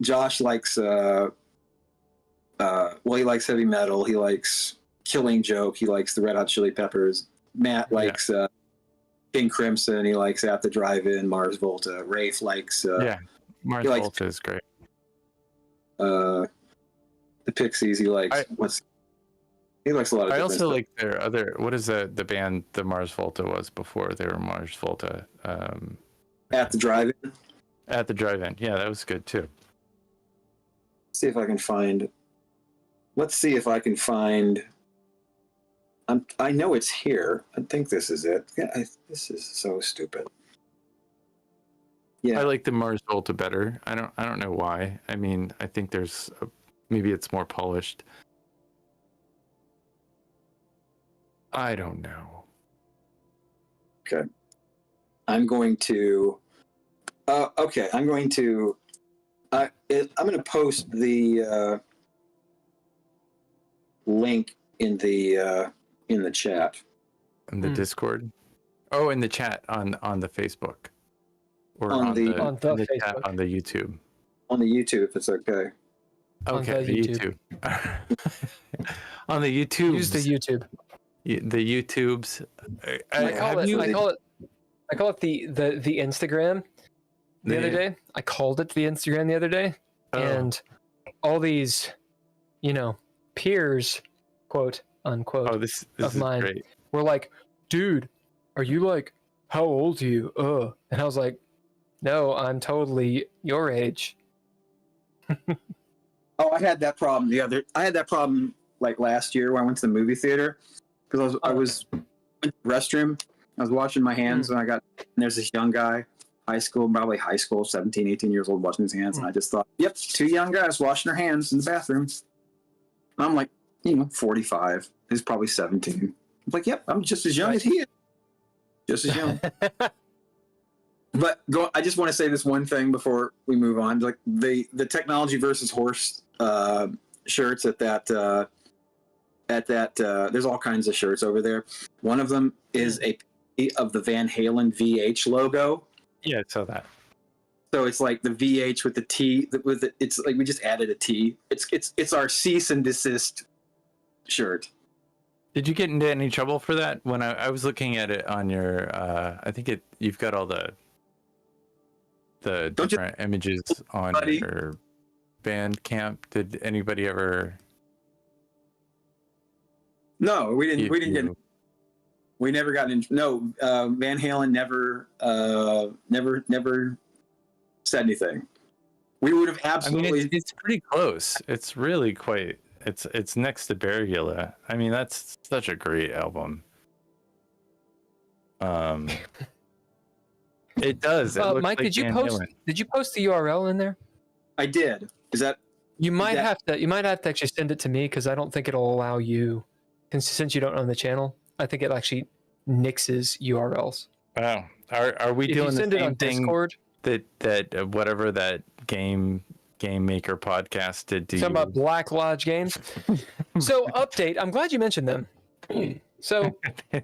Josh likes. He likes heavy metal. He likes Killing Joke. He likes the Red Hot Chili Peppers. Matt likes King Crimson. He likes At the Drive-In, Mars Volta. Rafe likes. Mars Volta is great. The Pixies. He likes he likes a lot of. I also stuff. like their other. What is the band the Mars Volta was before they were Mars Volta? At the Drive-In. At the Drive-In, yeah, that was good too. See if I can find. Let's see if I can find. I know it's here. I think this is it. Yeah, this is so stupid. Yeah, I like the Mars Volta better. I don't know why. I mean, I think maybe it's more polished. I don't know. Okay. I'm going to post the link in the chat. In the Discord? Oh, in the chat on the Facebook. Or on the chat on the YouTube. On the YouTube, if it's okay. Okay, the YouTube. On the YouTube. Use the YouTube. The YouTubes. I call it the Instagram. The other day, I called it the Instagram the other day, and all these, peers, quote unquote, this of is mine great. were like, "Dude, are you like, how old are you?" And I was like, "No, I'm totally your age." Oh, I had that problem like last year when I went to the movie theater because I was in the restroom. I was washing my hands and there's this young guy, probably high school, 17, 18 years old, washing his hands. And I just thought, yep, two young guys washing their hands in the bathroom. And I'm like, 45. He's probably 17. I'm like, yep, I'm just as young as he is. Just as young. But I just want to say this one thing before we move on. Like the technology versus horse shirts at that there's all kinds of shirts over there. One of them is a of the Van Halen VH logo. Yeah, I saw that. So it's like the VH with the T with it. It's like we just added a T. It's our cease and desist shirt. Did you get into any trouble for that? When I was looking at it on your, I think you've got all the different images on your Bandcamp. Did anybody ever? No, we didn't get. We never got in. No, Van Halen never said anything. We would have absolutely. I mean, it's pretty close. It's really quite. It's next to Barrigula. I mean, that's such a great album. It does. It looks Mike, like did you Van post? Halen. Did you post the URL in there? I did. Is that? You might have to actually send it to me because I don't think it'll allow you, since you don't own the channel. I think it actually nixes URLs. Wow. Are we If doing you the send it same on thing Discord, that whatever that game maker podcast did to you? talking about Black Lodge games. So update. I'm glad you mentioned them. So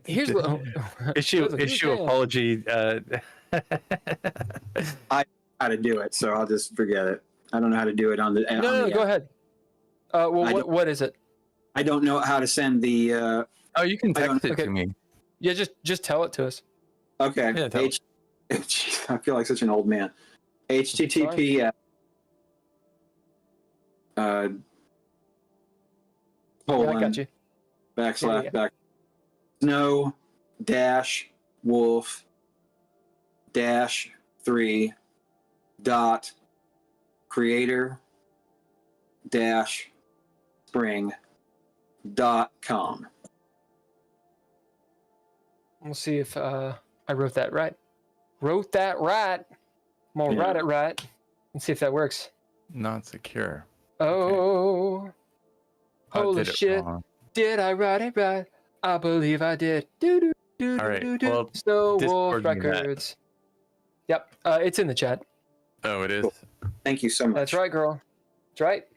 here's what issue apology. I how to do it, so I'll just forget it. I don't know how to do it on the. No, go ahead. Well, what is it? I don't know how to send the. Oh, you can text it to me. Yeah, just tell it to us. Okay. Yeah, tell I feel like such an old man. HTTP. I got you. / back. Snow - wolf - 3 creator - spring.com. We'll see if I wrote that right. Wrote that right. I'm gonna write it right and see if that works. Not secure. Oh, holy shit! Wrong. Did I write it right? I believe I did. Do. All right. Well, Snow Discord Wolf me that. Records. Yep, it's in the chat. Oh, it is. Cool. Thank you so much. That's right, girl. That's right.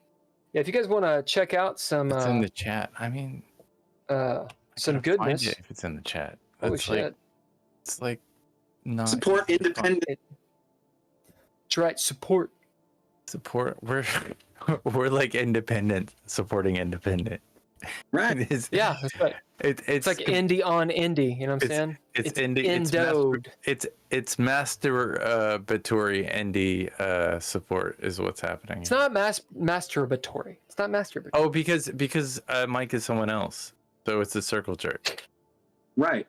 Yeah, if you guys want to check out some It's in the chat. I mean, some gotta goodness. find it if it's in the chat. Holy That's shit! it's like not Support independent. That's right. Support. We're like independent supporting independent. Right. Yeah, that's right. It's like indie on indie. You know what I'm saying? It's indie. Endowed. It's masturbatory indie support is what's happening. It's not masturbatory. It's not masturbatory. Oh, because Mike is someone else, so it's a circle jerk. Right.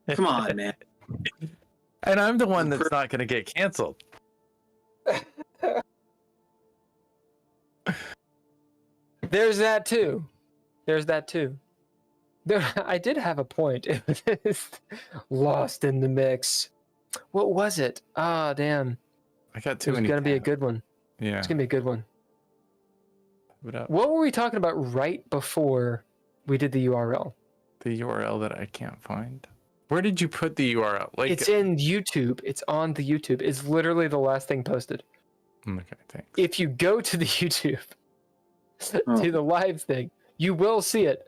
Come on, man. And I'm the one that's not going to get canceled. There's that too. I did have a point. It was lost in the mix. What was it? Ah, damn. I got too It's many. gonna be a good one. Yeah. It's gonna be a good one. What were we talking about right before we did the URL? The URL that I can't find. Where did you put the URL? Like It's in YouTube. It's on the YouTube. It's literally the last thing posted. Okay, thanks. If you go to the YouTube, to the live thing, you will see it.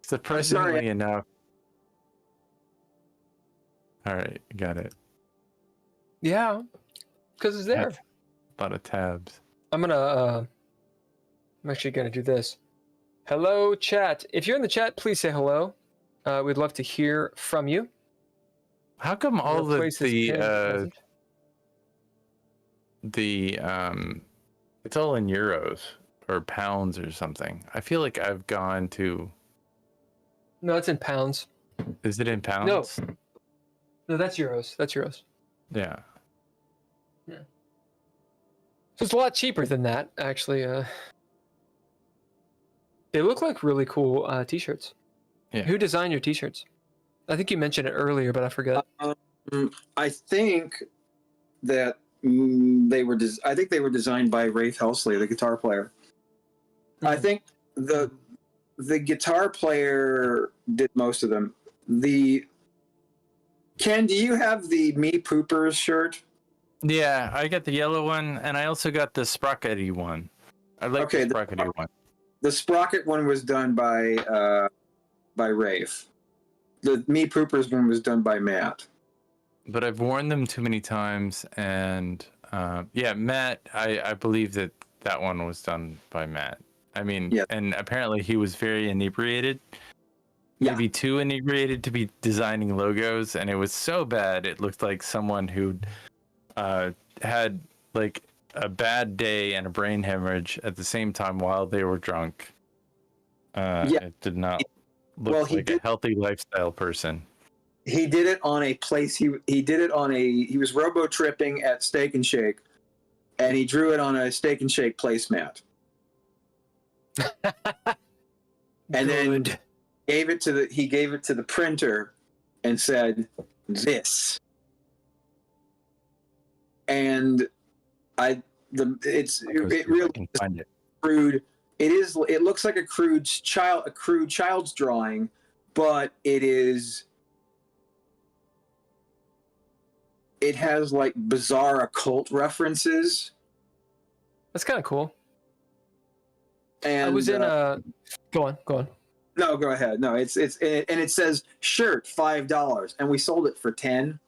Surprisingly enough. All right, got it. Yeah, because it's there. That's a lot of tabs. I'm actually gonna do this. Hello, chat. If you're in the chat, please say hello. We'd love to hear from you. How come all Your place is pinned, it's all in euros or pounds or something? I feel like I've gone to. No, it's in pounds. Is it in pounds? No, that's euros. That's euros. Yeah. So it's a lot cheaper than that, actually. They look like really cool t-shirts. Yeah. Who designed your t-shirts? I think you mentioned it earlier, but I forgot. I think that they were. I think they were designed by Rafe Helsley, the guitar player. I think the guitar player did most of them. The Ken, do you have the Me Poopers shirt? Yeah, I got the yellow one, and I also got the sprockety one. I like the sprockety one. The Sprocket one was done by Rafe. The Me Poopers one was done by Matt. But I've worn them too many times, and Matt, I believe that one was done by Matt. I mean, and apparently he was very inebriated. Maybe too inebriated to be designing logos, and it was so bad it looked like someone who had like a bad day and a brain hemorrhage at the same time while they were drunk. It did not look like a healthy lifestyle person. He did it on a place. He was robo tripping at Steak and Shake, and he drew it on a Steak and Shake placemat. And then gave it to the printer and said, "This." And it really can find it. Crude. It looks like a crude child's drawing, but it has like bizarre occult references. That's kind of cool. And I was in go on. No, go ahead. No, it says shirt $5, and we sold it for $10.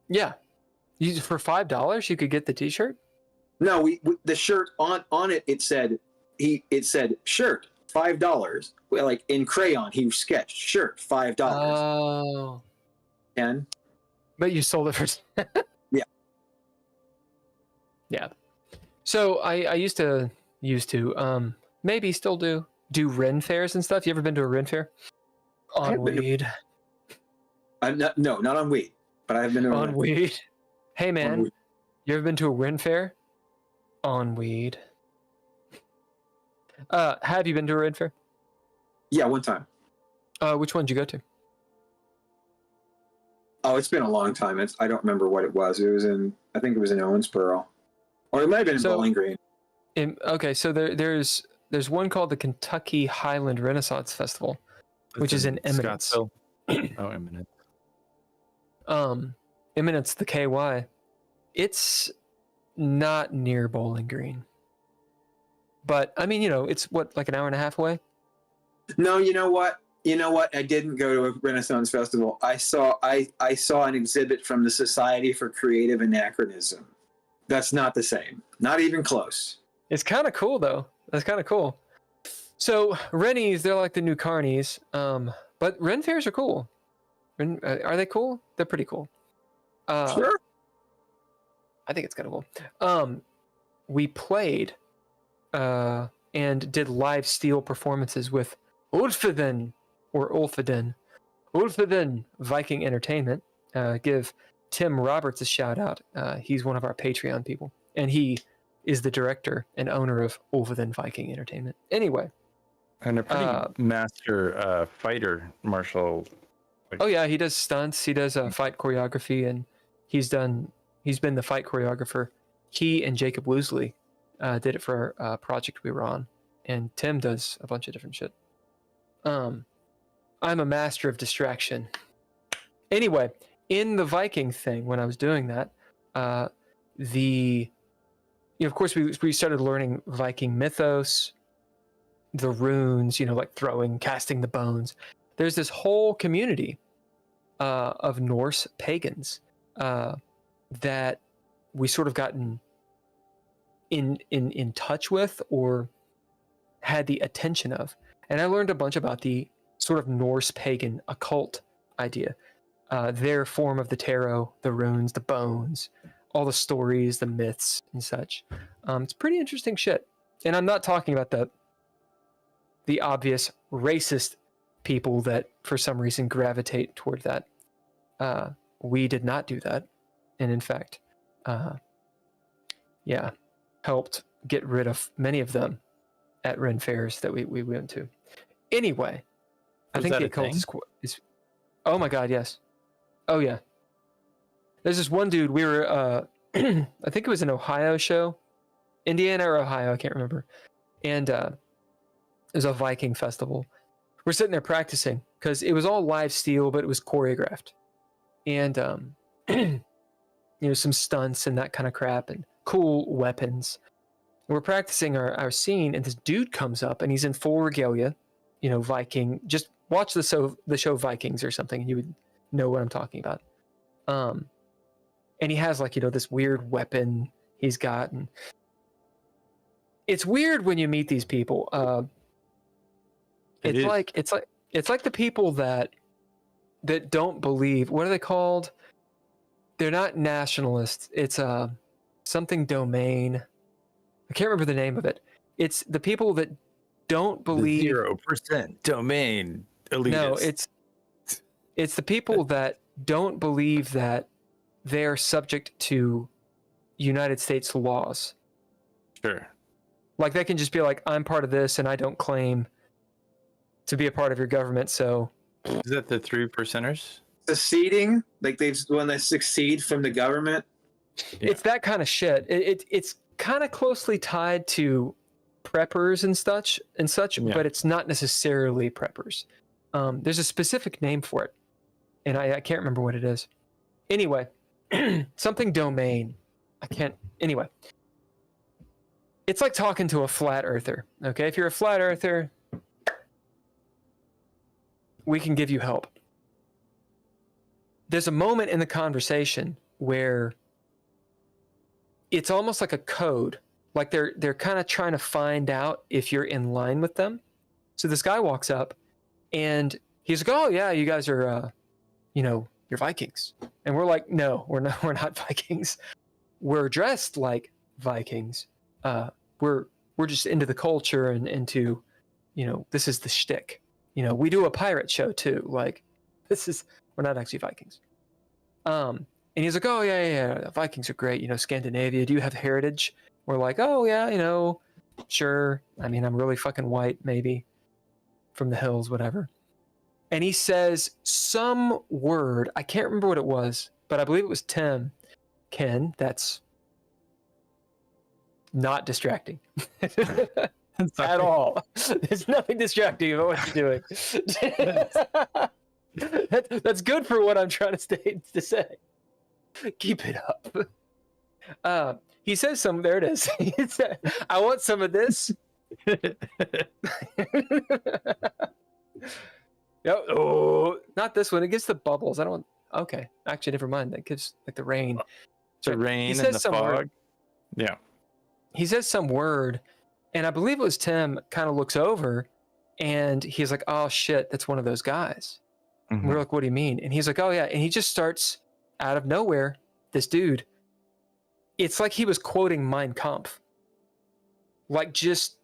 Yeah, for $5 you could get the T-shirt. No, the shirt on it. It said shirt $5. Like in crayon, he sketched shirt $5. Oh, 10. But you sold it for. Yeah. Yeah. So I used to maybe still do Ren fairs and stuff. You ever been to a Ren fair? On weed. No, not on weed. But I've been on weed. Hey man, you ever been to a Ren fair? On weed. Have you been to a Ren fair? Yeah, one time. Which one did you go to? Oh, it's been a long time. I don't remember what it was. I think it was in Owensboro, or it might have been in Bowling Green. Okay, so there's one called the Kentucky Highland Renaissance Festival, which is in Eminence. Scottsville. Oh, Eminence. Eminence, the KY. It's not near Bowling Green, but I mean, it's what, like an hour and a half away. No, you know what? I didn't go to a Renaissance festival. I saw an exhibit from the Society for Creative Anachronism. That's not the same. Not even close. It's kind of cool though. That's kind of cool. So Rennies, they're like the new carnies. But Ren fairs are cool. Are they cool? They're pretty cool. Sure. I think it's kind of cool. We played and did live steel performances with Ulfheden Viking Entertainment. Give Tim Roberts a shout out. He's one of our Patreon people, and he is the director and owner of Ulfheden Viking Entertainment. Anyway, and a pretty master fighter, martial. Oh yeah, he does stunts. He does fight choreography, and he's been the fight choreographer. He and Jacob Woosley did it for a project we were on, and Tim does a bunch of different shit. I'm a master of distraction. Anyway, in the Viking thing, when I was doing that, of course we started learning Viking mythos, the runes, like throwing, casting the bones. There's this whole community of Norse pagans that we sort of gotten in touch with or had the attention of. And I learned a bunch about the sort of Norse pagan occult idea, their form of the tarot, the runes, the bones, all the stories, the myths and such. It's pretty interesting shit. And I'm not talking about the obvious racist people that for some reason gravitate toward that. We did not do that. And in fact, helped get rid of many of them at Ren fairs that we went to. Anyway, I think the occult is oh my god, yes. Oh yeah. There's this one dude, we were I think it was an Ohio show. Indiana or Ohio, I can't remember. And it was a Viking festival. we're sitting there practicing because it was all live steel, but it was choreographed, and you know, some stunts and that kind of crap and cool weapons. And we're practicing our scene, and this dude comes up and he's in full regalia, you know, Viking. Just watch the show Vikings or something, and you would know what I'm talking about. And he has like, you know, this weird weapon he's got, and it's weird when you meet these people. It's like the people that don't believe. What are they called? They're not nationalists. It's something domain. I can't remember the name of it. It's the people that don't believe 0% domain elitist. No, it's the people that don't believe that they're subject to United States laws. Sure. Like they can just be like, I'm part of this and I don't claim to be a part of your government. So is that the 3%ers? Seceding, like when they succeed from the government. Yeah. It's that kind of shit. It's kind of closely tied to preppers and such, Yeah. but it's not necessarily preppers. There's a specific name for it, and I can't remember what it is. Anyway, something domain. I can't. Anyway, it's like talking to a flat earther. Okay, if you're a flat earther, we can give you help. There's a moment in the conversation where it's almost like a code. Like they're kind of trying to find out if you're in line with them. So this guy walks up and he's like, "Oh yeah, you guys are, you know, you're Vikings." And we're like, "No, we're not Vikings. We're dressed like Vikings. We're just into the culture and into, you know, this is the shtick. You know, we do a pirate show too. Like we're not actually Vikings." And he's like, "Oh yeah, Vikings are great. You know, Scandinavia. Do you have heritage?" We're like, "Oh yeah, you know, sure. I mean, I'm really fucking white, maybe, from the hills, whatever." And he says some word. I can't remember what it was, but I believe it was Ken. That's not distracting at all. There's nothing distracting about what you're doing. That's good for what I'm trying to say. Keep it up. He says some. There it is. He said, "I want some of this." Oh, not this one. It gives the bubbles. I don't. Okay, actually, never mind. That gives like the rain. The rain and the fog. Word. Yeah. He says some word, and I believe it was Tim. Kind of looks over, and he's like, "Oh shit, that's one of those guys." Mhm. And we're like, "What do you mean?" And he's like, "Oh yeah," and he just starts out of nowhere. This dude. It's like he was quoting Mein Kampf. Like just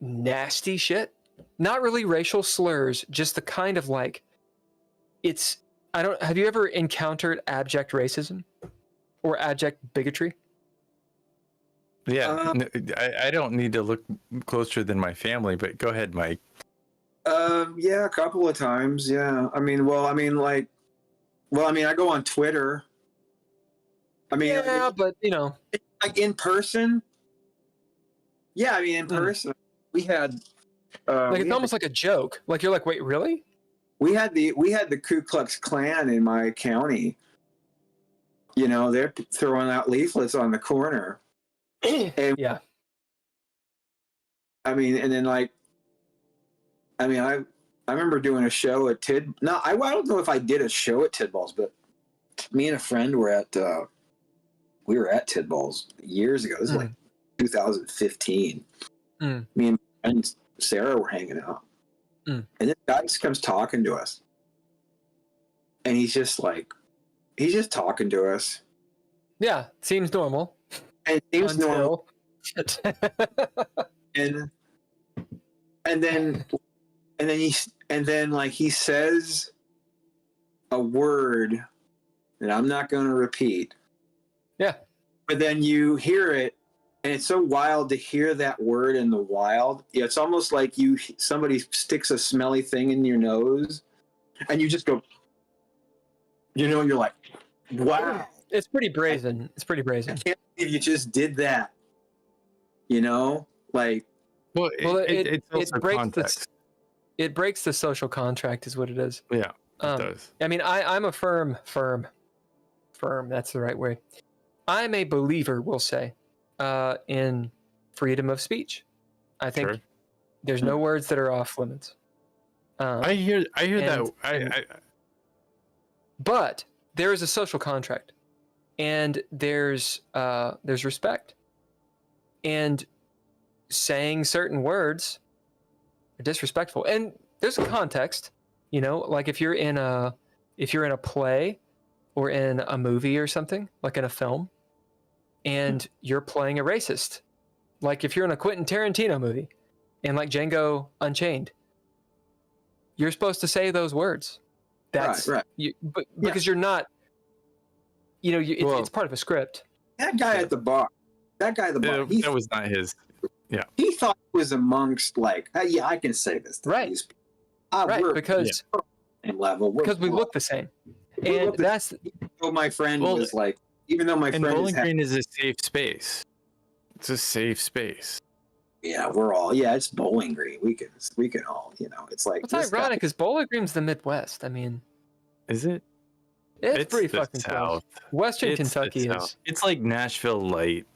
nasty shit. Not really racial slurs, just the kind of like have you ever encountered abject racism or abject bigotry? Yeah. I don't need to look closer than my family, but go ahead, Mike. Yeah, a couple of times. Yeah. I go on Twitter. Yeah, but you know, like in person. Yeah, I mean, in person, we had. It's almost like a joke. Like you're like, wait, really? We had the Ku Klux Klan in my county. You know, they're throwing out leaflets on the corner. And, yeah. I mean, and then I remember doing a show at Tid. No, I don't know if I did a show at Tidballs, but me and a friend were at Tidballs years ago. This is like 2015. Me and my friend Sarah were hanging out. And this guy just comes talking to us. And he's just talking to us. Yeah, seems normal. And it seems normal. and then he says a word that I'm not going to repeat. Yeah. But then you hear it, and it's so wild to hear that word in the wild. It's almost like somebody sticks a smelly thing in your nose, and you just go, you know, you're like, wow. It's pretty brazen. I can't believe you just did that. You know, like. Well, it's also breaks context. it breaks the social contract, is what it is. Yeah, it does. I mean, I'm a firm. That's the right way. I'm a believer, we'll say, in freedom of speech. I think there's no words that are off limits. I hear that. But there is a social contract, and there's respect, and saying certain words are disrespectful. And there's a context, like if you're in a play or in a movie or something, like in a film, and you're playing a racist, like if you're in a Quentin Tarantino movie, and like Django Unchained, you're supposed to say those words. That's right. Because you're not, it's part of a script. That guy at the bar, that was not his. Yeah. He thought he was amongst I can say this. Right. Because same level. Because we look the same. And that's my friend was like, even though my friend Bowling Green is a safe space. It's a safe space. Yeah, we're all it's Bowling Green. We can all, it's like what's ironic because Bowling Green's the Midwest. I mean, is it? It's pretty fucking south. Close. Western Kentucky is. It's like Nashville light.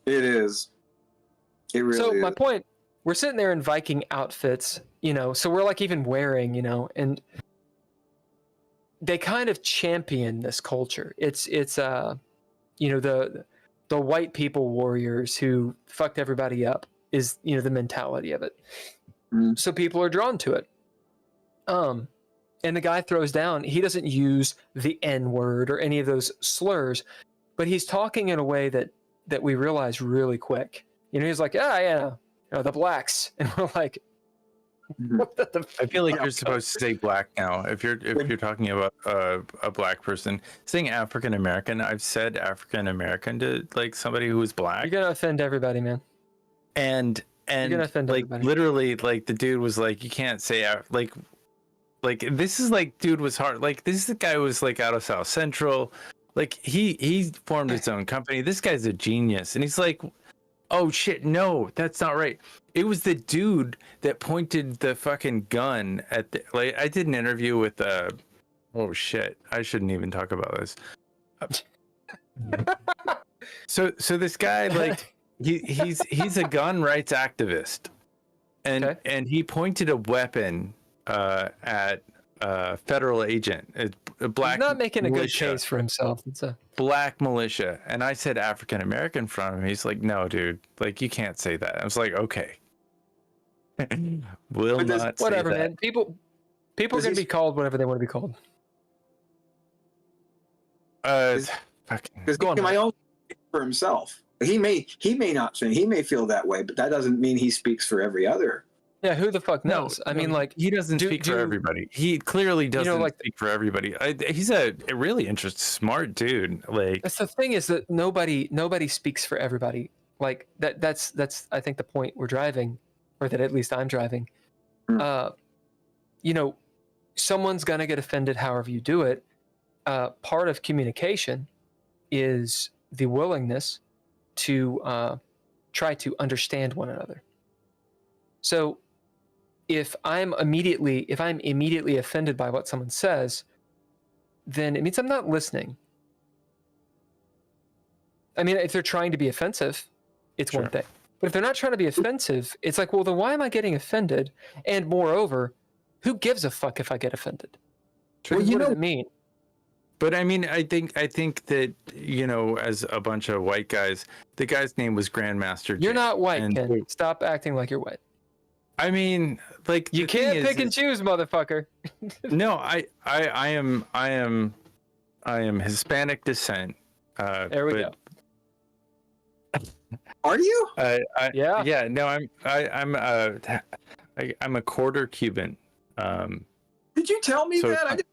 It is. It really so is. My point, we're sitting there in Viking outfits, so we're like even wearing, and they kind of champion this culture. It's the white people warriors who fucked everybody up is, the mentality of it. Mm. So people are drawn to it. And the guy throws down, he doesn't use the N-word or any of those slurs, but he's talking in a way that we realize really quick. He's like, the blacks. And we're like, what the I feel like you're supposed to say black now. If you're talking about a black person, saying African American, I've said African American to like somebody who is black. You're gonna offend everybody, man. And you're gonna offend everybody. Literally, like the dude was like, you can't say like this is like dude was hard. Like this guy was like out of South Central. Like he formed his own company. This guy's a genius, and he's like, oh shit, no, that's not right. It was the dude that pointed the fucking gun at the, like I did an interview with oh shit, I shouldn't even talk about this. So this guy, like he's a gun rights activist, and he pointed a weapon at a federal agent, a black. He's not making militia. A good case for himself. It's a black militia, and I said African American in front of him. He's like, no, dude, like you can't say that. I was like, okay. Will not say whatever, that. man. People are gonna be called whatever they want to be called. Because my own for himself. He may not say, he may feel that way, but that doesn't mean he speaks for every other. Yeah, who the fuck knows? I mean, like he doesn't speak for everybody. He clearly doesn't speak for everybody. He's a really interesting, smart dude. Like that's the thing is that nobody speaks for everybody. Like that's I think the point we're driving, or that at least I'm driving. Someone's gonna get offended however you do it. Part of communication is the willingness to try to understand one another. So if I'm immediately offended by what someone says, then it means I'm not listening. I mean, if they're trying to be offensive, it's one thing. But if they're not trying to be offensive, it's like, well, then why am I getting offended? And moreover, who gives a fuck if I get offended? Well, what does it mean? But I mean, I think that, as a bunch of white guys, the guy's name was Grandmaster. You're not white, Ken. Stop acting like you're white. I mean, like you can't pick and choose, motherfucker. No, I am Hispanic descent. There we go. Are you? Yeah. Yeah. No, I'm a quarter Cuban. Did you tell me that? I didn't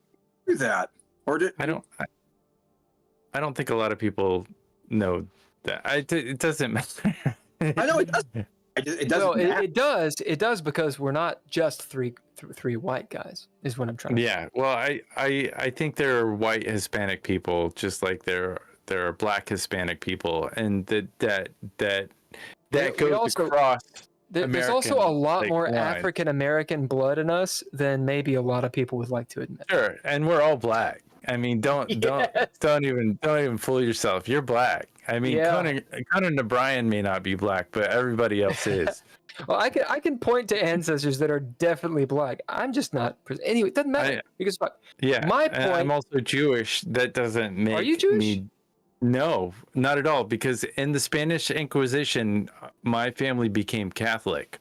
do that. Or did I don't think a lot of people know that. It doesn't matter. I know it does. It doesn't. No, it does because we're not just three white guys. Is what I'm trying to say. Yeah. Well, I think there are white Hispanic people just like there are black Hispanic people, and that goes across. There's also a lot more line. African American blood in us than maybe a lot of people would like to admit. Sure, and we're all black. I mean, don't even fool yourself. You're black. I mean, Conan O'Brien may not be black, but everybody else is. Well, I can point to ancestors that are definitely black. I'm just not. Anyway, it doesn't matter because my point. I'm also Jewish. That doesn't make. Are you Jewish? Me. No, not at all. Because in the Spanish Inquisition, my family became Catholic.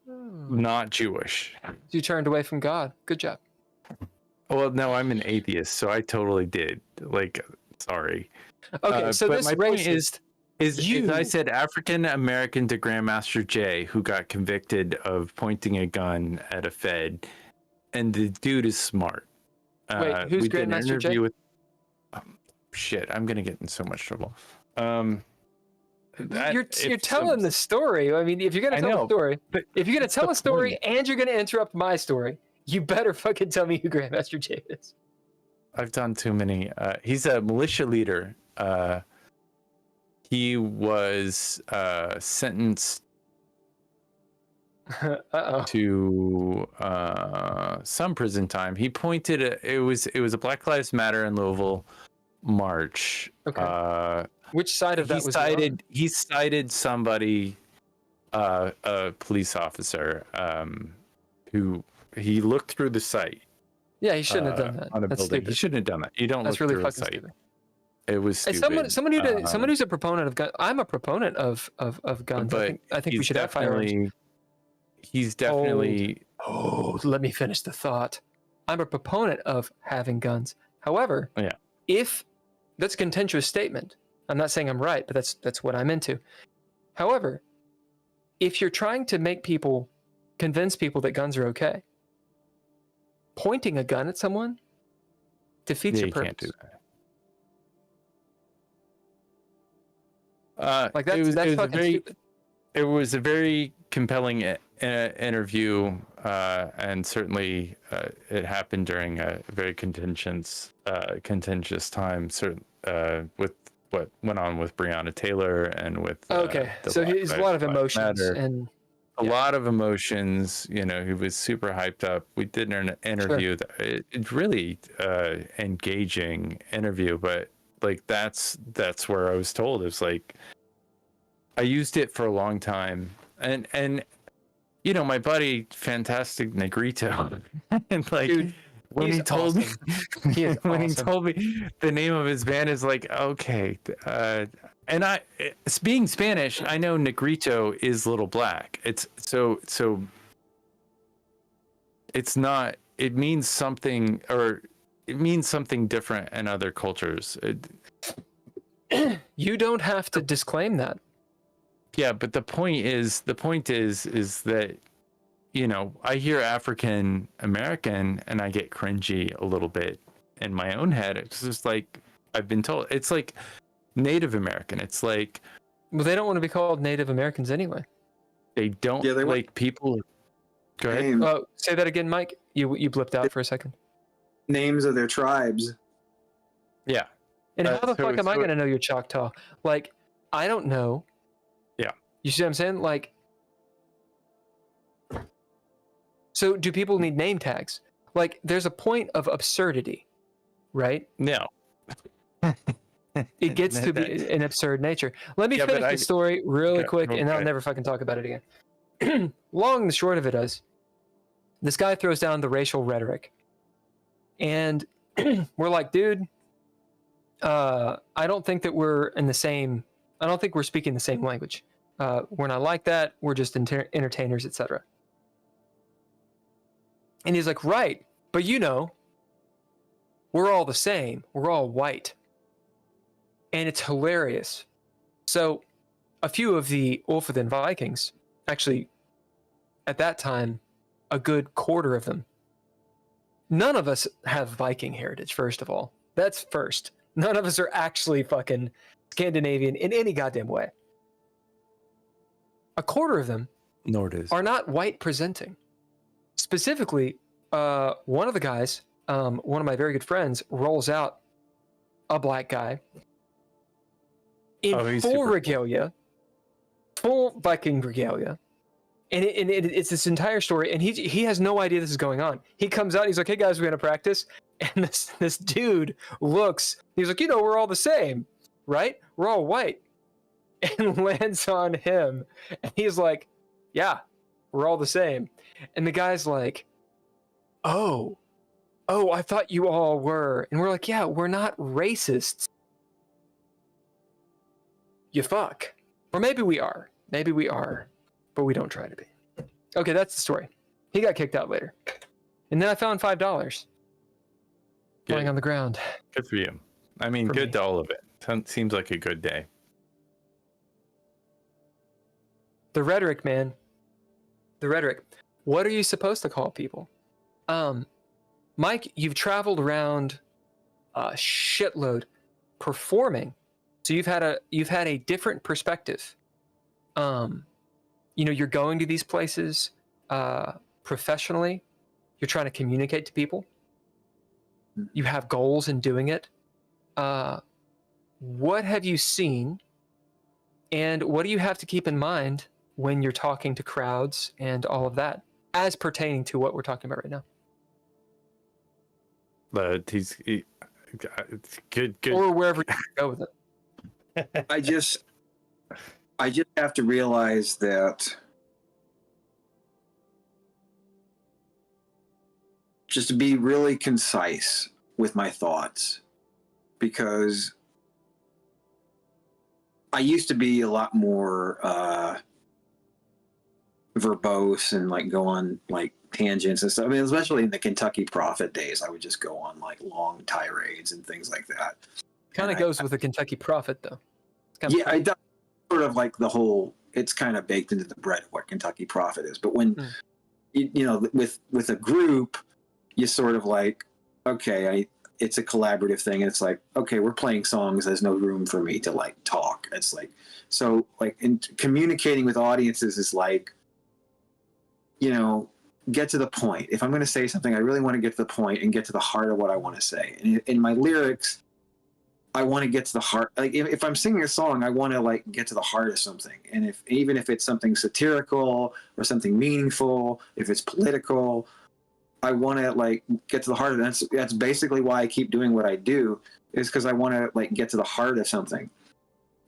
Not Jewish. You turned away from God. Good job. Well, no, I'm an atheist, so I totally did. Like, sorry. Okay, so but this my point is I said African American to Grandmaster Jay, who got convicted of pointing a gun at a Fed, and the dude is smart. Wait, who's Grandmaster Jay? Shit, I'm gonna get in so much trouble. You're telling the story. I mean, if you're gonna tell a story, if you're gonna tell a story and you're gonna interrupt my story, you better fucking tell me who Grandmaster Jay is. I've done too many. He's a militia leader. He was sentenced to some prison time. He pointed it was a Black Lives Matter in Louisville march. Okay. Which side of that was he on? He cited somebody, a police officer, who he looked through the site. Yeah, he shouldn't have done that. On a That's building. stupid. He shouldn't have done that. You don't That's look really through a fucking site. stupid. It was stupid. Hey, someone who's a proponent of guns. I'm a proponent of guns. But I think we should have firearms. He's definitely. Let me finish the thought. I'm a proponent of having guns. However, if that's a contentious statement, I'm not saying I'm right, but that's what I'm into. However, if you're trying to convince people that guns are okay, pointing a gun at someone defeats your purpose. Can't do that. Like that's fucking stupid. It was a very compelling interview, and certainly it happened during a very contentious time. With what went on with Breonna Taylor and with so there's a lot of emotions and a lot of emotions. You know, he was super hyped up. We did an interview that it's really engaging interview, but like that's where I was told it's like I used it for a long time, and you know my buddy Fantastic Negrito, and like. Dude, when he told me the name of his band is like okay, and being Spanish, I know Negrito is Little Black. It's so it's not. It means something, or it means something different in other cultures. You don't have to disclaim that. Yeah, but the point is that. You know, I hear African American and I get cringy a little bit in my own head. It's just like I've been told. It's like Native American. It's like, well, they don't want to be called Native Americans anyway. They don't like people. Go ahead. Oh, say that again, Mike. You blipped out for a second. Names of their tribes. Yeah. And how the fuck am I going to know you're Choctaw? Like, I don't know. Yeah. You see what I'm saying? Like. So do people need name tags? Like, there's a point of absurdity, right? No. It gets to be an absurd nature. Let me finish the story really quick, and then I'll never fucking talk about it again. Long and short of it is, this guy throws down the racial rhetoric. And we're like, dude, I don't think that we're I don't think we're speaking the same language. We're not like that. We're just entertainers, etc. And he's like, right, but you know, we're all the same. We're all white. And it's hilarious. So a few of the Ulfheden Vikings, actually, at that time, a good quarter of them, none of us have Viking heritage, first of all. That's first. None of us are actually fucking Scandinavian in any goddamn way. A quarter of them are not white presenting. Specifically, one of the guys, one of my very good friends, rolls out a black guy in full regalia, full Viking regalia. And it's this entire story, and he has no idea this is going on. He comes out, he's like, "Hey guys, we're gonna practice." And this dude looks, he's like, "We're all the same, right? We're all white." And lands on him, and he's like, "Yeah, we're all the same." And the guy's like, "Oh, I thought you all were." And we're like, "Yeah, we're not racists. You fuck." Or maybe we are, but we don't try to be. Okay, that's the story. He got kicked out later. And then I found $5 lying on the ground. Good for you. I mean, good to all of it. Seems like a good day. The rhetoric, man. The rhetoric. What are you supposed to call people? Mike, you've traveled around a shitload performing. So you've had a different perspective. You're going to these places professionally. You're trying to communicate to people. You have goals in doing it. What have you seen? And what do you have to keep in mind when you're talking to crowds and all of that, as pertaining to what we're talking about right now? It's good. Or wherever you go with it. I just have to realize that just to be really concise with my thoughts, because I used to be a lot more verbose and like go on like tangents and stuff. I mean, especially in the Kentucky Prophet days, I would just go on like long tirades and things like that. Kind of goes with the Kentucky Prophet, though. Yeah, I sort of like the whole. It's kind of baked into the bread of what Kentucky Prophet is. But when with a group, you sort of like, okay, it's a collaborative thing. And it's like, okay, we're playing songs. There's no room for me to like talk. It's like, so like in communicating with audiences is like, get to the point. If I'm going to say something, I really want to get to the point and get to the heart of what I want to say. And in my lyrics, I want to get to the heart. Like if I'm singing a song, I want to like get to the heart of something. And even if it's something satirical or something meaningful, if it's political, I want to like get to the heart of it. That's basically why I keep doing what I do, is because I want to like get to the heart of something.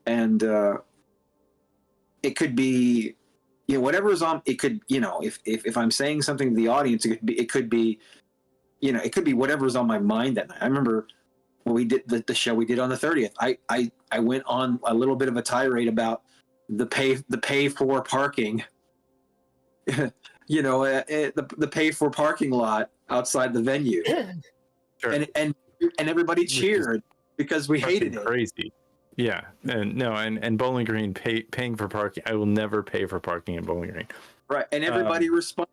And it could be, whatever's on. It could, if I'm saying something to the audience, it could be whatever's on my mind that night. I remember when we did the show we did on the 30th. I went on a little bit of a tirade about the pay for parking. The pay for parking lot outside the venue. Sure. And everybody cheered because we hated it. Crazy. Yeah. And Bowling Green paying for parking. I will never pay for parking in Bowling Green. Right. And everybody responded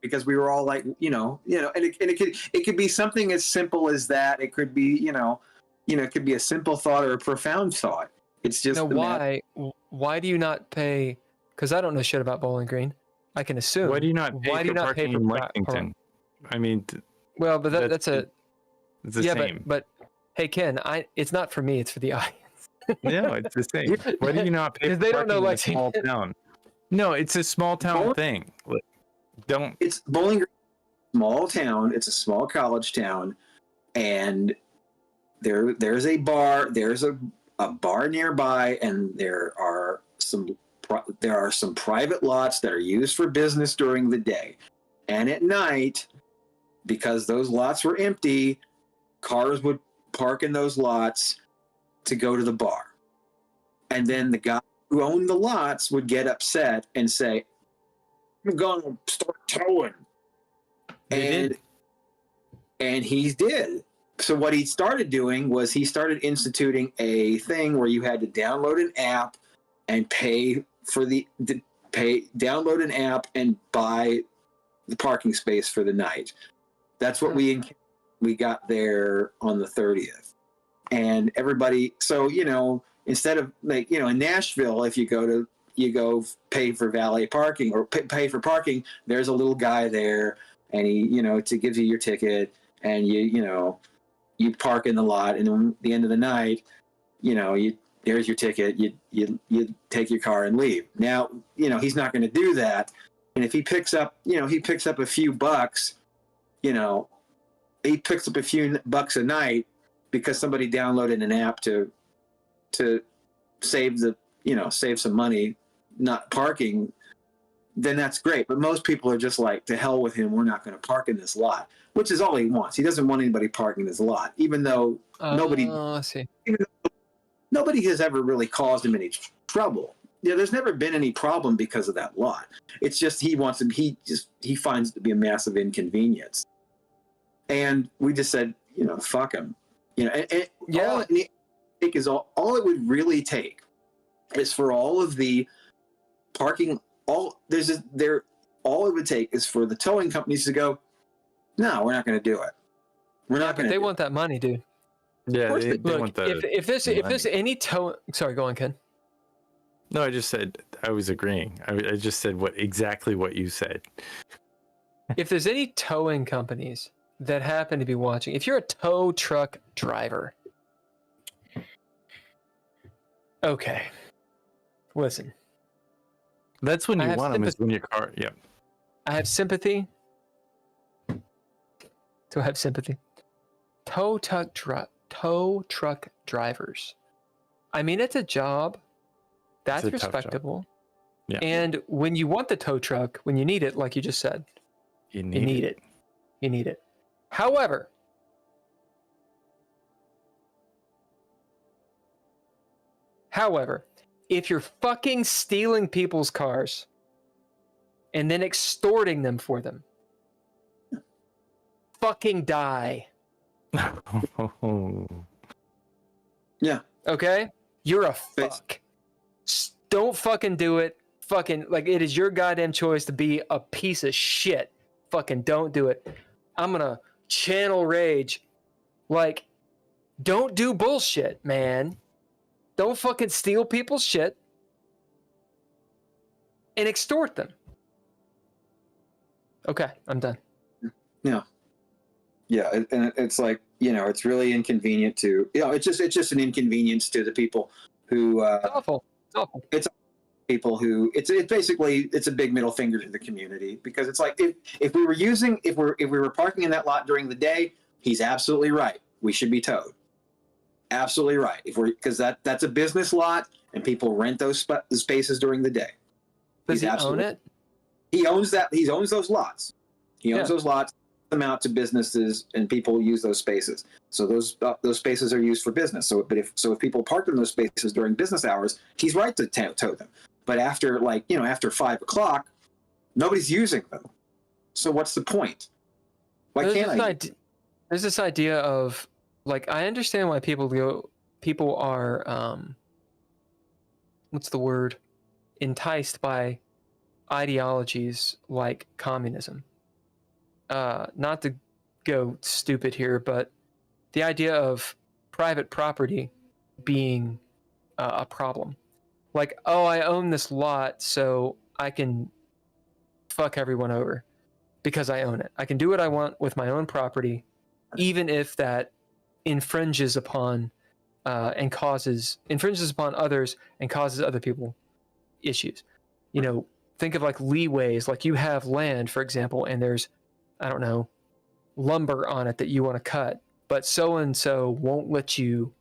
because we were all like, and it could be something as simple as that. It could be, it could be a simple thought or a profound thought. It's just why do you not pay? Because I don't know shit about Bowling Green. I can assume. Why do you not pay for parking in Lexington? I mean, well, but it's the same. But hey, Ken, it's not for me. It's for the audience. No, it's the same. Why do you not pay? Because they don't know Lexington. Small town. No, it's a small town thing. It's Bowling Green, small town. It's a small college town, and there's a bar. There's a bar nearby, and there are some private lots that are used for business during the day, and at night, because those lots were empty, cars would park in those lots to go to the bar, and then the guy who owned the lots would get upset and say, "I'm going to start towing," and he did. So what he started doing was he started instituting a thing where you had to download an app and download an app and buy the parking space for the night. That's what we got there on the 30th. And everybody, so, instead of like, in Nashville, if you go pay for valet parking or pay for parking, there's a little guy there and he, gives you your ticket and you park in the lot. And at the end of the night, you Here's your ticket. You take your car and leave. Now, he's not going to do that. And if he picks up a few bucks, he picks up a few bucks a night because somebody downloaded an app to save some money not parking, then that's great. But most people are just like, to hell with him, we're not going to park in this lot, which is all he wants. He doesn't want anybody parking in his lot, even though nobody has ever really caused him any trouble. There's never been any problem because of that lot. It's just he finds it to be a massive inconvenience. And we just said, fuck him. All it would really take is for all of the parking, all it would take is for the towing companies to go, no, we're not going to do it. We're not going to. They want that money, dude. Yeah, they want that. If there's any tow, sorry, go on, Ken. No, I just said I was agreeing. I just said exactly what you said. If there's any towing companies that happen to be watching, if you're a tow truck driver, okay, listen. That's when you want them, is when your car. Yeah. I have sympathy. Do I have sympathy? Tow truck drivers. I mean, it's a job. That's respectable. Yeah. And when you want the tow truck, when you need it, like you just said, you need it. You need it. However, if you're fucking stealing people's cars and then extorting them for them, fucking die. Yeah. Okay? You're a fuck. Don't fucking do it. Fucking, like, it is your goddamn choice to be a piece of shit. Fucking don't do it. I'm gonna channel rage. Like, don't do bullshit, man. Don't fucking steal people's shit and extort them. Okay, I'm done. Yeah. Yeah, and it's like, it's really inconvenient to, it's just an inconvenience to the people who It's awful. It's awful. It's people who it's basically a big middle finger to the community, because it's like, if we were parking in that lot during the day, he's absolutely right. We should be towed. Absolutely right. Because that's a business lot and people rent those spaces during the day. Does he own it? He owns that. He owns those lots. He owns those lots, them out to businesses, and people use those spaces. So those spaces are used for business. So if people park in those spaces during business hours, he's right to tow them. But after after 5 o'clock, nobody's using them. So what's the point? Why can't I? There's this idea of, like, I understand why people are what's the word? Enticed by ideologies like communism. Not to go stupid here, but the idea of private property being a problem. Like, oh, I own this lot, so I can fuck everyone over because I own it. I can do what I want with my own property, even if that infringes upon others and causes other people issues. Think of like leeways. Like, you have land, for example, and there's, I don't know, lumber on it that you want to cut, but so-and-so won't let you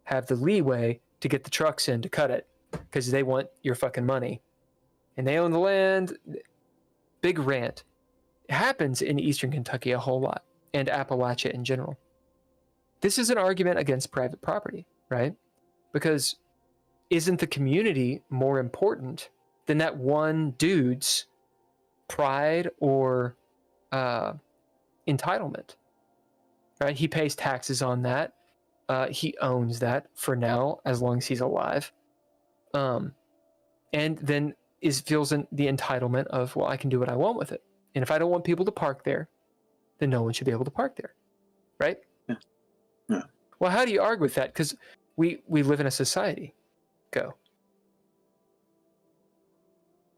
have the leeway to get the trucks in to cut it because they want your fucking money. And they own the land. Big rant. It happens in Eastern Kentucky a whole lot, and Appalachia in general. This is an argument against private property, right? Because isn't the community more important than that one dude's pride or entitlement? Right? He pays taxes on that. He owns that for now, as long as he's alive. And then feels the entitlement of, well, I can do what I want with it. And if I don't want people to park there, then no one should be able to park there. Right? Yeah. Yeah. Well, how do you argue with that? Because we live in a society. Go.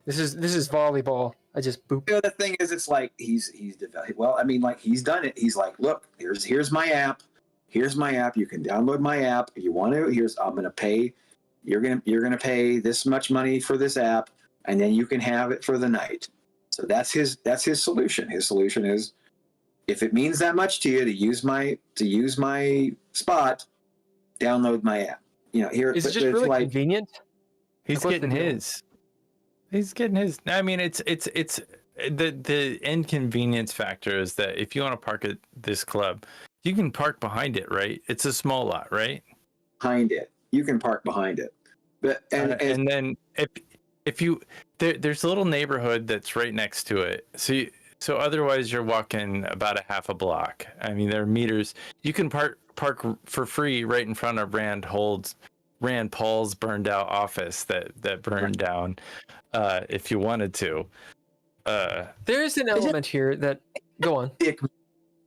This is volleyball. I just boop. The thing is, it's like he's developed. Well, I mean, like, he's done it. He's like, look, here's my app. Here's my app. You can download my app if you want to. I'm going to pay you're gonna pay this much money for this app, and then you can have it for the night. So that's his solution. His solution is, if it means that much to you to use my spot, download my app. Here Is it just really like, convenient? He's getting his. He's getting his. I mean, it's the inconvenience factor is that if you want to park at this club, you can park behind it, right? It's a small lot, right? Behind it, you can park behind it. But and then if you there's a little neighborhood that's right next to it, so otherwise you're walking about a half a block. I mean, there are meters. You can park for free right in front of Rand Paul's burned out office that burned down, if you wanted to. There's an element here that go on.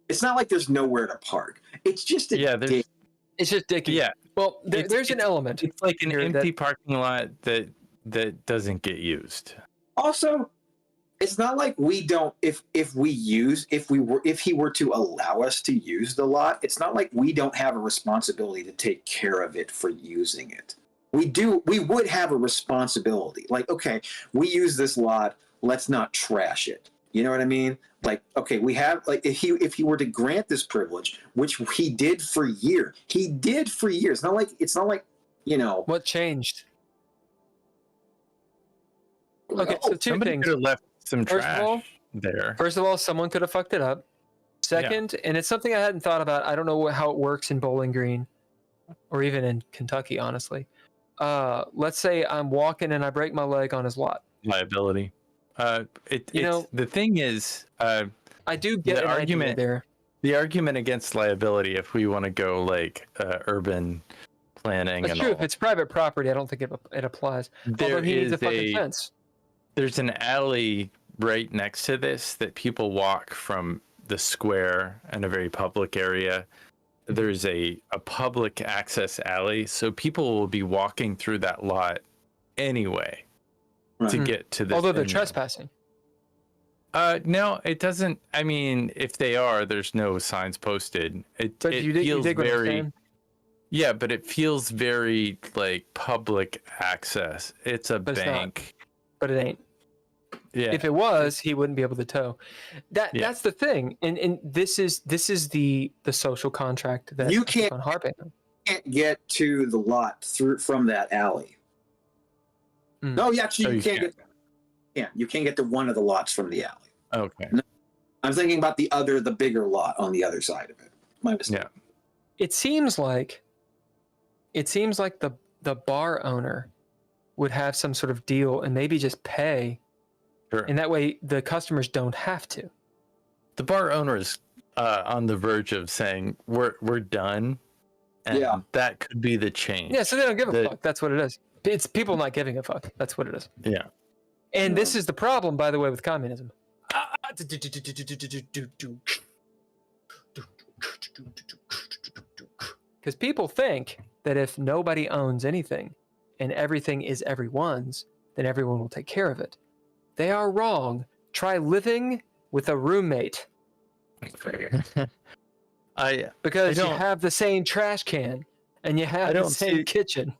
It's not like there's nowhere to park. It's just it's just dicky. Yeah. Well, there's an element. It's like an empty parking lot that doesn't get used. Also, it's not like we don't. If he were to allow us to use the lot, it's not like we don't have a responsibility to take care of it for using it. We do. We would have a responsibility. Like, okay, we use this lot. Let's not trash it. You know what I mean? Like, okay, we have, like, if he were to grant this privilege, which he did for years. It's not like What changed? Okay, so two Somebody things. could have left some First of all- trash there. First of all, someone could have fucked it up. Second, and it's something I hadn't thought about. I don't know how it works in Bowling Green or even in Kentucky, honestly. Let's say I'm walking and I break my leg on his lot. Liability. The thing is, I do get an argument there. The argument against liability, if we want to go like urban planning, That's and true. all, If it's private property, I don't think it applies. Although he needs a fucking fence. There's an alley right next to this that people walk from the square in a very public area. There's a public access alley, so people will be walking through that lot anyway to get to this. Although they're trespassing. No, it doesn't. I mean, if they are, there's no signs posted. It feels very. Yeah, but it feels very like public access. It's a bank. But it ain't. Yeah. If it was, he wouldn't be able to tow. That's the thing, and this is the social contract that you can't get to the lot from that alley. No, actually, you can't get. Yeah, you can't get to one of the lots from the alley. Okay. No, I'm thinking about the bigger lot on the other side of it. My mistake. Yeah. It seems like the bar owner would have some sort of deal and maybe just pay. Sure. And that way the customers don't have to. The bar owner is on the verge of saying we're done. And that could be the change. Yeah, so they don't give a fuck. That's what it is. It's people not giving a fuck. That's what it is. Yeah. And this is the problem, by the way, with communism. Because people think that if nobody owns anything and everything is everyone's, then everyone will take care of it. They are wrong. Try living with a roommate. Because you have the same trash can and you have the same kitchen.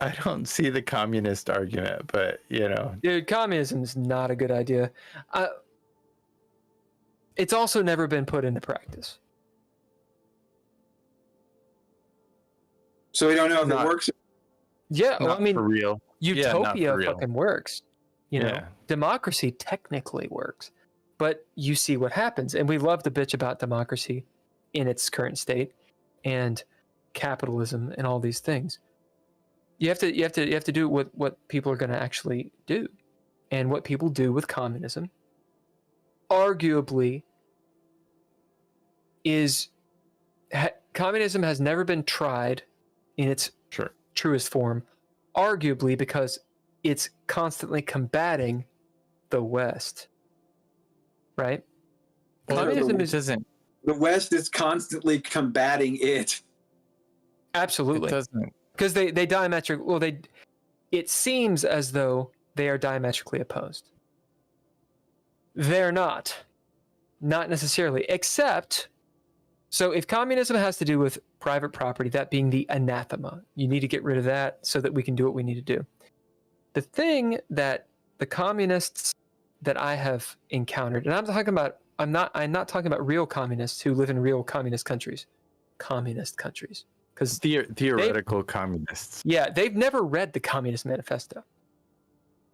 I don't see the communist argument, but Dude, communism is not a good idea. It's also never been put into practice. So we don't know if it works. Yeah, well, I mean, for real. Utopia fucking works. Democracy technically works, but you see what happens, and we love to bitch about democracy in its current state and capitalism and all these things. You have to do what people are going to actually do, and what people do with communism, arguably, is communism has never been tried in its truest form, arguably because it's constantly combating the West, right? Communism isn't. The West is constantly combating it. Absolutely. It doesn't. Because they diametrically, it seems as though they are diametrically opposed. They're not necessarily, except So if communism has to do with private property, that being the anathema, you need to get rid of that so that we can do what we need to do. The thing that the communists that I have encountered, and I'm not talking about real communists who live in real communist countries, because theoretical communists. Yeah, they've never read the Communist Manifesto.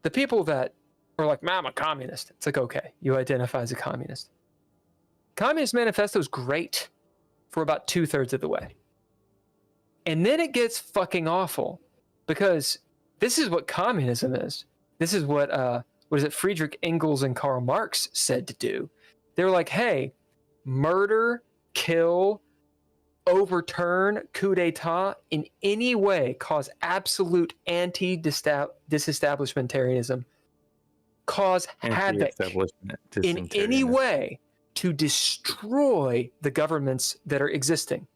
The people that are like, "Man, I'm a communist," it's like, okay, you identify as a communist. Communist Manifesto is great for about 2/3 of the way, and then it gets fucking awful, because this is what communism is. This is what Friedrich Engels and Karl Marx said to do. They were like, hey, murder, kill, overturn, coup d'etat, in any way cause absolute anti-disestablishmentarianism, cause havoc in any way to destroy the governments that are existing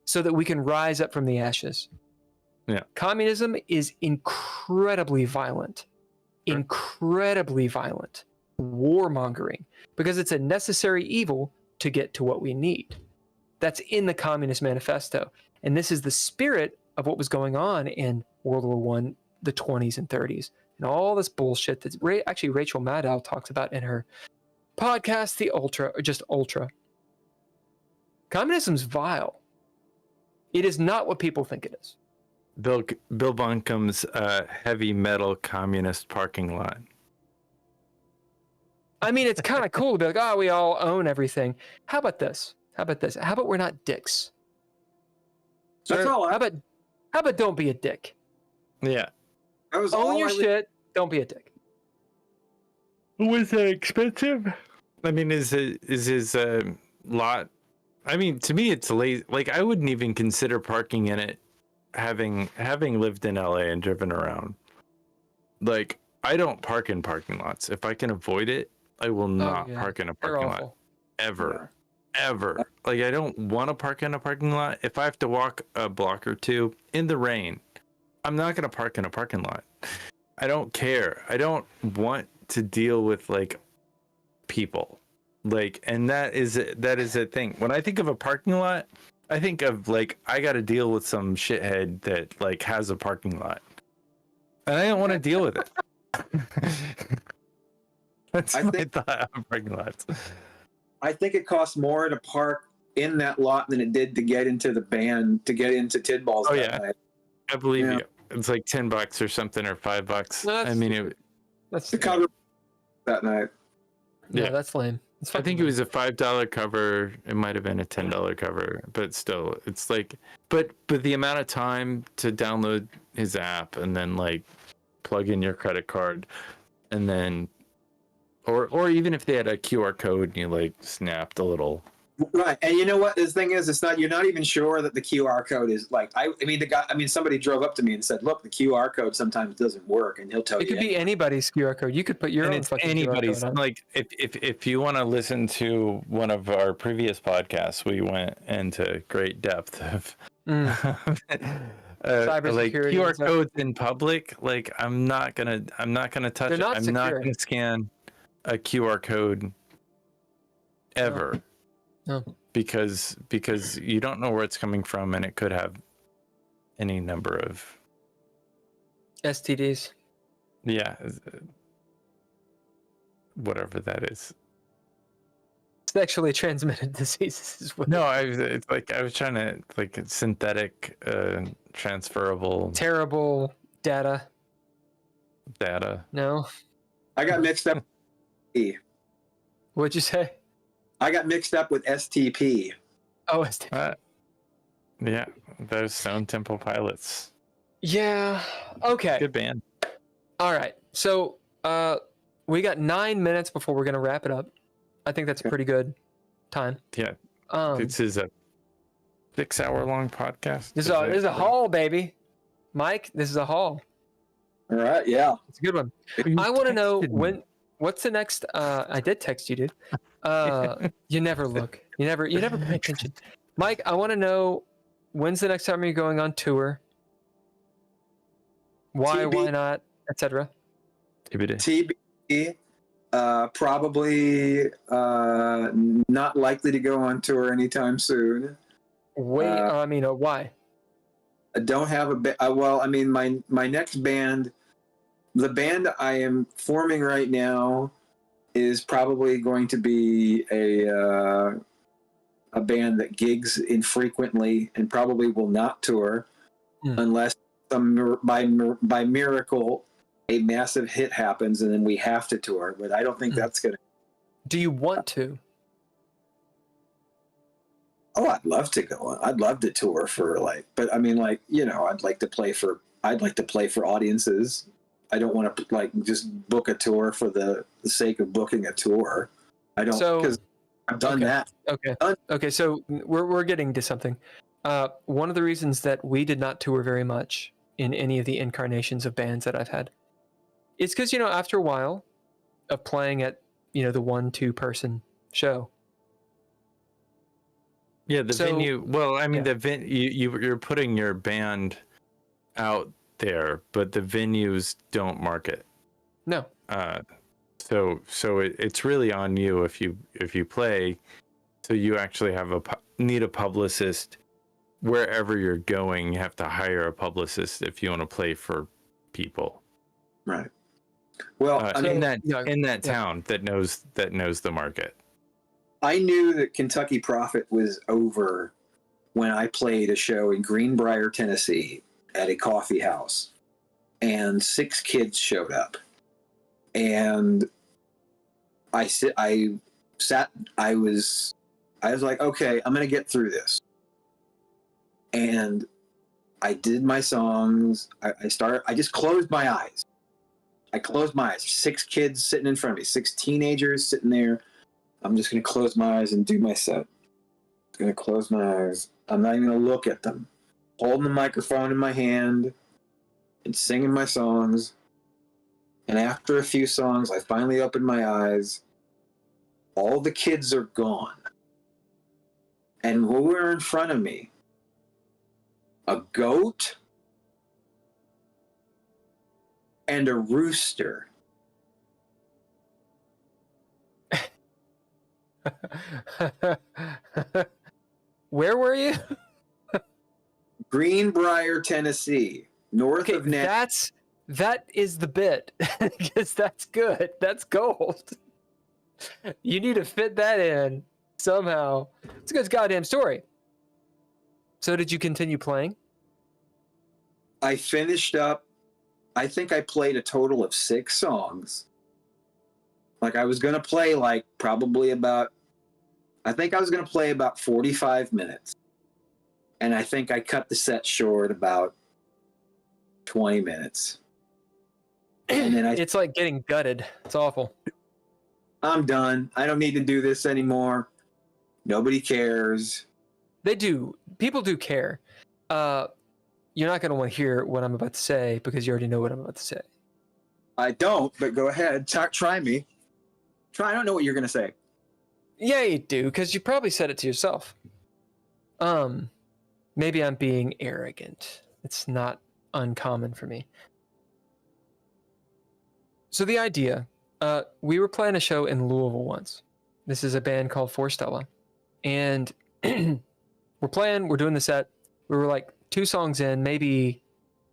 so that we can rise up from the ashes. Yeah. Communism is incredibly violent, warmongering, because it's a necessary evil to get to what we need. That's in the Communist Manifesto. And this is the spirit of what was going on in World War I, the 20s and 30s, and all this bullshit that actually Rachel Maddow talks about in her podcast, The Ultra, or just Ultra. Communism's vile. It is not what people think it is. Bill Bunkum's heavy metal communist parking lot. I mean, it's kind of cool to be like, oh, we all own everything. How about this? How about we're not dicks? That's all. How about don't be a dick? Yeah. Own your shit. Don't be a dick. Was it expensive? I mean, is his lot? I mean, to me, it's lazy. Like, I wouldn't even consider parking in it. Having lived in LA and driven around, like, I don't park in parking lots. If I can avoid it, I will not park in a parking lot ever. Like, I don't want to park in a parking lot. If I have to walk a block or two in the rain, I'm not going to park in a parking lot. I don't care. I don't want to deal with, like, people. Like, and that is a thing. When I think of a parking lot, I think of, like, I got to deal with some shithead that, like, has a parking lot, and I don't want to deal with it. That's my thought on parking lots. I think it costs more to park in that lot than it did to get into the band, to get into Tidball's. Oh yeah, night. I believe you. It's like $10 or something, or $5. No, I mean, that's the cover that night. Yeah, that's lame. I think it was a $5 cover. It might have been a $10 cover, but still, it's like, but the amount of time to download his app and then, like, plug in your credit card, and then, or even if they had a QR code and you, like, snapped a little. Right, and you know what? The thing is, you're not even sure that the QR code is, like, somebody drove up to me and said, "Look, the QR code sometimes doesn't work," and he'll tell you. It could be anybody's QR code. You could put your own fucking anybody's. QR code on. Like, if you want to listen to one of our previous podcasts, we went into great depth of like QR codes in public. Like, I'm not gonna touch it. I'm not gonna scan a QR code ever. No. Because you don't know where it's coming from, and it could have any number of STDs. Yeah, whatever that is. Sexually transmitted diseases. No, I was trying to, like, synthetic, transferable, terrible data. No, I got mixed up. What'd you say? I got mixed up with STP. Oh, STP. Yeah, those Stone Temple Pilots. Yeah. Okay. Good band. All right. So, we got 9 minutes before we're gonna wrap it up. I think that's a pretty good time. Yeah. This is a 6-hour-long podcast. This is a haul, baby. Mike, this is a haul. All right. Yeah. It's a good one. I want to know what's the next. I did text you, dude. You never look. You never pay attention. Mike, I want to know, when's the next time you're going on tour? Why not, etc. TBD. Probably not likely to go on tour anytime soon. Wait, why? I don't have well, I mean, my next band, the band I am forming right now, is probably going to be a band that gigs infrequently and probably will not tour unless by miracle a massive hit happens and then we have to tour. But I don't think that's gonna. Do you want to? Oh, I'd love to go on. I'd love to tour for but I mean, I'd like to play for audiences. I don't want to just book a tour for the sake of booking a tour. I don't, because I've done that. Okay. So we're getting to something. One of the reasons that we did not tour very much in any of the incarnations of bands that I've had, it's because after a while of playing at the 1-2 person show. Yeah, venue. Well, I mean, you're putting your band out there, but the venues don't market. No. So it's really on you if you play. So you actually need a publicist wherever you're going. You have to hire a publicist if you want to play for people. Right. Well, in that town that knows the market. I knew that Kentucky Profit was over when I played a show in Greenbrier, Tennessee, at a coffee house, and 6 kids showed up, and I was like, okay, I'm gonna get through this, and I did my songs. I just closed my eyes. 6 kids sitting in front of me, 6 teenagers sitting there. I'm just gonna close my eyes and do my set. I'm gonna close my eyes. I'm not even gonna look at them. Holding the microphone in my hand and singing my songs. And after a few songs, I finally opened my eyes. All the kids are gone. And who were in front of me? A goat and a rooster. Where were you? Greenbrier, Tennessee, north of That is the bit, because that's good. That's gold. You need to fit that in somehow. It's a good goddamn story. So did you continue playing? I finished up. I think I played a total of 6 songs. I was going to play probably about 45 minutes. And I think I cut the set short about 20 minutes. And then it's like getting gutted. It's awful. I'm done. I don't need to do this anymore. Nobody cares. They do. People do care. You're not going to want to hear what I'm about to say because you already know what I'm about to say. I don't, but go ahead. Try me. I don't know what you're going to say. Yeah, you do, because you probably said it to yourself. Maybe I'm being arrogant. It's not uncommon for me. So the idea, we were playing a show in Louisville once. This is a band called Forstella. And we're doing the set. We were 2 songs in, maybe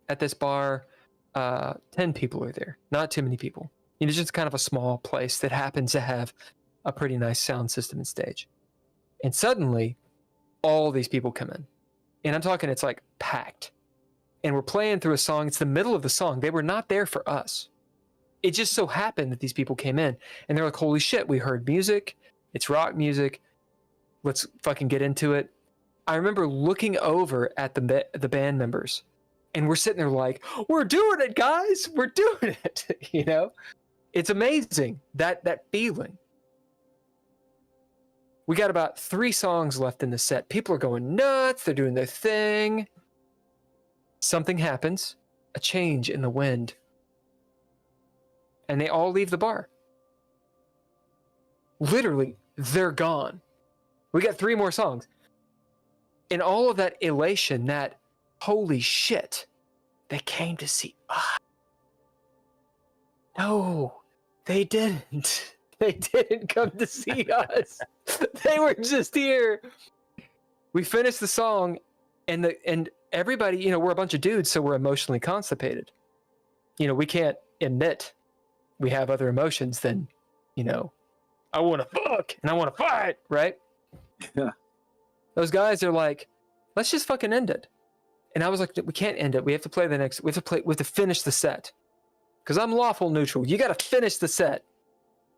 at this bar, 10 people are there. Not too many people. Just kind of a small place that happens to have a pretty nice sound system and stage. And suddenly, all these people come in. And I'm talking, it's packed. And we're playing through a song. It's the middle of the song. They were not there for us. It just so happened that these people came in. And they're like, holy shit, we heard music. It's rock music. Let's fucking get into it. I remember looking over at the band members. And we're sitting there like, we're doing it, guys. We're doing it. It's amazing, that feeling. We got about 3 songs left in the set. People are going nuts. They're doing their thing. Something happens. A change in the wind. And they all leave the bar. Literally, they're gone. We got 3 more songs. And all of that elation, that holy shit, they came to see us. No, They didn't. They didn't come to see us. They were just here. We finished the song, and everybody, you know, we're a bunch of dudes, so we're emotionally constipated. You know, we can't admit we have other emotions than, you know, I want to fuck and I want to fight, right? Yeah. Those guys are like, let's just fucking end it. And I was like, we can't end it. We have to play we have to finish the set. Because I'm lawful neutral. You got to finish the set.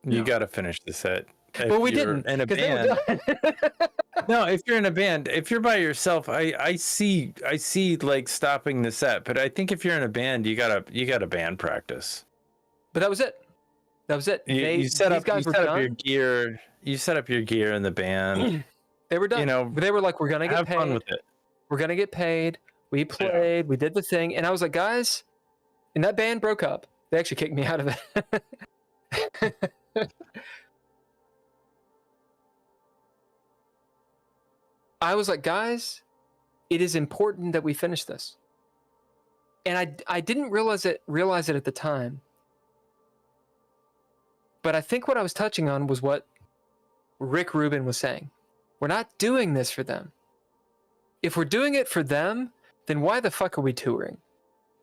You got to finish the set. But we didn't. In a band. No, if you're in a band, if you're by yourself, I see like stopping the set. But I think if you're in a band, you gotta band practice. But that was it. That was it. You set up your gear. You set up your gear in the band. They were done. You know, but they were like, we're gonna get have paid. fun with it. We're gonna get paid. We played. We did the thing, and I was like, guys, and that band broke up. They actually kicked me out of it. I was like, guys, it is important that we finish this. And I didn't realize it at the time. But I think what I was touching on was what Rick Rubin was saying. We're not doing this for them. If we're doing it for them, then why the fuck are we touring?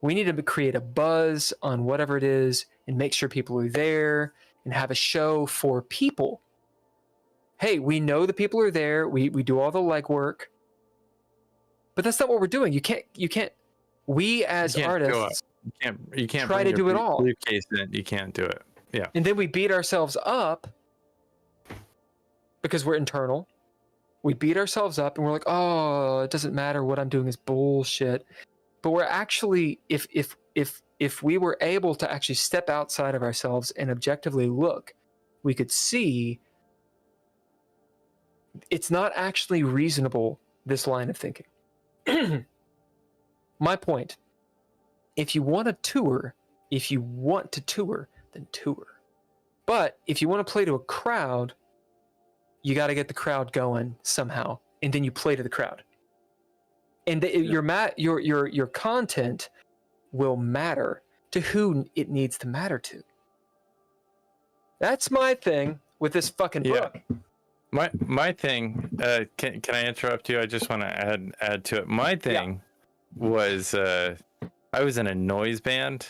We need to create a buzz on whatever it is and make sure people are there and have a show for people. Hey, we know the people are there. We do all the legwork. But that's not what we're doing. You can't we as artists you can't try to do it all. Briefcase in. You can't do it. Yeah. And then we beat ourselves up because we're internal. We beat ourselves up and we're like, oh, it doesn't matter, what I'm doing is bullshit. But we're actually, if we were able to actually step outside of ourselves and objectively look, we could see it's not actually reasonable, this line of thinking. My point, if you want to tour, then tour. But if you want to play to a crowd, you got to get the crowd going somehow, and then you play to the crowd. And your content will matter to who it needs to matter to. That's my thing with this fucking book. My thing, can I interrupt you? I just want to add to it. My thing was I was in a noise band,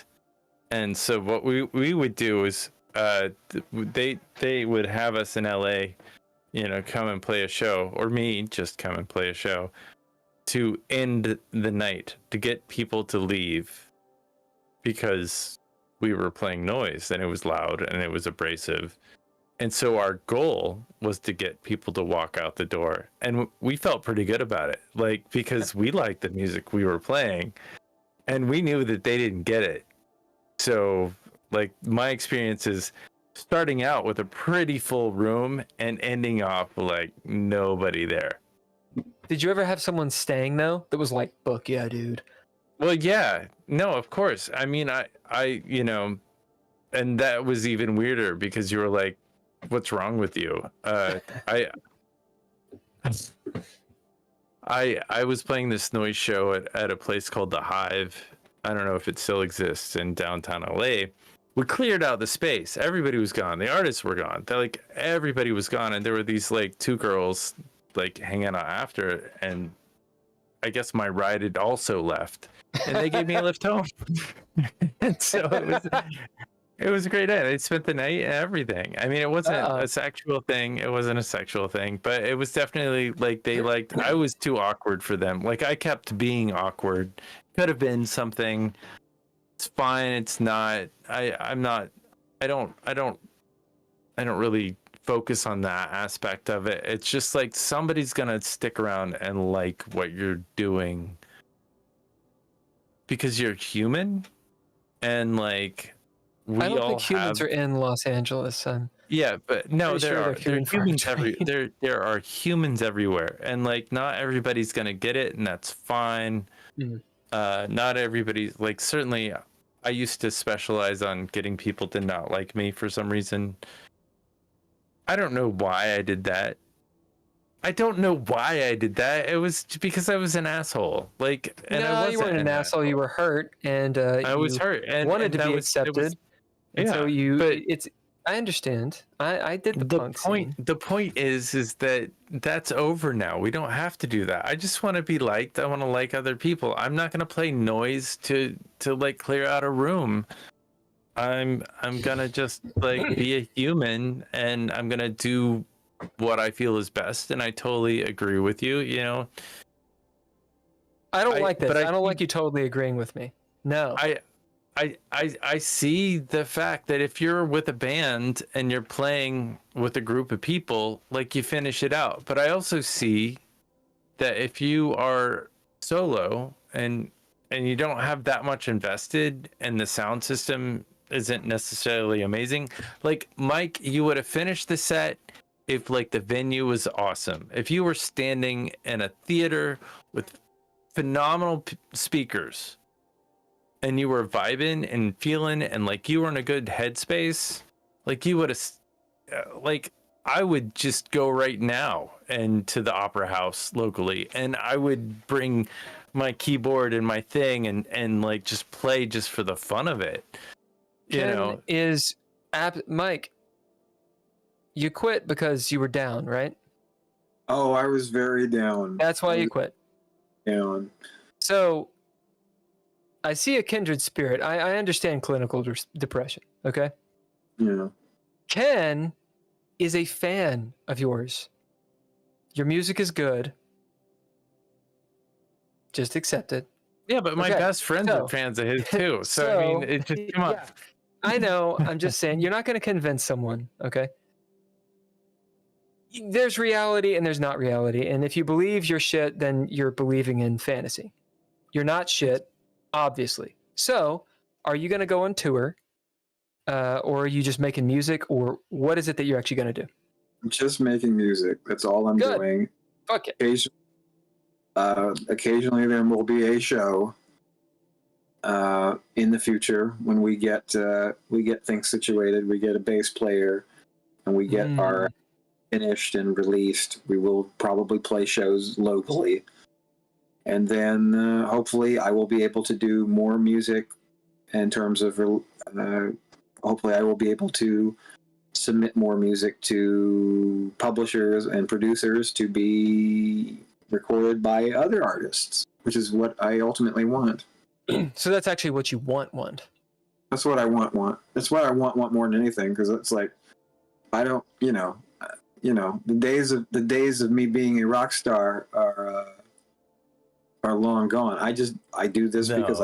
and so what we would do is they would have us in LA, you know, come and play a show, or me just come and play a show to end the night, to get people to leave because we were playing noise and it was loud and it was abrasive. And so our goal was to get people to walk out the door. And we felt pretty good about it, like, because we liked the music we were playing and we knew that they didn't get it. So, like, my experience is starting out with a pretty full room and ending off like nobody there. Did you ever have someone staying though that was like, "Fuck yeah, dude"? Well, yeah, no, of course. I mean, I, you know, and that was even weirder because you were like, "What's wrong with you?" I was playing this noise show at a place called The Hive. I don't know if it still exists in downtown LA. We cleared out the space. Everybody was gone. The artists were gone. Everybody was gone, and there were these like two girls like hanging out after, and I guess my ride had also left, and they gave me a lift home. And so it was a great night. They spent the night and everything. I mean, it wasn't a sexual thing. It wasn't a sexual thing, but it was definitely like they liked. I was too awkward for them. Like I kept being awkward. Could have been something. It's fine. It's not. I'm not. I don't really focus on that aspect of it. It's just like somebody's gonna stick around and like what you're doing because you're human, and like I don't think humans are in Los Angeles, son. Yeah, but no, there are humans everywhere. There are humans everywhere, and like not everybody's gonna get it, and that's fine. Not everybody's like, certainly I used to specialize on getting people to not like me for some reason. I don't know why I did that. It was because I was an asshole. Like, and no, I wasn't you weren't an asshole. You were hurt, and I was hurt and wanted to be accepted. And so you, I understand. I did the punk point. scene. The point is that that's over now. We don't have to do that. I just want to be liked. I want to like other people. I'm not going to play noise to like clear out a room. I'm gonna just like be a human, and I'm gonna do what I feel is best. And I totally agree with you. You know, I don't like this. but I don't like you totally agreeing with me. No. I see the fact that if you're with a band and you're playing with a group of people, like you finish it out. But I also see that if you are solo and you don't have that much invested and the sound system isn't necessarily amazing, like Mike, you would have finished the set if like the venue was awesome. If you were standing in a theater with phenomenal speakers and you were vibing and feeling and like you were in a good headspace, like you would have like I would just go right now and to the opera house locally, and I would bring my keyboard and my thing and like just play just for the fun of it. Ken Mike, you quit because you were down, right? Oh, I was very down. That's why you quit. Down. So I see a kindred spirit. I understand clinical depression. Okay. Yeah. Ken is a fan of yours. Your music is good. Just accept it. Yeah, but my best friends are fans of his too. So I mean, it just come on. I know. I'm just saying, you're not going to convince someone. Okay. There's reality and there's not reality. And if you believe you're shit, then you're believing in fantasy. You're not shit, obviously. So, are you going to go on tour? Or are you just making music? Or what is it that you're actually going to do? I'm just making music. That's all I'm doing. Fuck it. Occasionally there will be a show in the future when we get things situated. We get a bass player and we get our finished and released. We will probably play shows locally, and then hopefully I will be able to do more music in terms of hopefully I will be able to submit more music to publishers and producers to be recorded by other artists, which is what I ultimately want. So that's actually what you want. That's what I want. That's what I want more than anything, because it's like I don't, the days of me being a rock star are long gone. I do this because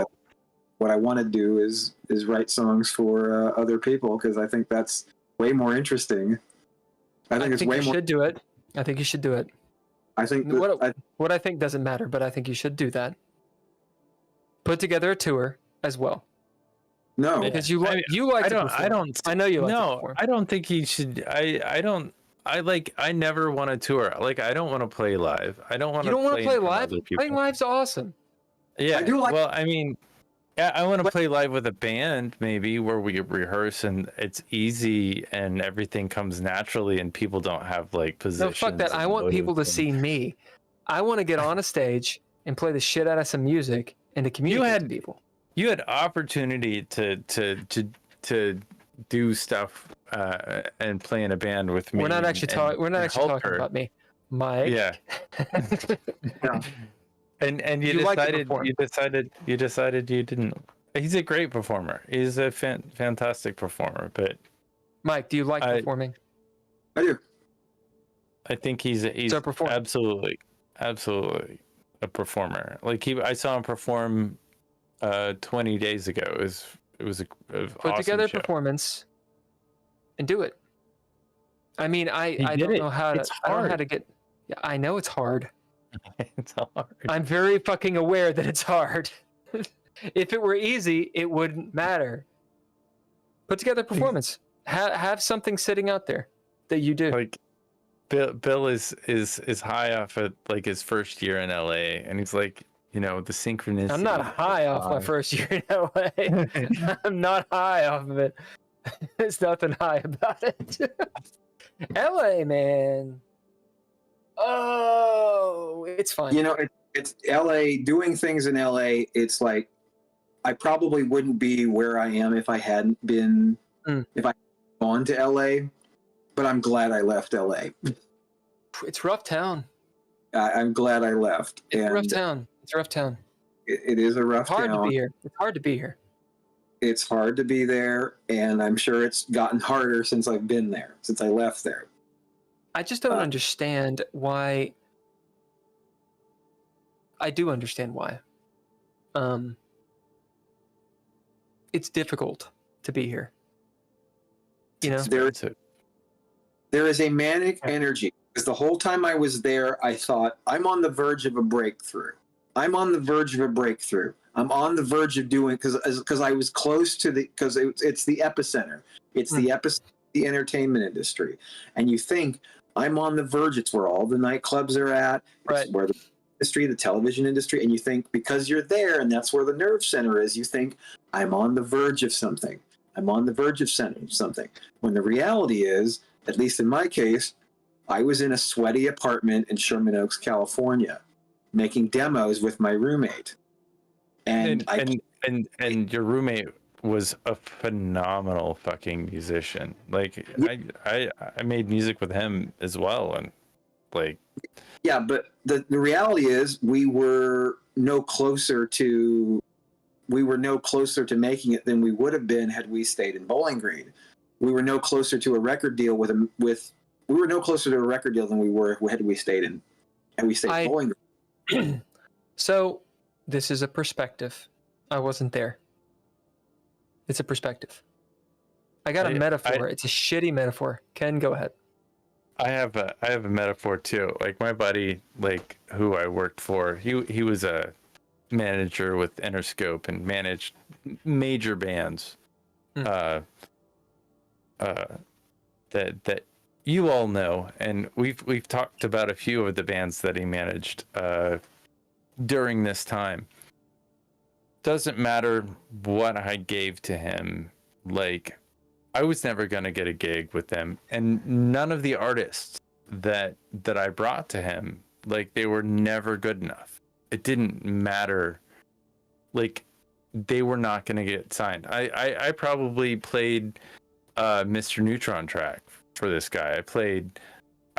what I want to do is write songs for other people, because I think that's way more interesting. I think you should do it. I think you should do it. I think what I think doesn't matter, but I think you should do that. Put together a tour as well. No, because you like to perform. I know you like to perform. I don't think he should. I never want to tour. Like, I don't want to play live. I don't want to. You don't want to play live? Playing live's awesome. Yeah. I do like. Well, I mean, yeah, I want to play live with a band, maybe, where we rehearse and it's easy and everything comes naturally and people don't have like positions. No, fuck that. I want people to see me. I want to get on a stage and play the shit out of some music and to communicate to people. You had opportunity to do stuff and play in a band with me. We're not actually talking about me, Mike. Yeah. Yeah. And you decided you didn't. He's a great performer. He's a fantastic performer. But Mike, do you like performing? I do. I think he's absolutely a performer. Like I saw him perform 20 days ago. It was a put awesome together show. A performance and do it. I mean, I don't know how to. I don't know how to get. Yeah, I know it's hard. It's hard. I'm very fucking aware that it's hard. If it were easy, it wouldn't matter. Put together a performance. Have something sitting out there that you do. Like Bill is high off at like his first year in LA, and he's like, the synchronicity. I'm not high off my first year in LA. I'm not high off of it. There's nothing high about it. LA, man. Oh, it's fine. It's LA. Doing things in LA, it's like I probably wouldn't be where I am if I hadn't been if I on to LA, but I'm glad I left LA. It's rough town. I'm glad I left. It's a rough town. It's a rough town. It is a rough It's hard town. to be here. It's hard to be here. It's hard to be there, and I'm sure it's gotten harder since I've been there, since I left there. I just don't understand why. I do understand why. It's difficult to be here. You know, There is a manic energy. Because the whole time I was there, I thought, I'm on the verge of a breakthrough. I'm on the verge of a breakthrough. I'm on the verge of doing, because I was close to because it's the epicenter. It's the epicenter of the entertainment industry. And you think, I'm on the verge. It's where all the nightclubs are at. It's where the industry, the television industry. And you think, because you're there and that's where the nerve center is, you think, I'm on the verge of something. I'm on the verge of something. When the reality is, at least in my case, I was in a sweaty apartment in Sherman Oaks, California, making demos with my roommate. And your roommate was a phenomenal fucking musician. Like I made music with him as well, and like yeah, but the reality is we were no closer to making it than we would have been had we stayed in Bowling Green. We were no closer to a record deal than we were had we stayed in Bowling Green. So this is a perspective. I wasn't there. It's a perspective. I got a metaphor. It's a shitty metaphor. Ken, go ahead. I have a metaphor too. Like my buddy, like who I worked for, he was a manager with Interscope and managed major bands. That you all know, and we've talked about a few of the bands that he managed during this time. Doesn't matter what I gave to him, like I was never gonna get a gig with them, and none of the artists that I brought to him, like they were never good enough. It didn't matter, like they were not gonna get signed. I probably played Mr. Neutron track for this guy. I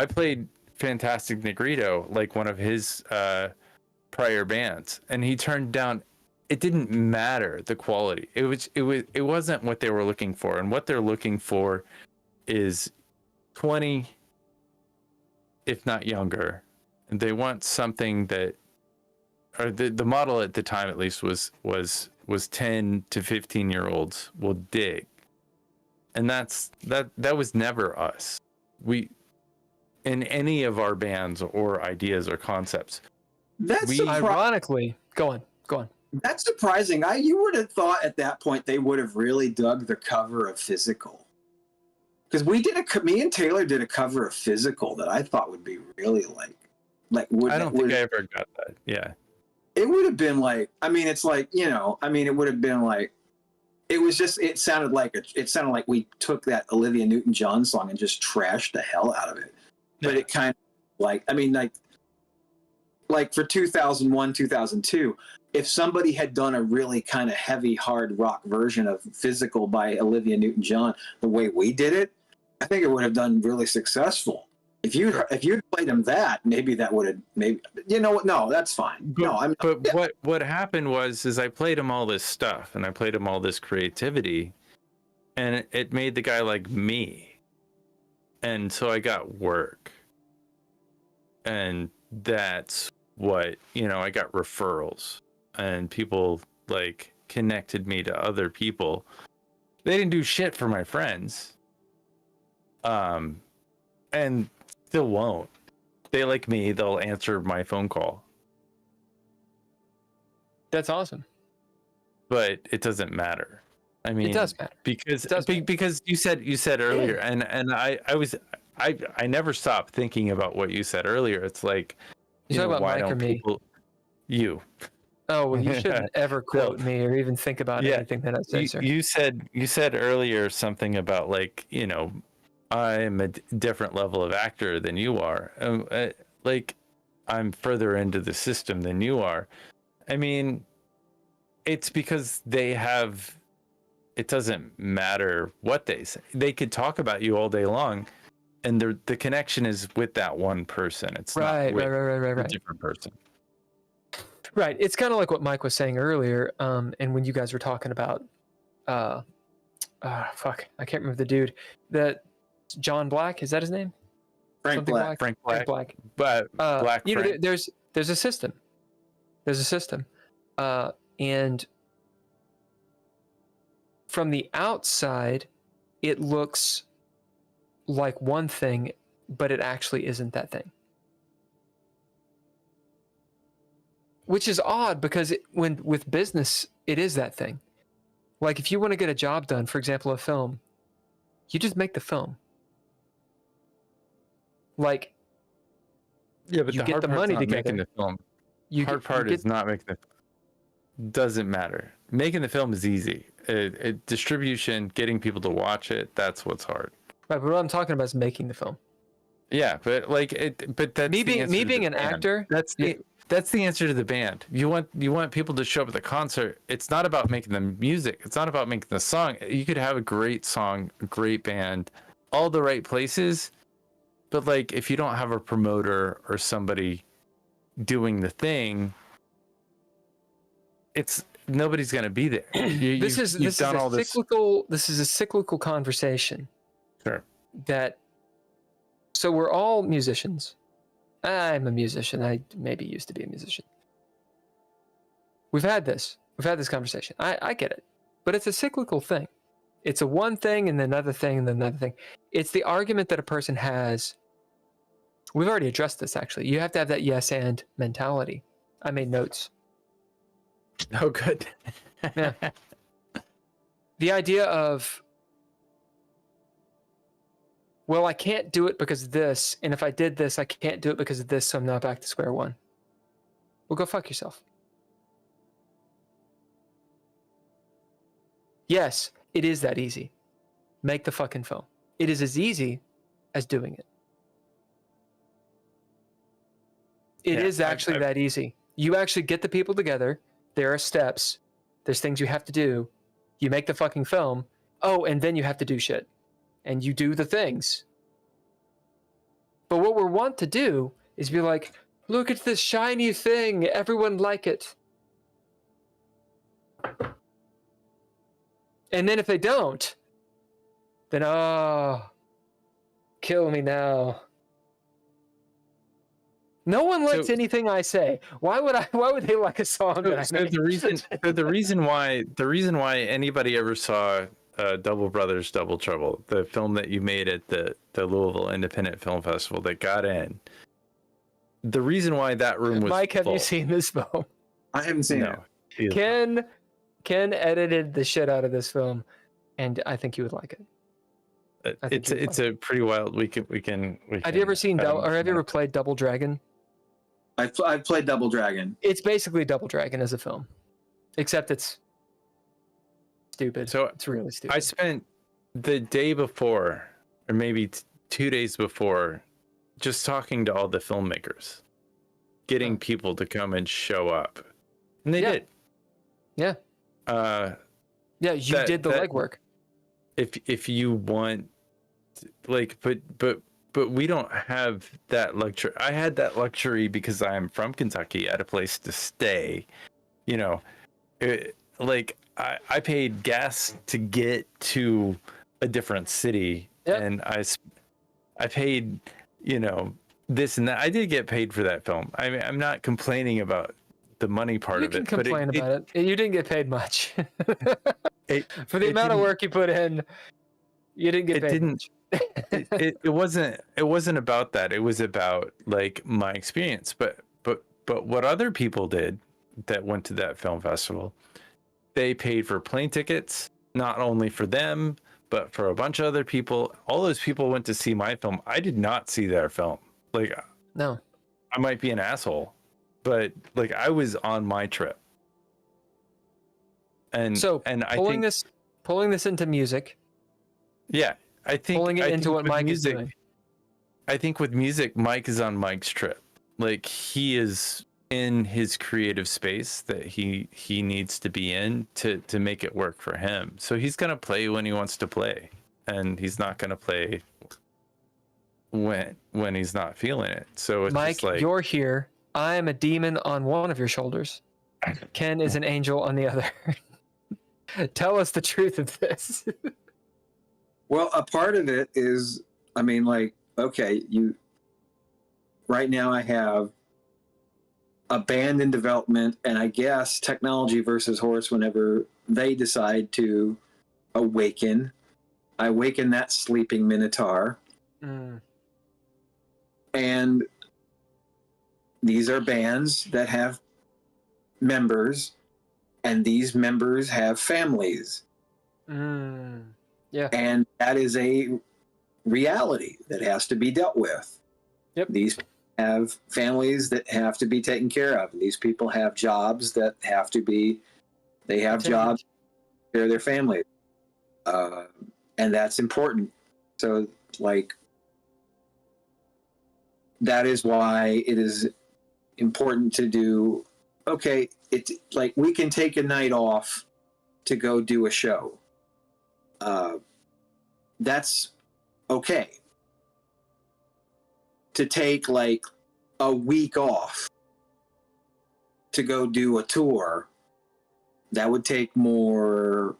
played Fantastic Negrito, like one of his prior bands, and he turned down. It didn't matter the quality. It wasn't what they were looking for, and what they're looking for is 20, if not younger, and they want something that, or the model at the time at least was 10 to 15-year-olds will dig. And that was never us. We, in any of our bands or ideas or concepts. Ironically, go on. That's surprising. You would have thought at that point they would have really dug the cover of Physical, because me and Taylor did a cover of Physical that I thought would be really like. I don't think I ever got that. Yeah, it would have been like. I mean, it's like it would have been like. It was just. It sounded like we took that Olivia Newton-John song and just trashed the hell out of it. Yeah. But it kind of like for 2001, 2002. If somebody had done a really kind of heavy, hard rock version of Physical by Olivia Newton-John, the way we did it, I think it would have done really successful. If you'd played him that, maybe that would have no, that's fine. What happened was I played him all this stuff and I played him all this creativity, and it made the guy like me, and so I got work, and that's what I got referrals. And people like connected me to other people. They didn't do shit for my friends. And still won't. They like me, they'll answer my phone call. That's awesome. But it doesn't matter. I mean, it does matter. Because you said earlier, and I never stopped thinking about what you said earlier. It's like, you talk about why Mike don't or me? You. Oh, well, you shouldn't ever quote me or even think about anything that I say, sir. You said earlier something about like, I'm a different level of actor than you are. Like, I'm further into the system than you are. I mean, it's because they have it doesn't matter what they say. They could talk about you all day long, and the connection is with that one person. It's not with a different person. Right. It's kind of like what Mike was saying earlier. And when you guys were talking about, fuck, I can't remember the dude. That John Black, is that his name? Frank Black. Frank Black. But Black. You know, there's a system. There's a system, and from the outside, it looks like one thing, but it actually isn't that thing. Which is odd because with business, it is that thing. Like if you want to get a job done, for example, a film, you just make the film. Like, yeah, but you the get hard the part's money not together. making the film. You hard part is not making the. Doesn't matter. Making the film is easy. Distribution, getting people to watch it, that's what's hard. Right, but what I'm talking about is making the film. Yeah, but like it. But that's me being an actor. That's the answer to the band. You want people to show up at the concert. It's not about making the music. It's not about making the song. You could have a great song, a great band, all the right places, but like if you don't have a promoter or somebody doing the thing, nobody's gonna be there. This is a cyclical conversation. Sure. So we're all musicians. I'm a musician. I maybe used to be a musician. We've had this conversation. I get it. But it's a cyclical thing. It's a one thing and then another thing and then another thing. It's the argument that a person has. We've already addressed this, actually. You have to have that yes and mentality. I made notes. Oh, good. Yeah. The idea of, well, I can't do it because of this, and if I did this, I can't do it because of this, so I'm now back to square one. Well, go fuck yourself. Yes, it is that easy. Make the fucking film. It is as easy as doing it. It is actually that easy. You actually get the people together. There are steps. There's things you have to do. You make the fucking film. Oh, and then you have to do shit. And you do the things. But what we want to do is be like, look at this shiny thing. Everyone like it. And then if they don't, then, kill me now. No one likes anything I say. Why would they like a song that I made? The reason why anybody ever saw Double Brothers Double Trouble, the film that you made at the Louisville Independent Film Festival that got in, the reason why that room was Mike, have full, you seen this film? I haven't seen it. Ken edited the shit out of this film, and I think you would like it. It's a pretty wild. We can. Have you ever seen have you ever played Double Dragon? I've played Double Dragon. It's basically Double Dragon as a film, except it's stupid. So it's really stupid. I spent the day before, or maybe 2 days before, just talking to all the filmmakers, getting people to come and show up, and they did. Yeah. You did the legwork. If you want, like, but we don't have that luxury. I had that luxury because I'm from Kentucky. I had a place to stay. You know, I paid gas to get to a different city, and I paid, this and that. I did get paid for that film. I mean, I'm not complaining about the money part of it. You can complain about it. You didn't get paid much. For the amount of work you put in, you didn't get paid much. It wasn't about that. It was about like my experience. But what other people did that went to that film festival, they paid for plane tickets, not only for them, but for a bunch of other people. All those people went to see my film. I did not see their film. Like, no, I might be an asshole, but like I was on my trip. And so I think pulling this into music. Yeah. I think pulling it into what Mike is doing. I think with music, Mike is on Mike's trip. Like he is in his creative space that he needs to be in to make it work for him. So he's gonna play when he wants to play, and he's not gonna play when he's not feeling it. So it's Mike, just like, you're here. I am a demon on one of your shoulders. Ken is an angel on the other. Tell us the truth of this. Well, a part of it is, I mean, like, okay, right now I have a band in development, and I guess Technology versus Horse, whenever they decide to awaken, I awaken that sleeping minotaur. And these are bands that have members, and these members have families. Yeah. And that is a reality that has to be dealt with. Yep. These have families that have to be taken care of. These people have jobs that have to be, they have jobs to take care of their families. And that's important. So, like, that is why it is important to do, okay, it's like we can take a night off to go do a show. That's okay. To take like a week off to go do a tour, that would take more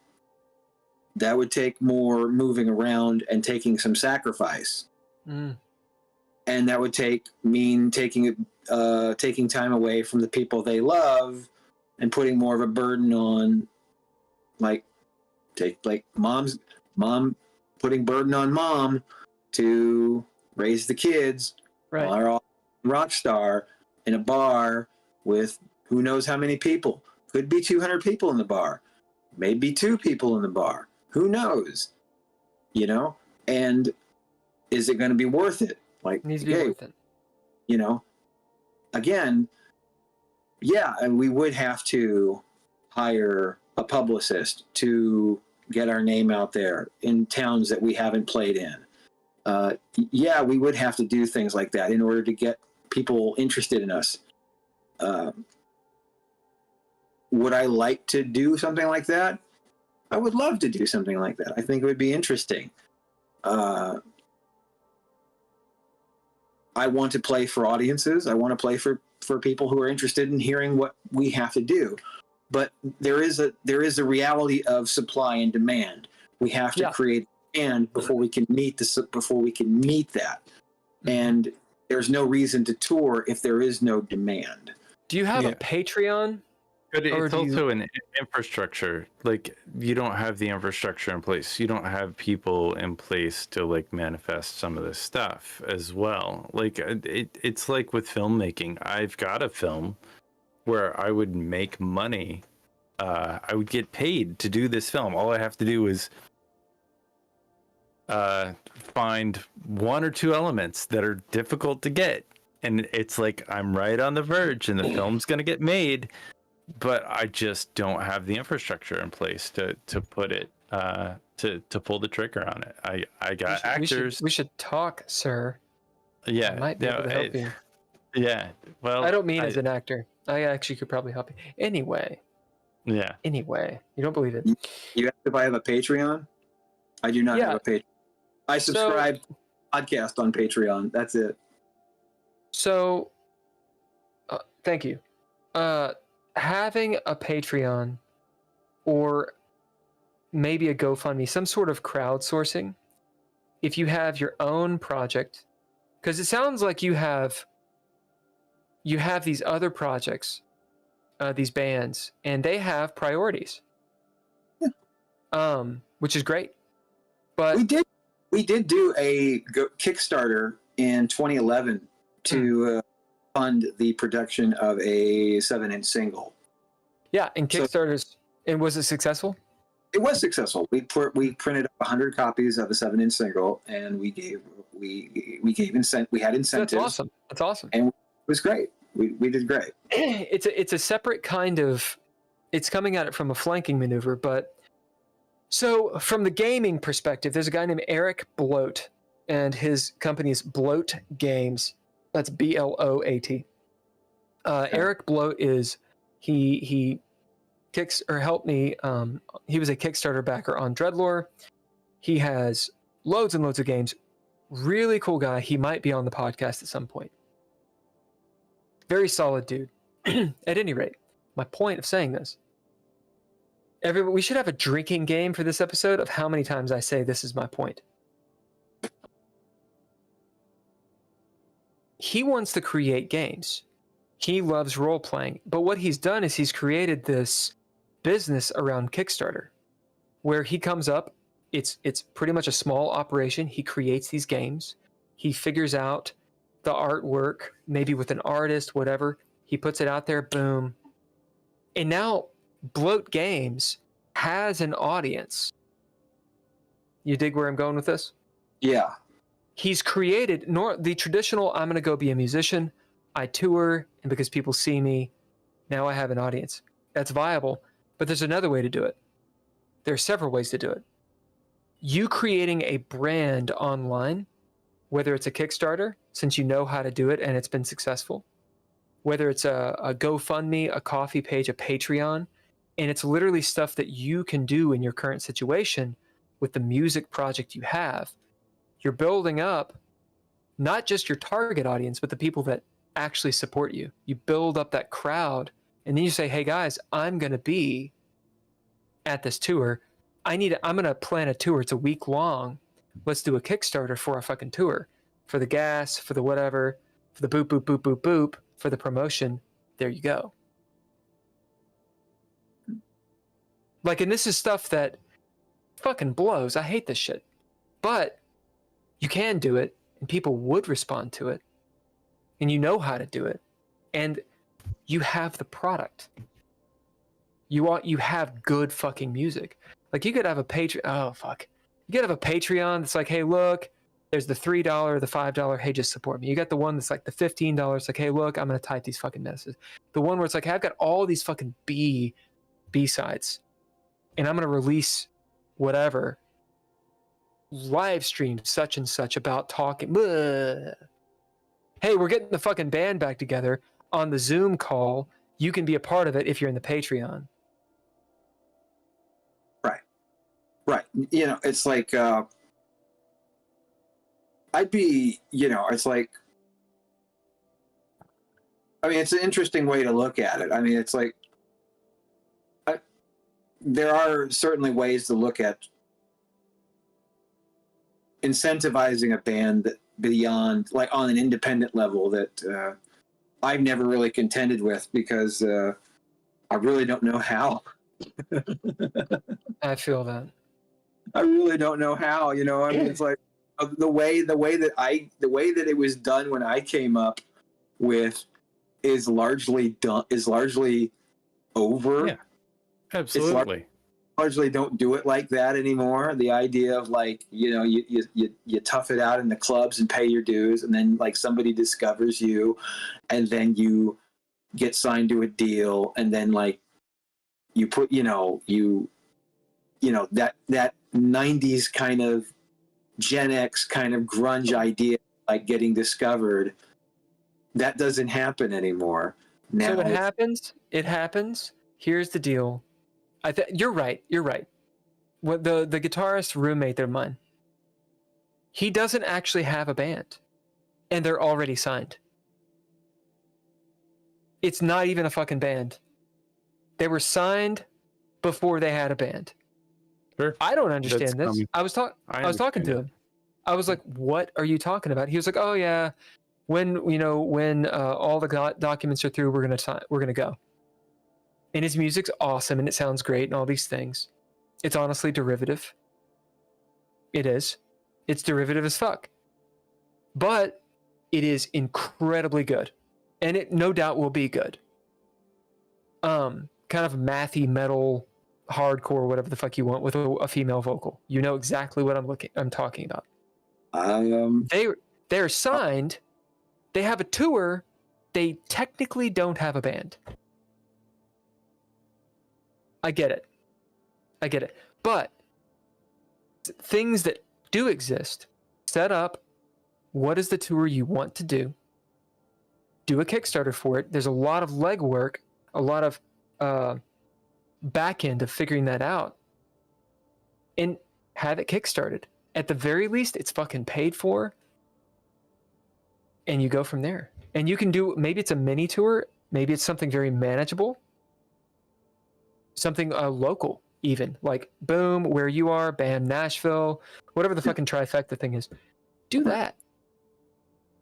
moving around and taking some sacrifice. And that would mean taking time away from the people they love and putting more of a burden on, like mom putting burden on mom to raise the kids, Right. while they're all rock star in a bar with who knows how many people. Could be 200 people in the bar, maybe 2 people in the bar. Who knows? You know, and is it going to be worth it? Like, It needs to be worth it. You know, again, yeah, and we would have to hire a publicist to get our name out there in towns that we haven't played in. Yeah, we would have to do things like that in order to get people interested in us. Would I like to do something like that? I would love to do something like that. I think it would be interesting. I want to play for audiences. I want to play for people who are interested in hearing what we have to do. But there is a reality of supply and demand. We have to create demand before we can meet that. And there's no reason to tour if there is no demand. Do you have a Patreon? But it's also an infrastructure. Like, you don't have the infrastructure in place. You don't have people in place to like manifest some of this stuff as well. Like, it's like with filmmaking. I've got a film where I would make money. I would get paid to do this film. All I have to do is find 1 or 2 elements that are difficult to get, and it's like I'm right on the verge, and the film's gonna get made. But I just don't have the infrastructure in place to put it to pull the trigger on it. I got actors. We should talk, sir. Yeah, I might be able to help you. Yeah, well, I don't mean as an actor. I actually could probably help you. Anyway. Yeah. Anyway, you don't believe it. You asked if I have a Patreon? I do not have a Patreon. I subscribe to a podcast on Patreon. That's it. So, thank you. Having a Patreon or maybe a GoFundMe, some sort of crowdsourcing, if you have your own project, because it sounds like you have these other projects, these bands, and they have priorities. Yeah. Which is great. But we did do a Kickstarter in 2011 to fund the production of a 7-inch single. Yeah, and Kickstarters, and was it successful? It was successful. We printed up 100 copies of a 7-inch single, and we had incentives. That's awesome. That's awesome. And it was great. We did great. It's a separate kind of, it's coming at it from a flanking maneuver, but so from the gaming perspective, there's a guy named Eric Bloat, and his company is Bloat Games. That's BLOAT. Eric Bloat is he kicks or helped me. He was a Kickstarter backer on Dreadlore. He has loads and loads of games. Really cool guy. He might be on the podcast at some point. Very solid dude. At any rate, my point of saying this, we should have a drinking game for this episode of how many times I say this is my point. He wants to create games. He loves role-playing. But what he's done is he's created this business around Kickstarter where he comes up, it's pretty much a small operation. He creates these games. He figures out the artwork, maybe with an artist, whatever. He puts it out there, boom. And now Bloat Games has an audience. You dig where I'm going with this? Yeah. He's created the traditional, I'm going to go be a musician, I tour, and because people see me, now I have an audience. That's viable, but there's another way to do it. There are several ways to do it. You creating a brand online, whether it's a Kickstarter, since you know how to do it and it's been successful, whether it's a GoFundMe, a coffee page, a Patreon, and it's literally stuff that you can do in your current situation with the music project you have. You're building up not just your target audience, but the people that actually support you. You build up that crowd, and then you say, hey guys, I'm going to be at this tour. I'm going to plan a tour. It's a week long. Let's do a Kickstarter for a fucking tour, for the gas, for the whatever, for the boop, boop, boop, boop, boop, for the promotion. There you go. Like, and this is stuff that fucking blows. I hate this shit. But you can do it, and people would respond to it, and you know how to do it, and you have the product. You have good fucking music. Like, you could have a Patreon. Oh fuck, you could have a Patreon that's like, hey, look, there's the $3, the $5. Hey, just support me. You got the one that's like the $15. It's like, hey, look, I'm gonna type these fucking messages. The one where it's like, hey, I've got all these fucking B-sides, and I'm gonna release whatever. Live stream such and such about talking. Blah. Hey, we're getting the fucking band back together on the Zoom call. You can be a part of it if you're in the Patreon. Right. You know, it's like I'd be, you know, it's like, I mean, it's an interesting way to look at it. I mean, it's like there are certainly ways to look at incentivizing a band that beyond, like, on an independent level that I've never really contended with because I really don't know how. I feel that. I really don't know how, you know. I mean, it's like the way that it was done when I came up with is largely over. Yeah, absolutely. Largely don't do it like that anymore. The idea of, like, you know, you tough it out in the clubs and pay your dues, and then, like, somebody discovers you, and then you get signed to a deal, and then, like, you put, you know, that 90s kind of Gen X kind of grunge idea, like, getting discovered, that doesn't happen anymore. Now, so it happens. Here's the deal. You're right. What the guitarist roommate of mine, he doesn't actually have a band, and they're already signed. It's not even a fucking band. They were signed before they had a band. Sure. I don't understand this. I was talking to him. I was like, "What are you talking about?" He was like, "Oh yeah, when all the documents are through, we're gonna go." And his music's awesome, and it sounds great, and all these things. It's honestly derivative. It is. It's derivative as fuck. But it is incredibly good, and it no doubt will be good. Kind of mathy metal, hardcore, whatever the fuck you want, with a female vocal. You know exactly what I'm talking about. They're signed. They have a tour. They technically don't have a band. I get it. But things that do exist, set up, what is the tour you want to do? do a Kickstarter for it. There's a lot of legwork, a lot of back end of figuring that out, and have it kickstarted. At the very least, it's fucking paid for, and you go from there. And you can do, maybe it's a mini tour, maybe it's something very manageable, something local even, like boom, where you are, bam, Nashville, whatever the fucking trifecta thing is. Do that.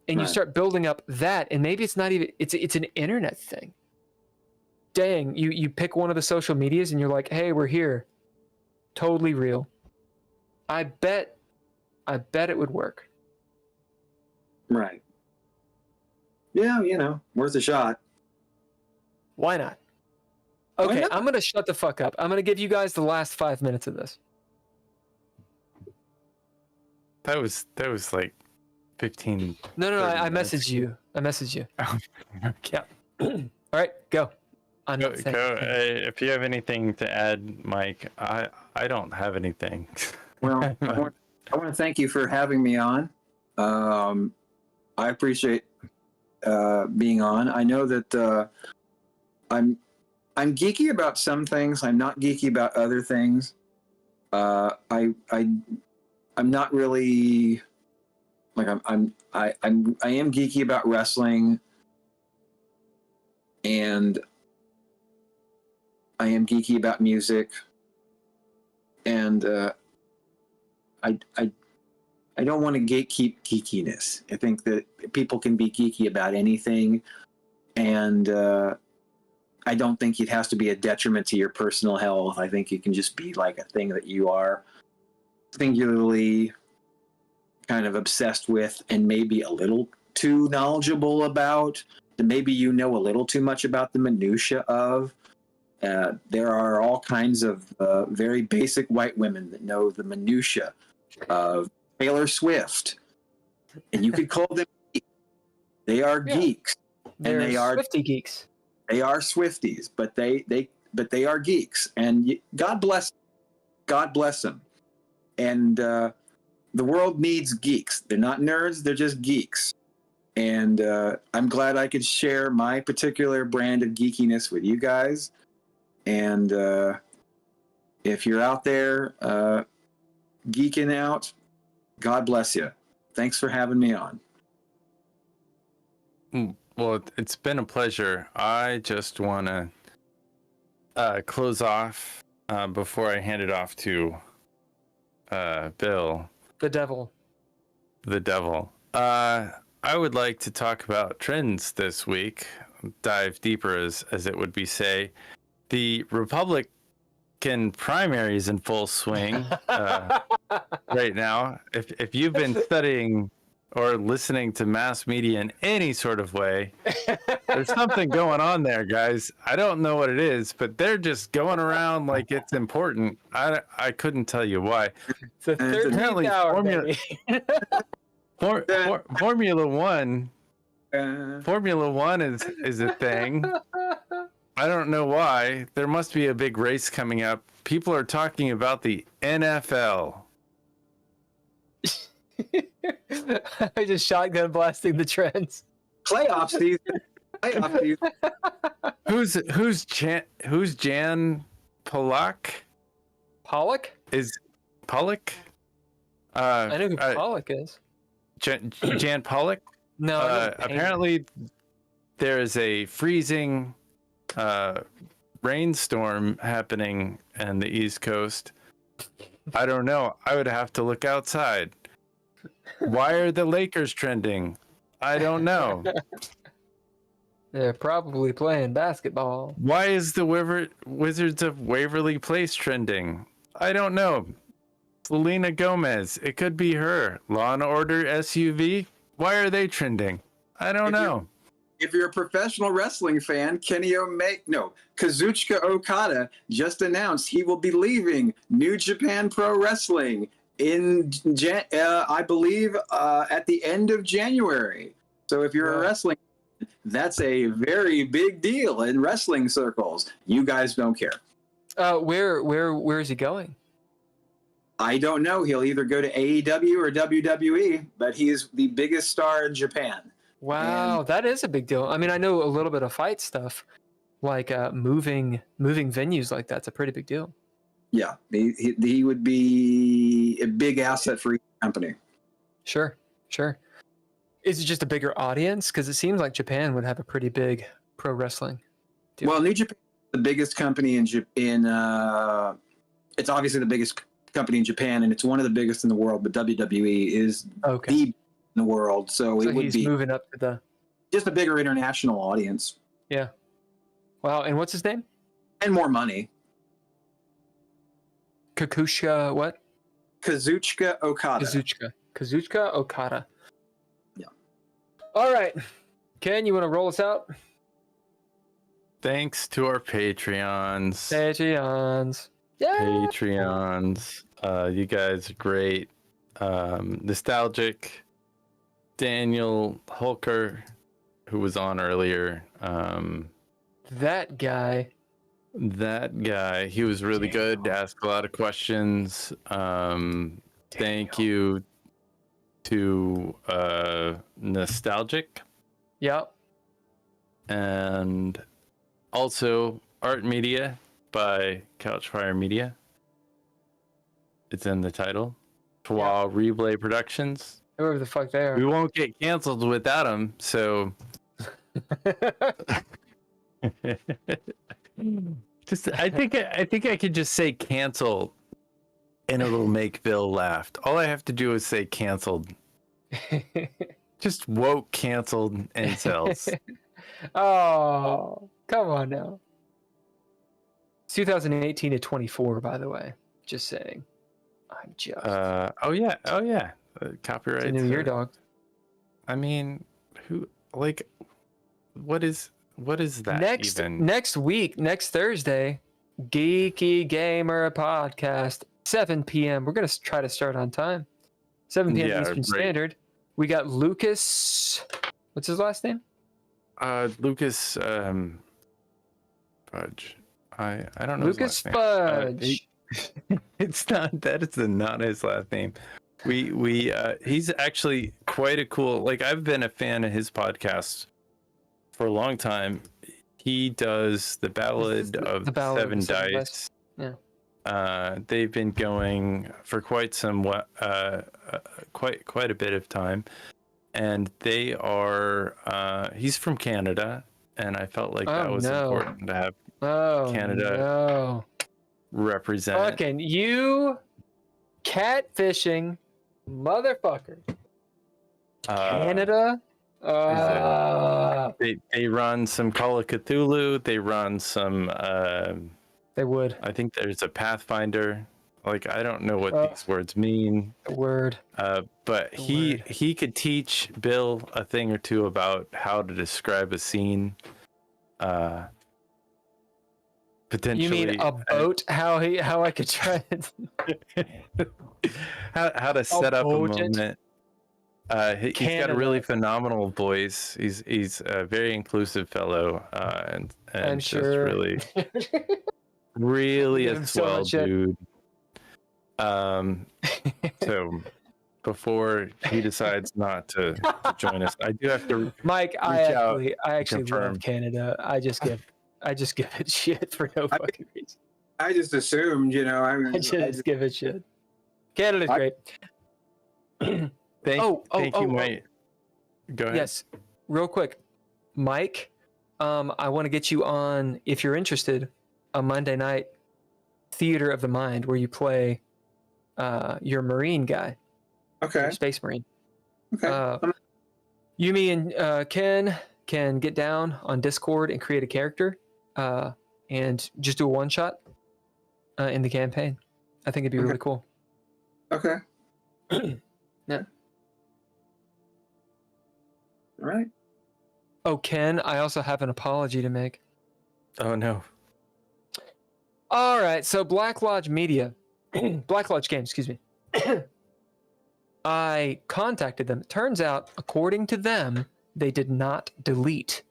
And you start building up that, and maybe it's not even, it's an internet thing. Dang, you pick one of the social medias and you're like, hey, we're here. Totally real. I bet it would work. Right. Yeah, worth a shot. Why not? Okay, I'm going to shut the fuck up. I'm going to give you guys the last 5 minutes of this. That was like 15. No, I messaged you. Oh, okay. Yeah. All right, go. Go. If you have anything to add, Mike, I don't have anything. Well, I want to thank you for having me on. I appreciate being on. I know that I'm geeky about some things. I'm not geeky about other things. I'm not really like I am geeky about wrestling, and I am geeky about music, and I don't want to gatekeep geekiness. I think that people can be geeky about anything, and I don't think it has to be a detriment to your personal health. I think it can just be like a thing that you are singularly kind of obsessed with and maybe a little too knowledgeable about. Maybe you know a little too much about the minutia of. There are all kinds of very basic white women that know the minutia of Taylor Swift, and you could call them geeks. They are geeks, and they are Swifty geeks. They are Swifties, but they are geeks, and God bless them. And the world needs geeks. They're not nerds; they're just geeks. And I'm glad I could share my particular brand of geekiness with you guys. And if you're out there geeking out, God bless you. Thanks for having me on. Well, it's been a pleasure. I just want to close off before I hand it off to Bill. The devil. I would like to talk about trends this week, dive deeper as it would be say. The Republican primaries in full swing right now. If you've been studying or listening to mass media in any sort of way, there's something going on there, guys. I don't know what it is, but they're just going around like it's important. I couldn't tell you why. It's the 13th hour, Formula One is a thing. I don't know why. There must be a big race coming up. People are talking about the NFL. I just shotgun blasting the trends. Playoff season. Who's Jan Pollock? Pollock? Is Pollock? I know who Pollock is. Jan Pollock? No. Apparently, there is a freezing rainstorm happening on the East Coast. I don't know. I would have to look outside. Why are the Lakers trending? I don't know. They're probably playing basketball. Why is the Wizards of Waverly Place trending? I don't know. Selena Gomez. It could be her. Law and Order SUV. Why are they trending? I don't know. If you're a professional wrestling fan, Kazuchika Okada just announced he will be leaving New Japan Pro Wrestling in, I believe, at the end of January. So if you're a wrestling, that's a very big deal in wrestling circles. You guys don't care. Where is he going? I don't know. He'll either go to AEW or WWE, but he is the biggest star in Japan. Wow, And- that is a big deal. I mean, I know a little bit of fight stuff, like moving venues like that's a pretty big deal. Yeah, he would be a big asset for each company. Sure. Is it just a bigger audience? Because it seems like Japan would have a pretty big pro wrestling deal. Well, New Japan is the biggest company in it's obviously the biggest company in Japan, and it's one of the biggest in the world. But WWE is okay. the in the world, so it would he's be moving up to the. just a bigger international audience Yeah. Wow. And what's his name? and more money. Kakushka. What? Kazuchika Okada. Kazuchika Okada. Yeah. All right. Ken, you want to roll us out? Thanks to our Patreons. Patreons. Yeah. Patreons. You guys are great. Nostalgic. Daniel Hulker, who was on earlier. That guy. He was really good. Asked a lot of questions. Thank you to Nostalgic. Yep. And also Art Media by Couchfire Media. It's in the title. Twa Replay Productions. Whoever the fuck they are. We won't get canceled without them, so just I think I could just say canceled and it'll make Bill laugh. All I have to do is say canceled. Just woke canceled incels. Oh, come on now. It's 2018 to 24, by the way. Just saying. I'm just. Oh yeah. Copyright. It's a new year, dog. I mean, who like? What is that even? Next week, next Thursday, Geeky Gamer Podcast, 7 p.m. We're gonna try to start on time. 7 p.m. Eastern Standard. We got Lucas. What's his last name? Lucas Fudge. I don't know. Lucas his last name. Fudge. It's not. That is not his last name. He's actually quite a cool. Like, I've been a fan of his podcast for a long time. He does the Ballad of Seven Dice. Yeah. They've been going for quite quite a bit of time, and they are. He's from Canada, and I felt like that was important to have Canada represent. Fucking you, catfishing, motherfucker. Canada. They run some Call of Cthulhu. They run some. They would. I think there's a Pathfinder. Like, I don't know what these words mean. Word. But he could teach Bill a thing or two about how to describe a scene. Potentially. You mean a boat? How I could try it? how to set up a moment. He's got a really phenomenal voice. He's a very inclusive fellow, and I'm just sure. really Give a him so swell much shit. dude. So before he decides not to join us, I do have to. Mike, I actually confirm. love Canada. I just give it shit for no fucking reason. I just assumed, I just give it shit. Canada's great. Thank you, Mike. Go ahead. Yes, real quick, Mike. I want to get you on, if you're interested, a Monday night Theater of the Mind where you play your Marine guy. Okay. Your Space Marine. Okay. You, me, and Ken can get down on Discord and create a character and just do a one shot in the campaign. I think it'd be really cool. Okay. Yeah. All right. Oh, Ken, I also have an apology to make. Oh no. All right, so Black Lodge Media, Black Lodge Games, excuse me. I contacted them. It turns out, according to them, they did not delete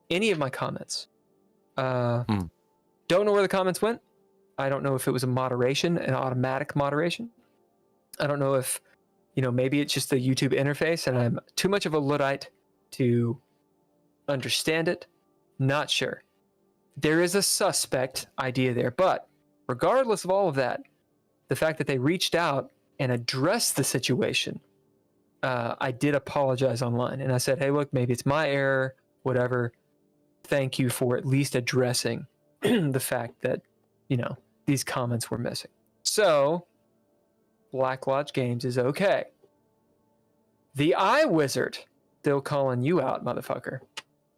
any of my comments. Don't know where the comments went. I don't know if it was a moderation, an automatic moderation. I don't know if, maybe it's just the YouTube interface and I'm too much of a Luddite to understand it. Not sure. There is a suspect idea there, but regardless of all of that, the fact that they reached out and addressed the situation, I did apologize online. And I said, hey, look, maybe it's my error, whatever. Thank you for at least addressing the fact that, these comments were missing. So, Black Lodge Games is okay. The Eye Wizard, still calling you out, motherfucker.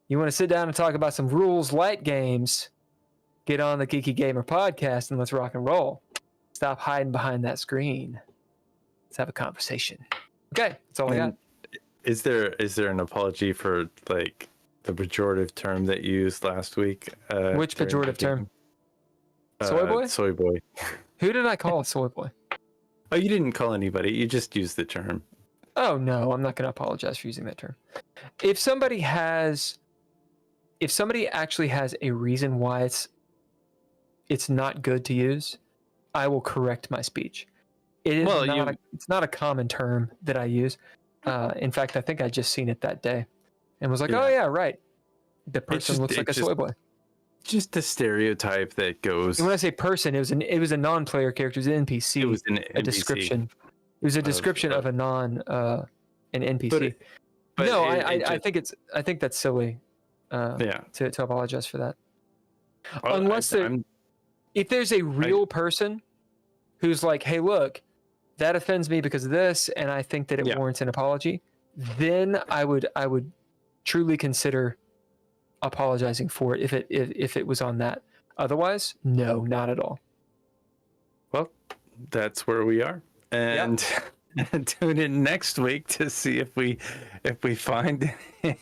You want to sit down and talk about some rules light games? Get on the Geeky Gamer Podcast and let's rock and roll. Stop hiding behind that screen. Let's have a conversation. Okay, that's all I got. Is there an apology for like the pejorative term that you used last week? Which pejorative term? Soy boy? Soy boy. Who did I call a soy boy? Oh, you didn't call anybody. You just used the term. Oh no, I'm not going to apologize for using that term. If somebody actually has a reason why it's not good to use, I will correct my speech. It is it's not a common term that I use. In fact, I think I just seen it that day and was like, oh yeah, right. The person looks like a soy boy. Just a stereotype that goes. And when I say person, it was a non-player character. It was an NPC. It was a description. It was a description of an NPC. But no, I think that's silly. To apologize for that. Well, Unless if there's a real person who's like, hey, look, that offends me because of this, and I think that it warrants an apology, then I would truly consider apologizing for it if it was on that. Otherwise, no, not at all. Well, that's where we are, and tune in next week to see if we find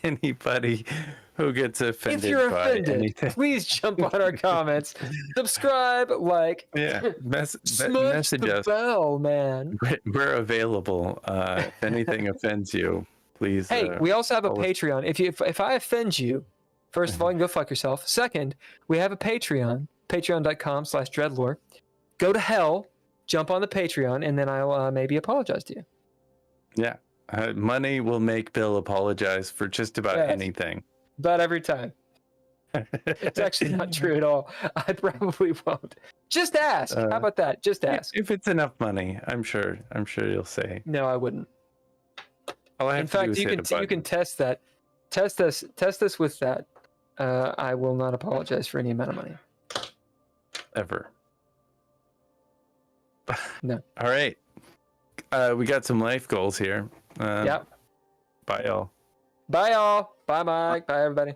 anybody who gets offended. If you're by offended, anything. please jump on our comments, subscribe, like, message the us. bell, man. We're available. If anything offends you, please. Hey, we also have a Patreon. If I offend you, first of all, you can go fuck yourself. Second, we have a Patreon, patreon.com/dreadlore. Go to hell, jump on the Patreon, and then I'll maybe apologize to you. Yeah. Money will make Bill apologize for just about anything. About every time. It's actually not true at all. I probably won't. Just ask. How about that? Just ask. If it's enough money, I'm sure you'll say. No, I wouldn't. In fact, you can test that. Test us with that. I will not apologize for any amount of money. Ever. No. All right. We got some life goals here. Yep. Bye, y'all. Bye, y'all. Bye, Mike. Bye, everybody.